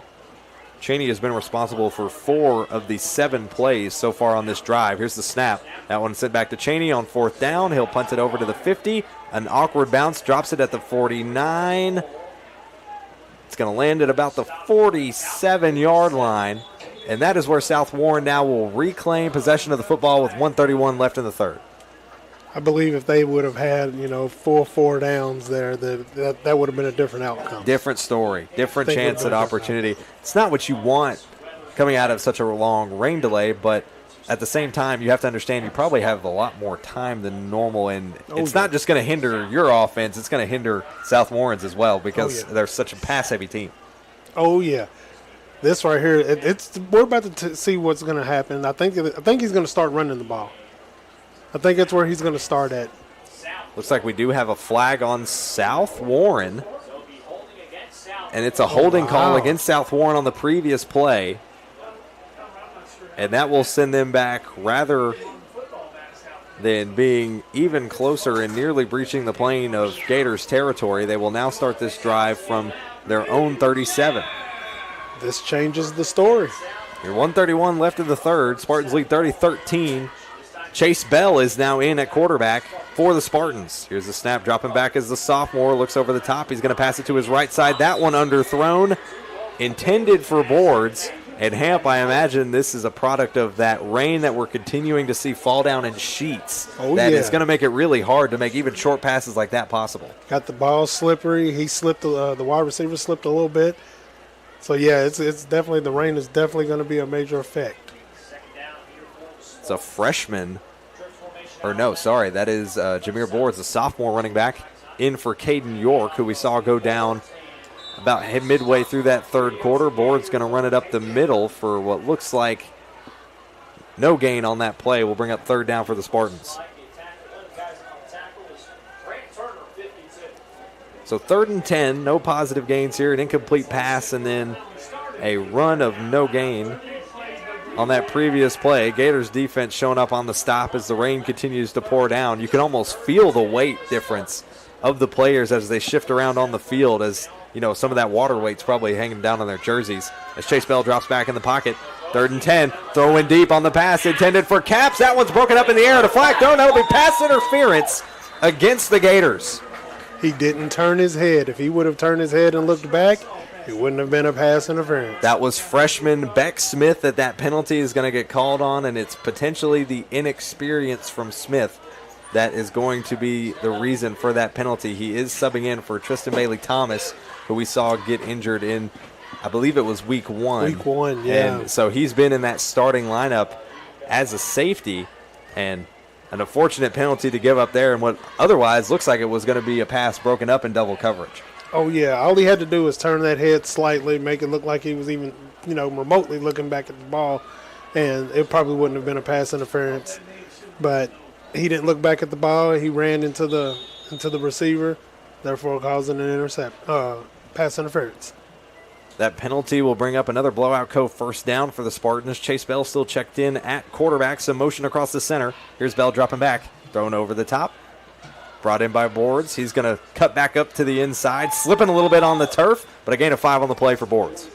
Cheney has been responsible for 4 of the 7 plays so far on this drive. Here's the snap. That one sent back to Cheney on 4th down. He'll punt it over to the 50. An awkward bounce, drops it at the 49. It's going to land at about the 47-yard line. And that is where South Warren now will reclaim possession of the football with 1:31 left in the third. I believe if they would have had, 4 downs there, that would have been a different outcome. Different story, different chance at opportunity. It's not what you want coming out of such a long rain delay, but at the same time, you have to understand you probably have a lot more time than normal, and it's not just going to hinder your offense, it's going to hinder South Warren's as well because they're such a pass-heavy team. Oh, yeah. This right here, we're about to see what's going to happen. I think he's going to start running the ball. I think that's where he's going to start at. Looks like we do have a flag on South Warren. And it's a holding call against South Warren on the previous play. And that will send them back rather than being even closer and nearly breaching the plane of Gators territory. They will now start this drive from their own 37. This changes the story. Your 1:31 left in the third. Spartans lead 30-13. Chase Bell is now in at quarterback for the Spartans. Here's the snap, dropping back as the sophomore looks over the top. He's going to pass it to his right side. That one underthrown, intended for boards. And Hamp, I imagine this is a product of that rain that we're continuing to see fall down in sheets. It's going to make it really hard to make even short passes like that possible. Got the ball slippery. He slipped. The wide receiver slipped a little bit. So, yeah, it's definitely, the rain is definitely going to be a major effect. It's a freshman. Or no, sorry, that is Jameer Boards, the sophomore running back, in for Caden York, who we saw go down about midway through that third quarter. Board's going to run it up the middle for what looks like no gain on that play. We'll bring up third down for the Spartans. So 3rd and 10, no positive gains here, an incomplete pass, and then a run of no gain on that previous play. Gators defense showing up on the stop as the rain continues to pour down. You can almost feel the weight difference of the players as they shift around on the field, as you know, some of that water weight's probably hanging down on their jerseys. As Chase Bell drops back in the pocket, 3rd and 10, throwing deep on the pass intended for Caps. That one's broken up in the air and a flag thrown. That'll be pass interference against the Gators. He didn't turn his head. If he would have turned his head and looked back, it wouldn't have been a pass interference. That was freshman Beck Smith that penalty is going to get called on, and it's potentially the inexperience from Smith that is going to be the reason for that penalty. He is subbing in for Tristan Bailey-Thomas, who we saw get injured in, I believe it was week 1. Week 1, yeah. And so he's been in that starting lineup as a safety, and an unfortunate penalty to give up there, and what otherwise looks like it was going to be a pass broken up in double coverage. Oh, yeah. All he had to do was turn that head slightly, make it look like he was even, remotely looking back at the ball, and it probably wouldn't have been a pass interference. But he didn't look back at the ball. He ran into the receiver, therefore causing an pass interference. That penalty will bring up another blowout first down for the Spartans. Chase Bell still checked in at quarterback. Some motion across the center. Here's Bell dropping back. Thrown over the top. Brought in by Boards. He's going to cut back up to the inside. Slipping a little bit on the turf, but a gain of 5 on the play for Boards.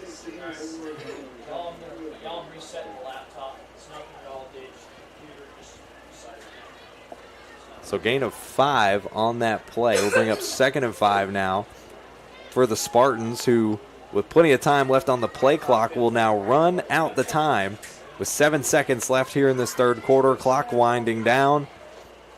So gain of 5 on that play. We'll bring up 2nd and 5 now for the Spartans, who, with plenty of time left on the play clock, will now run out the time with 7 seconds left here in this third quarter. Clock winding down.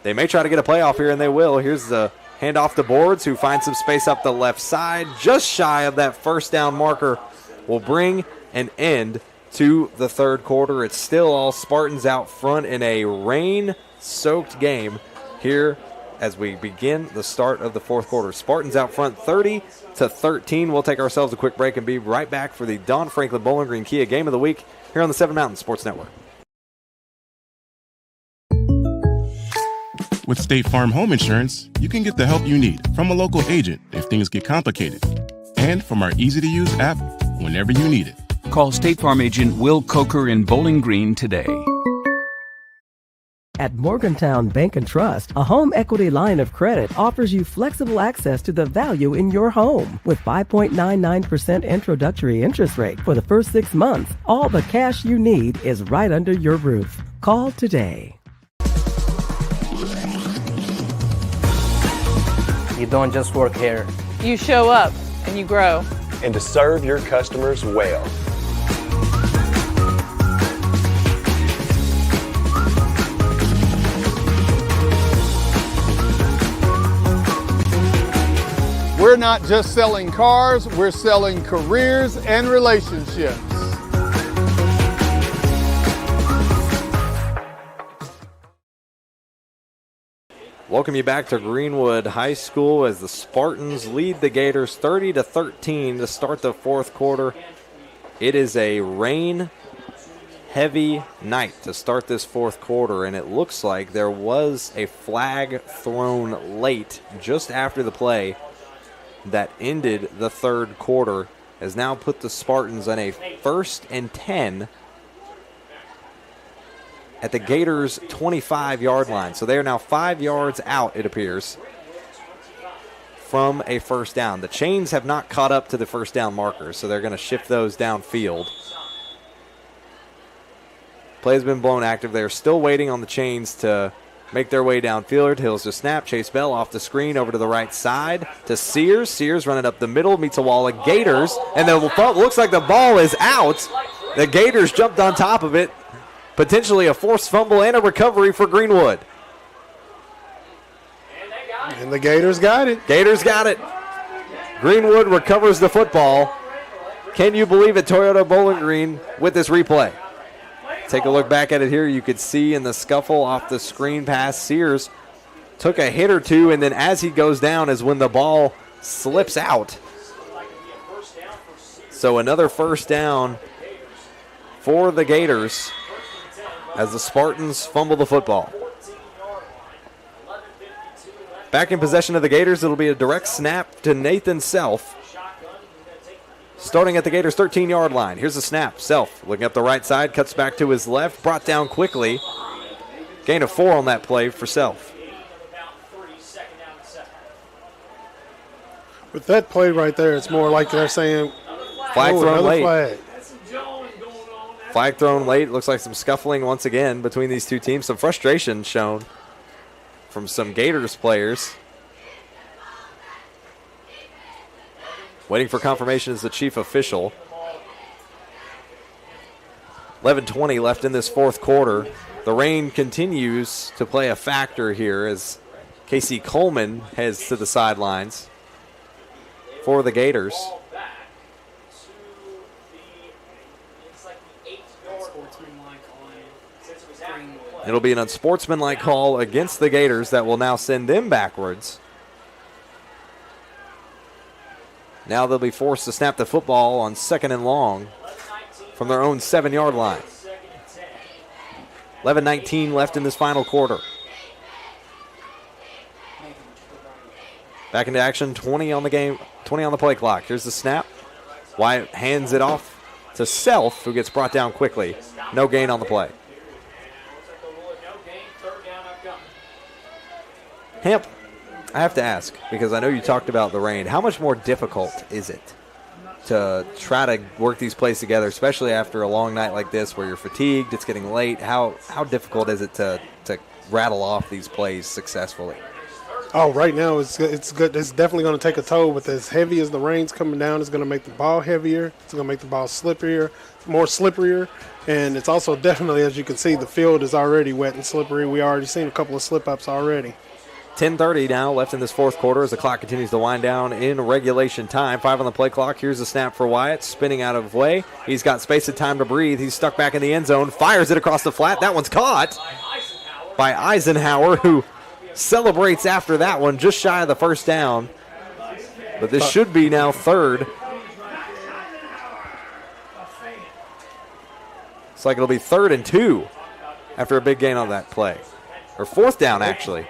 They may try to get a playoff here, and they will. Here's the handoff to Boards, who finds some space up the left side. Just shy of that first down marker will bring an end to the third quarter. It's still all Spartans out front in a rain-soaked game here as we begin the start of the fourth quarter. Spartans out front 30-13. We'll take ourselves a quick break and be right back for the Don Franklin Bowling Green Kia Game of the Week here on the Seven Mountain Sports Network. With State Farm Home Insurance, you can get the help you need from a local agent if things get complicated, and from our easy-to-use app whenever you need it. Call State Farm agent Will Coker in Bowling Green today. At Morgantown Bank and Trust, a home equity line of credit offers you flexible access to the value in your home. With 5.99% introductory interest rate for the first 6 months, all the cash you need is right under your roof. Call today. You don't just work here. You show up and you grow. And to serve your customers well. We're not just selling cars, we're selling careers and relationships. Welcome you back to Greenwood High School as the Spartans lead the Gators 30-13 to start the fourth quarter. It is a rain-heavy night to start this fourth quarter, and it looks like there was a flag thrown late just after the play that ended the third quarter has now put the Spartans on a 1st and 10 at the Gators' 25-yard line. So they are now 5 yards out, it appears, from a first down. The chains have not caught up to the first down markers, so they're going to shift those downfield. Play has been blown active. They're still waiting on the chains to make their way downfield. Hills to snap. Chase Bell off the screen over to the right side to Sears. Sears running up the middle, meets a wall of Gators, and the looks like the ball is out. The Gators jumped on top of it. Potentially a forced fumble and a recovery for Greenwood. And the Gators got it. Gators got it. Greenwood recovers the football. Can you believe it, Toyota Bowling Green, with this replay? Take a look back at it here. You could see in the scuffle off the screen pass, Sears took a hit or two, and then as he goes down is when the ball slips out. So another first down for the Gators as the Spartans fumble the football. Back in possession of the Gators, it'll be a direct snap to Nathan Self. Starting at the Gators' 13-yard line. Here's the snap. Self looking up the right side, cuts back to his left, brought down quickly. Gain of 4 on that play for Self. With that play right there, it's more like they're saying, flag thrown late. Flag. Flag thrown late. Looks like some scuffling once again between these two teams. Some frustration shown from some Gators players. Waiting for confirmation is the chief official. 11:20 left in this fourth quarter. The rain continues to play a factor here as Casey Coleman heads to the sidelines for the Gators. It'll be an unsportsmanlike call against the Gators that will now send them backwards. Now they'll be forced to snap the football on 2nd and long from their own 7-yard line. 11:19 left in this final quarter. Back into action, 20 on the game, 20 on the play clock. Here's the snap. Wyatt hands it off to Self, who gets brought down quickly. No gain on the play. Hamp, I have to ask, because I know you talked about the rain, how much more difficult is it to try to work these plays together, especially after a long night like this where you're fatigued, it's getting late? How difficult is it to rattle off these plays successfully? Oh, right now it's good. It's definitely going to take a toll. With as heavy as the rain's coming down, it's going to make the ball heavier. It's going to make the ball more slipperier. And it's also definitely, as you can see, the field is already wet and slippery. We already seen a couple of slip-ups already. 10:30 now left in this fourth quarter as the clock continues to wind down in regulation time. 5 on the play clock. Here's the snap for Wyatt, spinning out of way. He's got space and time to breathe. He's stuck back in the end zone, fires it across the flat. That one's caught by Eisenhower, who celebrates after that one, just shy of the first down. But this should be now 3rd. It's like it'll be 3rd and 2 after a big gain on that play. Or 4th down, actually.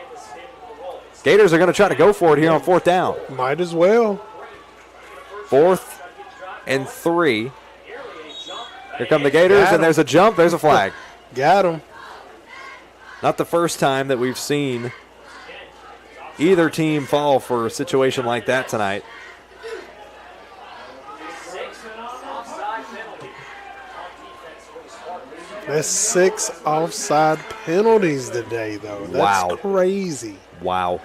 Gators are going to try to go for it here on 4th down. Might as well. 4th and 3. Here come the Gators, and there's a jump. There's a flag. Got him. Not the first time that we've seen either team fall for a situation like that tonight. That's 6 offside penalties today, though. That's crazy. Wow.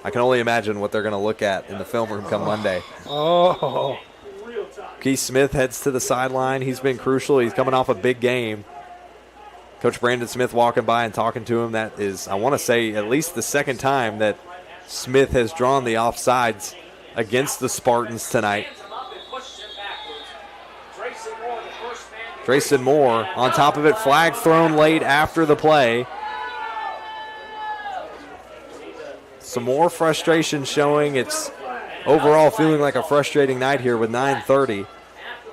I can only imagine what they're going to look at in the film room come Monday. Oh. Keith Smith heads to the sideline. He's been crucial. He's coming off a big game. Coach Brandon Smith walking by and talking to him. That is, I want to say, at least the second time that Smith has drawn the offsides against the Spartans tonight. Drayson Moore on top of it. Flag thrown late after the play. Some more frustration showing. It's overall feeling like a frustrating night here with 9:30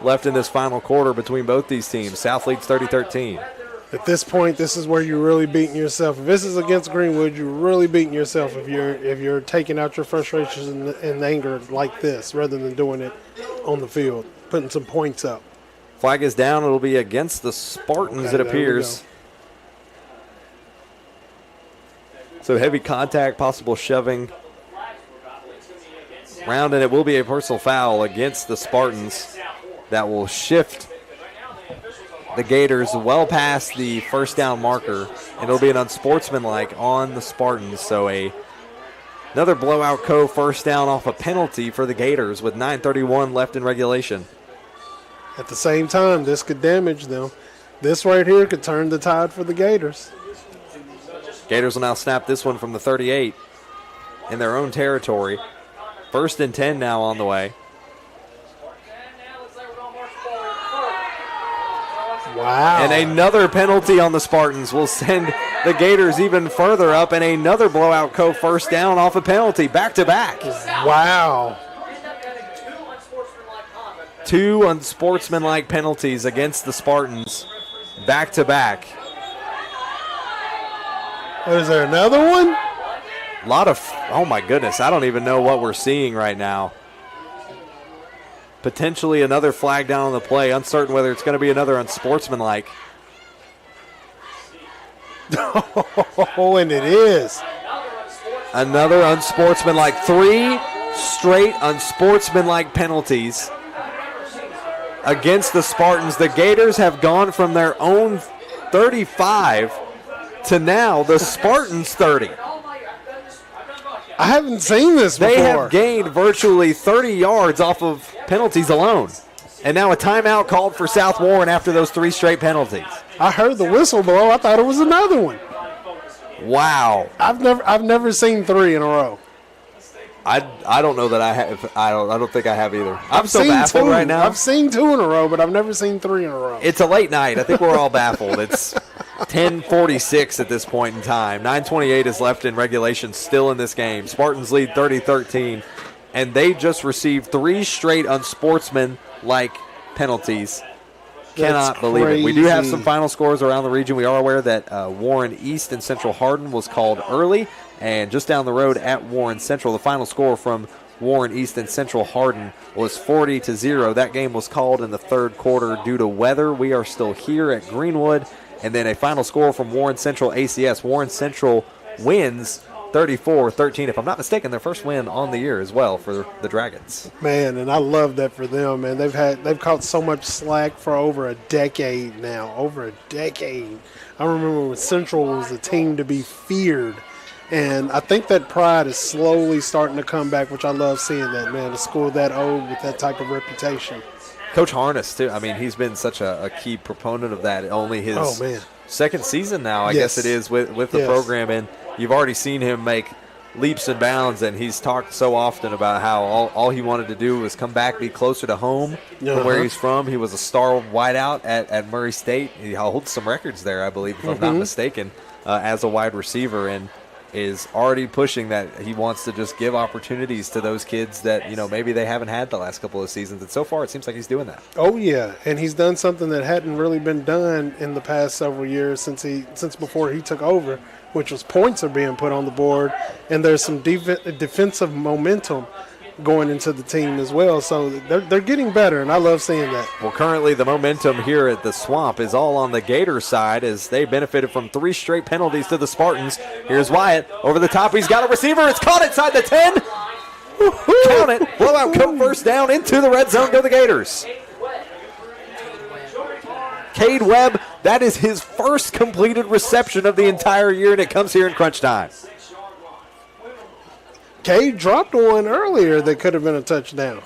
left in this final quarter between both these teams. South leads 30-13. At this point, this is where you're really beating yourself. If this is against Greenwood, you're really beating yourself if you're taking out your frustrations and anger like this rather than doing it on the field, putting some points up. Flag is down. It'll be against the Spartans, Okay, it appears. So heavy contact, possible shoving round, and it will be a personal foul against the Spartans that will shift the Gators well past the first down marker, and it'll be an unsportsmanlike on the Spartans. So another blowout first down off a penalty for the Gators with 9:31 left in regulation. At the same time, this could damage them. This right here could turn the tide for the Gators. Gators will now snap this one from the 38 in their own territory. 1st and 10 now on the way. Wow. And another penalty on the Spartans will send the Gators even further up, and another blowout first down off a penalty, back to back. Wow. 2 unsportsmanlike penalties against the Spartans, back to back. Is there another one? A lot of, oh my goodness, I don't even know what we're seeing right now. Potentially another flag down on the play. Uncertain whether it's going to be another unsportsmanlike. Oh, and it is. Another unsportsmanlike. 3 straight unsportsmanlike penalties against the Spartans. The Gators have gone from their own 35 to now the Spartans 30. I haven't seen this before. They have gained virtually 30 yards off of penalties alone. And now a timeout called for South Warren after those 3 straight penalties. I heard the whistle blow. I thought it was another one. Wow. I've never seen 3 in a row. I don't know that I have. I don't think I have either. I'm so seen baffled 2. right now. I've seen 2 in a row, but I've never seen 3 in a row. It's a late night. I think we're all baffled. It's 10:46 at this point in time. 9:28 is left in regulation, still in this game. Spartans lead 30-13, and they just received 3 straight unsportsmanlike penalties. Cannot believe it. We do have some final scores around the region. We are aware that Warren East and Central Hardin was called early, and just down the road at Warren Central, the final score from Warren East and Central Hardin was 40-0. That game was called in the 3rd quarter due to weather. We are still here at Greenwood. And then a final score from Warren Central ACS. Warren Central wins 34-13. If I'm not mistaken, their first win on the year as well for the Dragons. Man, and I love that for them, man. They've caught so much slack for over a decade now. Over a decade. I remember when Central was a team to be feared. And I think that pride is slowly starting to come back, which I love seeing that, man. A school that old with that type of reputation. Coach Harness, too. I mean, he's been such a key proponent of that. Only his second season now, I guess it is, with the program. And you've already seen him make leaps and bounds, and he's talked so often about how all he wanted to do was come back, be closer to home from where he's from. He was a star wideout at Murray State. He holds some records there, I believe, if I'm not mistaken, as a wide receiver. And is already pushing that he wants to just give opportunities to those kids that, maybe they haven't had the last couple of seasons. And so far, it seems like he's doing that. Oh, yeah. And he's done something that hadn't really been done in the past several years since before he took over, which was points are being put on the board. And there's some defensive momentum going into the team as well. So they're getting better, and I love seeing that. Well, currently the momentum here at the Swamp is all on the Gators side as they benefited from 3 straight penalties to the Spartans. Here's Wyatt over the top. He's got a receiver. It's caught inside the 10. Count it. Blowout first down into the red zone. Go the Gators. Cade Webb, that is his first completed reception of the entire year, and it comes here in crunch time. Cade dropped one earlier that could have been a touchdown.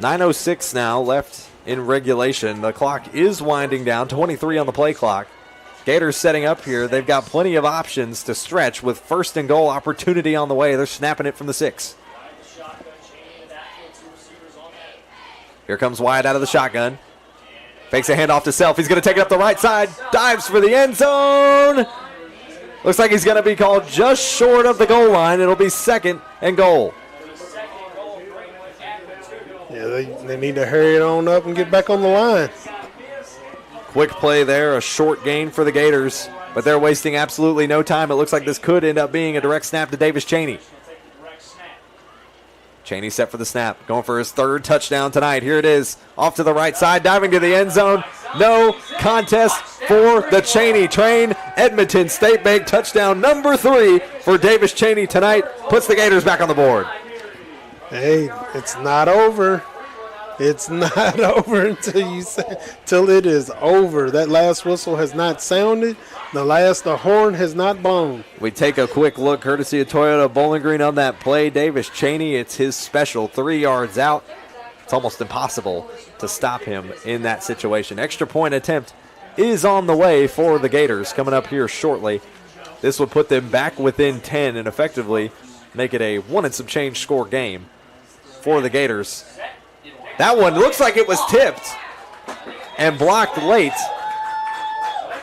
.906 now left in regulation. The clock is winding down, 23 on the play clock. Gators setting up here. They've got plenty of options to stretch with 1st and goal opportunity on the way. They're snapping it from the 6. Here comes Wyatt out of the shotgun. Fakes a handoff to Self. He's going to take it up the right side. Dives for the end zone. Looks like he's going to be called just short of the goal line. It'll be 2nd and goal. Yeah, they need to hurry it on up and get back on the line. Quick play there, a short gain for the Gators, but they're wasting absolutely no time. It looks like this could end up being a direct snap to Davis Cheney. Cheney set for the snap, going for his third touchdown tonight. Here it is, off to the right side, diving to the end zone. No contest for the Cheney train. Edmonton State Bank touchdown number 3 for Davis Cheney tonight. Puts the Gators back on the board. Hey, it's not over. It's not over until it is over. That last whistle has not sounded. The horn has not blown. We take a quick look, courtesy of Toyota Bowling Green, on that play. Davis Cheney, it's his special, 3 yards out. It's almost impossible to stop him in that situation. Extra point attempt is on the way for the Gators coming up here shortly. This would put them back within 10 and effectively make it a 1 and some change score game for the Gators. That one looks like it was tipped and blocked late.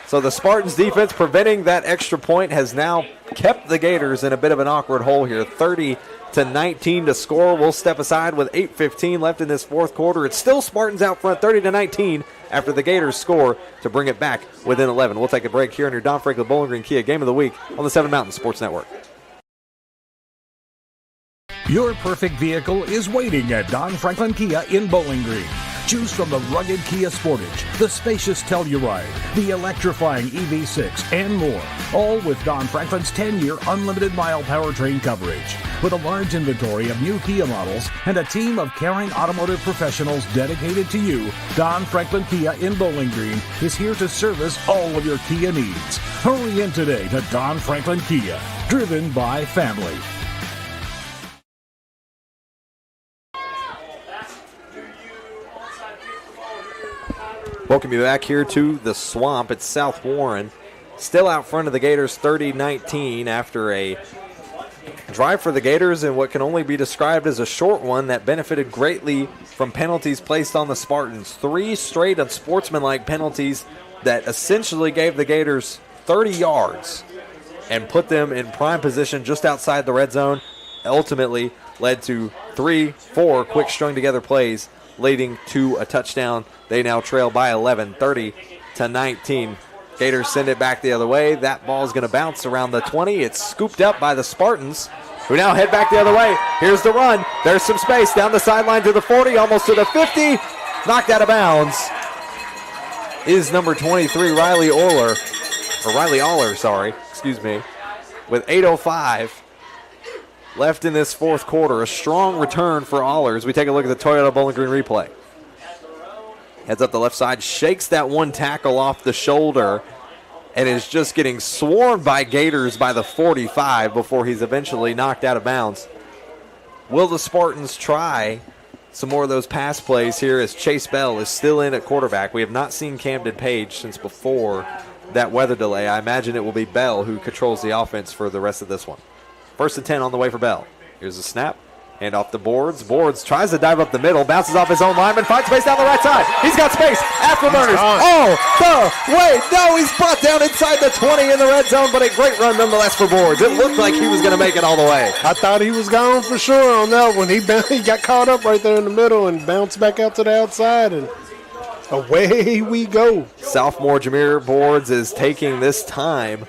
So the Spartans defense preventing that extra point has now kept the Gators in a bit of an awkward hole here. 30-19 to score. We'll step aside with 8:15 left in this fourth quarter. It's still Spartans out front, 30-19 after the Gators score to bring it back within 11. We'll take a break here on your Don Franklin Bowling Green Kia Game of the Week on the 7 Mountain Sports Network. Your perfect vehicle is waiting at Don Franklin Kia in Bowling Green. Choose from the rugged Kia Sportage, the spacious Telluride, the electrifying EV6, and more. All with Don Franklin's 10-year unlimited mile powertrain coverage. With a large inventory of new Kia models and a team of caring automotive professionals dedicated to you, Don Franklin Kia in Bowling Green is here to service all of your Kia needs. Hurry in today to Don Franklin Kia, driven by family. Welcome you back here to the Swamp. It's South Warren still out front of the Gators 30-19 after a drive for the Gators in what can only be described as a short one that benefited greatly from penalties placed on the Spartans. 3 straight unsportsmanlike penalties that essentially gave the Gators 30 yards and put them in prime position just outside the red zone. Ultimately led to 3-4 quick strung together plays leading to a touchdown. They now trail by 11, 30-19. Gators send it back the other way. That ball is going to bounce around the 20. It's scooped up by the Spartans, who now head back the other way. Here's the run. There's some space down the sideline to the 40, almost to the 50. Knocked out of bounds is number 23, Riley Aller, with 8:05 left in this fourth quarter. A strong return for Aller as we take a look at the Toyota Bowling Green replay. Heads up the left side, shakes that one tackle off the shoulder, and is just getting swarmed by Gators by the 45 before he's eventually knocked out of bounds. Will the Spartans try some more of those pass plays here as Chase Bell is still in at quarterback? We have not seen Camden Page since before that weather delay. I imagine it will be Bell who controls the offense for the rest of this one. 1st and 10 on the way for Bell. Here's a snap. Hand off the Boards. Boards tries to dive up the middle, bounces off his own lineman, finds space down the right side. He's got space. Afterburners. No, he's brought down inside the 20 in the red zone, but a great run nonetheless for Boards. It looked like he was going to make it all the way. I thought he was gone for sure on that one. He got caught up right there in the middle and bounced back out to the outside, and away we go. Sophomore Jameer Boards is taking this time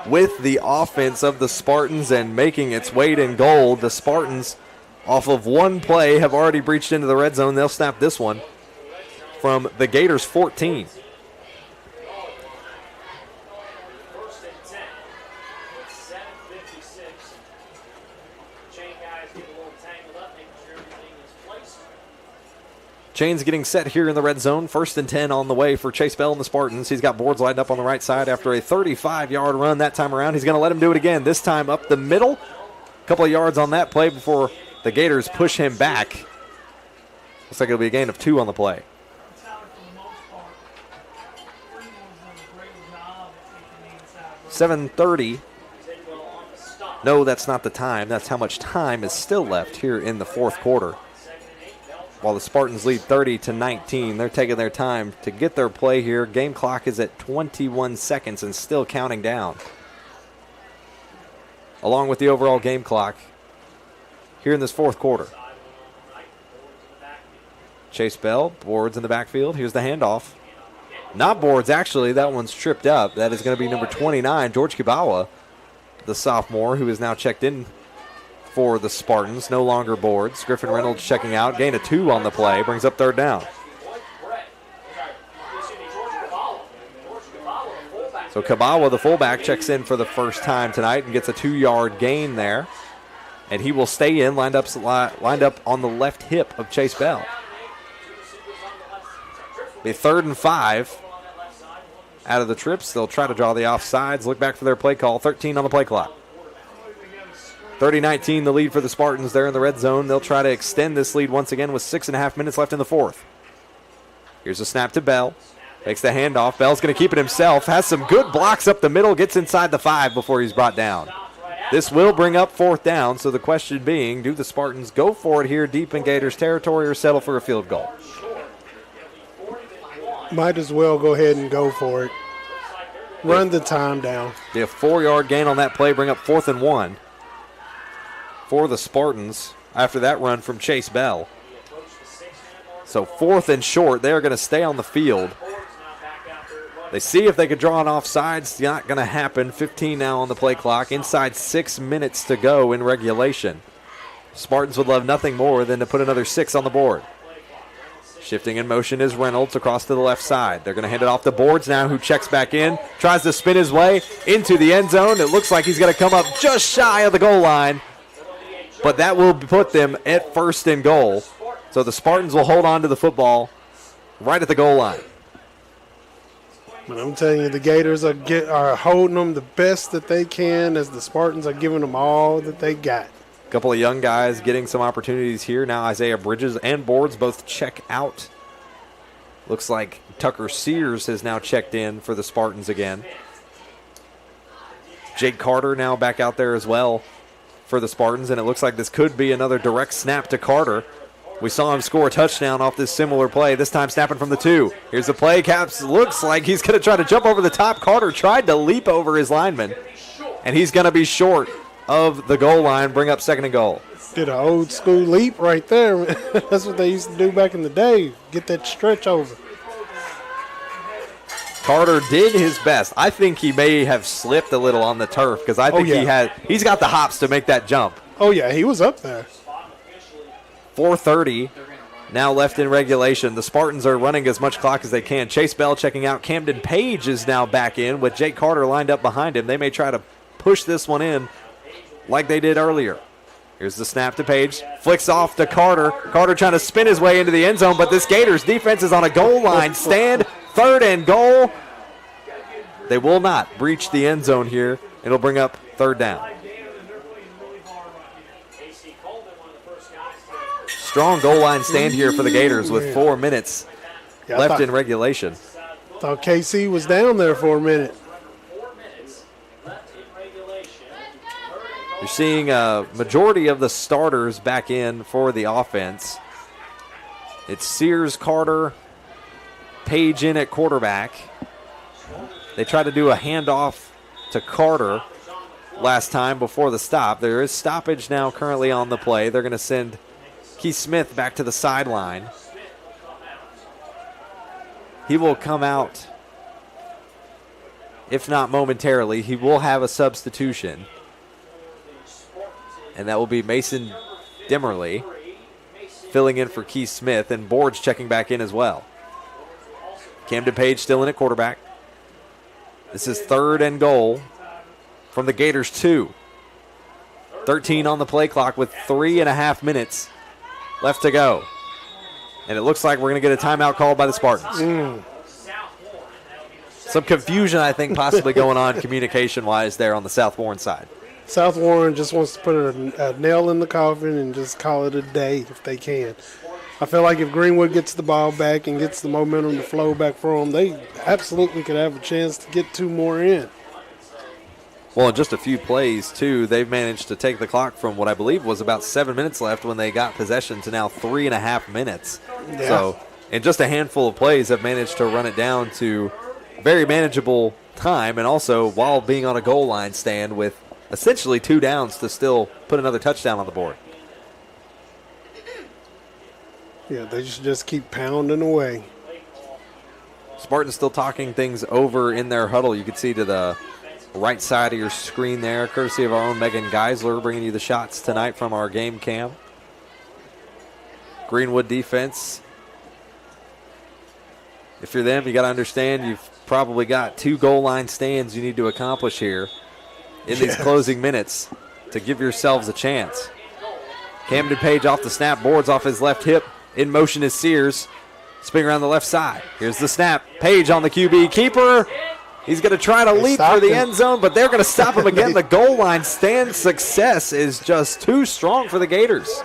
with the offense of the Spartans and making its weight in gold. The Spartans, off of one play, have already breached into the red zone. They'll snap this one from the Gators 14. Chains getting set here in the red zone. 1st and 10 on the way for Chase Bell and the Spartans. He's got Boards lined up on the right side after a 35-yard run that time around. He's going to let him do it again, this time up the middle. A couple of yards on that play before the Gators push him back. Looks like it'll be a gain of 2 on the play. .730. No, that's not the time. That's how much time is still left here in the fourth quarter. While the Spartans lead 30-19, they're taking their time to get their play here. Game clock is at 21 seconds and still counting down. Along with the overall game clock here in this fourth quarter. Chase Bell, Boards in the backfield. Here's the handoff. Not Boards, actually. That one's tripped up. That is going to be number 29, George Kibawa, the sophomore, who is now checked in for the Spartans. No longer Boards. Griffin Reynolds checking out. Gain of 2 on the play. Brings up 3rd down. So Kibawa, the fullback, checks in for the first time tonight and gets a 2-yard gain there. And he will stay in, lined up on the left hip of Chase Bell. Be 3rd and 5 out of the trips. They'll try to draw the offsides, look back for their play call. 13 on the play clock. 30-19 the lead for the Spartans there in the red zone. They'll try to extend this lead once again with 6.5 minutes left in the 4th. Here's a snap to Bell. Takes the handoff. Bell's going to keep it himself. Has some good blocks up the middle. Gets inside the 5 before he's brought down. This will bring up 4th down, so the question being, do the Spartans go for it here deep in Gators territory or settle for a field goal? Might as well go ahead and go for it. Run the time down. Be a 4-yard gain on that play, bring up 4th and 1 for the Spartans after that run from Chase Bell. So 4th and short, they're going to stay on the field. They see if they could draw an offsides. Not going to happen. 15 now on the play clock. Inside 6 minutes to go in regulation. Spartans would love nothing more than to put another 6 on the board. Shifting in motion is Reynolds across to the left side. They're going to hand it off to Boards now, who checks back in. Tries to spin his way into the end zone. It looks like he's going to come up just shy of the goal line. But that will put them at 1st and goal. So the Spartans will hold on to the football right at the goal line. But I'm telling you, the Gators are holding them the best that they can as the Spartans are giving them all that they got. A couple of young guys getting some opportunities here. Now Isaiah Bridges and Boards both check out. Looks like Tucker Sears has now checked in for the Spartans again. Jake Carter now back out there as well for the Spartans, and it looks like this could be another direct snap to Carter. We saw him score a touchdown off this similar play, this time snapping from the 2. Here's the play. Caps looks like he's going to try to jump over the top. Carter tried to leap over his lineman, and he's going to be short of the goal line, bring up 2nd and goal. Did an old school leap right there. That's what they used to do back in the day, get that stretch over. Carter did his best. I think he may have slipped a little on the turf because I think he's got the hops to make that jump. Oh, yeah, he was up there. 4:30 now left in regulation. The Spartans are running as much clock as they can. Chase Bell checking out. Camden Page is now back in with Jake Carter lined up behind him. They may try to push this one in like they did earlier. Here's the snap to Page. Flicks off to Carter. Carter trying to spin his way into the end zone, but this Gators defense is on a goal line stand. 3rd and goal. They will not breach the end zone here. It'll bring up 3rd down. Strong goal line stand here for the Gators with 4 minutes left in regulation. Thought KC was down there for a minute. You're seeing a majority of the starters back in for the offense. It's Sears, Carter, Page in at quarterback. They tried to do a handoff to Carter last time before the stop. There is stoppage now currently on the play. They're going to send Keith Smith back to the sideline. He will come out, if not momentarily. He will have a substitution, and that will be Mason Dimmerly filling in for Keith Smith, and Boards checking back in as well. Camden Page still in at quarterback. This is 3rd and goal from the Gators 2. 13 on the play clock with 3.5 minutes left to go. And it looks like we're going to get a timeout called by the Spartans. Some confusion, I think, possibly going on communication-wise there on the South Warren side. South Warren just wants to put a nail in the coffin and just call it a day if they can. I feel like if Greenwood gets the ball back and gets the momentum to flow back for them, they absolutely could have a chance to get 2 more in. Well, in just a few plays, too, they've managed to take the clock from what I believe was about 7 minutes left when they got possession to now 3.5 minutes. Yeah. So in just a handful of plays, have managed to run it down to very manageable time, and also while being on a goal line stand with essentially 2 downs to still put another touchdown on the board. Yeah, they should just keep pounding away. Spartans still talking things over in their huddle. You can see to the right side of your screen there, courtesy of our own Megan Geisler, bringing you the shots tonight from our game cam. Greenwood defense. If you're them, you got to understand you've probably got 2 goal line stands you need to accomplish here in these closing minutes to give yourselves a chance. Camden Page off the snap, boards off his left hip. In motion is Sears. Spin around the left side. Here's the snap. Page on the QB keeper. He's going to try to leap for the end zone, but they're going to stop him again. The goal line stand success is just too strong for the Gators.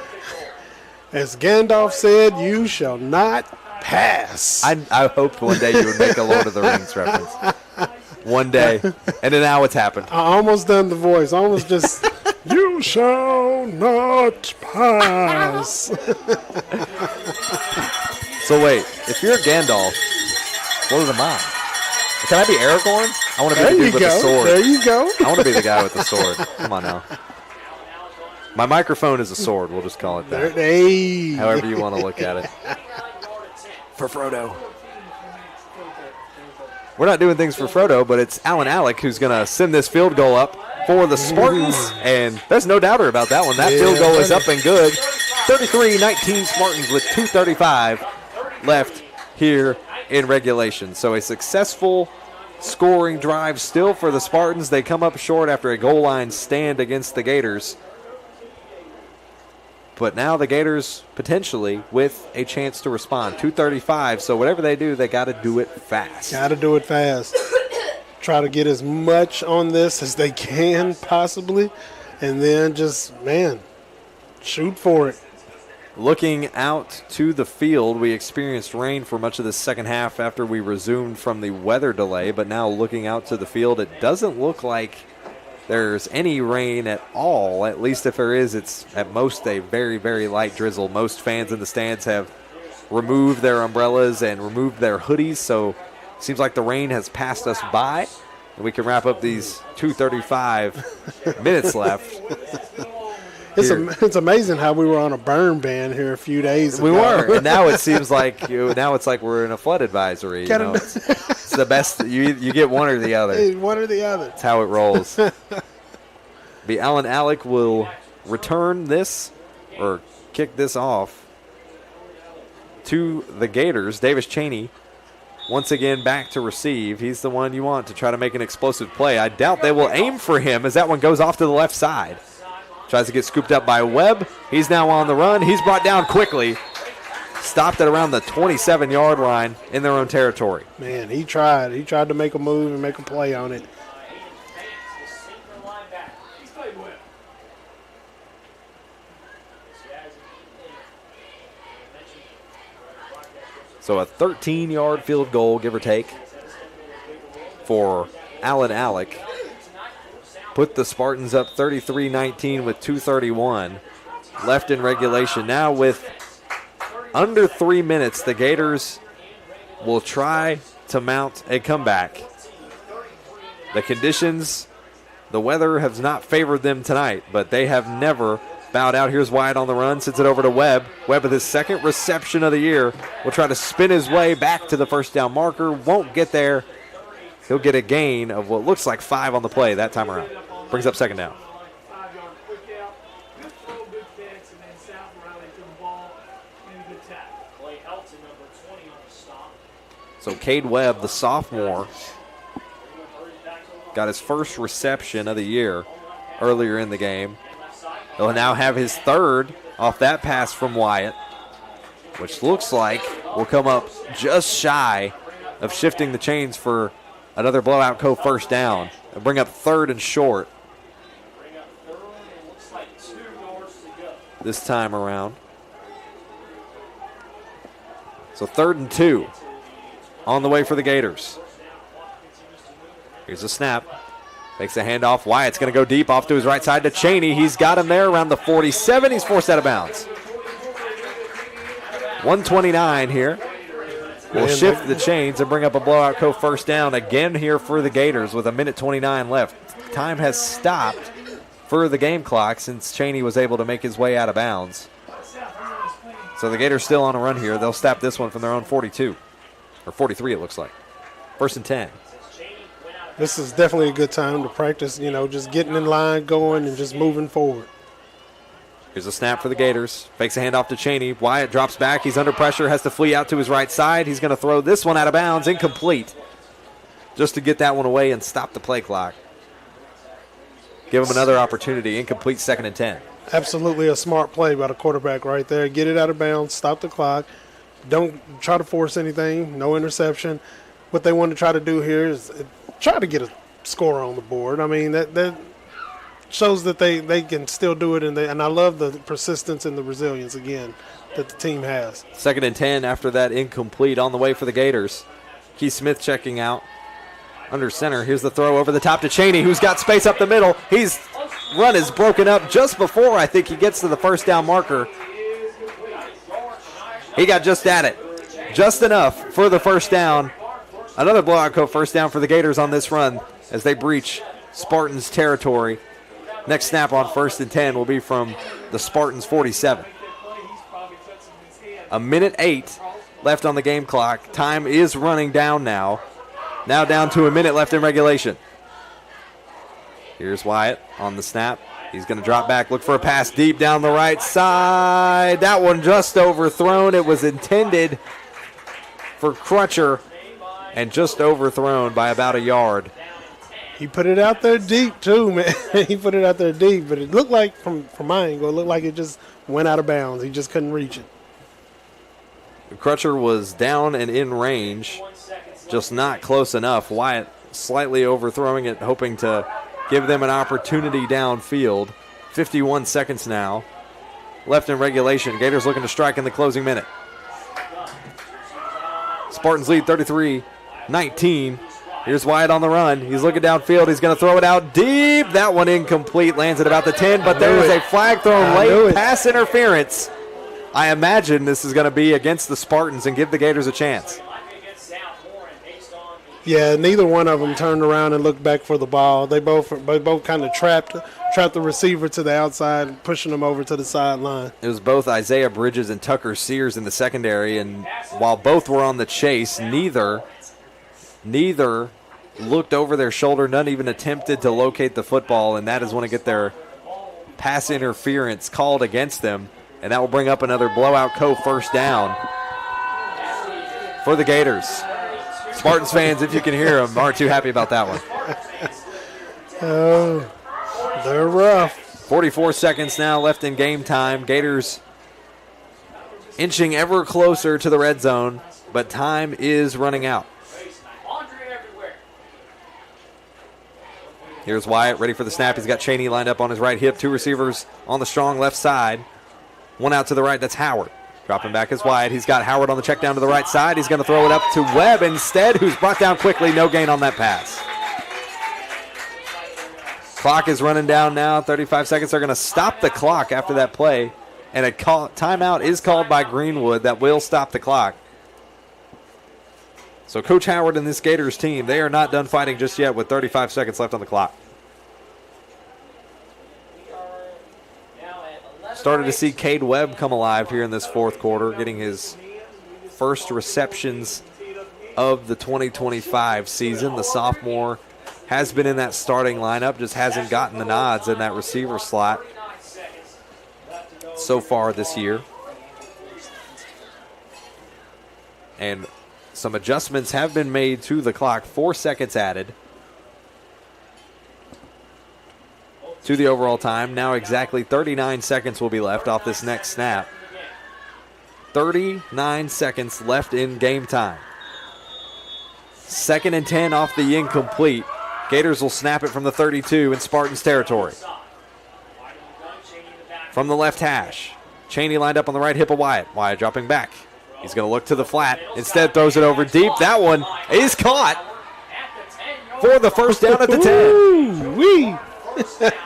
As Gandalf said, you shall not pass. I hoped one day you would make a Lord of the Rings reference. One day. And then now it's happened. I almost done the voice. I almost just, you shall not pass. So wait, if you're Gandalf, what am I? Can I be Aragorn? I want to be the dude with the sword. There you go. I want to be the guy with the sword. Come on now. My microphone is a sword. We'll just call it that. Hey. However you want to look at it. For Frodo. We're not doing things for Frodo, but it's Alan Alec who's going to send this field goal up for the Spartans, and there's no doubter about that one. That field goal is up and good. 33-19 Spartans with 2:35 left here in regulation. So a successful scoring drive still for the Spartans. They come up short after a goal line stand against the Gators. But now the Gators potentially with a chance to respond. 2:35, so whatever they do, they got to do it fast. Got to do it fast. Try to get as much on this as they can possibly, and then just, shoot for it. Looking out to the field, we experienced rain for much of the second half after we resumed from the weather delay, but now looking out to the field, it doesn't look like there's any rain at all. At least if there is, it's at most a very, very light drizzle. Most fans in the stands have removed their umbrellas and removed their hoodies, so it seems like the rain has passed us by, and we can wrap up these 2:35 minutes left. It's amazing how we were on a burn ban here a few days ago. We were, and now it seems like we're in a flood advisory. It's the best. You get one or the other. One or the other. That's how it rolls. The Alan Alec will return this or kick this off to the Gators. Davis Cheney once again back to receive. He's the one you want to try to make an explosive play. I doubt they will aim for him as that one goes off to the left side. Tries to get scooped up by Webb. He's now on the run. He's brought down quickly. Stopped at around the 27-yard line in their own territory. Man, he tried. He tried to make a move and make a play on it. So a 13-yard field goal, give or take, for Alan Alec. Put the Spartans up 33-19 with 2:31 left in regulation. Now with under 3 minutes, the Gators will try to mount a comeback. The conditions, the weather has not favored them tonight, but they have never bowed out. Here's Wyatt on the run, sends it over to Webb. Webb with his second reception of the year will try to spin his way back to the first down marker. Won't get there. He'll get a gain of what looks like 5 on the play that time around. Brings up second down. So Cade Webb, the sophomore, got his first reception of the year earlier in the game. He'll now have his third off that pass from Wyatt, which looks like will come up just shy of shifting the chains for another blowout first down and bring up third and short this time around. So 3rd and 2 on the way for the Gators. Here's a snap. Makes a handoff. Wyatt's going to go deep off to his right side to Cheney. He's got him there around the 47. He's forced out of bounds. 129 here. We'll shift the chains and bring up a blowout first down again here for the Gators with 1:29 left. Time has stopped for the game clock since Cheney was able to make his way out of bounds. So the Gators still on a run here. They'll snap this one from their own 42. Or 43, it looks like. 1st and 10. This is definitely a good time to practice, just getting in line, going, and just moving forward. Here's a snap for the Gators. Fakes a handoff to Cheney. Wyatt drops back. He's under pressure, has to flee out to his right side. He's going to throw this one out of bounds, incomplete. Just to get that one away and stop the play clock. Give him another opportunity. Incomplete, 2nd and 10. Absolutely a smart play by the quarterback right there. Get it out of bounds, stop the clock. Don't try to force anything, no interception. What they want to try to do here is try to get a score on the board. I mean, that shows that they can still do it, and I love the persistence and the resilience, again, that the team has. 2nd and 10 after that incomplete on the way for the Gators. Keith Smith checking out under center. Here's the throw over the top to Cheney, who's got space up the middle. His run is broken up just before I think he gets to the first down marker. He got just at it. Just enough for the first down. Another blowout code first down for the Gators on this run as they breach Spartans territory. Next snap on 1st and 10 will be from the Spartans 47. 1:08 left on the game clock. Time is running down now. Now down to a minute left in regulation. Here's Wyatt on the snap. He's going to drop back, look for a pass deep down the right side. That one just overthrown. It was intended for Crutcher and just overthrown by about a yard. He put it out there deep, too, man. He put it out there deep, but it looked like, from my angle, it looked like it just went out of bounds. He just couldn't reach it. Crutcher was down and in range, just not close enough. Wyatt slightly overthrowing it, hoping to give them an opportunity downfield. 51 seconds now left in regulation. Gators looking to strike in the closing minute. Spartans lead 33-19. Here's Wyatt on the run. He's looking downfield. He's going to throw it out deep. That one incomplete. Lands at about the 10, but there is a flag thrown late. Pass interference. I imagine this is going to be against the Spartans and give the Gators a chance. Yeah, neither one of them turned around and looked back for the ball. They both kind of trapped the receiver to the outside, pushing them over to the sideline. It was both Isaiah Bridges and Tucker Sears in the secondary, and while both were on the chase, neither looked over their shoulder. None even attempted to locate the football, and that is when they get their pass interference called against them, and that will bring up another blowout first down for the Gators. Spartans fans, if you can hear them, aren't too happy about that one. Oh, they're rough. 44 seconds now left in game time. Gators inching ever closer to the red zone, but time is running out. Here's Wyatt ready for the snap. He's got Cheney lined up on his right hip. Two receivers on the strong left side. One out to the right, that's Howard. Dropping back is Wyatt. He's got Howard on the check down to the right side. He's going to throw it up to Webb instead, who's brought down quickly. No gain on that pass. Clock is running down now. 35 seconds. They're going to stop the clock after that play. And a timeout is called by Greenwood that will stop the clock. So Coach Howard and this Gators team, they are not done fighting just yet with 35 seconds left on the clock. Started to see Cade Webb come alive here in this fourth quarter, getting his first receptions of the 2025 season. The sophomore has been in that starting lineup, just hasn't gotten the nods in that receiver slot so far this year. And some adjustments have been made to the clock. 4 seconds added to the overall time. Now exactly 39 seconds will be left off this next snap. 39 seconds left in game time. 2nd and 10 off the incomplete. Gators will snap it from the 32 in Spartans territory. From the left hash, Cheney lined up on the right hip of Wyatt. Wyatt dropping back. He's going to look to the flat. Instead throws it over deep. That one is caught for the first down at the 10.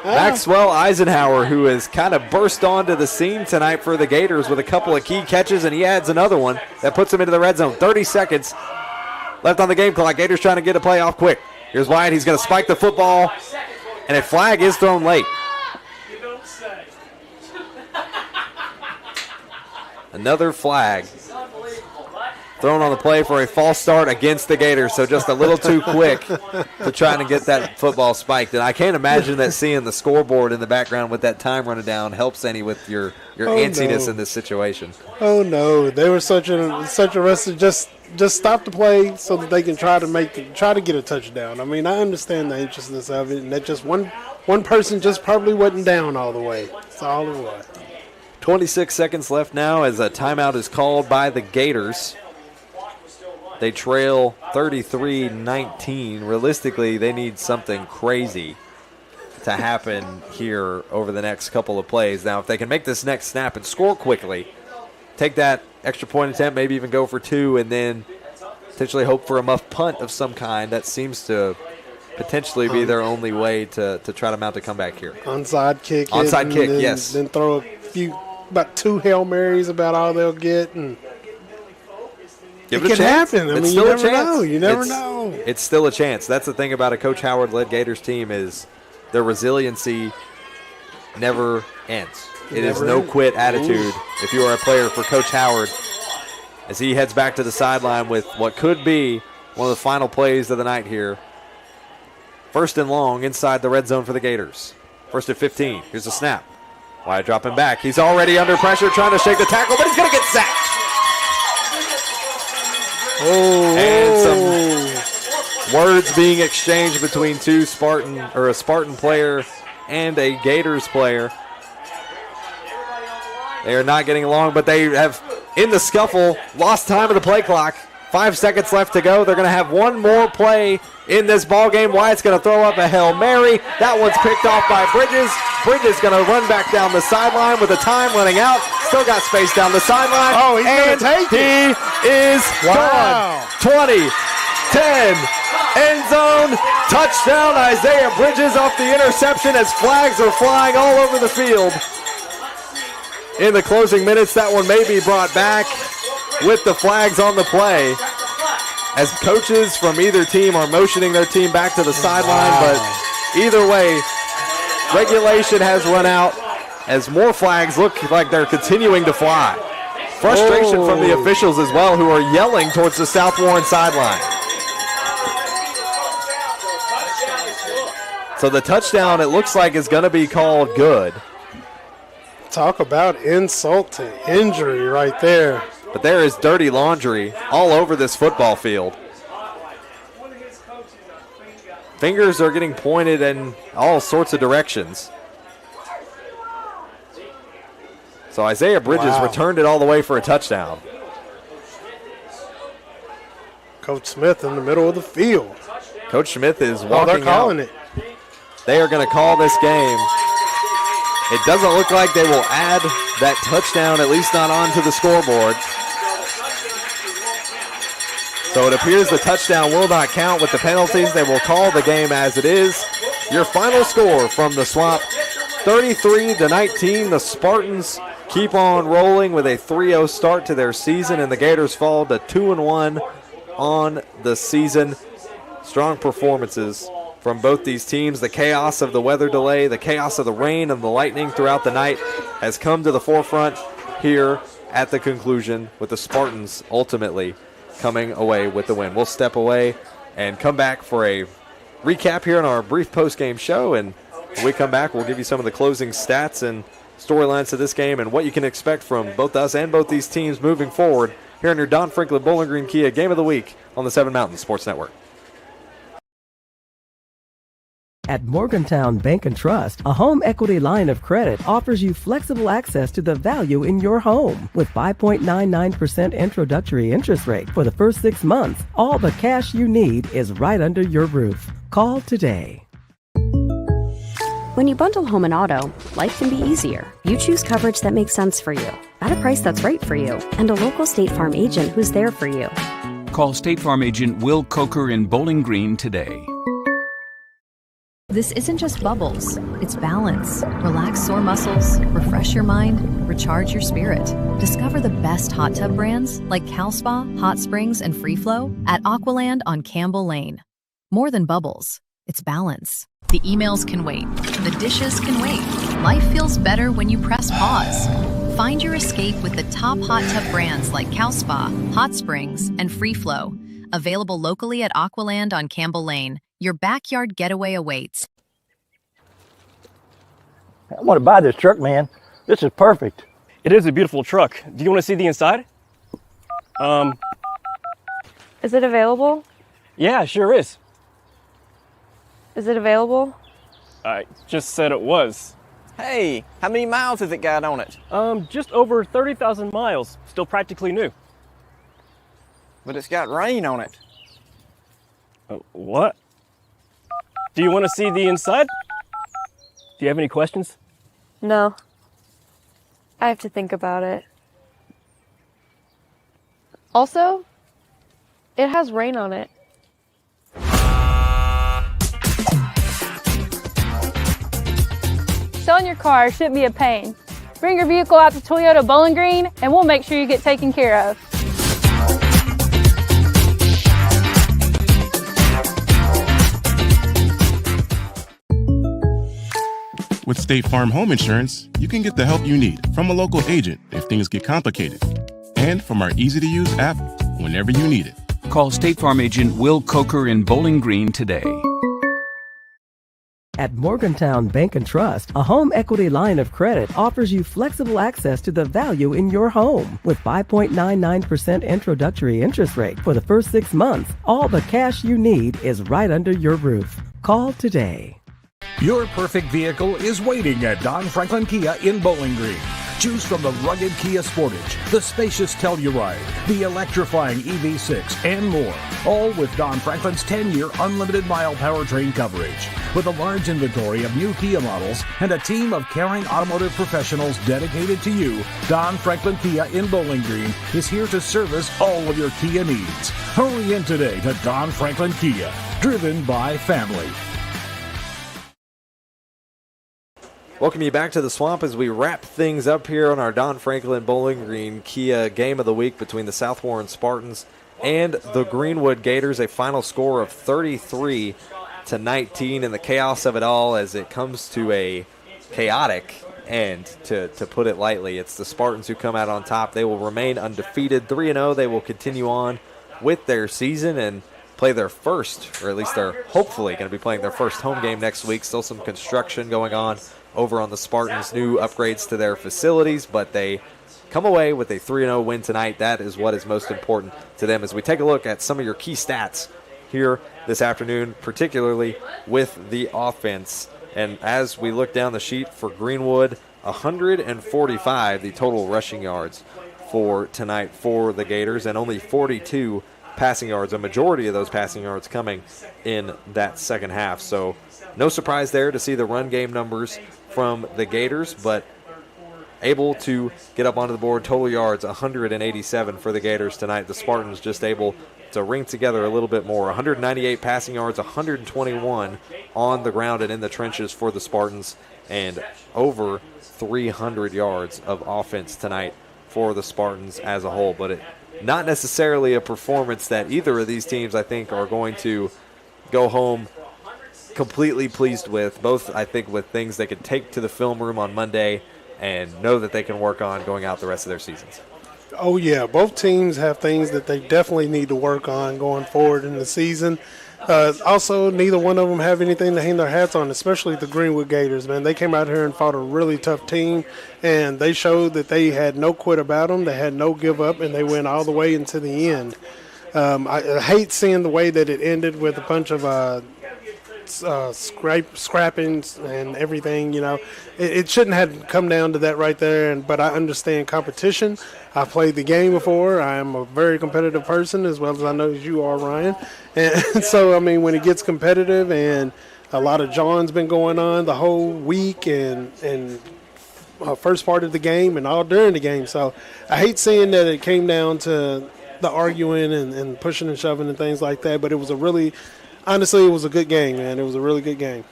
Maxwell Eisenhower, who has kind of burst onto the scene tonight for the Gators with a couple of key catches, and he adds another one that puts him into the red zone. 30 seconds left on the game clock. Gators trying to get a play off quick. Here's Wyatt. He's going to spike the football, and a flag is thrown late. Another flag thrown on the play for a false start against the Gators, so just a little too quick to try to get that football spiked. And I can't imagine that seeing the scoreboard in the background with that time running down helps any with your antsiness in this situation. Oh, no. They were such arrested. Just stop the play so that they can try to get a touchdown. I mean, I understand the anxiousness of it, and that just one person just probably wasn't down all the way. That's all it was. 26 seconds left now as a timeout is called by the Gators. They trail 33-19. Realistically, they need something crazy to happen here over the next couple of plays. Now, if they can make this next snap and score quickly, take that extra point attempt, maybe even go for two, and then potentially hope for a muff punt of some kind. That seems to potentially be their only way to try to mount a comeback here. Onside kick. Onside kick, yes. Then throw about 2 Hail Marys, about all they'll get, and give it it a can chance. happen. I It's mean, still you a never chance. know. You never know. It's still a chance. That's the thing about a Coach Howard-led Gators team is their resiliency never ends. It is no quit attitude if you are a player for Coach Howard as he heads back to the sideline with what could be one of the final plays of the night here. 1st and long inside the red zone for the Gators. 1st and 15. Here's the snap. Wyatt dropping back. He's already under pressure trying to shake the tackle, but he's going to get sacked. And some words being exchanged between a Spartan player and a Gators player. They are not getting along, but they have, in the scuffle, lost time of the play clock. 5 seconds left to go. They're going to have one more play in this ball game. Wyatt's going to throw up a Hail Mary. That one's picked off by Bridges. Bridges going to run back down the sideline with the time running out. Still got space down the sideline. Oh, he's going to take it. He is gone. 20, 10, end zone, touchdown. Isaiah Bridges off the interception as flags are flying all over the field. In the closing minutes, that one may be brought back with the flags on the play as coaches from either team are motioning their team back to the sideline. But either way, regulation has run out as more flags look like they're continuing to fly. Frustration from the officials as well, who are yelling towards the South Warren sideline. So the touchdown, it looks like, is going to be called good. Talk about insult to injury right there. But there is dirty laundry all over this football field. Fingers are getting pointed in all sorts of directions. So Isaiah Bridges returned it all the way for a touchdown. Coach Smith in the middle of the field. Coach Smith is walking out. They're calling it. They are going to call this game. It doesn't look like they will add that touchdown, at least not onto the scoreboard. So it appears the touchdown will not count with the penalties. They will call the game as it is. Your final score from the Swamp, 33-19. The Spartans keep on rolling with a 3-0 start to their season, and the Gators fall to 2-1 on the season. Strong performances from both these teams. The chaos of the weather delay, the chaos of the rain and the lightning throughout the night has come to the forefront here at the conclusion, with the Spartans ultimately coming away with the win. We'll step away and come back for a recap here on our brief post-game show, and when we come back, we'll give you some of the closing stats and storylines to this game and what you can expect from both us and both these teams moving forward here on your Don Franklin Bowling Green Kia Game of the Week on the Seven Mountains Sports Network. At Morgantown Bank and Trust, a home equity line of credit offers you flexible access to the value in your home. With 5.99% introductory interest rate for the first 6 months, all the cash you need is right under your roof. Call today. When you bundle home and auto, life can be easier. You choose coverage that makes sense for you, at a price that's right for you, and a local State Farm agent who's there for you. Call State Farm agent Will Coker in Bowling Green today. This isn't just bubbles, it's balance. Relax sore muscles, refresh your mind, recharge your spirit. Discover the best hot tub brands like CalSpa, Hot Springs, and Free Flow at Aqualand on Campbell Lane. More than bubbles, it's balance. The emails can wait, the dishes can wait. Life feels better when you press pause. Find your escape with the top hot tub brands like Cal Spa, Hot Springs, and Free Flow. Available locally at Aqualand on Campbell Lane. Your backyard getaway awaits. I want to buy this truck, man. This is perfect. It is a beautiful truck. Do you want to see the inside? Is it available? Yeah, sure is. Is it available? I just said it was. Hey, how many miles has it got on it? Just over 30,000 miles. Still practically new. But it's got rain on it. What? Do you want to see the inside? Do you have any questions? No. I have to think about it. Also, it has rain on it. Selling your car shouldn't be a pain. Bring your vehicle out to Toyota Bowling Green and we'll make sure you get taken care of. With State Farm Home Insurance, you can get the help you need from a local agent if things get complicated, and from our easy-to-use app whenever you need it. Call State Farm agent Will Coker in Bowling Green today. At Morgantown Bank and Trust, a home equity line of credit offers you flexible access to the value in your home. With 5.99% introductory interest rate for the first 6 months, all the cash you need is right under your roof. Call today. Your perfect vehicle is waiting at Don Franklin Kia in Bowling Green. Choose from the rugged Kia Sportage, the spacious Telluride, the electrifying EV6, and more. All with Don Franklin's 10-year unlimited mile powertrain coverage. With a large inventory of new Kia models and a team of caring automotive professionals dedicated to you, Don Franklin Kia in Bowling Green is here to service all of your Kia needs. Hurry in today to Don Franklin Kia, driven by family. Welcome you back to the Swamp as we wrap things up here on our Don Franklin Bowling Green Kia Game of the Week between the South Warren Spartans and the Greenwood Gators. A final score of 33-19 in the chaos of it all as it comes to a chaotic end, to put it lightly. It's the Spartans who come out on top. They will remain undefeated, 3-0. They will continue on with their season and play their first, or at least they're hopefully going to be playing their first home game next week. Still some construction going on over on the Spartans, new upgrades to their facilities, but they come away with a 3-0 win tonight. That is what is most important to them as we take a look at some of your key stats here this afternoon, particularly with the offense. And as we look down the sheet for Greenwood, 145 the total rushing yards for tonight for the Gators, and only 42 passing yards, a majority of those passing yards coming in that second half. So no surprise there to see the run game numbers from the Gators, but able to get up onto the board. Total yards, 187 for the Gators tonight. The Spartans just able to ring together a little bit more. 198 passing yards, 121 on the ground and in the trenches for the Spartans, and over 300 yards of offense tonight for the Spartans as a whole. But not necessarily a performance that either of these teams, I think, are going to go home completely pleased with. Both, I think, with things they could take to the film room on Monday and know that they can work on going out the rest of their seasons. Oh, yeah. Both teams have things that they definitely need to work on going forward in the season. Also, neither one of them have anything to hang their hats on, especially the Greenwood Gators, man. They came out here and fought a really tough team, and they showed that they had no quit about them. They had no give up, and they went all the way into the end. I hate seeing the way that it ended with a bunch of scrappings and everything. You know, it shouldn't have come down to that right there. But I understand competition. I've played the game before. I am a very competitive person, as well as I know as you are, Ryan. And so, I mean, when it gets competitive, and a lot of John's been going on the whole week and first part of the game and all during the game. So I hate seeing that it came down to the arguing and pushing and shoving and things like that. But it was honestly, it was a good game, man. It was a really good game.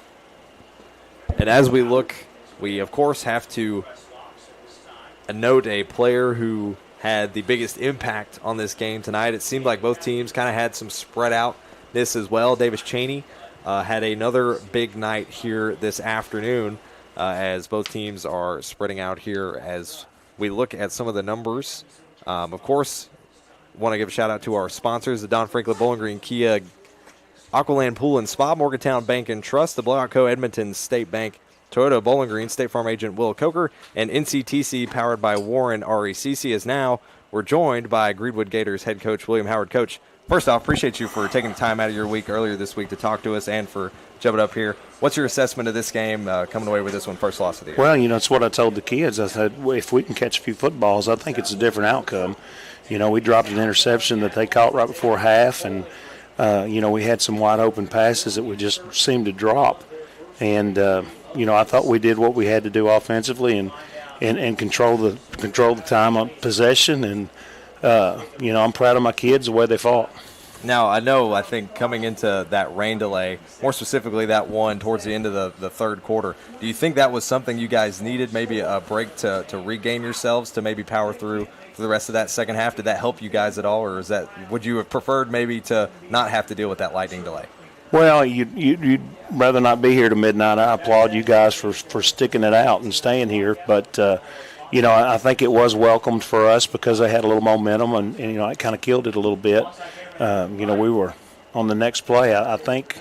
And as we look, we, of course, have to note a player who had the biggest impact on this game tonight. It seemed like both teams kind of had some spread outness as well. Davis Cheney had another big night here this afternoon as both teams are spreading out here as we look at some of the numbers, of course, want to give a shout-out to our sponsors, the Don Franklin Bowling Green Kia, Aqualand Pool and Spa, Morgantown Bank and Trust, the Blowout Co. Edmonton State Bank, Toyota Bowling Green, State Farm agent Will Coker, and NCTC, powered by Warren RECC. As now we're joined by Greenwood Gators head coach William Howard. Coach, first off, appreciate you for taking the time out of your week earlier this week to talk to us and for jumping up here. What's your assessment of this game, coming away with this one, first loss of the year? Well, it's what I told the kids. I said, if we can catch a few footballs, I think it's a different outcome. We dropped an interception that they caught right before half, and, we had some wide open passes that we just seemed to drop. And, I thought we did what we had to do offensively and control the time on possession. And, I'm proud of my kids the way they fought. Now, I think coming into that rain delay, more specifically that one towards the end of the third quarter, do you think that was something you guys needed, maybe a break to regain yourselves, to maybe power through for the rest of that second half? Did that help you guys at all, or would you have preferred maybe to not have to deal with that lightning delay? Well, you'd rather not be here to midnight. I applaud you guys for sticking it out and staying here. But, I think it was welcomed for us because they had a little momentum, and it kind of killed it a little bit. We were on the next play. I think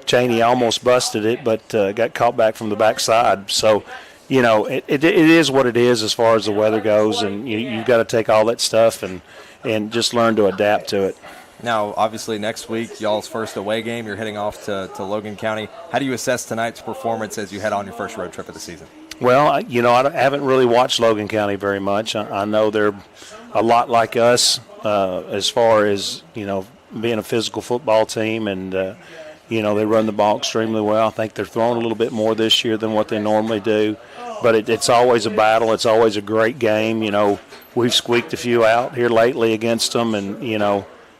Cheney almost busted it, but got caught back from the backside. So, it is what it is as far as the weather goes, and you've got to take all that stuff and just learn to adapt to it. Now, obviously, next week, y'all's first away game, you're heading off to Logan County. How do you assess tonight's performance as you head on your first road trip of the season? Well, I haven't really watched Logan County very much. I know they're a lot like us as far as, being a physical football team, and, they run the ball extremely well. I think they're throwing a little bit more this year than what they normally do. But it's always a battle. It's always a great game. We've squeaked a few out here lately against them, and,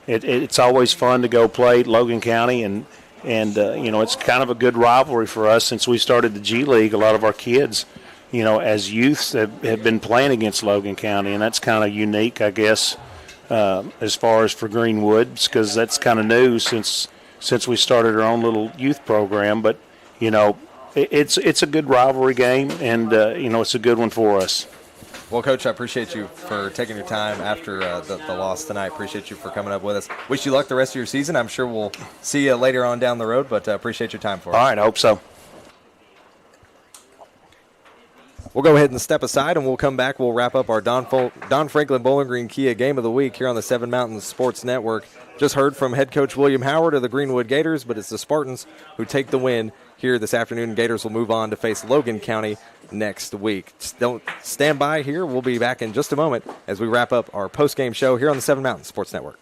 it's always fun to go play Logan County, and it's kind of a good rivalry for us since we started the G League. A lot of our kids, as youths have been playing against Logan County, and that's kind of unique, I guess, as far as for Greenwood, because that's kind of new since we started our own little youth program. But, it's a good rivalry game, and, it's a good one for us. Well, Coach, I appreciate you for taking your time after the loss tonight. Appreciate you for coming up with us. Wish you luck the rest of your season. I'm sure we'll see you later on down the road, but appreciate your time for us. All right, I hope so. We'll go ahead and step aside, and we'll come back. We'll wrap up our Don Franklin Bowling Green Kia Game of the Week here on the Seven Mountains Sports Network. Just heard from head coach William Howard of the Greenwood Gators, but it's the Spartans who take the win here this afternoon. Gators will move on to face Logan County next week. Don't stand by here. We'll be back in just a moment as we wrap up our post-game show here on the Seven Mountains Sports Network.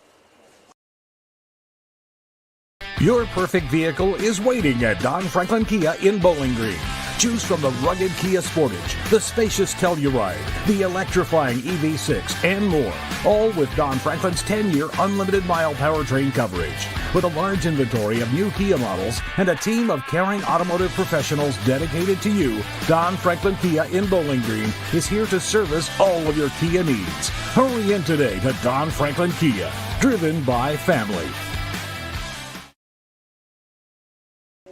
Your perfect vehicle is waiting at Don Franklin Kia in Bowling Green. Choose from the rugged Kia Sportage, the spacious Telluride, the electrifying EV6, and more. All with Don Franklin's 10-year unlimited mile powertrain coverage. With a large inventory of new Kia models and a team of caring automotive professionals dedicated to you, Don Franklin Kia in Bowling Green is here to service all of your Kia needs. Hurry in today to Don Franklin Kia, driven by family.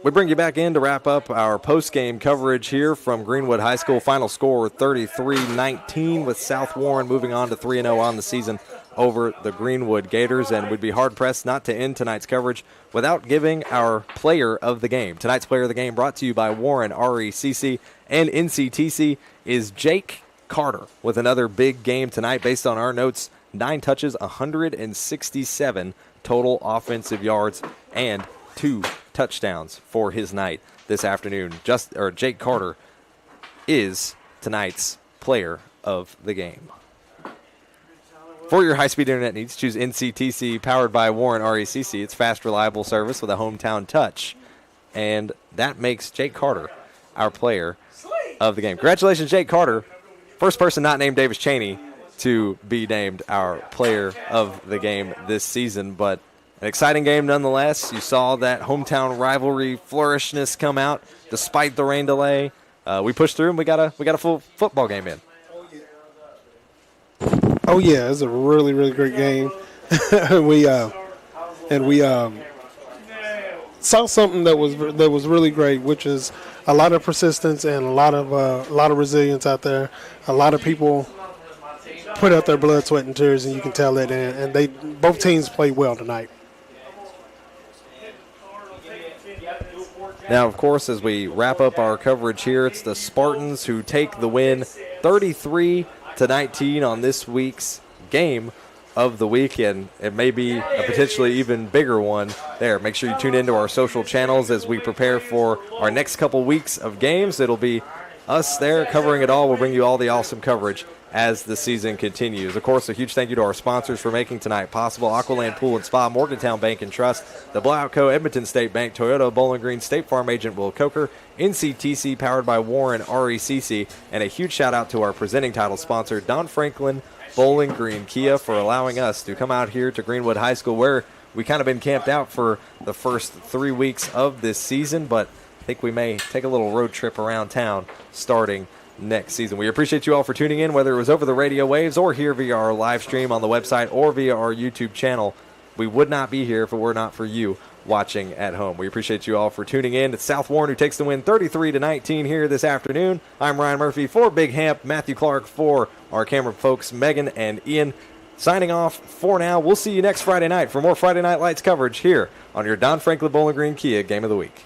We bring you back in to wrap up our post-game coverage here from Greenwood High School. Final score 33-19 with South Warren moving on to 3-0 on the season over the Greenwood Gators. And we'd be hard-pressed not to end tonight's coverage without giving our player of the game. Tonight's player of the game brought to you by Warren RECC and NCTC is Jake Carter with another big game tonight. Based on our notes, 9 touches, 167 total offensive yards, and 2 touchdowns for his night this afternoon. Jake Carter is tonight's player of the game. For your high-speed internet needs, choose NCTC, powered by Warren RECC. It's fast, reliable service with a hometown touch. And that makes Jake Carter our player of the game. Congratulations, Jake Carter. First person not named Davis Cheney to be named our player of the game this season, but an exciting game nonetheless. You saw that hometown rivalry flourishness come out despite the rain delay. We pushed through and we got a full football game in. Oh yeah, it's a really, really great game. we saw something that was really great, which is a lot of persistence and a lot of resilience out there. A lot of people put out their blood, sweat, and tears, and you can tell it. And they both teams played well tonight. Now, of course, as we wrap up our coverage here, it's the Spartans who take the win 33-19 on this week's game of the weekend. It may be a potentially even bigger one there. Make sure you tune into our social channels as we prepare for our next couple weeks of games. It'll be us there covering it all. We'll bring you all the awesome coverage as the season continues. Of course, a huge thank you to our sponsors for making tonight possible: Aqualand Pool and Spa, Morgantown Bank and Trust, the Blowout Co., Edmonton State Bank, Toyota, Bowling Green, State Farm agent Will Coker, NCTC, powered by Warren RECC, and a huge shout out to our presenting title sponsor, Don Franklin Bowling Green Kia, for allowing us to come out here to Greenwood High School, where we kind of been camped out for the first 3 weeks of this season, but I think we may take a little road trip around town starting next season. We appreciate you all for tuning in, whether it was over the radio waves or here via our live stream on the website or via our YouTube channel. We would not be here if it were not for you watching at home. We appreciate you all for tuning in. It's South Warren who takes the win 33-19 here this afternoon. I'm Ryan Murphy for Big Hamp, Matthew Clark for our camera folks, Megan and Ian. Signing off for now. We'll see you next Friday night for more Friday Night Lights coverage here on your Don Franklin Bowling Green Kia Game of the Week.